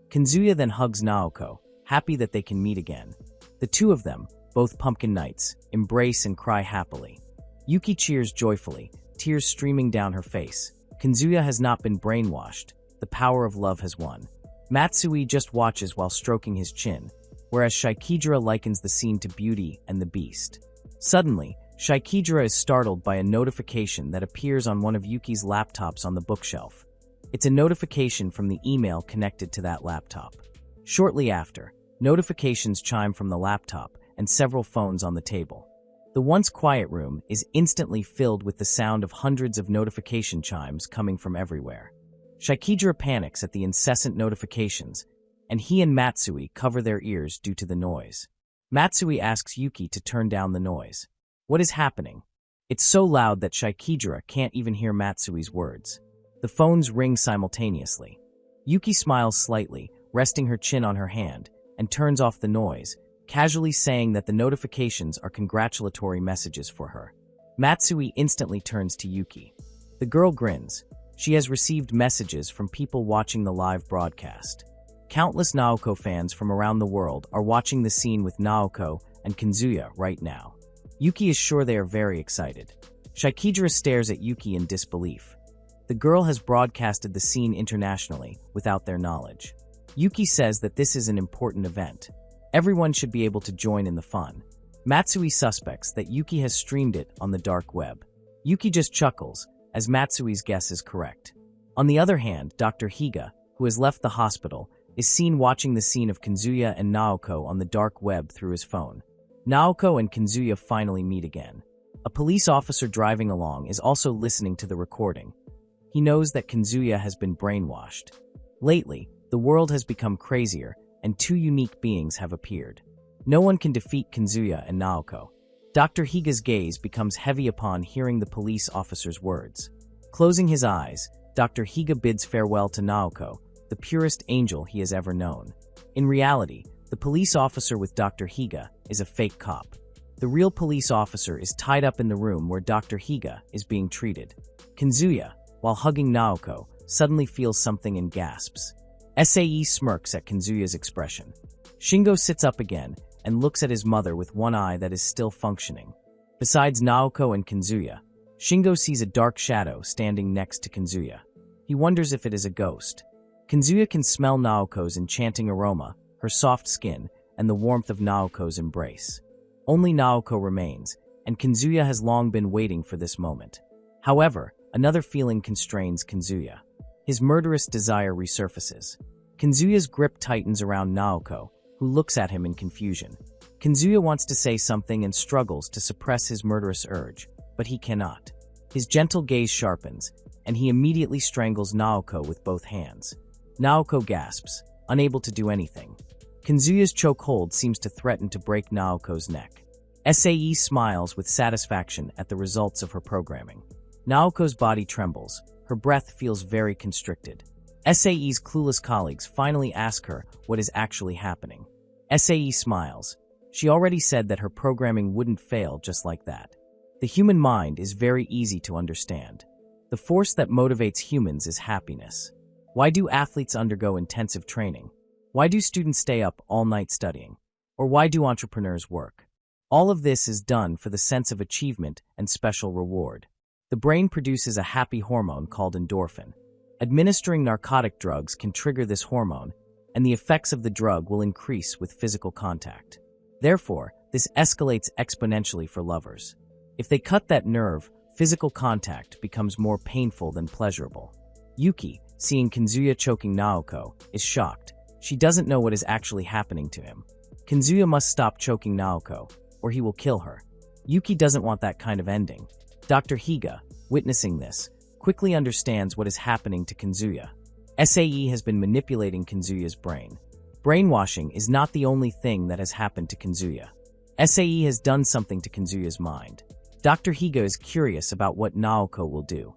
S3: Kazuya then hugs Naoko, happy that they can meet again. The two of them, both Pumpkin Knights, embrace and cry happily. Yuki cheers joyfully, tears streaming down her face. Kazuya has not been brainwashed. The power of love has won. Matsui just watches while stroking his chin, whereas Shaikidra likens the scene to Beauty and the Beast. Suddenly, Shaikidra is startled by a notification that appears on one of Yuki's laptops on the bookshelf. It's a notification from the email connected to that laptop. Shortly after, notifications chime from the laptop and several phones on the table. The once quiet room is instantly filled with the sound of hundreds of notification chimes coming from everywhere. Shaikidra panics at the incessant notifications, and he and Matsui cover their ears due to the noise. Matsui asks Yuki to turn down the noise. What is happening? It's so loud that Shaikidra can't even hear Matsui's words. The phones ring simultaneously. Yuki smiles slightly, resting her chin on her hand, and turns off the noise, casually saying that the notifications are congratulatory messages for her. Matsui instantly turns to Yuki. The girl grins. She has received messages from people watching the live broadcast. Countless Naoko fans from around the world are watching the scene with Naoko and Kazuya right now. Yuki is sure they are very excited. Shaikidra stares at Yuki in disbelief. The girl has broadcasted the scene internationally without their knowledge. Yuki says that this is an important event. Everyone should be able to join in the fun. Matsui suspects that Yuki has streamed it on the dark web. Yuki just chuckles, as Matsui's guess is correct. On the other hand, Dr. Higa, who has left the hospital, is seen watching the scene of Kazuya and Naoko on the dark web through his phone. Naoko and Kazuya finally meet again. A police officer driving along is also listening to the recording. He knows that Kazuya has been brainwashed. Lately, the world has become crazier, and two unique beings have appeared. No one can defeat Kazuya and Naoko. Dr. Higa's gaze becomes heavy upon hearing the police officer's words. Closing his eyes, Dr. Higa bids farewell to Naoko, the purest angel he has ever known. In reality, the police officer with Dr. Higa is a fake cop. The real police officer is tied up in the room where Dr. Higa is being treated. Kazuya, while hugging Naoko, suddenly feels something and gasps. Sae smirks at Kazuya's expression. Shingo sits up again and looks at his mother with one eye that is still functioning. Besides Naoko and Kazuya, Shingo sees a dark shadow standing next to Kazuya. He wonders if it is a ghost. Kazuya can smell Naoko's enchanting aroma, her soft skin, and the warmth of Naoko's embrace. Only Naoko remains, and Kazuya has long been waiting for this moment. However, another feeling constrains Kazuya. His murderous desire resurfaces. Kazuya's grip tightens around Naoko, who looks at him in confusion. Kazuya wants to say something and struggles to suppress his murderous urge, but he cannot. His gentle gaze sharpens, and he immediately strangles Naoko with both hands. Naoko gasps, unable to do anything. Kazuya's chokehold seems to threaten to break Naoko's neck. Sae smiles with satisfaction at the results of her programming. Naoko's body trembles. Her breath feels very constricted. Sae's clueless colleagues finally ask her what is actually happening. Sae smiles. She already said that her programming wouldn't fail just like that. The human mind is very easy to understand. The force that motivates humans is happiness. Why do athletes undergo intensive training? Why do students stay up all night studying? Or why do entrepreneurs work? All of this is done for the sense of achievement and special reward. The brain produces a happy hormone called endorphin. Administering narcotic drugs can trigger this hormone, and the effects of the drug will increase with physical contact. Therefore, this escalates exponentially for lovers. If they cut that nerve, physical contact becomes more painful than pleasurable. Yuki, seeing Kazuya choking Naoko, is shocked. She doesn't know what is actually happening to him. Kazuya must stop choking Naoko, or he will kill her. Yuki doesn't want that kind of ending. Dr. Higa, witnessing this, quickly understands what is happening to Kazuya. Sae has been manipulating Kazuya's brain. Brainwashing is not the only thing that has happened to Kazuya. Sae has done something to Kazuya's mind. Dr. Higa is curious about what Naoko will do.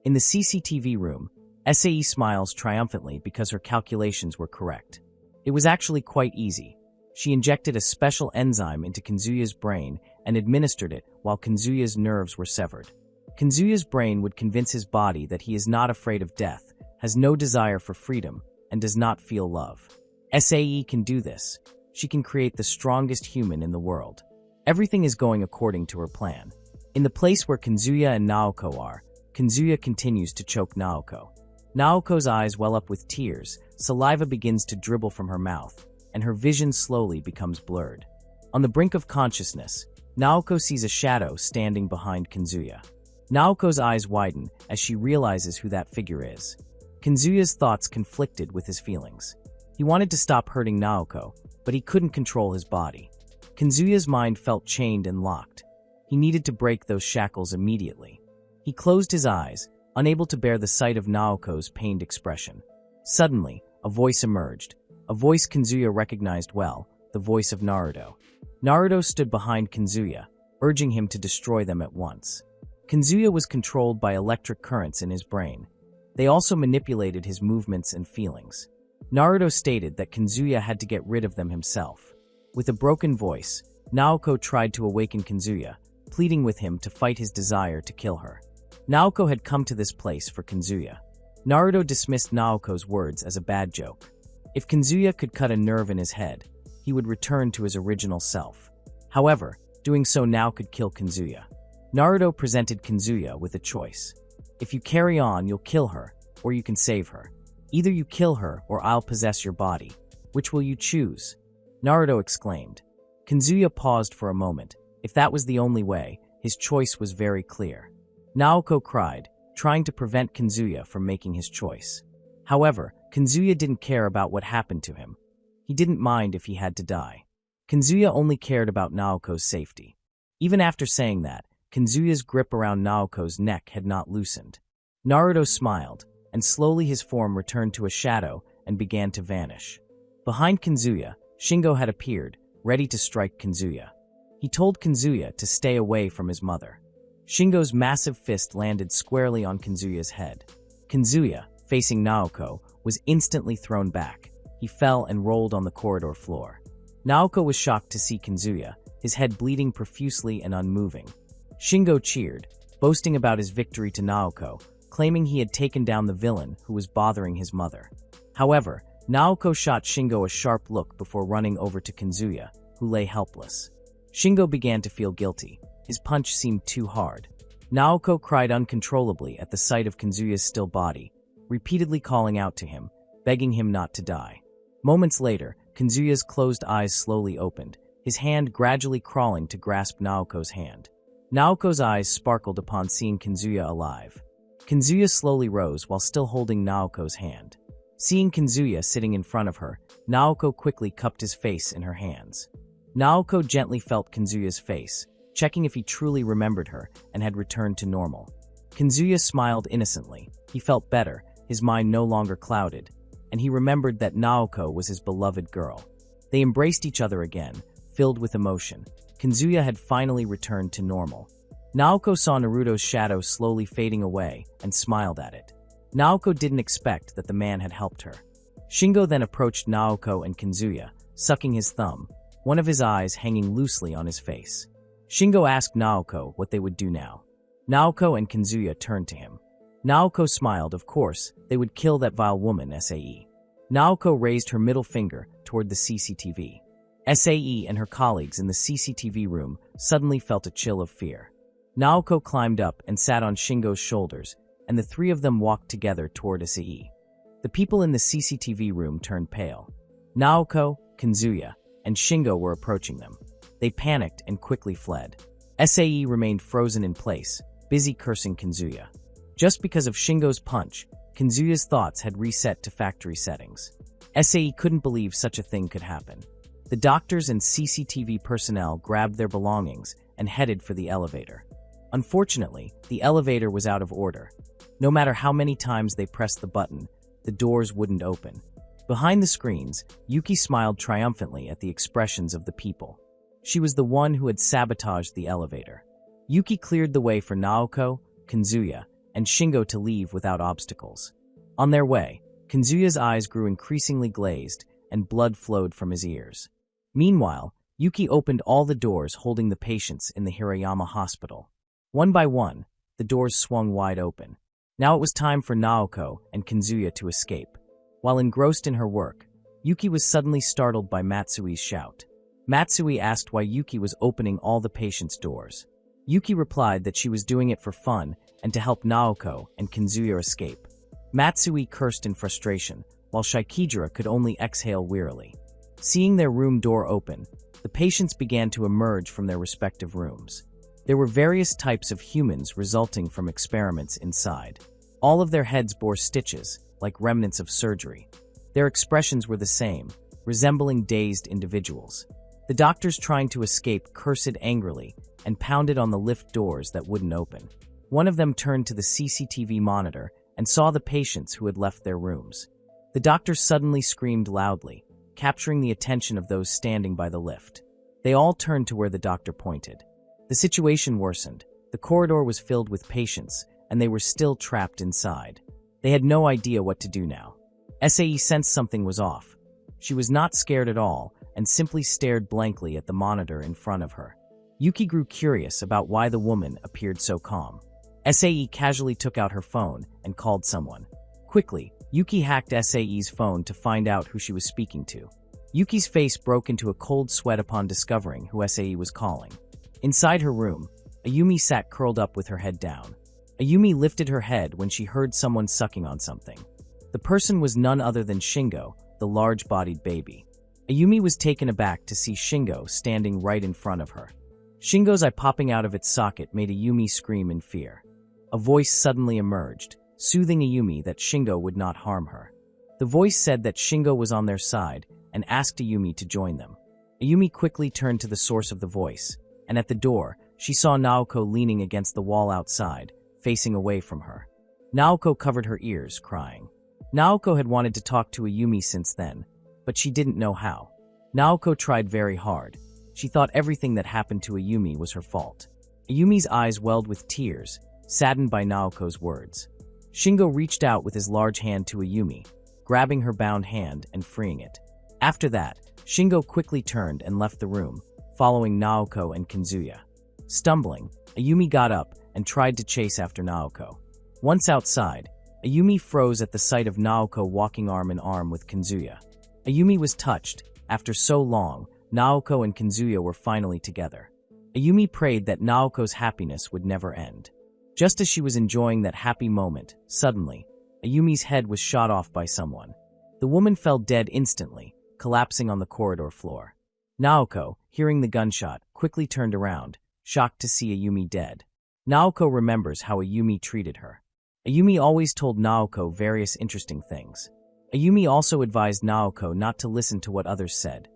S3: In the CCTV room, Sae smiles triumphantly because her calculations were correct. It was actually quite easy. She injected a special enzyme into Kazuya's brain and administered it while Kazuya's nerves were severed. Kazuya's brain would convince his body that he is not afraid of death, has no desire for freedom, and does not feel love. Sae can do this. She can create the strongest human in the world. Everything is going according to her plan. In the place where Kazuya and Naoko are, Kazuya continues to choke Naoko. Naoko's eyes well up with tears, saliva begins to dribble from her mouth, and her vision slowly becomes blurred. On the brink of consciousness, Naoko sees a shadow standing behind Kazuya. Naoko's eyes widen as she realizes who that figure is. Kazuya's thoughts conflicted with his feelings. He wanted to stop hurting Naoko, but he couldn't control his body. Kazuya's mind felt chained and locked. He needed to break those shackles immediately. He closed his eyes, unable to bear the sight of Naoko's pained expression. Suddenly, a voice emerged. A voice Kazuya recognized well, the voice of Naruto. Naruto stood behind Kazuya, urging him to destroy them at once. Kazuya was controlled by electric currents in his brain. They also manipulated his movements and feelings. Naruto stated that Kazuya had to get rid of them himself. With a broken voice, Naoko tried to awaken Kazuya, pleading with him to fight his desire to kill her. Naoko had come to this place for Kazuya. Naruto dismissed Naoko's words as a bad joke. If Kazuya could cut a nerve in his head, he would return to his original self. However, doing so now could kill Kazuya. Naruto presented Kazuya with a choice. If you carry on, you'll kill her, or you can save her. Either you kill her or I'll possess your body. Which will you choose? Naruto exclaimed. Kazuya paused for a moment. If that was the only way, his choice was very clear. Naoko cried, trying to prevent Kazuya from making his choice. However, Kazuya didn't care about what happened to him. He didn't mind if he had to die. Kazuya only cared about Naoko's safety. Even after saying that, Kazuya's grip around Naoko's neck had not loosened. Naruto smiled, and slowly his form returned to a shadow and began to vanish. Behind Kazuya, Shingo had appeared, ready to strike Kazuya. He told Kazuya to stay away from his mother. Shingo's massive fist landed squarely on Kazuya's head. Kazuya, facing Naoko, was instantly thrown back. He fell and rolled on the corridor floor. Naoko was shocked to see Kazuya, his head bleeding profusely and unmoving. Shingo cheered, boasting about his victory to Naoko, claiming he had taken down the villain who was bothering his mother. However, Naoko shot Shingo a sharp look before running over to Kazuya, who lay helpless. Shingo began to feel guilty. His punch seemed too hard. Naoko cried uncontrollably at the sight of Kazuya's still body, repeatedly calling out to him, begging him not to die. Moments later, Kazuya's closed eyes slowly opened, his hand gradually crawling to grasp Naoko's hand. Naoko's eyes sparkled upon seeing Kazuya alive. Kazuya slowly rose while still holding Naoko's hand. Seeing Kazuya sitting in front of her, Naoko quickly cupped his face in her hands. Naoko gently felt Kazuya's face, checking if he truly remembered her and had returned to normal. Kazuya smiled innocently. He felt better, his mind no longer clouded, and he remembered that Naoko was his beloved girl. They embraced each other again, filled with emotion. Kazuya had finally returned to normal. Naoko saw Naruto's shadow slowly fading away and smiled at it. Naoko didn't expect that the man had helped her. Shingo then approached Naoko and Kazuya, sucking his thumb, one of his eyes hanging loosely on his face. Shingo asked Naoko what they would do now. Naoko and Kazuya turned to him. Naoko smiled, of course, they would kill that vile woman, SAE. Naoko raised her middle finger toward the CCTV. SAE and her colleagues in the CCTV room suddenly felt a chill of fear. Naoko climbed up and sat on Shingo's shoulders, and the three of them walked together toward SAE. The people in the CCTV room turned pale. Naoko, Kazuya, and Shingo were approaching them. They panicked and quickly fled. SAE remained frozen in place, busy cursing Kazuya. Just because of Shingo's punch, Kazuya's thoughts had reset to factory settings. SAE couldn't believe such a thing could happen. The doctors and CCTV personnel grabbed their belongings and headed for the elevator. Unfortunately, the elevator was out of order. No matter how many times they pressed the button, the doors wouldn't open. Behind the screens, Yuki smiled triumphantly at the expressions of the people. She was the one who had sabotaged the elevator. Yuki cleared the way for Naoko, Kazuya, and Shingo to leave without obstacles. On their way, Kazuya's eyes grew increasingly glazed, and blood flowed from his ears. Meanwhile, Yuki opened all the doors holding the patients in the Hirayama hospital. One by one, the doors swung wide open. Now it was time for Naoko and Kazuya to escape. While engrossed in her work, Yuki was suddenly startled by Matsui's shout. Matsui asked why Yuki was opening all the patients' doors. Yuki replied that she was doing it for fun and to help Naoko and Kazuya escape. Matsui cursed in frustration, while Shikijira could only exhale wearily. Seeing their room door open, the patients began to emerge from their respective rooms. There were various types of humans resulting from experiments inside. All of their heads bore stitches, like remnants of surgery. Their expressions were the same, resembling dazed individuals. The doctors trying to escape cursed angrily and pounded on the lift doors that wouldn't open. One of them turned to the CCTV monitor and saw the patients who had left their rooms. The doctors suddenly screamed loudly, capturing the attention of those standing by the lift. They all turned to where the doctor pointed. The situation worsened. The corridor was filled with patients, and they were still trapped inside. They had no idea what to do now. SAE sensed something was off. She was not scared at all and simply stared blankly at the monitor in front of her. Yuki grew curious about why the woman appeared so calm. SAE casually took out her phone and called someone. Quickly, Yuki hacked SAE's phone to find out who she was speaking to. Yuki's face broke into a cold sweat upon discovering who SAE was calling. Inside her room, Ayumi sat curled up with her head down. Ayumi lifted her head when she heard someone sucking on something. The person was none other than Shingo, the large-bodied baby. Ayumi was taken aback to see Shingo standing right in front of her. Shingo's eye popping out of its socket made Ayumi scream in fear. A voice suddenly emerged, soothing Ayumi that Shingo would not harm her. The voice said that Shingo was on their side and asked Ayumi to join them. Ayumi quickly turned to the source of the voice, and at the door, she saw Naoko leaning against the wall outside, facing away from her. Naoko covered her ears, crying. Naoko had wanted to talk to Ayumi since then, but she didn't know how. Naoko tried very hard. She thought everything that happened to Ayumi was her fault. Ayumi's eyes welled with tears, saddened by Naoko's words. Shingo reached out with his large hand to Ayumi, grabbing her bound hand and freeing it. After that, Shingo quickly turned and left the room, following Naoko and Kazuya. Stumbling, Ayumi got up and tried to chase after Naoko. Once outside, Ayumi froze at the sight of Naoko walking arm in arm with Kazuya. Ayumi was touched. After so long, Naoko and Kazuya were finally together. Ayumi prayed that Naoko's happiness would never end. Just as she was enjoying that happy moment, suddenly, Ayumi's head was shot off by someone. The woman fell dead instantly, collapsing on the corridor floor. Naoko, hearing the gunshot, quickly turned around, shocked to see Ayumi dead. Naoko remembers how Ayumi treated her. Ayumi always told Naoko various interesting things. Ayumi also advised Naoko not to listen to what others said.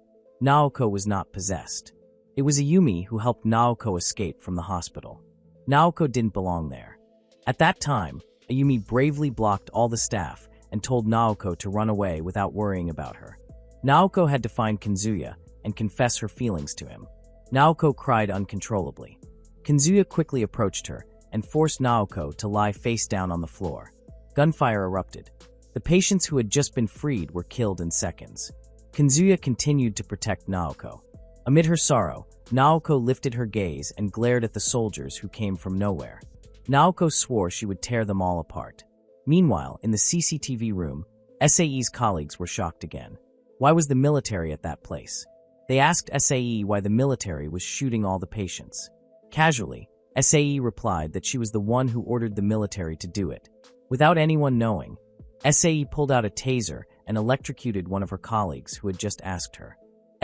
S3: Naoko was not possessed. It was Ayumi who helped Naoko escape from the hospital. Naoko didn't belong there. At that time, Ayumi bravely blocked all the staff and told Naoko to run away without worrying about her. Naoko had to find Kazuya and confess her feelings to him. Naoko cried uncontrollably. Kazuya quickly approached her and forced Naoko to lie face down on the floor. Gunfire erupted. The patients who had just been freed were killed in seconds. Kazuya continued to protect Naoko. Amid her sorrow, Naoko lifted her gaze and glared at the soldiers who came from nowhere. Naoko swore she would tear them all apart. Meanwhile, in the CCTV room, SAE's colleagues were shocked again. Why was the military at that place? They asked SAE why the military was shooting all the patients. Casually, SAE replied that she was the one who ordered the military to do it. Without anyone knowing, SAE pulled out a taser and electrocuted one of her colleagues who had just asked her.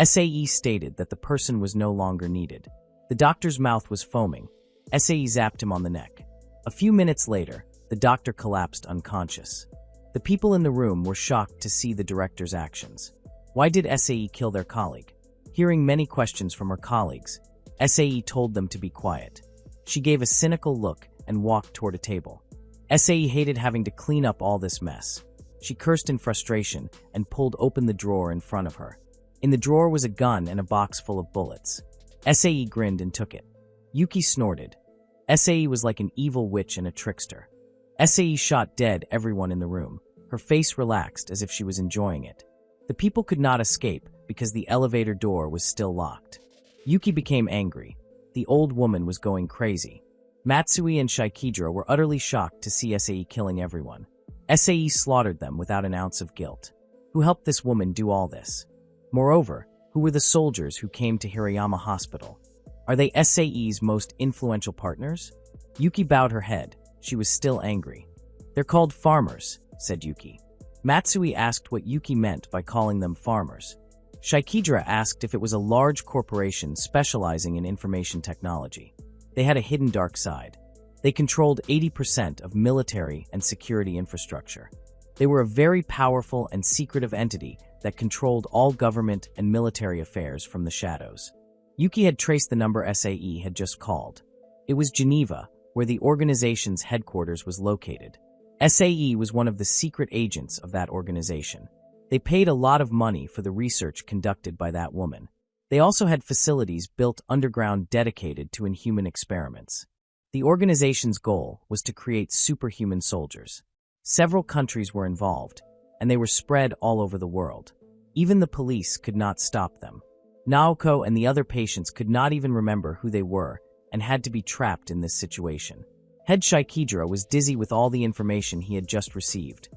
S3: SAE stated that the person was no longer needed. The doctor's mouth was foaming. SAE zapped him on the neck. A few minutes later, the doctor collapsed unconscious. The people in the room were shocked to see the director's actions. Why did SAE kill their colleague? Hearing many questions from her colleagues, SAE told them to be quiet. She gave a cynical look and walked toward a table. SAE hated having to clean up all this mess. She cursed in frustration and pulled open the drawer in front of her. In the drawer was a gun and a box full of bullets. SAE grinned and took it. Yuki snorted. SAE was like an evil witch and a trickster. SAE shot dead everyone in the room. Her face relaxed as if she was enjoying it. The people could not escape because the elevator door was still locked. Yuki became angry. The old woman was going crazy. Matsui and Shaikidra were utterly shocked to see SAE killing everyone. SAE slaughtered them without an ounce of guilt. Who helped this woman do all this? Moreover, who were the soldiers who came to Hirayama Hospital? Are they SAE's most influential partners? Yuki bowed her head. She was still angry. They're called farmers, said Yuki. Matsui asked what Yuki meant by calling them farmers. Shaikidra asked if it was a large corporation specializing in information technology. They had a hidden dark side. They controlled 80% of military and security infrastructure. They were a very powerful and secretive entity that controlled all government and military affairs from the shadows. Yuki had traced the number SAE had just called. It was Geneva, where the organization's headquarters was located. SAE was one of the secret agents of that organization. They paid a lot of money for the research conducted by that woman. They also had facilities built underground dedicated to inhuman experiments. The organization's goal was to create superhuman soldiers. Several countries were involved, and they were spread all over the world. Even the police could not stop them. Naoko and the other patients could not even remember who they were and had to be trapped in this situation. Head Shaikidra was dizzy with all the information he had just received.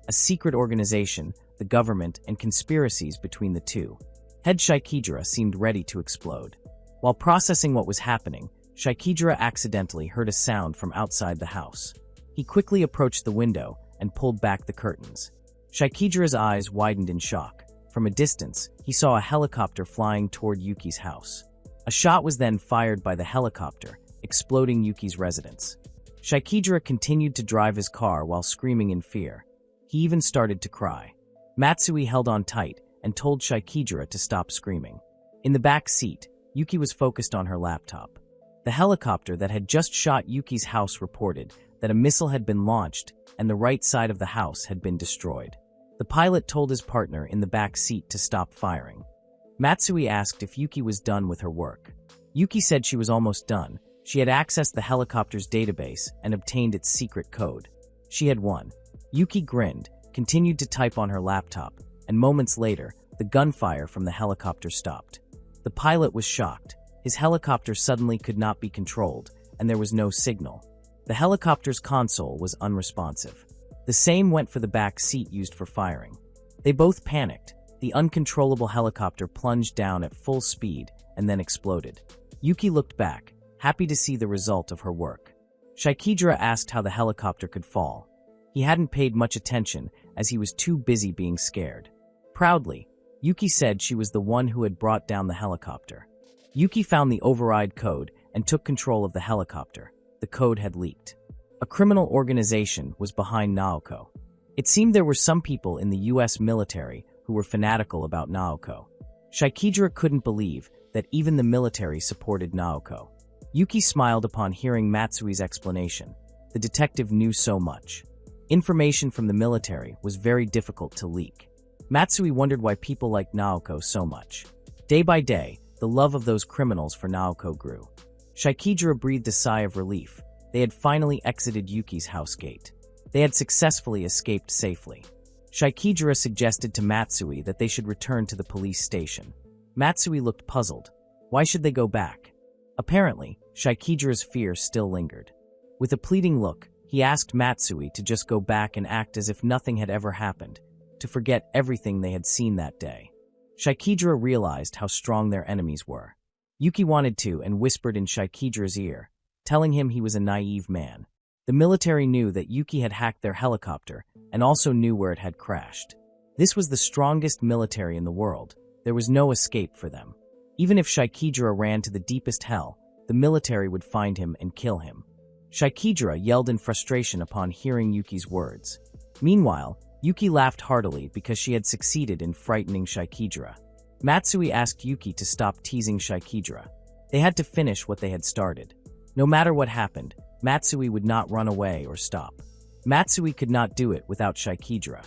S3: A secret organization, the government, and conspiracies between the two. Head Shaikidra seemed ready to explode. While processing what was happening, Shaikidra accidentally heard a sound from outside the house. He quickly approached the window and pulled back the curtains. Shaikidara's eyes widened in shock. From a distance, he saw a helicopter flying toward Yuki's house. A shot was then fired by the helicopter, exploding Yuki's residence. Shaikidara continued to drive his car while screaming in fear. He even started to cry. Matsui held on tight and told Shaikidara to stop screaming. In the back seat, Yuki was focused on her laptop. The helicopter that had just shot Yuki's house reported that a missile had been launched and the right side of the house had been destroyed. The pilot told his partner in the back seat to stop firing. Matsui asked if Yuki was done with her work. Yuki said she was almost done. She had accessed the helicopter's database and obtained its secret code. She had won. Yuki grinned, continued to type on her laptop, and moments later, the gunfire from the helicopter stopped. The pilot was shocked. His helicopter suddenly could not be controlled, and there was no signal. The helicopter's console was unresponsive. The same went for the back seat used for firing. They both panicked. The uncontrollable helicopter plunged down at full speed and then exploded. Yuki looked back, happy to see the result of her work. Shaikidara asked how the helicopter could fall. He hadn't paid much attention as he was too busy being scared. Proudly, Yuki said she was the one who had brought down the helicopter. Yuki found the override code and took control of the helicopter. The code had leaked. A criminal organization was behind Naoko. It seemed there were some people in the US military who were fanatical about Naoko. Shaikidara couldn't believe that even the military supported Naoko. Yuki smiled upon hearing Matsui's explanation. The detective knew so much. Information from the military was very difficult to leak. Matsui wondered why people liked Naoko so much. Day by day, the love of those criminals for Naoko grew. Shaikidara breathed a sigh of relief. They had finally exited Yuki's house gate. They had successfully escaped safely. Shaikidara suggested to Matsui that they should return to the police station. Matsui looked puzzled. Why should they go back? Apparently, Shaikidara's fear still lingered. With a pleading look, he asked Matsui to just go back and act as if nothing had ever happened, to forget everything they had seen that day. Shaikidara realized how strong their enemies were. Yuki wanted to and whispered in Shaikidara's ear, telling him he was a naive man. The military knew that Yuki had hacked their helicopter and also knew where it had crashed. This was the strongest military in the world. There was no escape for them. Even if Shaikidara ran to the deepest hell, the military would find him and kill him. Shaikidara yelled in frustration upon hearing Yuki's words. Meanwhile, Yuki laughed heartily because she had succeeded in frightening Shaikidara. Matsui asked Yuki to stop teasing Shaikidara. They had to finish what they had started. No matter what happened, Matsui would not run away or stop. Matsui could not do it without Shaikidara.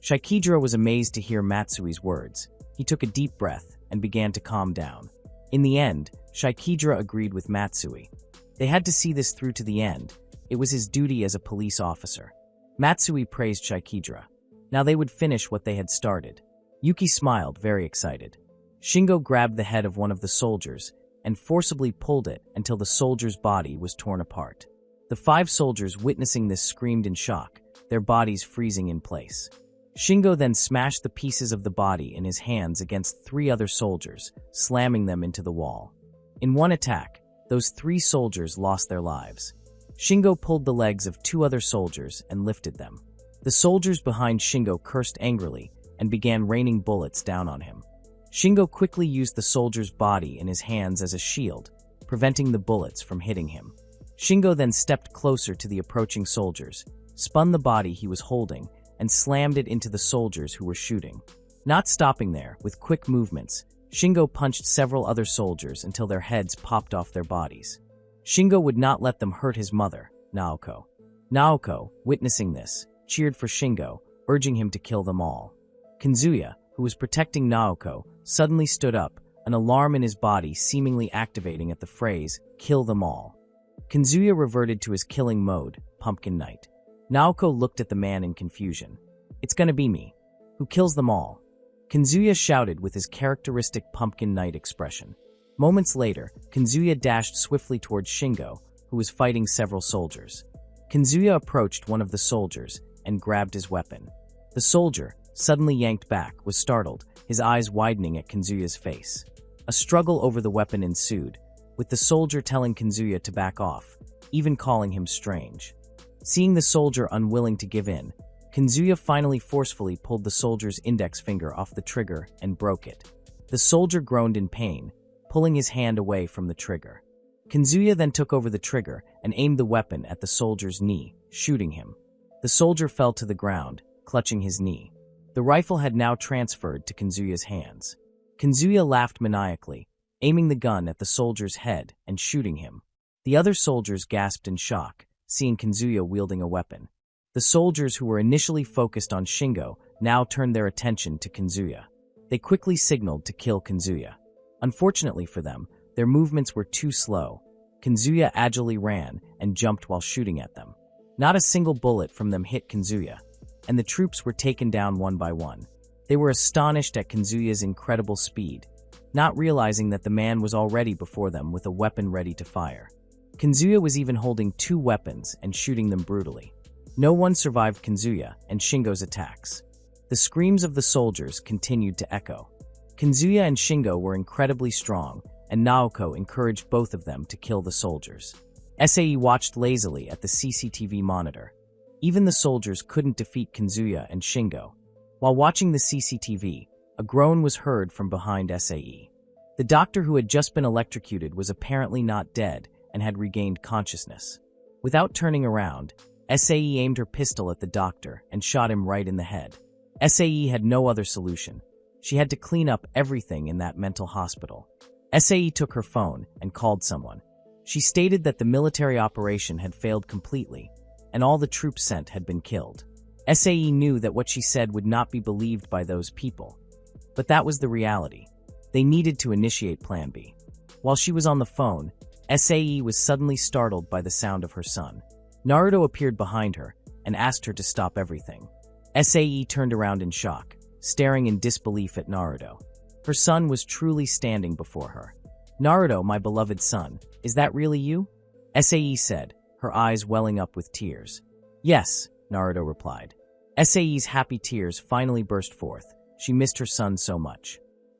S3: Shaikidara was amazed to hear Matsui's words. He took a deep breath and began to calm down. In the end, Shaikidara agreed with Matsui. They had to see this through to the end. It was his duty as a police officer. Matsui praised Shaikidara. Now they would finish what they had started. Yuki smiled, very excited. Shingo grabbed the head of one of the soldiers and forcibly pulled it until the soldier's body was torn apart. The 5 soldiers witnessing this screamed in shock, their bodies freezing in place. Shingo then smashed the pieces of the body in his hands against 3 other soldiers, slamming them into the wall. In one attack, those 3 soldiers lost their lives. Shingo pulled the legs of 2 other soldiers and lifted them. The soldiers behind Shingo cursed angrily and began raining bullets down on him. Shingo quickly used the soldier's body in his hands as a shield, preventing the bullets from hitting him. Shingo then stepped closer to the approaching soldiers, spun the body he was holding, and slammed it into the soldiers who were shooting. Not stopping there, with quick movements, Shingo punched several other soldiers until their heads popped off their bodies. Shingo would not let them hurt his mother, Naoko. Naoko, witnessing this, cheered for Shingo, urging him to kill them all. Kanzuya, who was protecting Naoko, suddenly stood up, an alarm in his body seemingly activating at the phrase, "Kill them all." Kanzuya reverted to his killing mode, Pumpkin Knight. Naoko looked at the man in confusion. "It's gonna be me. Who kills them all?" Kanzuya shouted with his characteristic Pumpkin Knight expression. Moments later, Kanzuya dashed swiftly towards Shingo, who was fighting several soldiers. Kanzuya approached one of the soldiers and grabbed his weapon. The soldier, suddenly yanked back, was startled, his eyes widening at Kanzuya's face. A struggle over the weapon ensued, with the soldier telling Kanzuya to back off, even calling him strange. Seeing the soldier unwilling to give in, Kazuya finally forcefully pulled the soldier's index finger off the trigger and broke it. The soldier groaned in pain, pulling his hand away from the trigger. Kazuya then took over the trigger and aimed the weapon at the soldier's knee, shooting him. The soldier fell to the ground, clutching his knee. The rifle had now transferred to Kazuya's hands. Kazuya laughed maniacally, aiming the gun at the soldier's head and shooting him. The other soldiers gasped in shock, seeing Kazuya wielding a weapon. The soldiers who were initially focused on Shingo now turned their attention to Kazuya. They quickly signaled to kill Kazuya. Unfortunately for them, their movements were too slow. Kazuya agilely ran and jumped while shooting at them. Not a single bullet from them hit Kazuya, and the troops were taken down one by one. They were astonished at Kazuya's incredible speed, not realizing that the man was already before them with a weapon ready to fire. Kazuya was even holding 2 weapons and shooting them brutally. No one survived Kazuya and Shingo's attacks. The screams of the soldiers continued to echo. Kazuya and Shingo were incredibly strong, and Naoko encouraged both of them to kill the soldiers. SAE watched lazily at the CCTV monitor. Even the soldiers couldn't defeat Kazuya and Shingo. While watching the CCTV, a groan was heard from behind SAE. The doctor who had just been electrocuted was apparently not dead and had regained consciousness. Without turning around, SAE aimed her pistol at the doctor and shot him right in the head. SAE had no other solution. She had to clean up everything in that mental hospital. SAE took her phone and called someone. She stated that the military operation had failed completely, and all the troops sent had been killed. SAE knew that what she said would not be believed by those people. But that was the reality. They needed to initiate Plan B. While she was on the phone, SAE was suddenly startled by the sound of her son. Naruto appeared behind her and asked her to stop everything. SAE turned around in shock, staring in disbelief at Naruto. Her son was truly standing before her. "Naruto, my beloved son, is that really you?" SAE said, her eyes welling up with tears. "Yes," Naruto replied. SAE's happy tears finally burst forth. She missed her son so much.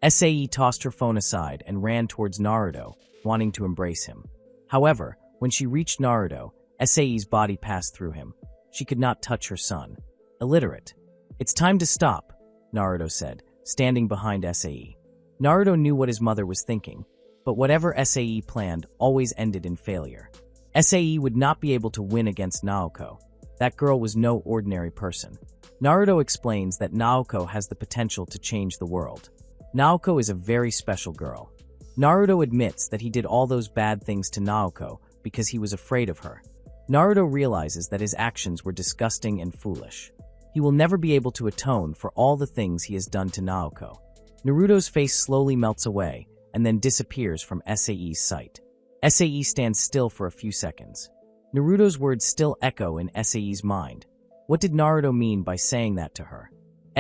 S3: SAE tossed her phone aside and ran towards Naruto, wanting to embrace him. However, when she reached Naruto, SAE's body passed through him. She could not touch her son. Illiterate. "It's time to stop," Naruto said, standing behind SAE. Naruto knew what his mother was thinking, but whatever SAE planned always ended in failure. SAE would not be able to win against Naoko. That girl was no ordinary person. Naruto explains that Naoko has the potential to change the world. Naoko is a very special girl. Naruto admits that he did all those bad things to Naoko because he was afraid of her. Naruto realizes that his actions were disgusting and foolish. He will never be able to atone for all the things he has done to Naoko. Naruto's face slowly melts away and then disappears from SAE's sight. SAE stands still for a few seconds. Naruto's words still echo in SAE's mind. What did Naruto mean by saying that to her?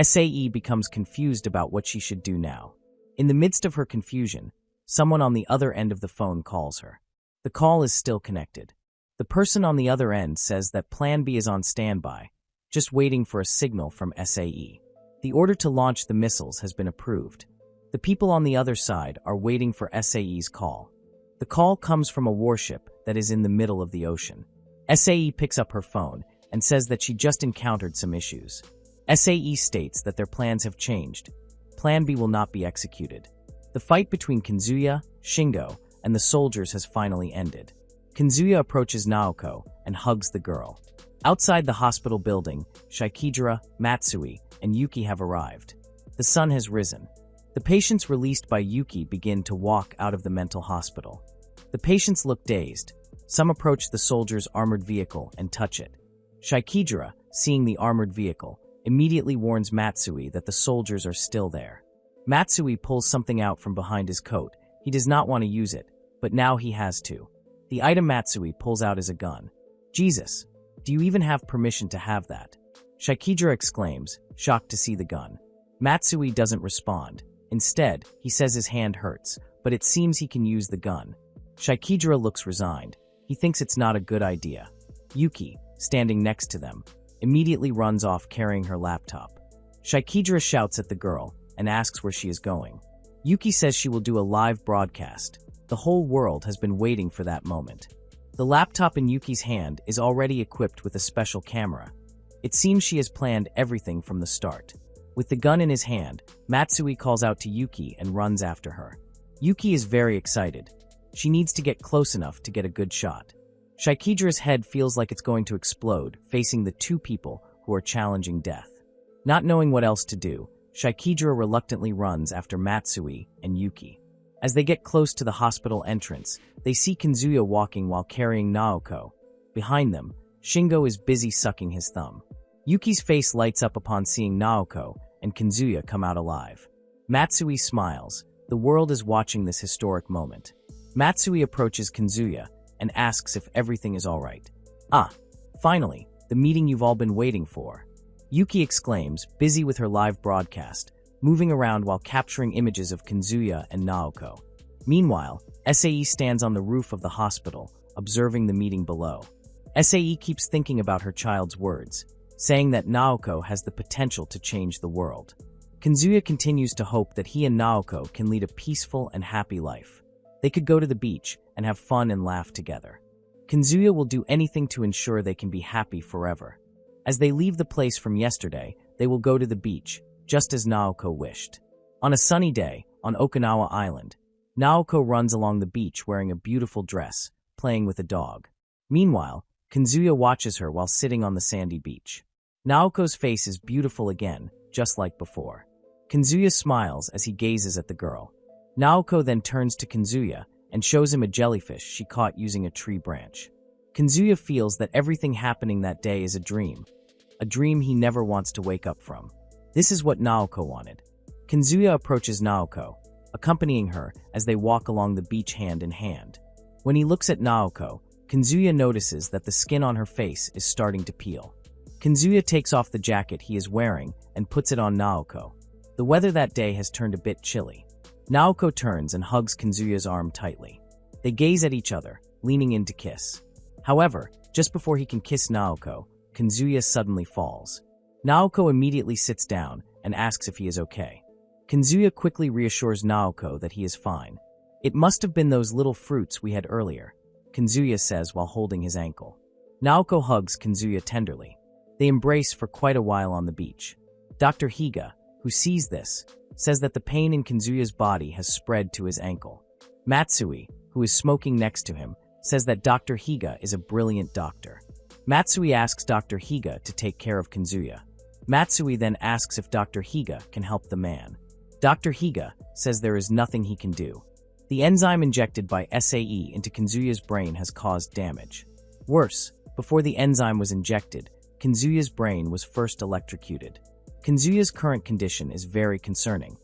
S3: SAE becomes confused about what she should do now. In the midst of her confusion, someone on the other end of the phone calls her. The call is still connected. The person on the other end says that Plan B is on standby, just waiting for a signal from SAE. The order to launch the missiles has been approved. The people on the other side are waiting for SAE's call. The call comes from a warship that is in the middle of the ocean. SAE picks up her phone and says that she just encountered some issues. SAE states that their plans have changed. Plan B will not be executed. The fight between Kazuya, Shingo, and the soldiers has finally ended. Kazuya approaches Naoko and hugs the girl. Outside the hospital building, Shikidra, Matsui, and Yuki have arrived. The sun has risen. The patients released by Yuki begin to walk out of the mental hospital. The patients look dazed. Some approach the soldier's armored vehicle and touch it. Shikidra, seeing the armored vehicle, immediately warns Matsui that the soldiers are still there. Matsui pulls something out from behind his coat. He does not want to use it, but now he has to. The item Matsui pulls out is a gun. "Jesus, do you even have permission to have that?" Shikidra exclaims, shocked to see the gun. Matsui doesn't respond. Instead, he says his hand hurts, but it seems he can use the gun. Shikidra looks resigned. He thinks it's not a good idea. Yuki, standing next to them, immediately runs off carrying her laptop. Shikidra shouts at the girl and asks where she is going. Yuki says she will do a live broadcast. The whole world has been waiting for that moment. The laptop in Yuki's hand is already equipped with a special camera. It seems she has planned everything from the start. With the gun in his hand, Matsui calls out to Yuki and runs after her. Yuki is very excited. She needs to get close enough to get a good shot. Shikidera's head feels like it's going to explode, facing the two people who are challenging death. Not knowing what else to do, Shikidera reluctantly runs after Matsui and Yuki. As they get close to the hospital entrance, they see Kazuya walking while carrying Naoko. Behind them, Shingo is busy sucking his thumb. Yuki's face lights up upon seeing Naoko and Kazuya come out alive. Matsui smiles. The world is watching this historic moment. Matsui approaches Kazuya and asks if everything is alright. "Ah, finally, the meeting you've all been waiting for." Yuki exclaims, busy with her live broadcast, moving around while capturing images of Kazuya and Naoko. Meanwhile, SAE stands on the roof of the hospital, observing the meeting below. SAE keeps thinking about her child's words, saying that Naoko has the potential to change the world. Kazuya continues to hope that he and Naoko can lead a peaceful and happy life. They could go to the beach and have fun and laugh together. Kazuya will do anything to ensure they can be happy forever. As they leave the place from yesterday, they will go to the beach, just as Naoko wished. On a sunny day, on Okinawa Island, Naoko runs along the beach wearing a beautiful dress, playing with a dog. Meanwhile, Kazuya watches her while sitting on the sandy beach. Naoko's face is beautiful again, just like before. Kazuya smiles as he gazes at the girl. Naoko then turns to Kazuya and shows him a jellyfish she caught using a tree branch. Kazuya feels that everything happening that day is a dream he never wants to wake up from. This is what Naoko wanted. Kazuya approaches Naoko, accompanying her as they walk along the beach hand in hand. When he looks at Naoko, Kazuya notices that the skin on her face is starting to peel. Kazuya takes off the jacket he is wearing and puts it on Naoko. The weather that day has turned a bit chilly. Naoko turns and hugs Kazuya's arm tightly. They gaze at each other, leaning in to kiss. However, just before he can kiss Naoko, Kazuya suddenly falls. Naoko immediately sits down and asks if he is okay. Kazuya quickly reassures Naoko that he is fine. "It must have been those little fruits we had earlier," Kazuya says while holding his ankle. Naoko hugs Kazuya tenderly. They embrace for quite a while on the beach. Dr. Higa, who sees this, says that the pain in Kazuya's body has spread to his ankle. Matsui, who is smoking next to him, says that Dr. Higa is a brilliant doctor. Matsui asks Dr. Higa to take care of Kazuya. Matsui then asks if Dr. Higa can help the man. Dr. Higa says there is nothing he can do. The enzyme injected by SAE into Kazuya's brain has caused damage. Worse, before the enzyme was injected, Kazuya's brain was first electrocuted. Kazuya's current condition is very concerning.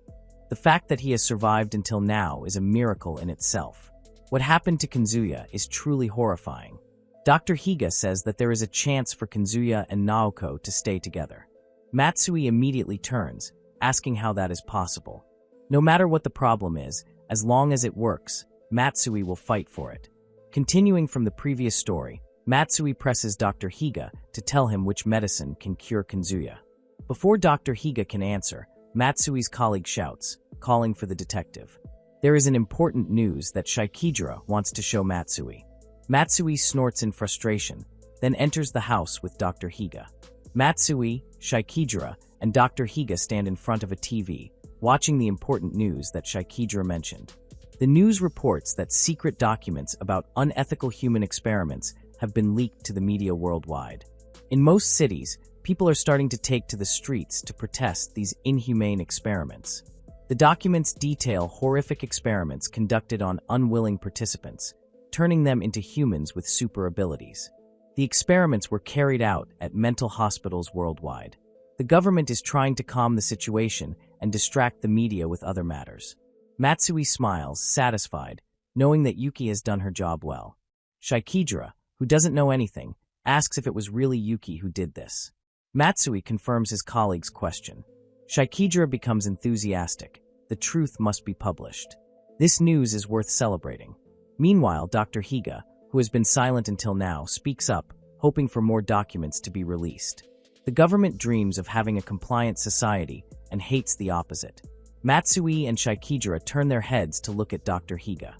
S3: The fact that he has survived until now is a miracle in itself. What happened to Kazuya is truly horrifying. Dr. Higa says that there is a chance for Kazuya and Naoko to stay together. Matsui immediately turns, asking how that is possible. No matter what the problem is, as long as it works, Matsui will fight for it. Continuing from the previous story, Matsui presses Dr. Higa to tell him which medicine can cure Kazuya. Before Dr. Higa can answer, Matsui's colleague shouts, calling for the detective. There is an important news that Shikidera wants to show Matsui. Matsui snorts in frustration, then enters the house with Dr. Higa. Matsui, Shikidera, and Dr. Higa stand in front of a TV, watching the important news that Shikidera mentioned. The news reports that secret documents about unethical human experiments have been leaked to the media worldwide. In most cities, people are starting to take to the streets to protest these inhumane experiments. The documents detail horrific experiments conducted on unwilling participants, turning them into humans with super abilities. The experiments were carried out at mental hospitals worldwide. The government is trying to calm the situation and distract the media with other matters. Matsui smiles, satisfied, knowing that Yuki has done her job well. Shikidera, who doesn't know anything, asks if it was really Yuki who did this. Matsui confirms his colleague's question. Shikidera becomes enthusiastic. The truth must be published. This news is worth celebrating. Meanwhile, Dr. Higa, who has been silent until now, speaks up, hoping for more documents to be released. The government dreams of having a compliant society and hates the opposite. Matsui and Shikidera turn their heads to look at Dr. Higa.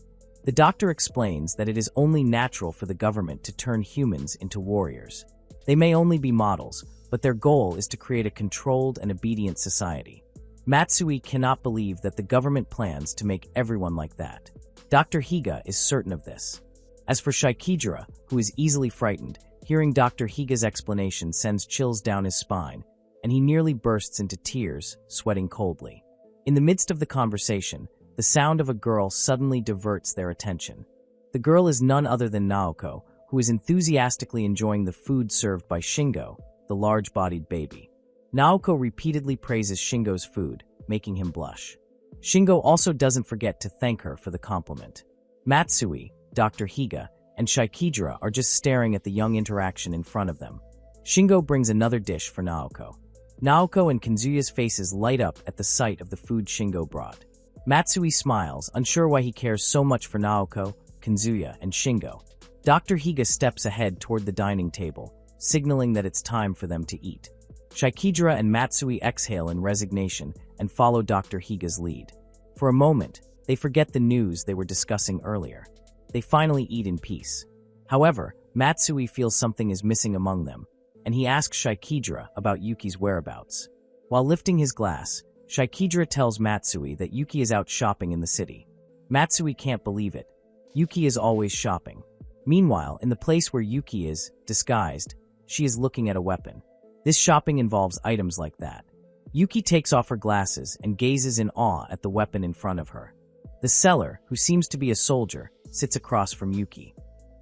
S3: The doctor explains that it is only natural for the government to turn humans into warriors. They may only be models, but their goal is to create a controlled and obedient society. Matsui cannot believe that the government plans to make everyone like that. Dr. Higa is certain of this. As for Shaikijira, who is easily frightened, hearing Dr. Higa's explanation sends chills down his spine, and he nearly bursts into tears, sweating coldly. In the midst of the conversation, the sound of a girl suddenly diverts their attention. The girl is none other than Naoko, who is enthusiastically enjoying the food served by Shingo, the large-bodied baby. Naoko repeatedly praises Shingo's food, making him blush. Shingo also doesn't forget to thank her for the compliment. Matsui, Dr. Higa, and Shaikijira are just staring at the young interaction in front of them. Shingo brings another dish for Naoko. Naoko and Kanzuya's faces light up at the sight of the food Shingo brought. Matsui smiles, unsure why he cares so much for Naoko, Kanzuya, and Shingo. Dr. Higa steps ahead toward the dining table, signaling that it's time for them to eat. Shaikijira and Matsui exhale in resignation and follow Dr. Higa's lead. For a moment, they forget the news they were discussing earlier. They finally eat in peace. However, Matsui feels something is missing among them, and he asks Shaikijira about Yuki's whereabouts. While lifting his glass, Shaikijira tells Matsui that Yuki is out shopping in the city. Matsui can't believe it. Yuki is always shopping. Meanwhile, in the place where Yuki is, disguised, she is looking at a weapon. This shopping involves items like that. Yuki takes off her glasses and gazes in awe at the weapon in front of her. The seller, who seems to be a soldier, sits across from Yuki.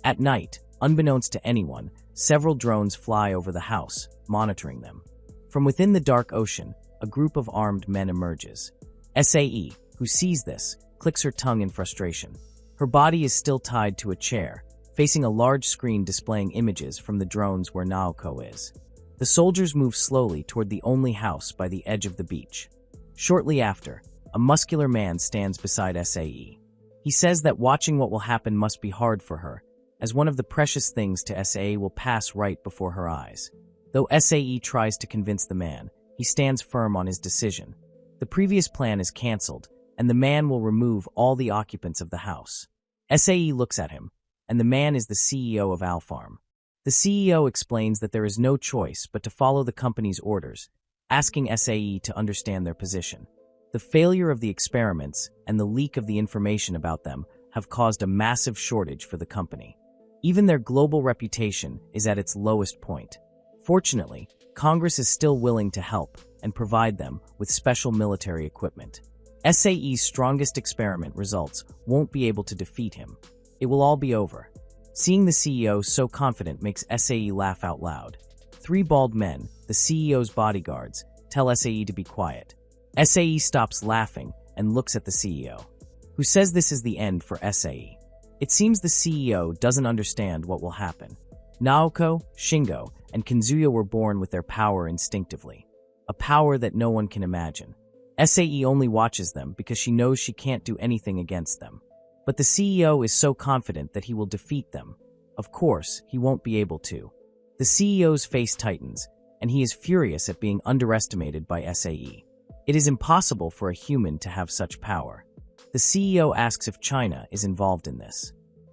S3: At night, unbeknownst to anyone, several drones fly over the house, monitoring them. From within the dark ocean, a group of armed men emerges. Sae, who sees this, clicks her tongue in frustration. Her body is still tied to a chair, facing a large screen displaying images from the drones where Naoko is. The soldiers move slowly toward the only house by the edge of the beach. Shortly after, a muscular man stands beside Sae. He says that watching what will happen must be hard for her, as one of the precious things to Sae will pass right before her eyes. Though Sae tries to convince the man, he stands firm on his decision. The previous plan is cancelled, and the man will remove all the occupants of the house. Sae looks at him, and the man is the CEO of Alfarm. The CEO explains that there is no choice but to follow the company's orders, asking Sae to understand their position. The failure of the experiments and the leak of the information about them have caused a massive shortage for the company. Even their global reputation is at its lowest point. Fortunately, Congress is still willing to help and provide them with special military equipment. Sae's strongest experiment results won't be able to defeat him. It will all be over. Seeing the CEO so confident makes Sae laugh out loud. Three bald men, the CEO's bodyguards, tell Sae to be quiet. Sae stops laughing and looks at the CEO, who says this is the end for Sae. It seems the CEO doesn't understand what will happen. Naoko, Shingo, and Kanzuya were born with their power instinctively, a power that no one can imagine. Sae only watches them because she knows she can't do anything against them. But the CEO is so confident that he will defeat them. Of course, he won't be able to. The CEO's face tightens, and he is furious at being underestimated by Sae. It is impossible for a human to have such power. The CEO asks if China is involved in this.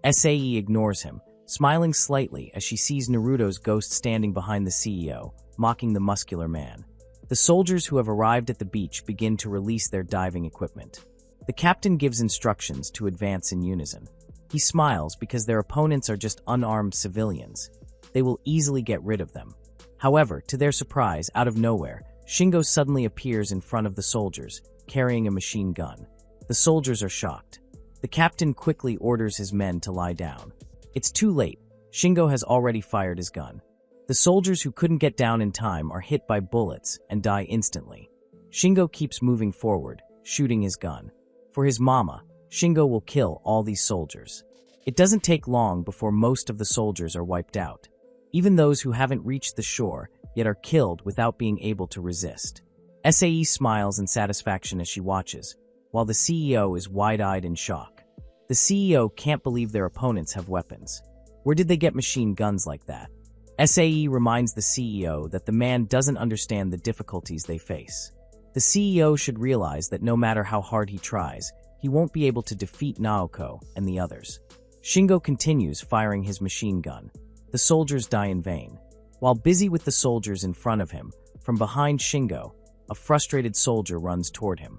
S3: Sae ignores him, smiling slightly as she sees Naruto's ghost standing behind the CEO, mocking the muscular man. The soldiers who have arrived at the beach begin to release their diving equipment. The captain gives instructions to advance in unison. He smiles because their opponents are just unarmed civilians. They will easily get rid of them. However, to their surprise, out of nowhere, Shingo suddenly appears in front of the soldiers, carrying a machine gun. The soldiers are shocked. The captain quickly orders his men to lie down. It's too late. Shingo has already fired his gun. The soldiers who couldn't get down in time are hit by bullets and die instantly. Shingo keeps moving forward, shooting his gun. For his mama, Shingo will kill all these soldiers. It doesn't take long before most of the soldiers are wiped out. Even those who haven't reached the shore, yet are killed without being able to resist. Sae smiles in satisfaction as she watches, while the CEO is wide-eyed in shock. The CEO can't believe their opponents have weapons. Where did they get machine guns like that? Sae reminds the CEO that the man doesn't understand the difficulties they face. The CEO should realize that no matter how hard he tries, he won't be able to defeat Naoko and the others. Shingo continues firing his machine gun. The soldiers die in vain. While busy with the soldiers in front of him, from behind Shingo, a frustrated soldier runs toward him.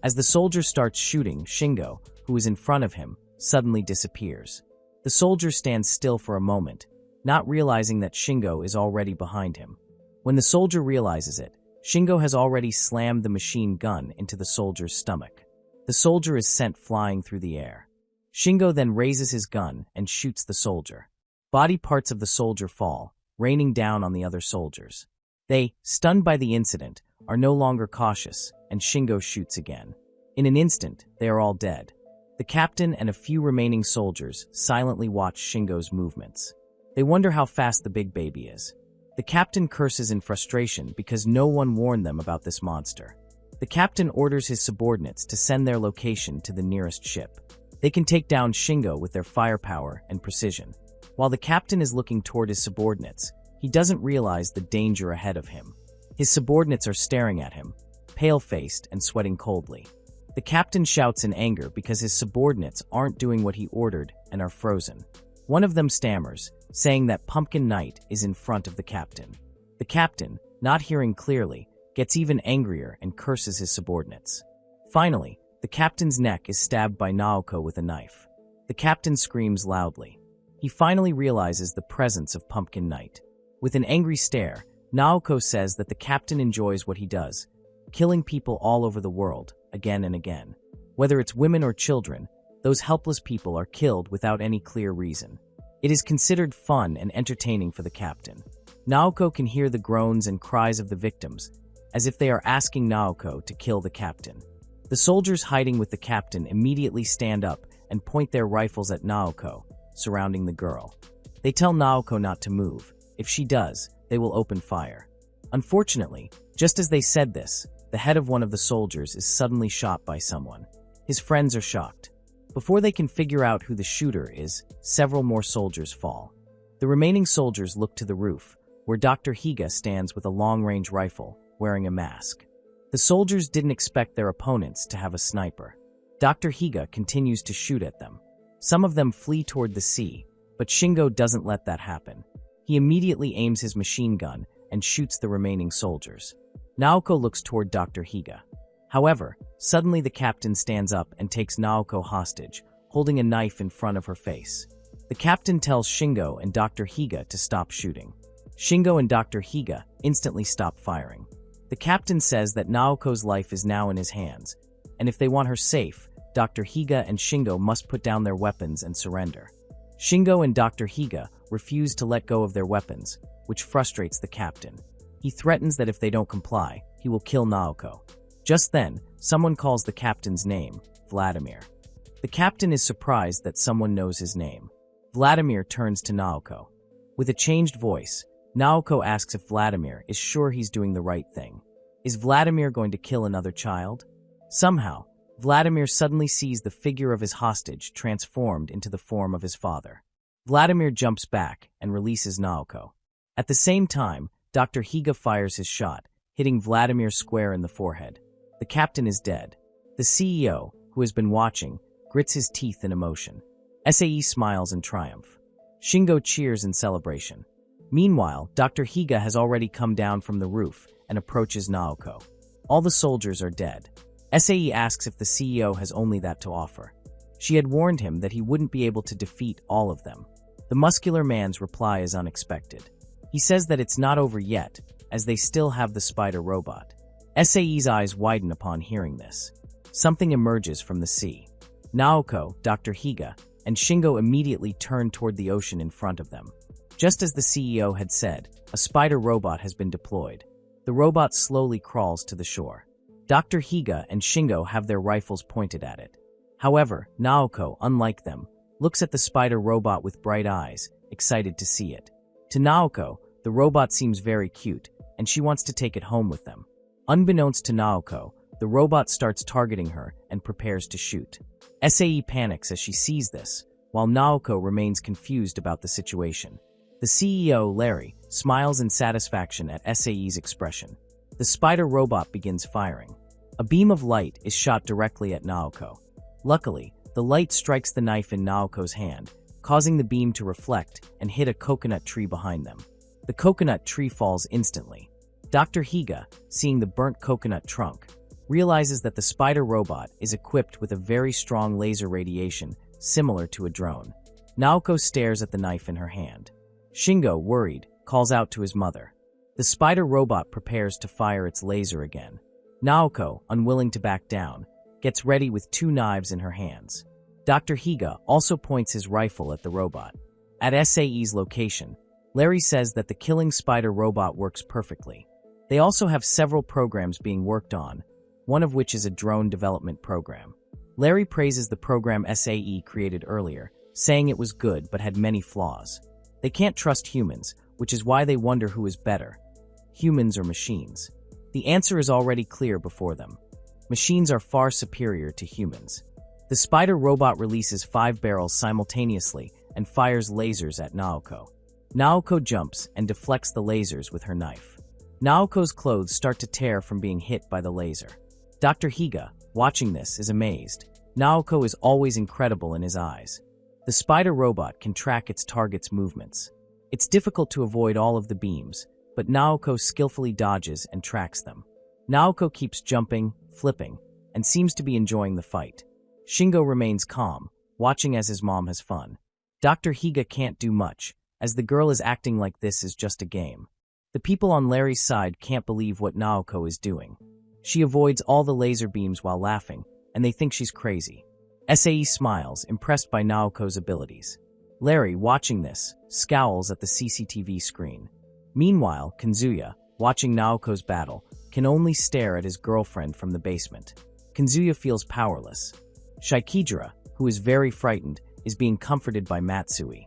S3: As the soldier starts shooting, Shingo, who is in front of him, suddenly disappears. The soldier stands still for a moment, not realizing that Shingo is already behind him. When the soldier realizes it, Shingo has already slammed the machine gun into the soldier's stomach. The soldier is sent flying through the air. Shingo then raises his gun and shoots the soldier. Body parts of the soldier fall, raining down on the other soldiers. They, stunned by the incident, are no longer cautious, and Shingo shoots again. In an instant, they are all dead. The captain and a few remaining soldiers silently watch Shingo's movements. They wonder how fast the big baby is. The captain curses in frustration because no one warned them about this monster. The captain orders his subordinates to send their location to the nearest ship. They can take down Shingo with their firepower and precision. While the captain is looking toward his subordinates, he doesn't realize the danger ahead of him. His subordinates are staring at him, pale-faced and sweating coldly. The captain shouts in anger because his subordinates aren't doing what he ordered and are frozen. One of them stammers, saying that Pumpkin Knight is in front of the captain. The captain, not hearing clearly, gets even angrier and curses his subordinates. Finally, the captain's neck is stabbed by Naoko with a knife. The captain screams loudly. He finally realizes the presence of Pumpkin Knight. With an angry stare, Naoko says that the captain enjoys what he does, killing people all over the world, again and again. Whether it's women or children, those helpless people are killed without any clear reason. It is considered fun and entertaining for the captain. Naoko can hear the groans and cries of the victims, as if they are asking Naoko to kill the captain. The soldiers hiding with the captain immediately stand up and point their rifles at Naoko, surrounding the girl. They tell Naoko not to move. If she does, they will open fire. Unfortunately, just as they said this, the head of one of the soldiers is suddenly shot by someone. His friends are shocked. Before they can figure out who the shooter is, several more soldiers fall. The remaining soldiers look to the roof, where Dr. Higa stands with a long-range rifle, wearing a mask. The soldiers didn't expect their opponents to have a sniper. Dr. Higa continues to shoot at them. Some of them flee toward the sea, but Shingo doesn't let that happen. He immediately aims his machine gun and shoots the remaining soldiers. Naoko looks toward Dr. Higa. However, suddenly the captain stands up and takes Naoko hostage, holding a knife in front of her face. The captain tells Shingo and Dr. Higa to stop shooting. Shingo and Dr. Higa instantly stop firing. The captain says that Naoko's life is now in his hands, and if they want her safe, Dr. Higa and Shingo must put down their weapons and surrender. Shingo and Dr. Higa refuse to let go of their weapons, which frustrates the captain. He threatens that if they don't comply, he will kill Naoko. Just then, someone calls the captain's name, Vladimir. The captain is surprised that someone knows his name. Vladimir turns to Naoko. With a changed voice, Naoko asks if Vladimir is sure he's doing the right thing. Is Vladimir going to kill another child? Somehow, Vladimir suddenly sees the figure of his hostage transformed into the form of his father. Vladimir jumps back and releases Naoko. At the same time, Dr. Higa fires his shot, hitting Vladimir square in the forehead. The captain is dead. The CEO, who has been watching, grits his teeth in emotion. SAE smiles in triumph. Shingo cheers in celebration. Meanwhile, Dr. Higa has already come down from the roof and approaches Naoko. All the soldiers are dead. SAE asks if the CEO has only that to offer. She had warned him that he wouldn't be able to defeat all of them. The muscular man's reply is unexpected. He says that it's not over yet, as they still have the spider robot. SAE's eyes widen upon hearing this. Something emerges from the sea. Naoko, Dr. Higa, and Shingo immediately turn toward the ocean in front of them. Just as the CEO had said, a spider robot has been deployed. The robot slowly crawls to the shore. Dr. Higa and Shingo have their rifles pointed at it. However, Naoko, unlike them, looks at the spider robot with bright eyes, excited to see it. To Naoko, the robot seems very cute, and she wants to take it home with them. Unbeknownst to Naoko, the robot starts targeting her and prepares to shoot. SAE panics as she sees this, while Naoko remains confused about the situation. The CEO, Larry, smiles in satisfaction at SAE's expression. The spider robot begins firing. A beam of light is shot directly at Naoko. Luckily, the light strikes the knife in Naoko's hand, causing the beam to reflect and hit a coconut tree behind them. The coconut tree falls instantly. Dr. Higa, seeing the burnt coconut trunk, realizes that the spider robot is equipped with a very strong laser radiation similar to a drone. Naoko stares at the knife in her hand. Shingo, worried, calls out to his mother. The spider robot prepares to fire its laser again. Naoko, unwilling to back down, gets ready with 2 knives in her hands. Dr. Higa also points his rifle at the robot. At SAE's location, Larry says that the killing spider robot works perfectly. They also have several programs being worked on, one of which is a drone development program. Larry praises the program SAE created earlier, saying it was good but had many flaws. They can't trust humans, which is why they wonder who is better, humans or machines. The answer is already clear before them. Machines are far superior to humans. The spider robot releases 5 barrels simultaneously and fires lasers at Naoko. Naoko jumps and deflects the lasers with her knife. Naoko's clothes start to tear from being hit by the laser. Dr. Higa, watching this, is amazed. Naoko is always incredible in his eyes. The spider robot can track its target's movements. It's difficult to avoid all of the beams, but Naoko skillfully dodges and tracks them. Naoko keeps jumping, flipping, and seems to be enjoying the fight. Shingo remains calm, watching as his mom has fun. Dr. Higa can't do much, as the girl is acting like this is just a game. The people on Larry's side can't believe what Naoko is doing. She avoids all the laser beams while laughing, and they think she's crazy. SAE smiles, impressed by Naoko's abilities. Larry, watching this, scowls at the CCTV screen. Meanwhile, Kanzuya, watching Naoko's battle, can only stare at his girlfriend from the basement. Kanzuya feels powerless. Shikidra, who is very frightened, is being comforted by Matsui.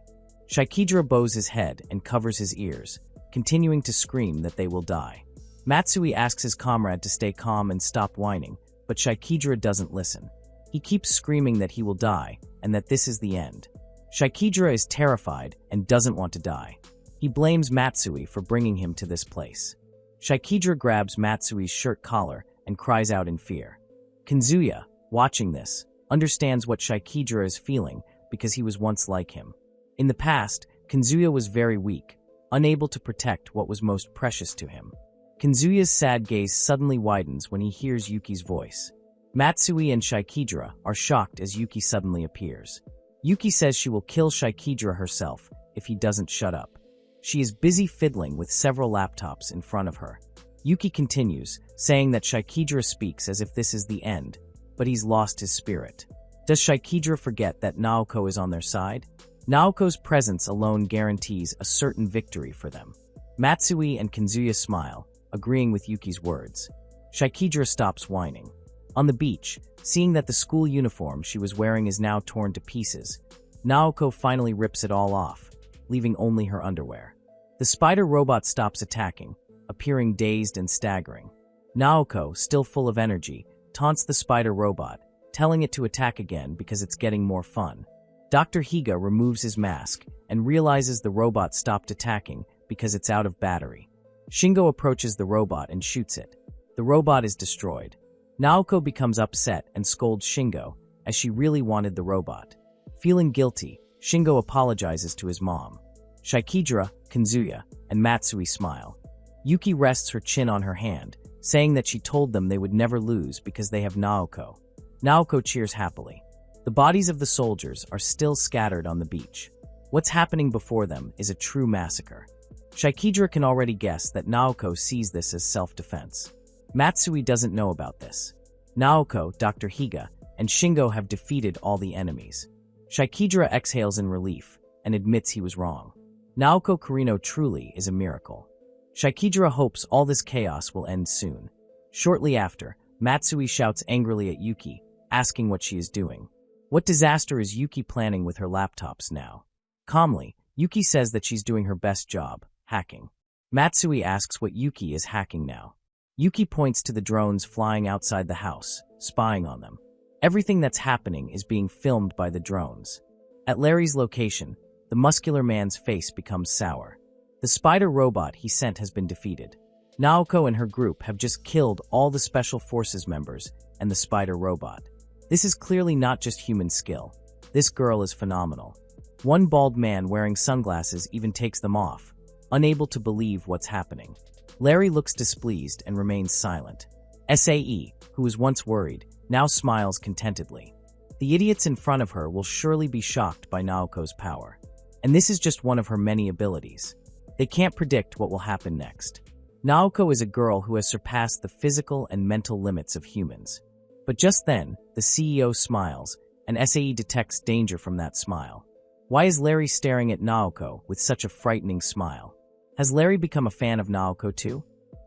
S3: Shikidra bows his head and covers his ears, continuing to scream that they will die. Matsui asks his comrade to stay calm and stop whining, but Shikidra doesn't listen. He keeps screaming that he will die and that this is the end. Shikidra is terrified and doesn't want to die. He blames Matsui for bringing him to this place. Shikidra grabs Matsui's shirt collar and cries out in fear. Kanzuya, watching this, understands what Shikidra is feeling because he was once like him. In the past, Kanzuya was very weak, unable to protect what was most precious to him. Kanzuya's sad gaze suddenly widens when he hears Yuki's voice. Matsui and Shikidra are shocked as Yuki suddenly appears. Yuki says she will kill Shikidra herself if he doesn't shut up. She is busy fiddling with several laptops in front of her. Yuki continues, saying that Shikidra speaks as if this is the end, but he's lost his spirit. Does Shikidra forget that Naoko is on their side? Naoko's presence alone guarantees a certain victory for them. Matsui and Kanzuya smile, agreeing with Yuki's words. Shikidra stops whining. On the beach, seeing that the school uniform she was wearing is now torn to pieces, Naoko finally rips it all off, leaving only her underwear. The spider robot stops attacking, appearing dazed and staggering. Naoko, still full of energy, taunts the spider robot, telling it to attack again because it's getting more fun. Dr. Higa removes his mask and realizes the robot stopped attacking because it's out of battery. Shingo approaches the robot and shoots it. The robot is destroyed. Naoko becomes upset and scolds Shingo, as she really wanted the robot. Feeling guilty, Shingo apologizes to his mom. Shikidra, Kanzuya, and Matsui smile. Yuki rests her chin on her hand, saying that she told them they would never lose because they have Naoko. Naoko cheers happily. The bodies of the soldiers are still scattered on the beach. What's happening before them is a true massacre. Shikidra can already guess that Naoko sees this as self-defense. Matsui doesn't know about this. Naoko, Dr. Higa, and Shingo have defeated all the enemies. Shikidra exhales in relief and admits he was wrong. Naoko Kurino truly is a miracle. Shikidra hopes all this chaos will end soon. Shortly after, Matsui shouts angrily at Yuki, asking what she is doing. What disaster is Yuki planning with her laptops now? Calmly, Yuki says that she's doing her best job, hacking. Matsui asks what Yuki is hacking now. Yuki points to the drones flying outside the house, spying on them. Everything that's happening is being filmed by the drones. At Larry's location, the muscular man's face becomes sour. The spider robot he sent has been defeated. Naoko and her group have just killed all the Special Forces members and the spider robot. This is clearly not just human skill. This girl is phenomenal. One bald man wearing sunglasses even takes them off, unable to believe what's happening. Larry looks displeased and remains silent. SAE, who was once worried, now smiles contentedly. The idiots in front of her will surely be shocked by Naoko's power. And this is just one of her many abilities. They can't predict what will happen next. Naoko is a girl who has surpassed the physical and mental limits of humans. But just then, the CEO smiles, and SAE detects danger from that smile. Why is Larry staring at Naoko with such a frightening smile? Has Larry become a fan of Naoko too?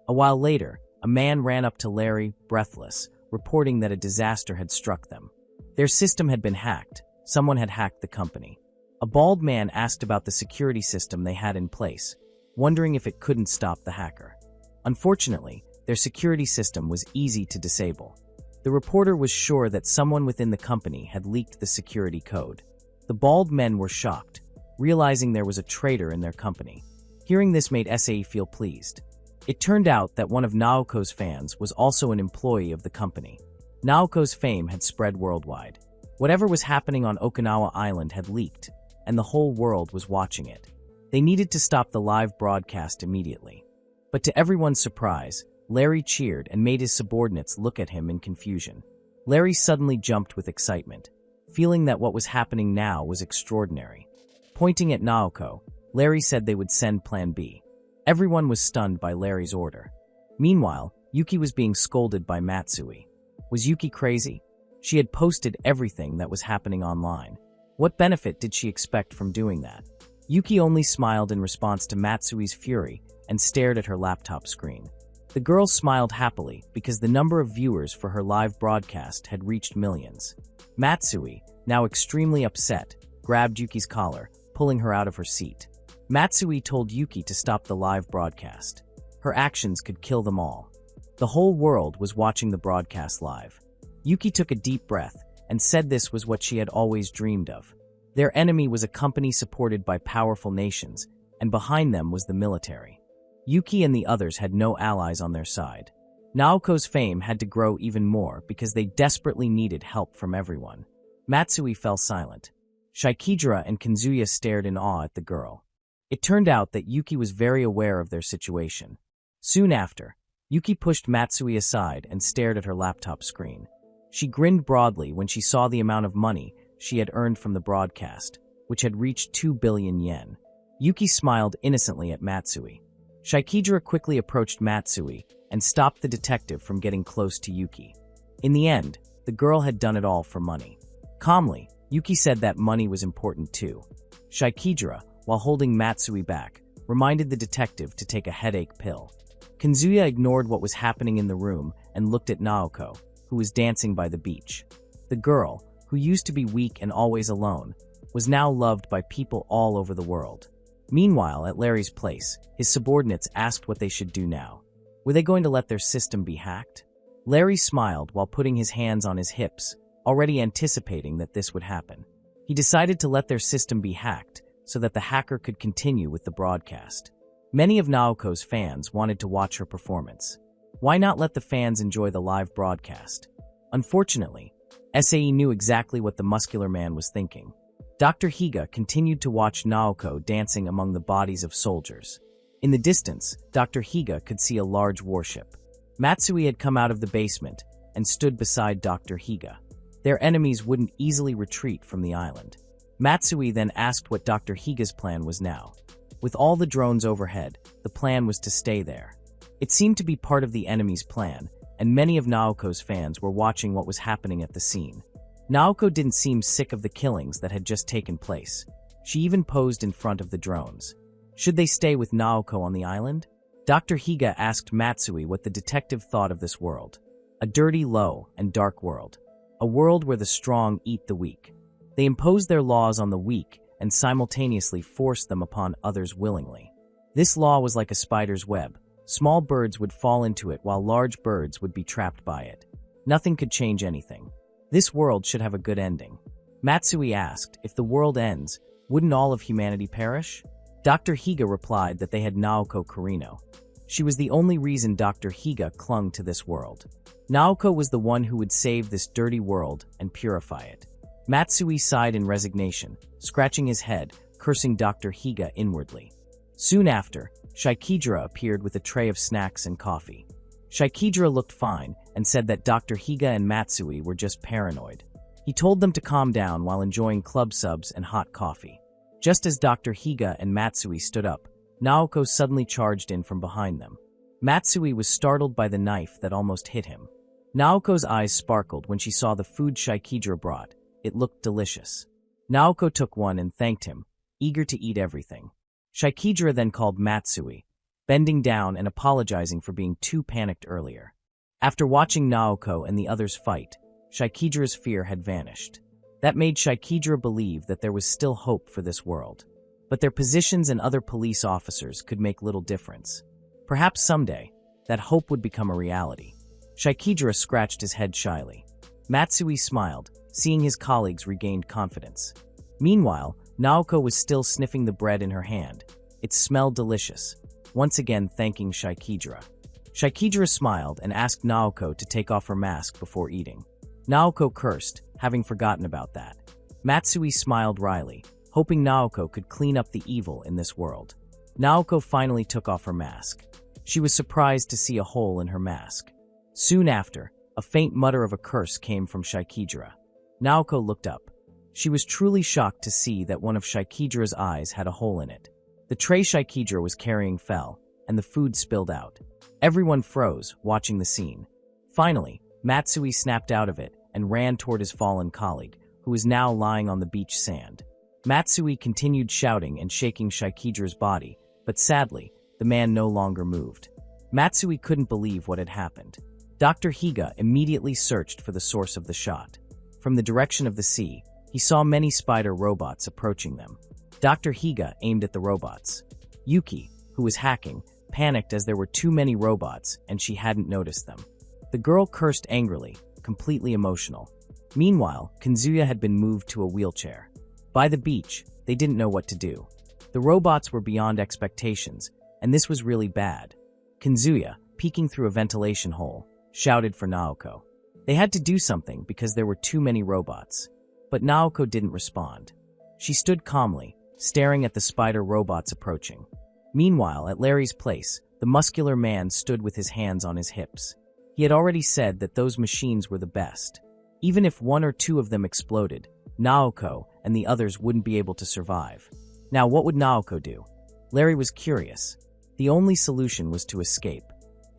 S3: A while later, a man ran up to Larry, breathless, reporting that a disaster had struck them. Their system had been hacked. Someone had hacked the company. A bald man asked about the security system they had in place, wondering if it couldn't stop the hacker. Unfortunately, their security system was easy to disable. The reporter was sure that someone within the company had leaked the security code. The bald men were shocked, realizing there was a traitor in their company. Hearing this made SAE feel pleased. It turned out that one of Naoko's fans was also an employee of the company. Naoko's fame had spread worldwide. Whatever was happening on Okinawa Island had leaked, and the whole world was watching it. They needed to stop the live broadcast immediately. But to everyone's surprise, Larry cheered and made his subordinates look at him in confusion. Larry suddenly jumped with excitement, feeling that what was happening now was extraordinary. Pointing at Naoko, Larry said they would send Plan B. Everyone was stunned by Larry's order. Meanwhile, Yuki was being scolded by Matsui. Was Yuki crazy? She had posted everything that was happening online. What benefit did she expect from doing that? Yuki only smiled in response to Matsui's fury and stared at her laptop screen. The girl smiled happily because the number of viewers for her live broadcast had reached millions. Matsui, now extremely upset, grabbed Yuki's collar, pulling her out of her seat. Matsui told Yuki to stop the live broadcast. Her actions could kill them all. The whole world was watching the broadcast live. Yuki took a deep breath and said this was what she had always dreamed of. Their enemy was a company supported by powerful nations, and behind them was the military. Yuki and the others had no allies on their side. Naoko's fame had to grow even more because they desperately needed help from everyone. Matsui fell silent. Shikijira and Kanzuya stared in awe at the girl. It turned out that Yuki was very aware of their situation. Soon after, Yuki pushed Matsui aside and stared at her laptop screen. She grinned broadly when she saw the amount of money she had earned from the broadcast, which had reached 2 billion yen. Yuki smiled innocently at Matsui. Shikijira quickly approached Matsui and stopped the detective from getting close to Yuki. In the end, the girl had done it all for money. Calmly, Yuki said that money was important too. Shikijira, while holding Matsui back, reminded the detective to take a headache pill. Kanzuya ignored what was happening in the room and looked at Naoko, who was dancing by the beach. The girl, who used to be weak and always alone, was now loved by people all over the world. Meanwhile, at Larry's place, his subordinates asked what they should do now. Were they going to let their system be hacked? Larry smiled while putting his hands on his hips, already anticipating that this would happen. He decided to let their system be hacked so that the hacker could continue with the broadcast. Many of Naoko's fans wanted to watch her performance. Why not let the fans enjoy the live broadcast? Unfortunately, SAE knew exactly what the muscular man was thinking. Dr. Higa continued to watch Naoko dancing among the bodies of soldiers. In the distance, Dr. Higa could see a large warship. Matsui had come out of the basement and stood beside Dr. Higa. Their enemies wouldn't easily retreat from the island. Matsui then asked what Dr. Higa's plan was now. With all the drones overhead, the plan was to stay there. It seemed to be part of the enemy's plan, and many of Naoko's fans were watching what was happening at the scene. Naoko didn't seem sick of the killings that had just taken place. She even posed in front of the drones. Should they stay with Naoko on the island? Dr. Higa asked Matsui what the detective thought of this world. A dirty, low, and dark world. A world where the strong eat the weak. They impose their laws on the weak and simultaneously force them upon others willingly. This law was like a spider's web. Small birds would fall into it while large birds would be trapped by it. Nothing could change anything. This world should have a good ending. Matsui asked, if the world ends, wouldn't all of humanity perish? Dr. Higa replied that they had Naoko Kurino. She was the only reason Dr. Higa clung to this world. Naoko was the one who would save this dirty world and purify it. Matsui sighed in resignation, scratching his head, cursing Dr. Higa inwardly. Soon after, Shikidra appeared with a tray of snacks and coffee. Shikidra looked fine and said that Dr. Higa and Matsui were just paranoid. He told them to calm down while enjoying club subs and hot coffee. Just as Dr. Higa and Matsui stood up, Naoko suddenly charged in from behind them. Matsui was startled by the knife that almost hit him. Naoko's eyes sparkled when she saw the food Shikidra brought. It looked delicious. Naoko took one and thanked him, eager to eat everything. Shikidra then called Matsui, bending down and apologizing for being too panicked earlier. After watching Naoko and the others fight, Shikidra's fear had vanished. That made Shikidra believe that there was still hope for this world. But their positions and other police officers could make little difference. Perhaps someday, that hope would become a reality. Shikidra scratched his head shyly. Matsui smiled, seeing his colleagues regained confidence. Meanwhile, Naoko was still sniffing the bread in her hand. It smelled delicious, once again thanking Shikidra. Shikidra smiled and asked Naoko to take off her mask before eating. Naoko cursed, having forgotten about that. Matsui smiled wryly, hoping Naoko could clean up the evil in this world. Naoko finally took off her mask. She was surprised to see a hole in her mask. Soon after, a faint mutter of a curse came from Shikidra. Naoko looked up. She was truly shocked to see that one of Shikidra's eyes had a hole in it. The tray Shikidra was carrying fell, and the food spilled out. Everyone froze, watching the scene. Finally, Matsui snapped out of it and ran toward his fallen colleague, who was now lying on the beach sand. Matsui continued shouting and shaking Shikidra's body, but sadly, the man no longer moved. Matsui couldn't believe what had happened. Dr. Higa immediately searched for the source of the shot. From the direction of the sea, he saw many spider robots approaching them. Dr. Higa aimed at the robots. Yuki, who was hacking, panicked as there were too many robots and she hadn't noticed them. The girl cursed angrily, completely emotional. Meanwhile, Kanzuya had been moved to a wheelchair. By the beach, they didn't know what to do. The robots were beyond expectations, and this was really bad. Kanzuya, peeking through a ventilation hole, shouted for Naoko. They had to do something because there were too many robots. But Naoko didn't respond. She stood calmly, staring at the spider robots approaching. Meanwhile, at Larry's place, the muscular man stood with his hands on his hips. He had already said that those machines were the best. Even if one or two of them exploded, Naoko and the others wouldn't be able to survive. Now, what would Naoko do? Larry was curious. The only solution was to escape.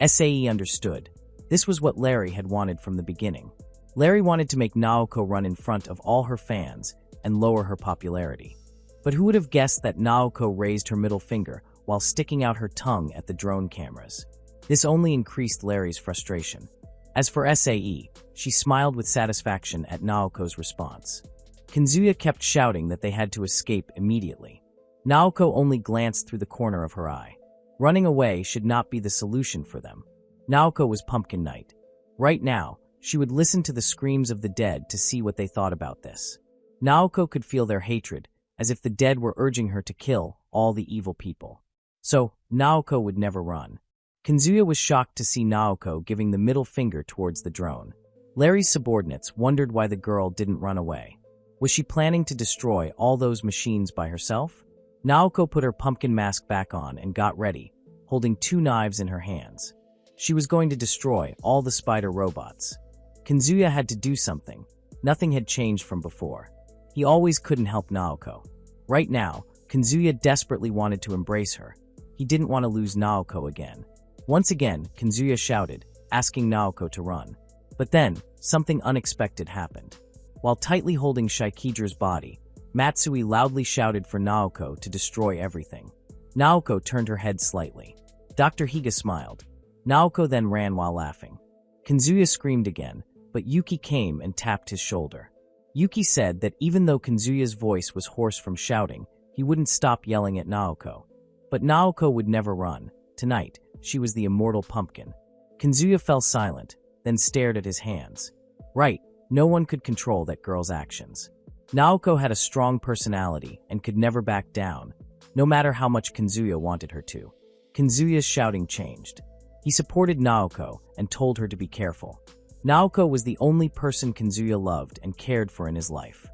S3: SAE understood. This was what Larry had wanted from the beginning. Larry wanted to make Naoko run in front of all her fans and lower her popularity. But who would have guessed that Naoko raised her middle finger while sticking out her tongue at the drone cameras? This only increased Larry's frustration. As for SAE, she smiled with satisfaction at Naoko's response. Kanzuya kept shouting that they had to escape immediately. Naoko only glanced through the corner of her eye. Running away should not be the solution for them. Naoko was Pumpkin Knight. Right now, she would listen to the screams of the dead to see what they thought about this. Naoko could feel their hatred, as if the dead were urging her to kill all the evil people. So, Naoko would never run. Kanzuya was shocked to see Naoko giving the middle finger towards the drone. Larry's subordinates wondered why the girl didn't run away. Was she planning to destroy all those machines by herself? Naoko put her pumpkin mask back on and got ready, holding 2 knives in her hands. She was going to destroy all the spider robots. Kanzuya had to do something. Nothing had changed from before. He always couldn't help Naoko. Right now, Kanzuya desperately wanted to embrace her. He didn't want to lose Naoko again. Once again, Kanzuya shouted, asking Naoko to run. But then, something unexpected happened. While tightly holding Shikidra's body, Matsui loudly shouted for Naoko to destroy everything. Naoko turned her head slightly. Dr. Higa smiled. Naoko then ran while laughing. Kanzuya screamed again, but Yuki came and tapped his shoulder. Yuki said that even though Kanzuya's voice was hoarse from shouting, he wouldn't stop yelling at Naoko. But Naoko would never run. Tonight, she was the immortal pumpkin. Kanzuya fell silent, then stared at his hands. Right, no one could control that girl's actions. Naoko had a strong personality and could never back down, no matter how much Kanzuya wanted her to. Kanzuya's shouting changed. He supported Naoko and told her to be careful. Naoko was the only person Kanzuya loved and cared for in his life.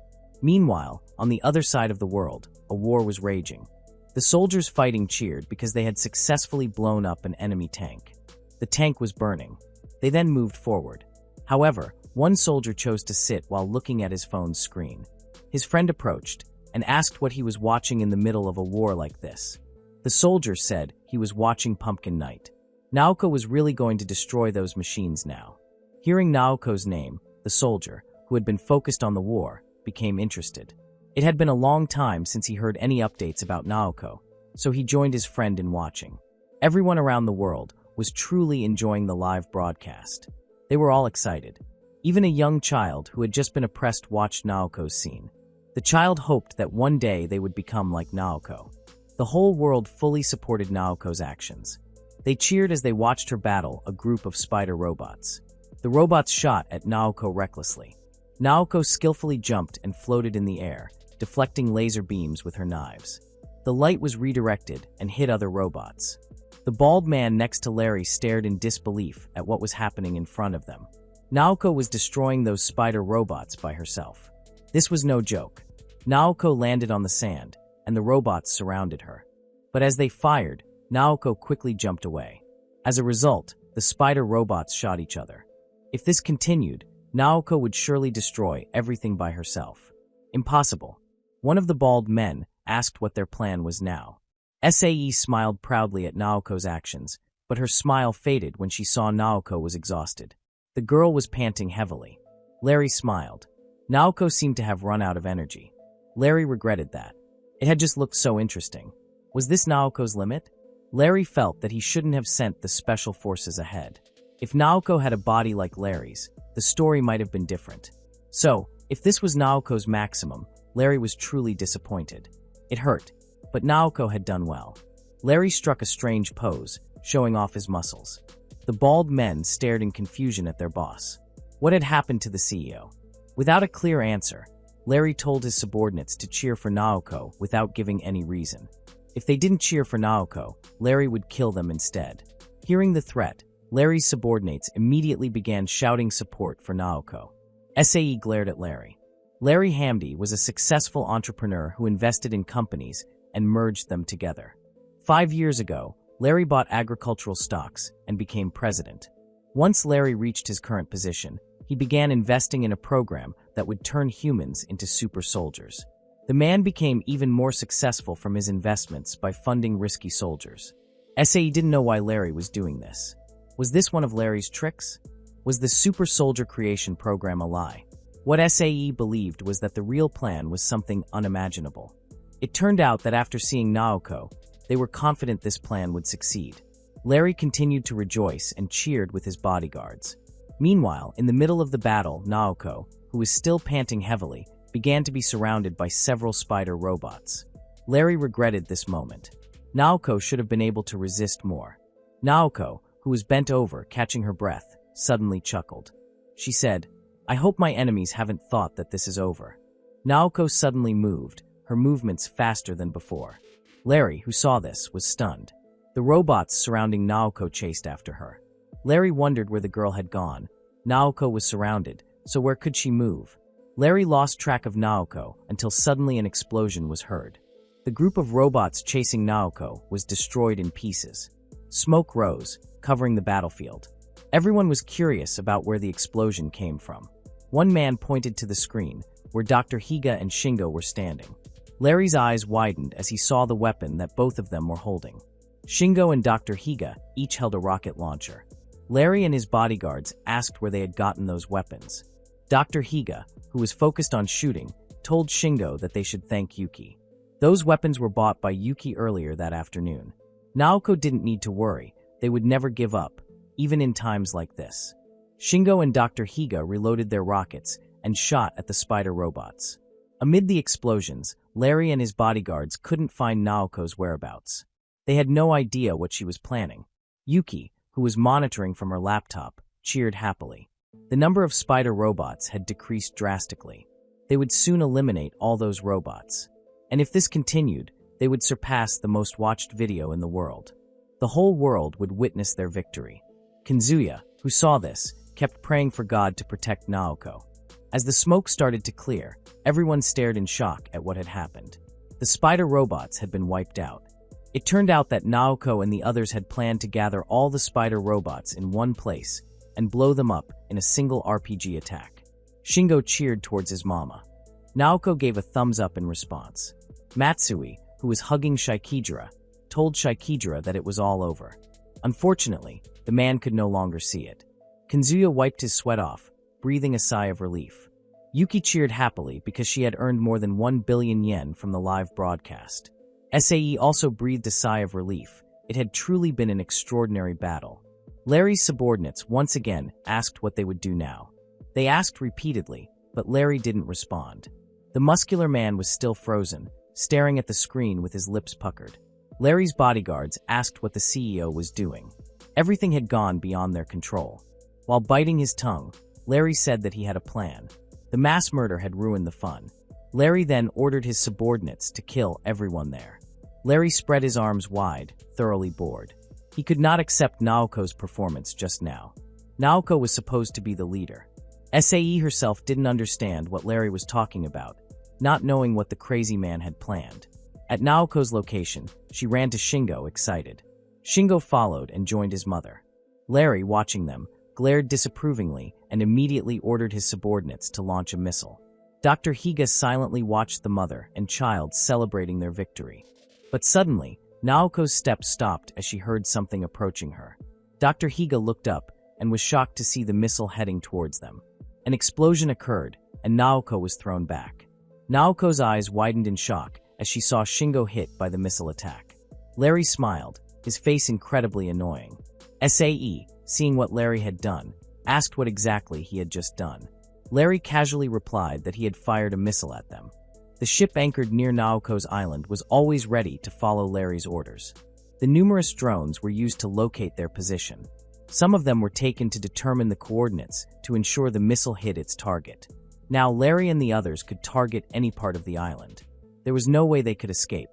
S3: Meanwhile, on the other side of the world, a war was raging. The soldiers fighting cheered because they had successfully blown up an enemy tank. The tank was burning. They then moved forward. However, one soldier chose to sit while looking at his phone's screen. His friend approached and asked what he was watching in the middle of a war like this. The soldier said he was watching Pumpkin Night. Naoko was really going to destroy those machines now. Hearing Naoko's name, the soldier, who had been focused on the war, became interested. It had been a long time since he heard any updates about Naoko, so he joined his friend in watching. Everyone around the world was truly enjoying the live broadcast. They were all excited. Even a young child who had just been oppressed watched Naoko's scene. The child hoped that one day they would become like Naoko. The whole world fully supported Naoko's actions. They cheered as they watched her battle a group of spider robots. The robots shot at Naoko recklessly. Naoko skillfully jumped and floated in the air, deflecting laser beams with her knives. The light was redirected and hit other robots. The bald man next to Larry stared in disbelief at what was happening in front of them. Naoko was destroying those spider robots by herself. This was no joke. Naoko landed on the sand, and the robots surrounded her. But as they fired, Naoko quickly jumped away. As a result, the spider robots shot each other. If this continued, Naoko would surely destroy everything by herself. Impossible. One of the bald men asked what their plan was now. SAE smiled proudly at Naoko's actions, but her smile faded when she saw Naoko was exhausted. The girl was panting heavily. Larry smiled. Naoko seemed to have run out of energy. Larry regretted that. It had just looked so interesting. Was this Naoko's limit? Larry felt that he shouldn't have sent the special forces ahead. If Naoko had a body like Larry's, the story might have been different. So, if this was Naoko's maximum, Larry was truly disappointed. It hurt, but Naoko had done well. Larry struck a strange pose, showing off his muscles. The bald men stared in confusion at their boss. What had happened to the CEO? Without a clear answer, Larry told his subordinates to cheer for Naoko without giving any reason. If they didn't cheer for Naoko, Larry would kill them instead. Hearing the threat, Larry's subordinates immediately began shouting support for Naoko. SAE glared at Larry. Larry Hamdi was a successful entrepreneur who invested in companies and merged them together. 5 years ago, Larry bought agricultural stocks and became president. Once Larry reached his current position, he began investing in a program that would turn humans into super soldiers. The man became even more successful from his investments by funding risky soldiers. SAE didn't know why Larry was doing this. Was this one of Larry's tricks? Was the super soldier creation program a lie? What SAE believed was that the real plan was something unimaginable. It turned out that after seeing Naoko, they were confident this plan would succeed. Larry continued to rejoice and cheered with his bodyguards. Meanwhile, in the middle of the battle, Naoko, who was still panting heavily, began to be surrounded by several spider robots. Larry regretted this moment. Naoko should have been able to resist more. Naoko, who was bent over, catching her breath, suddenly chuckled. She said, "I hope my enemies haven't thought that this is over." Naoko suddenly moved, her movements faster than before. Larry, who saw this, was stunned. The robots surrounding Naoko chased after her. Larry wondered where the girl had gone. Naoko was surrounded, so where could she move? Larry lost track of Naoko until suddenly an explosion was heard. The group of robots chasing Naoko was destroyed in pieces. Smoke rose, covering the battlefield. Everyone was curious about where the explosion came from. One man pointed to the screen, where Dr. Higa and Shingo were standing. Larry's eyes widened as he saw the weapon that both of them were holding. Shingo and Dr. Higa each held a rocket launcher. Larry and his bodyguards asked where they had gotten those weapons. Dr. Higa, who was focused on shooting, told Shingo that they should thank Yuki. Those weapons were bought by Yuki earlier that afternoon. Naoko didn't need to worry, they would never give up, even in times like this. Shingo and Dr. Higa reloaded their rockets and shot at the spider robots. Amid the explosions, Larry and his bodyguards couldn't find Naoko's whereabouts. They had no idea what she was planning. Yuki, who was monitoring from her laptop, cheered happily. The number of spider robots had decreased drastically. They would soon eliminate all those robots. And if this continued, they would surpass the most watched video in the world. The whole world would witness their victory. Kazuya, who saw this, kept praying for God to protect Naoko. As the smoke started to clear, everyone stared in shock at what had happened. The spider robots had been wiped out. It turned out that Naoko and the others had planned to gather all the spider robots in one place and blow them up in a single RPG attack. Shingo cheered towards his mama. Naoko gave a thumbs up in response. Matsui, who was hugging Shikijira, told Shikijira that it was all over. Unfortunately, the man could no longer see it. Kazuya wiped his sweat off, breathing a sigh of relief. Yuki cheered happily because she had earned more than 1 billion yen from the live broadcast. SAE also breathed a sigh of relief. It had truly been an extraordinary battle. Larry's subordinates once again asked what they would do now. They asked repeatedly, but Larry didn't respond. The muscular man was still frozen, staring at the screen with his lips puckered. Larry's bodyguards asked what the CEO was doing. Everything had gone beyond their control. While biting his tongue, Larry said that he had a plan. The mass murder had ruined the fun. Larry then ordered his subordinates to kill everyone there. Larry spread his arms wide, thoroughly bored. He could not accept Naoko's performance just now. Naoko was supposed to be the leader. SAE herself didn't understand what Larry was talking about, not knowing what the crazy man had planned. At Naoko's location, she ran to Shingo, excited. Shingo followed and joined his mother. Larry, watching them, glared disapprovingly and immediately ordered his subordinates to launch a missile. Dr. Higa silently watched the mother and child celebrating their victory. But suddenly, Naoko's steps stopped as she heard something approaching her. Dr. Higa looked up and was shocked to see the missile heading towards them. An explosion occurred, and Naoko was thrown back. Naoko's eyes widened in shock as she saw Shingo hit by the missile attack. Larry smiled, his face incredibly annoying. SAE, seeing what Larry had done, asked what exactly he had just done. Larry casually replied that he had fired a missile at them. The ship anchored near Naoko's island was always ready to follow Larry's orders. The numerous drones were used to locate their position. Some of them were taken to determine the coordinates to ensure the missile hit its target. Now Larry and the others could target any part of the island. There was no way they could escape.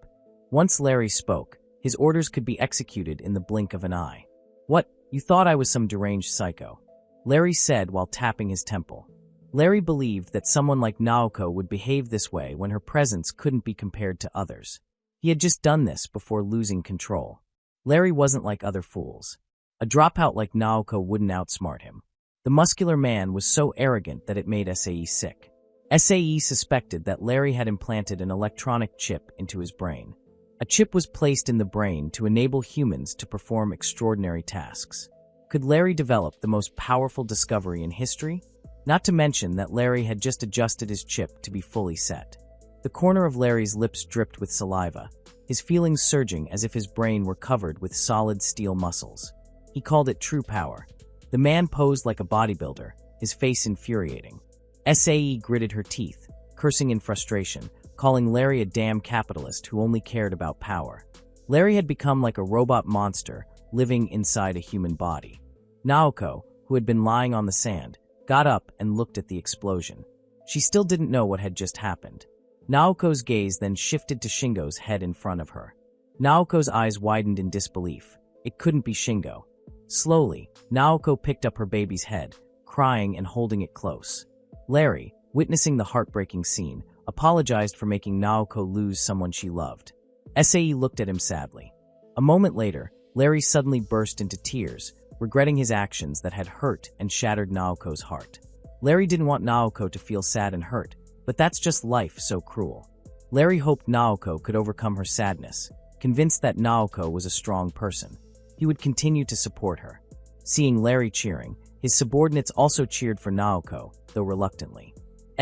S3: Once Larry spoke, his orders could be executed in the blink of an eye. "What, you thought I was some deranged psycho?" Larry said while tapping his temple. Larry believed that someone like Naoko would behave this way when her presence couldn't be compared to others. He had just done this before losing control. Larry wasn't like other fools. A dropout like Naoko wouldn't outsmart him. The muscular man was so arrogant that it made SAE sick. SAE suspected that Larry had implanted an electronic chip into his brain. A chip was placed in the brain to enable humans to perform extraordinary tasks. Could Larry develop the most powerful discovery in history? Not to mention that Larry had just adjusted his chip to be fully set. The corner of Larry's lips dripped with saliva, his feelings surging as if his brain were covered with solid steel muscles. He called it true power. The man posed like a bodybuilder, his face infuriating. SAE gritted her teeth, cursing in frustration, calling Larry a damn capitalist who only cared about power. Larry had become like a robot monster living inside a human body. Naoko, who had been lying on the sand, got up and looked at the explosion. She still didn't know what had just happened. Naoko's gaze then shifted to Shingo's head in front of her. Naoko's eyes widened in disbelief. It couldn't be Shingo. Slowly, Naoko picked up her baby's head, crying and holding it close. Larry, witnessing the heartbreaking scene, apologized for making Naoko lose someone she loved. SAE looked at him sadly. A moment later, Larry suddenly burst into tears, regretting his actions that had hurt and shattered Naoko's heart. Larry didn't want Naoko to feel sad and hurt, but that's just life so cruel. Larry hoped Naoko could overcome her sadness, convinced that Naoko was a strong person. He would continue to support her. Seeing Larry cheering, his subordinates also cheered for Naoko, though reluctantly.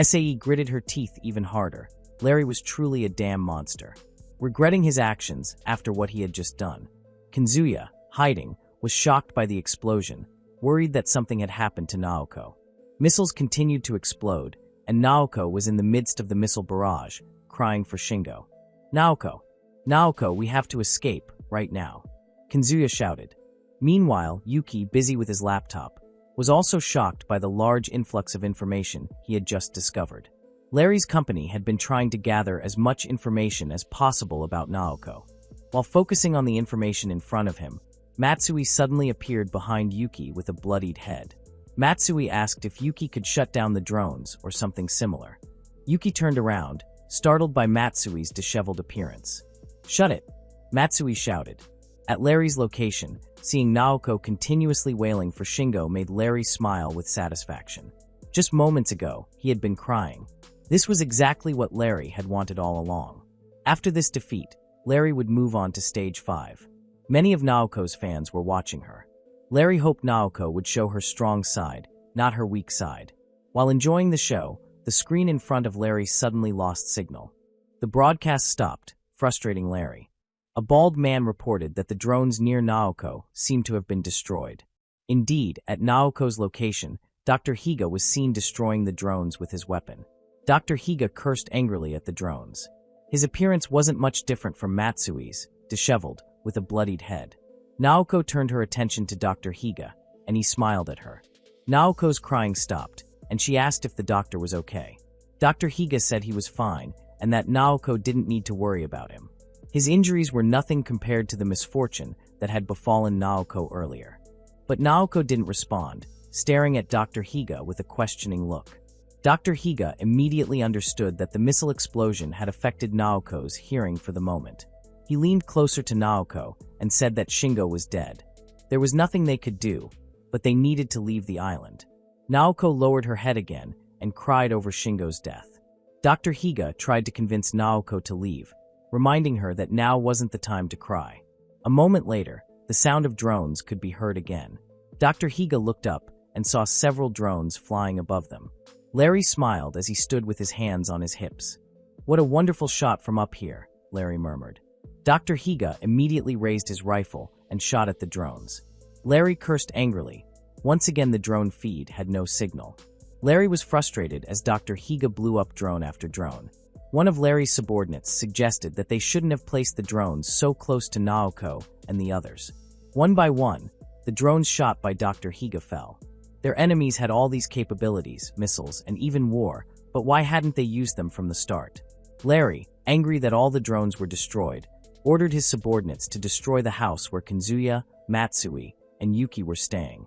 S3: SAE gritted her teeth even harder. Larry was truly a damn monster. Regretting his actions after what he had just done, Kazuya, hiding, was shocked by the explosion, worried that something had happened to Naoko. Missiles continued to explode, and Naoko was in the midst of the missile barrage, crying for Shingo. "Naoko! Naoko, we have to escape, right now!" Kazuya shouted. Meanwhile, Yuki, busy with his laptop, was also shocked by the large influx of information he had just discovered. Larry's company had been trying to gather as much information as possible about Naoko. While focusing on the information in front of him, Matsui suddenly appeared behind Yuki with a bloodied head. Matsui asked if Yuki could shut down the drones or something similar. Yuki turned around, startled by Matsui's disheveled appearance. "Shut it!" Matsui shouted. At Larry's location, seeing Naoko continuously wailing for Shingo made Larry smile with satisfaction. Just moments ago, he had been crying. This was exactly what Larry had wanted all along. After this defeat, Larry would move on to Stage 5. Many of Naoko's fans were watching her. Larry hoped Naoko would show her strong side, not her weak side. While enjoying the show, the screen in front of Larry suddenly lost signal. The broadcast stopped, frustrating Larry. A bald man reported that the drones near Naoko seemed to have been destroyed. Indeed, at Naoko's location, Dr. Higa was seen destroying the drones with his weapon. Dr. Higa cursed angrily at the drones. His appearance wasn't much different from Matsui's, disheveled, with a bloodied head. Naoko turned her attention to Dr. Higa, and he smiled at her. Naoko's crying stopped, and she asked if the doctor was okay. Dr. Higa said he was fine, and that Naoko didn't need to worry about him. His injuries were nothing compared to the misfortune that had befallen Naoko earlier. But Naoko didn't respond, staring at Dr. Higa with a questioning look. Dr. Higa immediately understood that the missile explosion had affected Naoko's hearing for the moment. He leaned closer to Naoko and said that Shingo was dead. There was nothing they could do, but they needed to leave the island. Naoko lowered her head again and cried over Shingo's death. Dr. Higa tried to convince Naoko to leave, reminding her that now wasn't the time to cry. A moment later, the sound of drones could be heard again. Dr. Higa looked up and saw several drones flying above them. Larry smiled as he stood with his hands on his hips. "What a wonderful shot from up here," Larry murmured. Dr. Higa immediately raised his rifle and shot at the drones. Larry cursed angrily. Once again, the drone feed had no signal. Larry was frustrated as Dr. Higa blew up drone after drone. One of Larry's subordinates suggested that they shouldn't have placed the drones so close to Naoko and the others. One by one, the drones shot by Dr. Higa fell. Their enemies had all these capabilities, missiles, and even war, but why hadn't they used them from the start? Larry, angry that all the drones were destroyed, ordered his subordinates to destroy the house where Kazuya, Matsui, and Yuki were staying.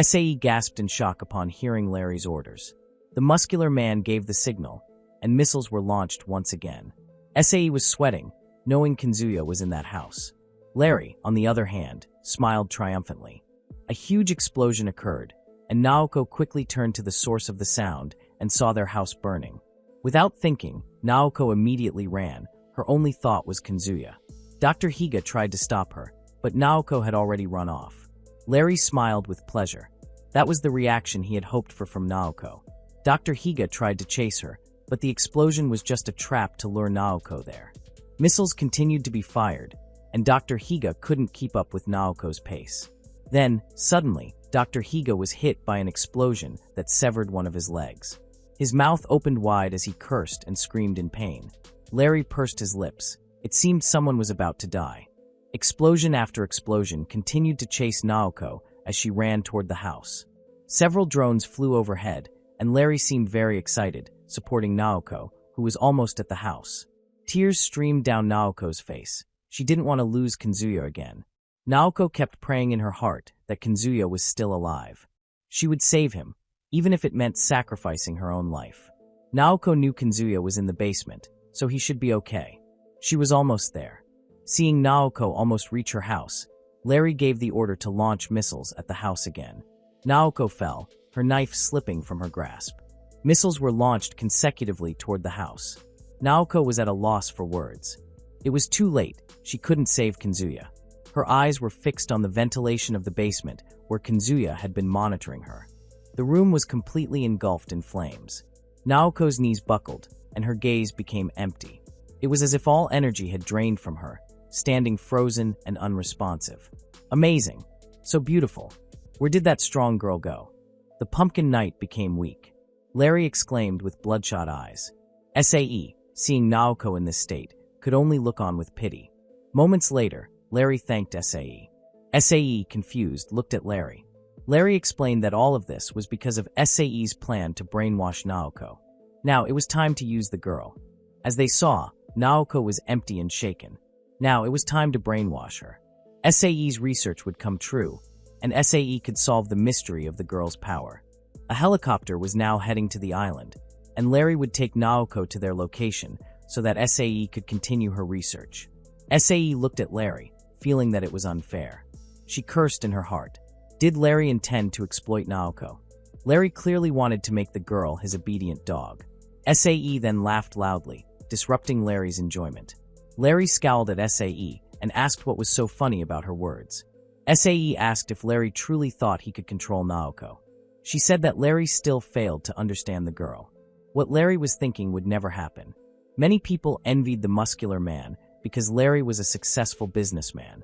S3: Sae gasped in shock upon hearing Larry's orders. The muscular man gave the signal, and missiles were launched once again. Sae was sweating, knowing Kazuya was in that house. Larry, on the other hand, smiled triumphantly. A huge explosion occurred, and Naoko quickly turned to the source of the sound and saw their house burning. Without thinking, Naoko immediately ran. Her only thought was Kazuya. Dr. Higa tried to stop her, but Naoko had already run off. Larry smiled with pleasure. That was the reaction he had hoped for from Naoko. Dr. Higa tried to chase her, but the explosion was just a trap to lure Naoko there. Missiles continued to be fired, and Dr. Higa couldn't keep up with Naoko's pace. Then, suddenly, Dr. Higa was hit by an explosion that severed one of his legs. His mouth opened wide as he cursed and screamed in pain. Larry pursed his lips. It seemed someone was about to die. Explosion after explosion continued to chase Naoko as she ran toward the house. Several drones flew overhead, and Larry seemed very excited, supporting Naoko, who was almost at the house. Tears streamed down Naoko's face. She didn't want to lose Kazuya again. Naoko kept praying in her heart that Kazuya was still alive. She would save him, even if it meant sacrificing her own life. Naoko knew Kazuya was in the basement, so he should be okay. She was almost there. Seeing Naoko almost reach her house, Larry gave the order to launch missiles at the house again. Naoko fell, her knife slipping from her grasp. Missiles were launched consecutively toward the house. Naoko was at a loss for words. It was too late. She couldn't save Kazuya. Her eyes were fixed on the ventilation of the basement where Kazuya had been monitoring her. The room was completely engulfed in flames. Naoko's knees buckled, and her gaze became empty. It was as if all energy had drained from her, standing frozen and unresponsive. Amazing. So beautiful. Where did that strong girl go? The pumpkin knight became weak. Larry exclaimed with bloodshot eyes. Sae, seeing Naoko in this state, could only look on with pity. Moments later, Larry thanked Sae. Sae, confused, looked at Larry. Larry explained that all of this was because of Sae's plan to brainwash Naoko. Now it was time to use the girl. As they saw, Naoko was empty and shaken. Now it was time to brainwash her. Sae's research would come true, and Sae could solve the mystery of the girl's power. A helicopter was now heading to the island, and Larry would take Naoko to their location so that SAE could continue her research. SAE looked at Larry, feeling that it was unfair. She cursed in her heart. Did Larry intend to exploit Naoko? Larry clearly wanted to make the girl his obedient dog. SAE then laughed loudly, disrupting Larry's enjoyment. Larry scowled at SAE and asked what was so funny about her words. SAE asked if Larry truly thought he could control Naoko. She said that Larry still failed to understand the girl. What Larry was thinking would never happen. Many people envied the muscular man because Larry was a successful businessman.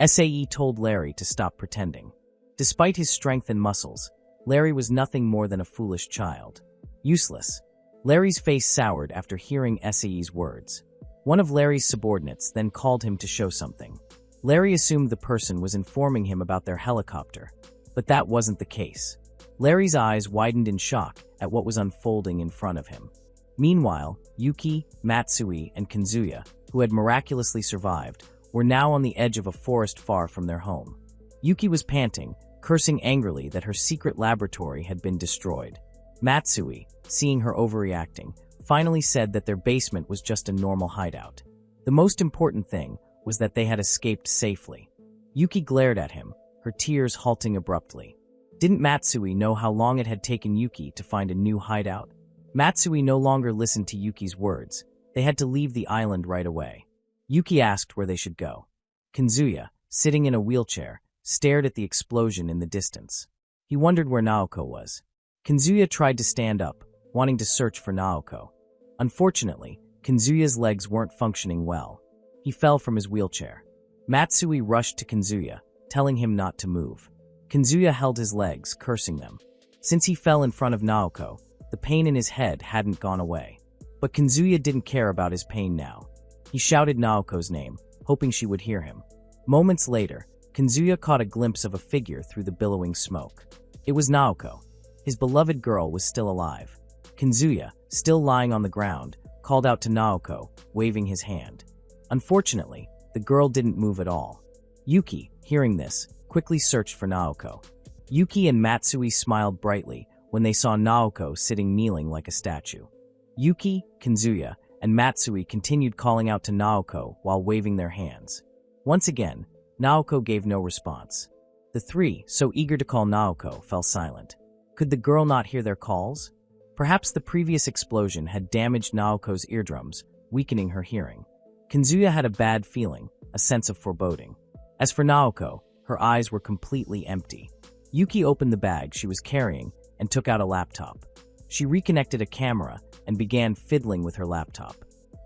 S3: SAE told Larry to stop pretending. Despite his strength and muscles, Larry was nothing more than a foolish child. Useless. Larry's face soured after hearing SAE's words. One of Larry's subordinates then called him to show something. Larry assumed the person was informing him about their helicopter, but that wasn't the case. Larry's eyes widened in shock at what was unfolding in front of him. Meanwhile, Yuki, Matsui, and Kazuya, who had miraculously survived, were now on the edge of a forest far from their home. Yuki was panting, cursing angrily that her secret laboratory had been destroyed. Matsui, seeing her overreacting, finally said that their basement was just a normal hideout. The most important thing was that they had escaped safely. Yuki glared at him, her tears halting abruptly. Didn't Matsui know how long it had taken Yuki to find a new hideout? Matsui no longer listened to Yuki's words. They had to leave the island right away. Yuki asked where they should go. Kazuya, sitting in a wheelchair, stared at the explosion in the distance. He wondered where Naoko was. Kazuya tried to stand up, wanting to search for Naoko. Unfortunately, Kazuya's legs weren't functioning well. He fell from his wheelchair. Matsui rushed to Kazuya, telling him not to move. Kazuya held his legs, cursing them. Since he fell in front of Naoko, the pain in his head hadn't gone away. But Kazuya didn't care about his pain now. He shouted Naoko's name, hoping she would hear him. Moments later, Kazuya caught a glimpse of a figure through the billowing smoke. It was Naoko. His beloved girl was still alive. Kazuya, still lying on the ground, called out to Naoko, waving his hand. Unfortunately, the girl didn't move at all. Yuki, hearing this, quickly searched for Naoko. Yuki and Matsui smiled brightly when they saw Naoko sitting kneeling like a statue. Yuki, Kazuya, and Matsui continued calling out to Naoko while waving their hands. Once again, Naoko gave no response. The three, so eager to call Naoko, fell silent. Could the girl not hear their calls? Perhaps the previous explosion had damaged Naoko's eardrums, weakening her hearing. Kazuya had a bad feeling, a sense of foreboding. As for Naoko, her eyes were completely empty. Yuki opened the bag she was carrying and took out a laptop. She reconnected a camera and began fiddling with her laptop.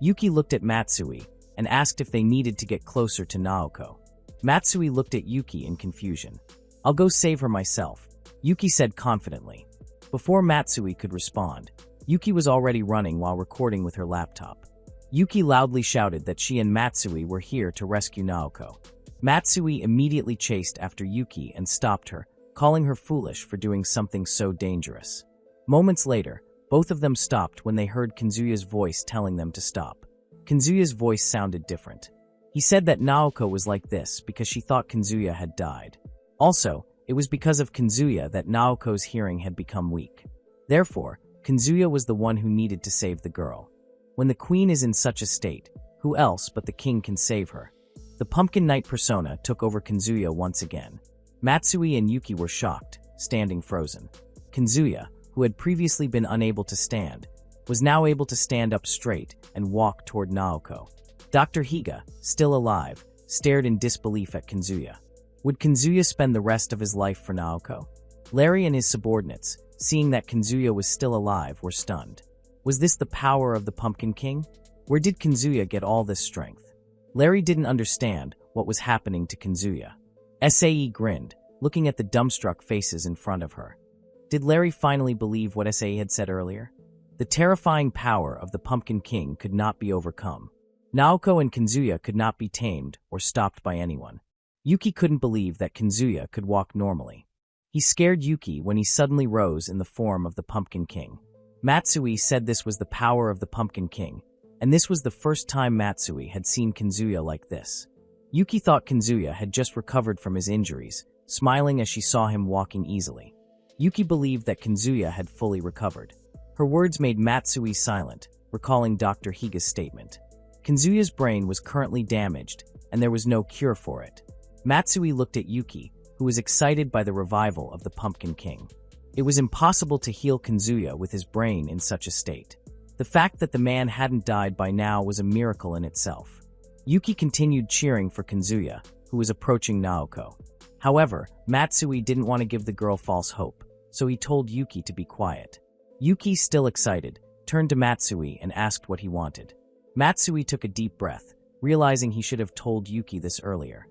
S3: Yuki looked at Matsui and asked if they needed to get closer to Naoko. Matsui looked at Yuki in confusion. "I'll go save her myself," Yuki said confidently. Before Matsui could respond, Yuki was already running while recording with her laptop. Yuki loudly shouted that she and Matsui were here to rescue Naoko. Matsui immediately chased after Yuki and stopped her, calling her foolish for doing something so dangerous. Moments later, both of them stopped when they heard Kazuya's voice telling them to stop. Kazuya's voice sounded different. He said that Naoko was like this because she thought Kazuya had died. Also, it was because of Kazuya that Naoko's hearing had become weak. Therefore, Kazuya was the one who needed to save the girl. When the queen is in such a state, who else but the king can save her? The Pumpkin Knight persona took over Kazuya once again. Matsui and Yuki were shocked, standing frozen. Kazuya, who had previously been unable to stand, was now able to stand up straight and walk toward Naoko. Dr. Higa, still alive, stared in disbelief at Kazuya. Would Kazuya spend the rest of his life for Naoko? Larry and his subordinates, seeing that Kazuya was still alive, were stunned. Was this the power of the Pumpkin King? Where did Kazuya get all this strength? Larry didn't understand what was happening to Kazuya. SAE grinned, looking at the dumbstruck faces in front of her. Did Larry finally believe what SAE had said earlier? The terrifying power of the Pumpkin King could not be overcome. Naoko and Kazuya could not be tamed or stopped by anyone. Yuki couldn't believe that Kazuya could walk normally. He scared Yuki when he suddenly rose in the form of the Pumpkin King. Matsui said this was the power of the Pumpkin King, and this was the first time Matsui had seen Kazuya like this. Yuki thought Kazuya had just recovered from his injuries, smiling as she saw him walking easily. Yuki believed that Kazuya had fully recovered. Her words made Matsui silent, recalling Dr. Higa's statement. Kazuya's brain was currently damaged, and there was no cure for it. Matsui looked at Yuki, who was excited by the revival of the Pumpkin King. It was impossible to heal Kazuya with his brain in such a state. The fact that the man hadn't died by now was a miracle in itself. Yuki continued cheering for Kazuya, who was approaching Naoko. However, Matsui didn't want to give the girl false hope, so he told Yuki to be quiet. Yuki, still excited, turned to Matsui and asked what he wanted. Matsui took a deep breath, realizing he should have told Yuki this earlier.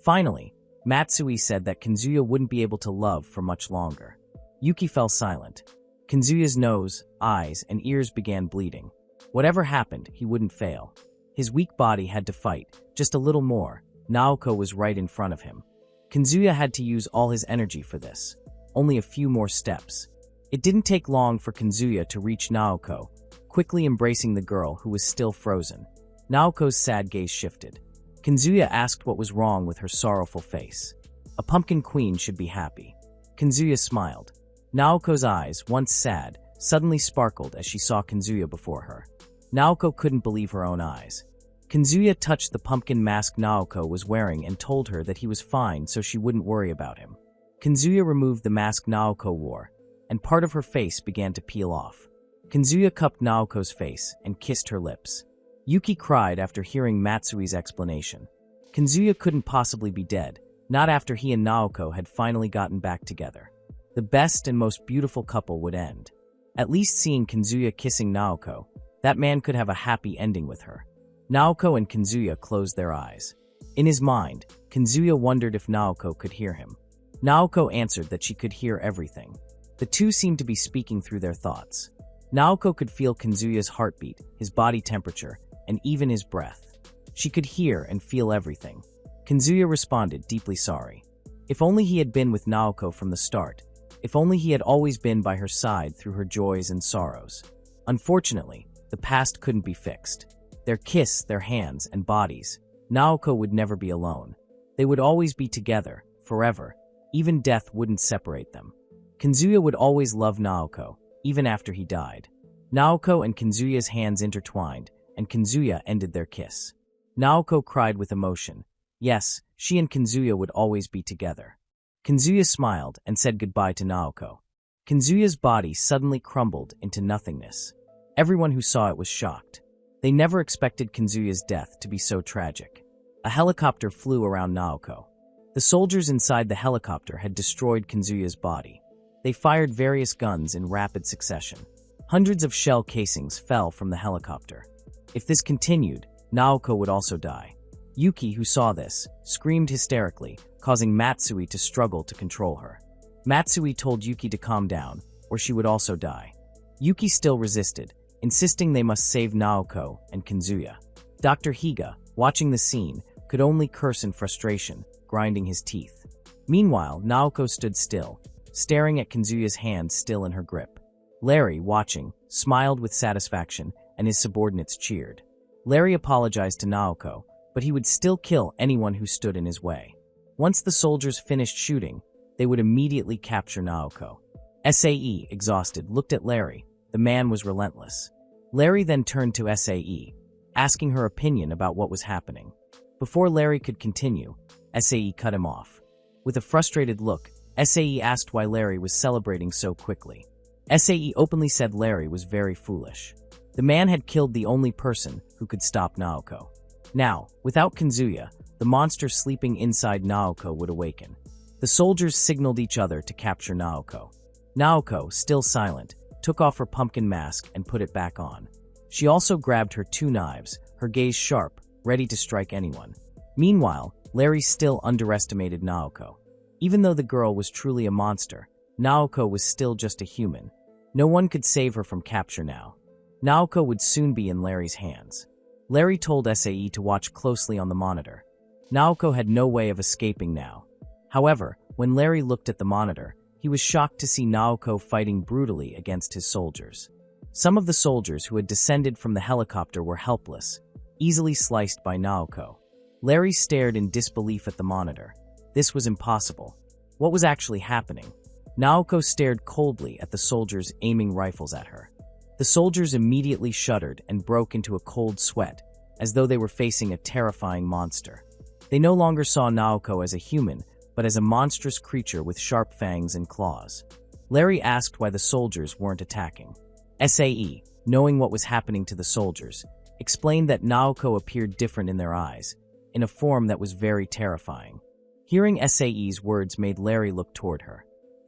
S3: Finally, Matsui said that Kazuya wouldn't be able to love for much longer. Yuki fell silent. Kazuya's nose, eyes, and ears began bleeding. Whatever happened, he wouldn't fail. His weak body had to fight, just a little more. Naoko was right in front of him. Kazuya had to use all his energy for this. Only a few more steps. It didn't take long for Kazuya to reach Naoko, quickly embracing the girl who was still frozen. Naoko's sad gaze shifted. Kazuya asked what was wrong with her sorrowful face. A pumpkin queen should be happy. Kazuya smiled. Naoko's eyes, once sad, suddenly sparkled as she saw Kazuya before her. Naoko couldn't believe her own eyes. Kazuya touched the pumpkin mask Naoko was wearing and told her that he was fine so she wouldn't worry about him. Kazuya removed the mask Naoko wore, and part of her face began to peel off. Kazuya cupped Naoko's face and kissed her lips. Yuki cried after hearing Matsui's explanation. Kazuya couldn't possibly be dead, not after he and Naoko had finally gotten back together. The best and most beautiful couple would end. At least seeing Kazuya kissing Naoko, that man could have a happy ending with her. Naoko and Kazuya closed their eyes. In his mind, Kazuya wondered if Naoko could hear him. Naoko answered that she could hear everything. The two seemed to be speaking through their thoughts. Naoko could feel Kazuya's heartbeat, his body temperature, and even his breath. She could hear and feel everything. Kazuya responded, deeply sorry. If only he had been with Naoko from the start. If only he had always been by her side through her joys and sorrows. Unfortunately, the past couldn't be fixed. Their kiss, their hands, and bodies. Naoko would never be alone. They would always be together, forever. Even death wouldn't separate them. Kazuya would always love Naoko, even after he died. Naoko and Kazuya's hands intertwined, and Kazuya ended their kiss. Naoko cried with emotion. Yes, she and Kazuya would always be together. Kazuya smiled and said goodbye to Naoko. Kazuya's body suddenly crumbled into nothingness. Everyone who saw it was shocked. They never expected Kazuya's death to be so tragic. A helicopter flew around Naoko. The soldiers inside the helicopter had destroyed Kazuya's body. They fired various guns in rapid succession. Hundreds of shell casings fell from the helicopter. If this continued, Naoko would also die. Yuki, who saw this, screamed hysterically, causing Matsui to struggle to control her. Matsui told Yuki to calm down, or she would also die. Yuki still resisted, insisting they must save Naoko and Kazuya. Dr. Higa, watching the scene, could only curse in frustration, grinding his teeth. Meanwhile, Naoko stood still, staring at Kazuya's hand still in her grip. Larry, watching, smiled with satisfaction, and his subordinates cheered. Larry apologized to Naoko, but he would still kill anyone who stood in his way. Once the soldiers finished shooting, they would immediately capture Naoko. SAE, exhausted, looked at Larry. The man was relentless. Larry then turned to SAE, asking her opinion about what was happening. Before Larry could continue, SAE cut him off. With a frustrated look, SAE asked why Larry was celebrating so quickly. SAE openly said Larry was very foolish. The man had killed the only person who could stop Naoko. Now, without Kazuya, the monster sleeping inside Naoko would awaken. The soldiers signaled each other to capture Naoko. Naoko, still silent, took off her pumpkin mask and put it back on. She also grabbed her two knives, her gaze sharp, ready to strike anyone. Meanwhile, Larry still underestimated Naoko. Even though the girl was truly a monster, Naoko was still just a human. No one could save her from capture now. Naoko would soon be in Larry's hands. Larry told SAE to watch closely on the monitor. Naoko had no way of escaping now. However, when Larry looked at the monitor, he was shocked to see Naoko fighting brutally against his soldiers. Some of the soldiers who had descended from the helicopter were helpless, easily sliced by Naoko. Larry stared in disbelief at the monitor. This was impossible. What was actually happening? Naoko stared coldly at the soldiers aiming rifles at her. The soldiers immediately shuddered and broke into a cold sweat, as though they were facing a terrifying monster. They no longer saw Naoko as a human, but as a monstrous creature with sharp fangs and claws. Larry asked why the soldiers weren't attacking. SAE, knowing what was happening to the soldiers, explained that Naoko appeared different in their eyes, in a form that was very terrifying. Hearing SAE's words made Larry look toward her.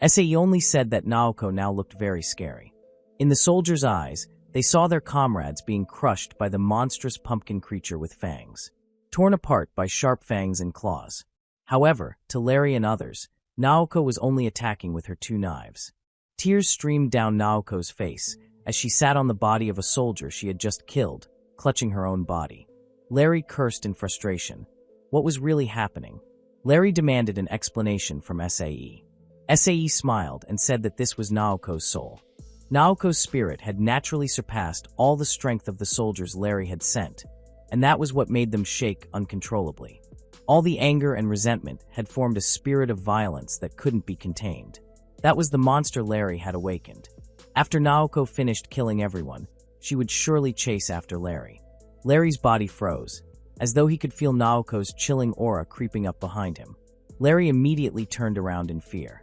S3: SAE only said that Naoko now looked very scary. In the soldiers' eyes, they saw their comrades being crushed by the monstrous pumpkin creature with fangs, torn apart by sharp fangs and claws. However, to Larry and others, Naoko was only attacking with her 2 knives. Tears streamed down Naoko's face as she sat on the body of a soldier she had just killed, clutching her own body. Larry cursed in frustration. What was really happening? Larry demanded an explanation from SAE. SAE smiled and said that this was Naoko's soul. Naoko's spirit had naturally surpassed all the strength of the soldiers Larry had sent, and that was what made them shake uncontrollably. All the anger and resentment had formed a spirit of violence that couldn't be contained. That was the monster Larry had awakened. After Naoko finished killing everyone, she would surely chase after Larry. Larry's body froze, as though he could feel Naoko's chilling aura creeping up behind him. Larry immediately turned around in fear.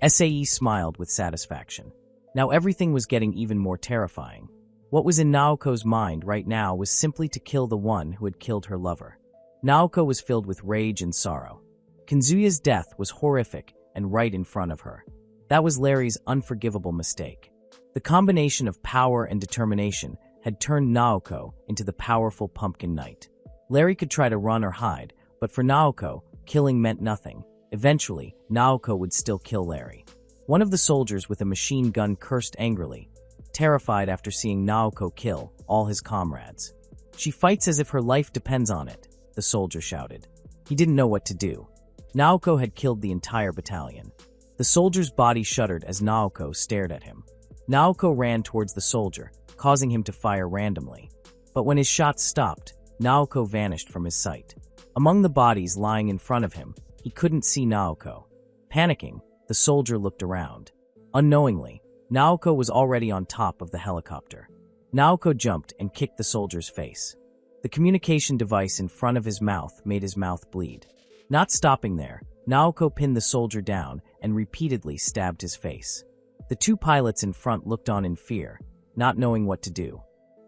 S3: SAE smiled with satisfaction. Now everything was getting even more terrifying. What was in Naoko's mind right now was simply to kill the one who had killed her lover. Naoko was filled with rage and sorrow. Kazuya's death was horrific and right in front of her. That was Larry's unforgivable mistake. The combination of power and determination had turned Naoko into the powerful pumpkin knight. Larry could try to run or hide, but for Naoko, killing meant nothing. Eventually, Naoko would still kill Larry. One of the soldiers with a machine gun cursed angrily, terrified after seeing Naoko kill all his comrades. "She fights as if her life depends on it," the soldier shouted. He didn't know what to do. Naoko had killed the entire battalion. The soldier's body shuddered as Naoko stared at him. Naoko ran towards the soldier, causing him to fire randomly. But when his shots stopped, Naoko vanished from his sight. Among the bodies lying in front of him, he couldn't see Naoko. Panicking, the soldier looked around. Unknowingly, Naoko was already on top of the helicopter. Naoko jumped and kicked the soldier's face. The communication device in front of his mouth made his mouth bleed. Not stopping there, Naoko pinned the soldier down and repeatedly stabbed his face. The 2 pilots in front looked on in fear, not knowing what to do.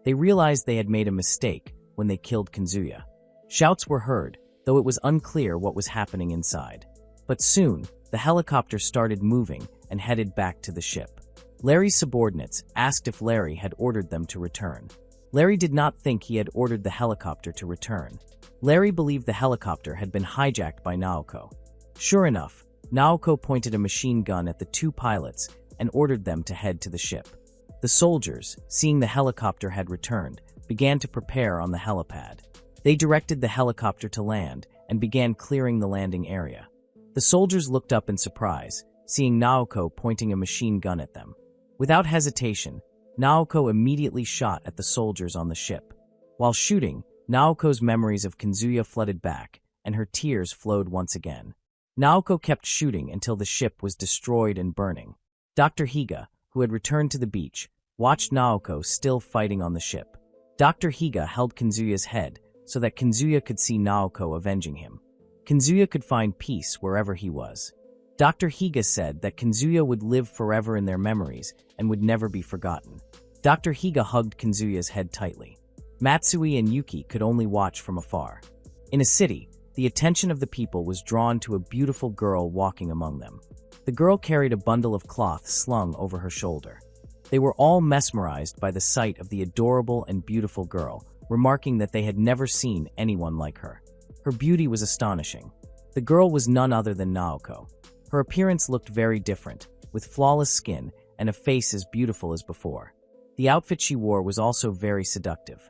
S3: They realized they had made a mistake when they killed Kazuya. Shouts were heard, though it was unclear what was happening inside. But soon, the helicopter started moving and headed back to the ship. Larry's subordinates asked if Larry had ordered them to return. Larry did not think he had ordered the helicopter to return. Larry believed the helicopter had been hijacked by Naoko. Sure enough, Naoko pointed a machine gun at the 2 pilots and ordered them to head to the ship. The soldiers, seeing the helicopter had returned, began to prepare on the helipad. They directed the helicopter to land and began clearing the landing area. The soldiers looked up in surprise, seeing Naoko pointing a machine gun at them. Without hesitation, Naoko immediately shot at the soldiers on the ship. While shooting, Naoko's memories of Kazuya flooded back, and her tears flowed once again. Naoko kept shooting until the ship was destroyed and burning. Dr. Higa, who had returned to the beach, watched Naoko still fighting on the ship. Dr. Higa held Kazuya's head so that Kazuya could see Naoko avenging him. Kazuya could find peace wherever he was. Dr. Higa said that Kazuya would live forever in their memories and would never be forgotten. Dr. Higa hugged Kazuya's head tightly. Matsui and Yuki could only watch from afar. In a city, the attention of the people was drawn to a beautiful girl walking among them. The girl carried a bundle of cloth slung over her shoulder. They were all mesmerized by the sight of the adorable and beautiful girl, remarking that they had never seen anyone like her. Her beauty was astonishing. The girl was none other than Naoko. Her appearance looked very different, with flawless skin and a face as beautiful as before. The outfit she wore was also very seductive.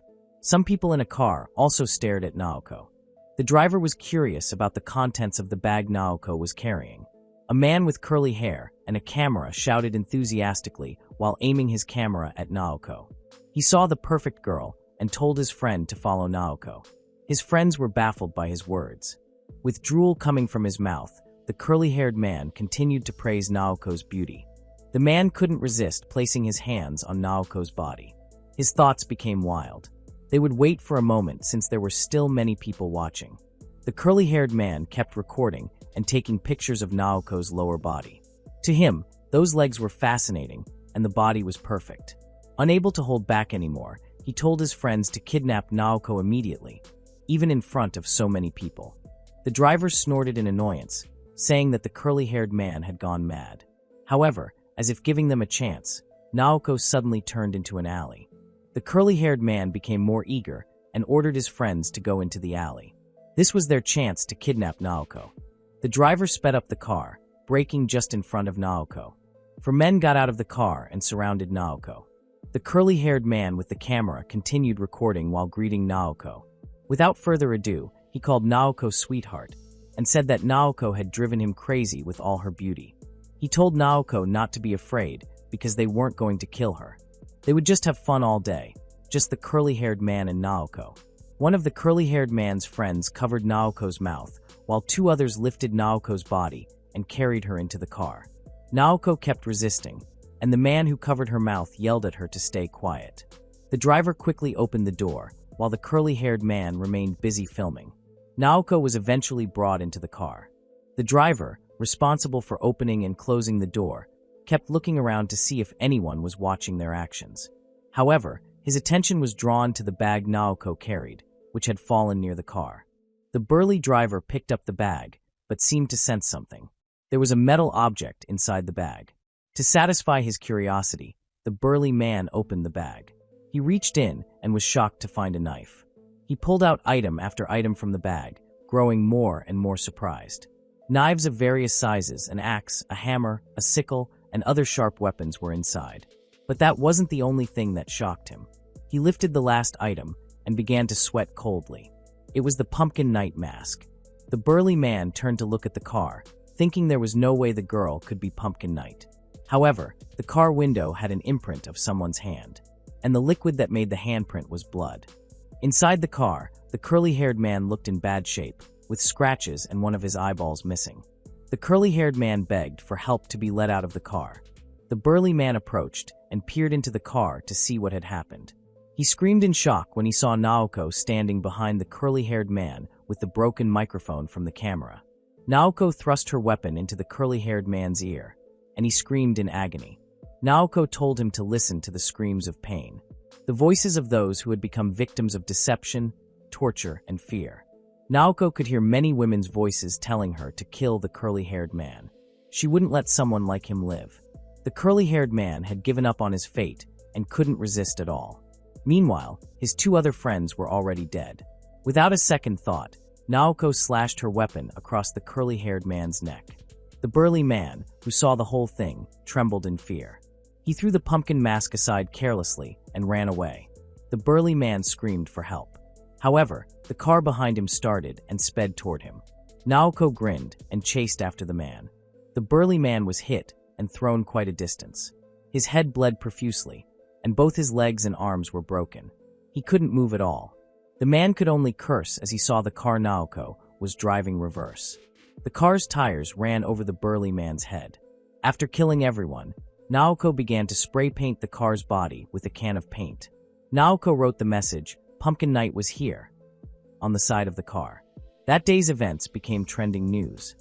S3: Some people in a car also stared at Naoko. The driver was curious about the contents of the bag Naoko was carrying. A man with curly hair and a camera shouted enthusiastically while aiming his camera at Naoko. He saw the perfect girl and told his friend to follow Naoko. His friends were baffled by his words. With drool coming from his mouth, the curly-haired man continued to praise Naoko's beauty. The man couldn't resist placing his hands on Naoko's body. His thoughts became wild. They would wait for a moment since there were still many people watching. The curly-haired man kept recording and taking pictures of Naoko's lower body. To him, those legs were fascinating, and the body was perfect. Unable to hold back anymore, he told his friends to kidnap Naoko immediately, even in front of so many people. The driver snorted in annoyance, saying that the curly-haired man had gone mad. However, as if giving them a chance, Naoko suddenly turned into an alley. The curly-haired man became more eager and ordered his friends to go into the alley. This was their chance to kidnap Naoko. The driver sped up the car, braking just in front of Naoko. 4 men got out of the car and surrounded Naoko. The curly-haired man with the camera continued recording while greeting Naoko. Without further ado, he called Naoko sweetheart and said that Naoko had driven him crazy with all her beauty. He told Naoko not to be afraid because they weren't going to kill her. They would just have fun all day, just the curly-haired man and Naoko. One of the curly-haired man's friends covered Naoko's mouth, while 2 others lifted Naoko's body and carried her into the car. Naoko kept resisting, and the man who covered her mouth yelled at her to stay quiet. The driver quickly opened the door, while the curly-haired man remained busy filming. Naoko was eventually brought into the car. The driver, responsible for opening and closing the door, kept looking around to see if anyone was watching their actions. However, his attention was drawn to the bag Naoko carried, which had fallen near the car. The burly driver picked up the bag, but seemed to sense something. There was a metal object inside the bag. To satisfy his curiosity, the burly man opened the bag. He reached in and was shocked to find a knife. He pulled out item after item from the bag, growing more and more surprised. Knives of various sizes, an axe, a hammer, a sickle, and other sharp weapons were inside. But that wasn't the only thing that shocked him. He lifted the last item and began to sweat coldly. It was the pumpkin night mask. The burly man turned to look at the car, thinking there was no way the girl could be Pumpkin Night. However, the car window had an imprint of someone's hand, and the liquid that made the handprint was blood. Inside the car, the curly-haired man looked in bad shape, with scratches and one of his eyeballs missing. The curly-haired man begged for help to be let out of the car. The burly man approached and peered into the car to see what had happened. He screamed in shock when he saw Naoko standing behind the curly-haired man with the broken microphone from the camera. Naoko thrust her weapon into the curly-haired man's ear, and he screamed in agony. Naoko told him to listen to the screams of pain, the voices of those who had become victims of deception, torture, and fear. Naoko could hear many women's voices telling her to kill the curly-haired man. She wouldn't let someone like him live. The curly-haired man had given up on his fate and couldn't resist at all. Meanwhile, his 2 other friends were already dead. Without a second thought, Naoko slashed her weapon across the curly-haired man's neck. The burly man, who saw the whole thing, trembled in fear. He threw the pumpkin mask aside carelessly and ran away. The burly man screamed for help. However, the car behind him started and sped toward him. Naoko grinned and chased after the man. The burly man was hit and thrown quite a distance. His head bled profusely, and both his legs and arms were broken. He couldn't move at all. The man could only curse as he saw the car Naoko was driving reverse. The car's tires ran over the burly man's head. After killing everyone, Naoko began to spray paint the car's body with a can of paint. Naoko wrote the message, "Pumpkin Night was here," on the side of the car. That day's events became trending news.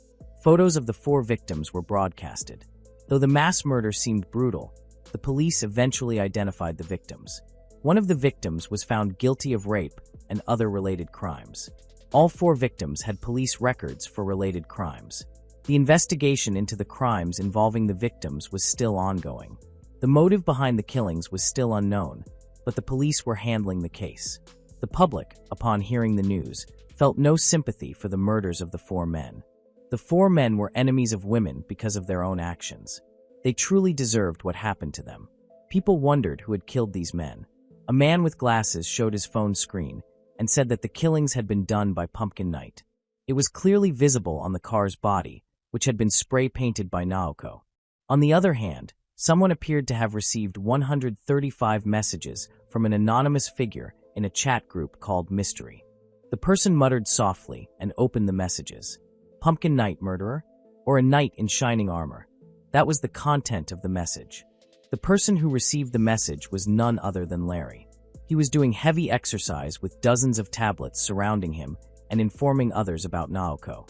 S3: Photos of the 4 victims were broadcasted. Though the mass murder seemed brutal, the police eventually identified the victims. One of the victims was found guilty of rape and other related crimes. All 4 victims had police records for related crimes. The investigation into the crimes involving the victims was still ongoing. The motive behind the killings was still unknown, but the police were handling the case. The public, upon hearing the news, felt no sympathy for the murders of the 4 men. The 4 men were enemies of women because of their own actions. They truly deserved what happened to them. People wondered who had killed these men. A man with glasses showed his phone screen and said that the killings had been done by Pumpkin Night. It was clearly visible on the car's body, which had been spray-painted by Naoko. On the other hand, someone appeared to have received 135 messages from an anonymous figure in a chat group called Mystery. The person muttered softly and opened the messages. "Pumpkin Night, murderer?" Or "a knight in shining armor?" That was the content of the message. The person who received the message was none other than Larry. He was doing heavy exercise with dozens of tablets surrounding him and informing others about Naoko.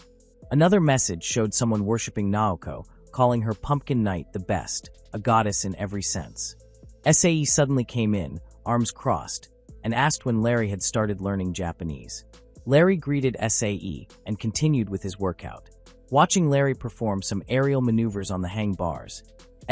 S3: Another message showed someone worshipping Naoko, calling her Pumpkin Knight the best, a goddess in every sense. SAE suddenly came in, arms crossed, and asked when Larry had started learning Japanese. Larry greeted SAE and continued with his workout. Watching Larry perform some aerial maneuvers on the hang bars,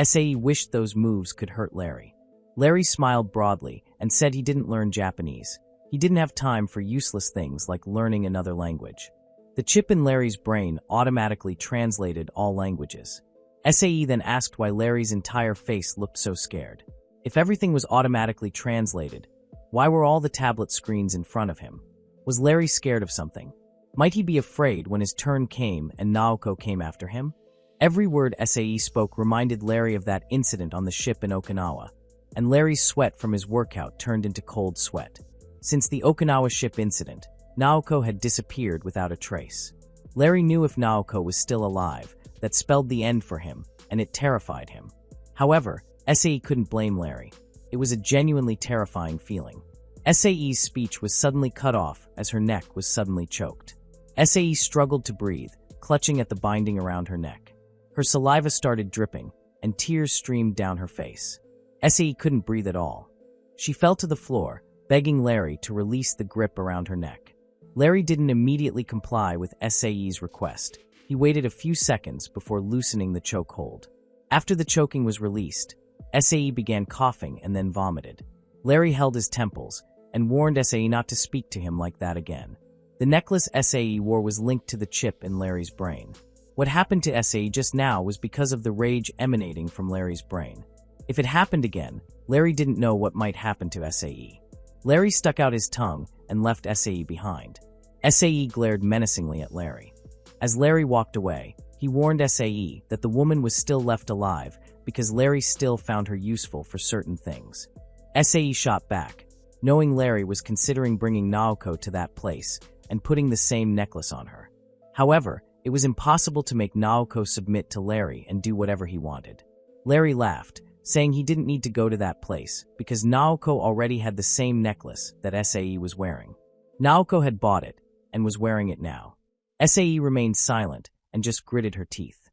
S3: SAE wished those moves could hurt Larry. Larry smiled broadly and said he didn't learn Japanese. He didn't have time for useless things like learning another language. The chip in Larry's brain automatically translated all languages. SAE then asked why Larry's entire face looked so scared. If everything was automatically translated, why were all the tablet screens in front of him? Was Larry scared of something? Might he be afraid when his turn came and Naoko came after him? Every word SAE spoke reminded Larry of that incident on the ship in Okinawa, and Larry's sweat from his workout turned into cold sweat. Since the Okinawa ship incident, Naoko had disappeared without a trace. Larry knew if Naoko was still alive, that spelled the end for him, and it terrified him. However, SAE couldn't blame Larry. It was a genuinely terrifying feeling. SAE's speech was suddenly cut off as her neck was suddenly choked. SAE struggled to breathe, clutching at the binding around her neck. Her saliva started dripping, and tears streamed down her face. SAE couldn't breathe at all. She fell to the floor, begging Larry to release the grip around her neck. Larry didn't immediately comply with SAE's request. He waited a few seconds before loosening the chokehold. After the choking was released, SAE began coughing and then vomited. Larry held his temples and warned SAE not to speak to him like that again. The necklace SAE wore was linked to the chip in Larry's brain. What happened to SAE just now was because of the rage emanating from Larry's brain. If it happened again, Larry didn't know what might happen to SAE. Larry stuck out his tongue and left SAE behind. SAE glared menacingly at Larry. As Larry walked away, he warned SAE that the woman was still left alive because Larry still found her useful for certain things. SAE shot back, knowing Larry was considering bringing Naoko to that place and putting the same necklace on her. However, it was impossible to make Naoko submit to Larry and do whatever he wanted. Larry laughed, saying he didn't need to go to that place because Naoko already had the same necklace that SAE was wearing. Naoko had bought it and was wearing it now. SAE remained silent and just gritted her teeth.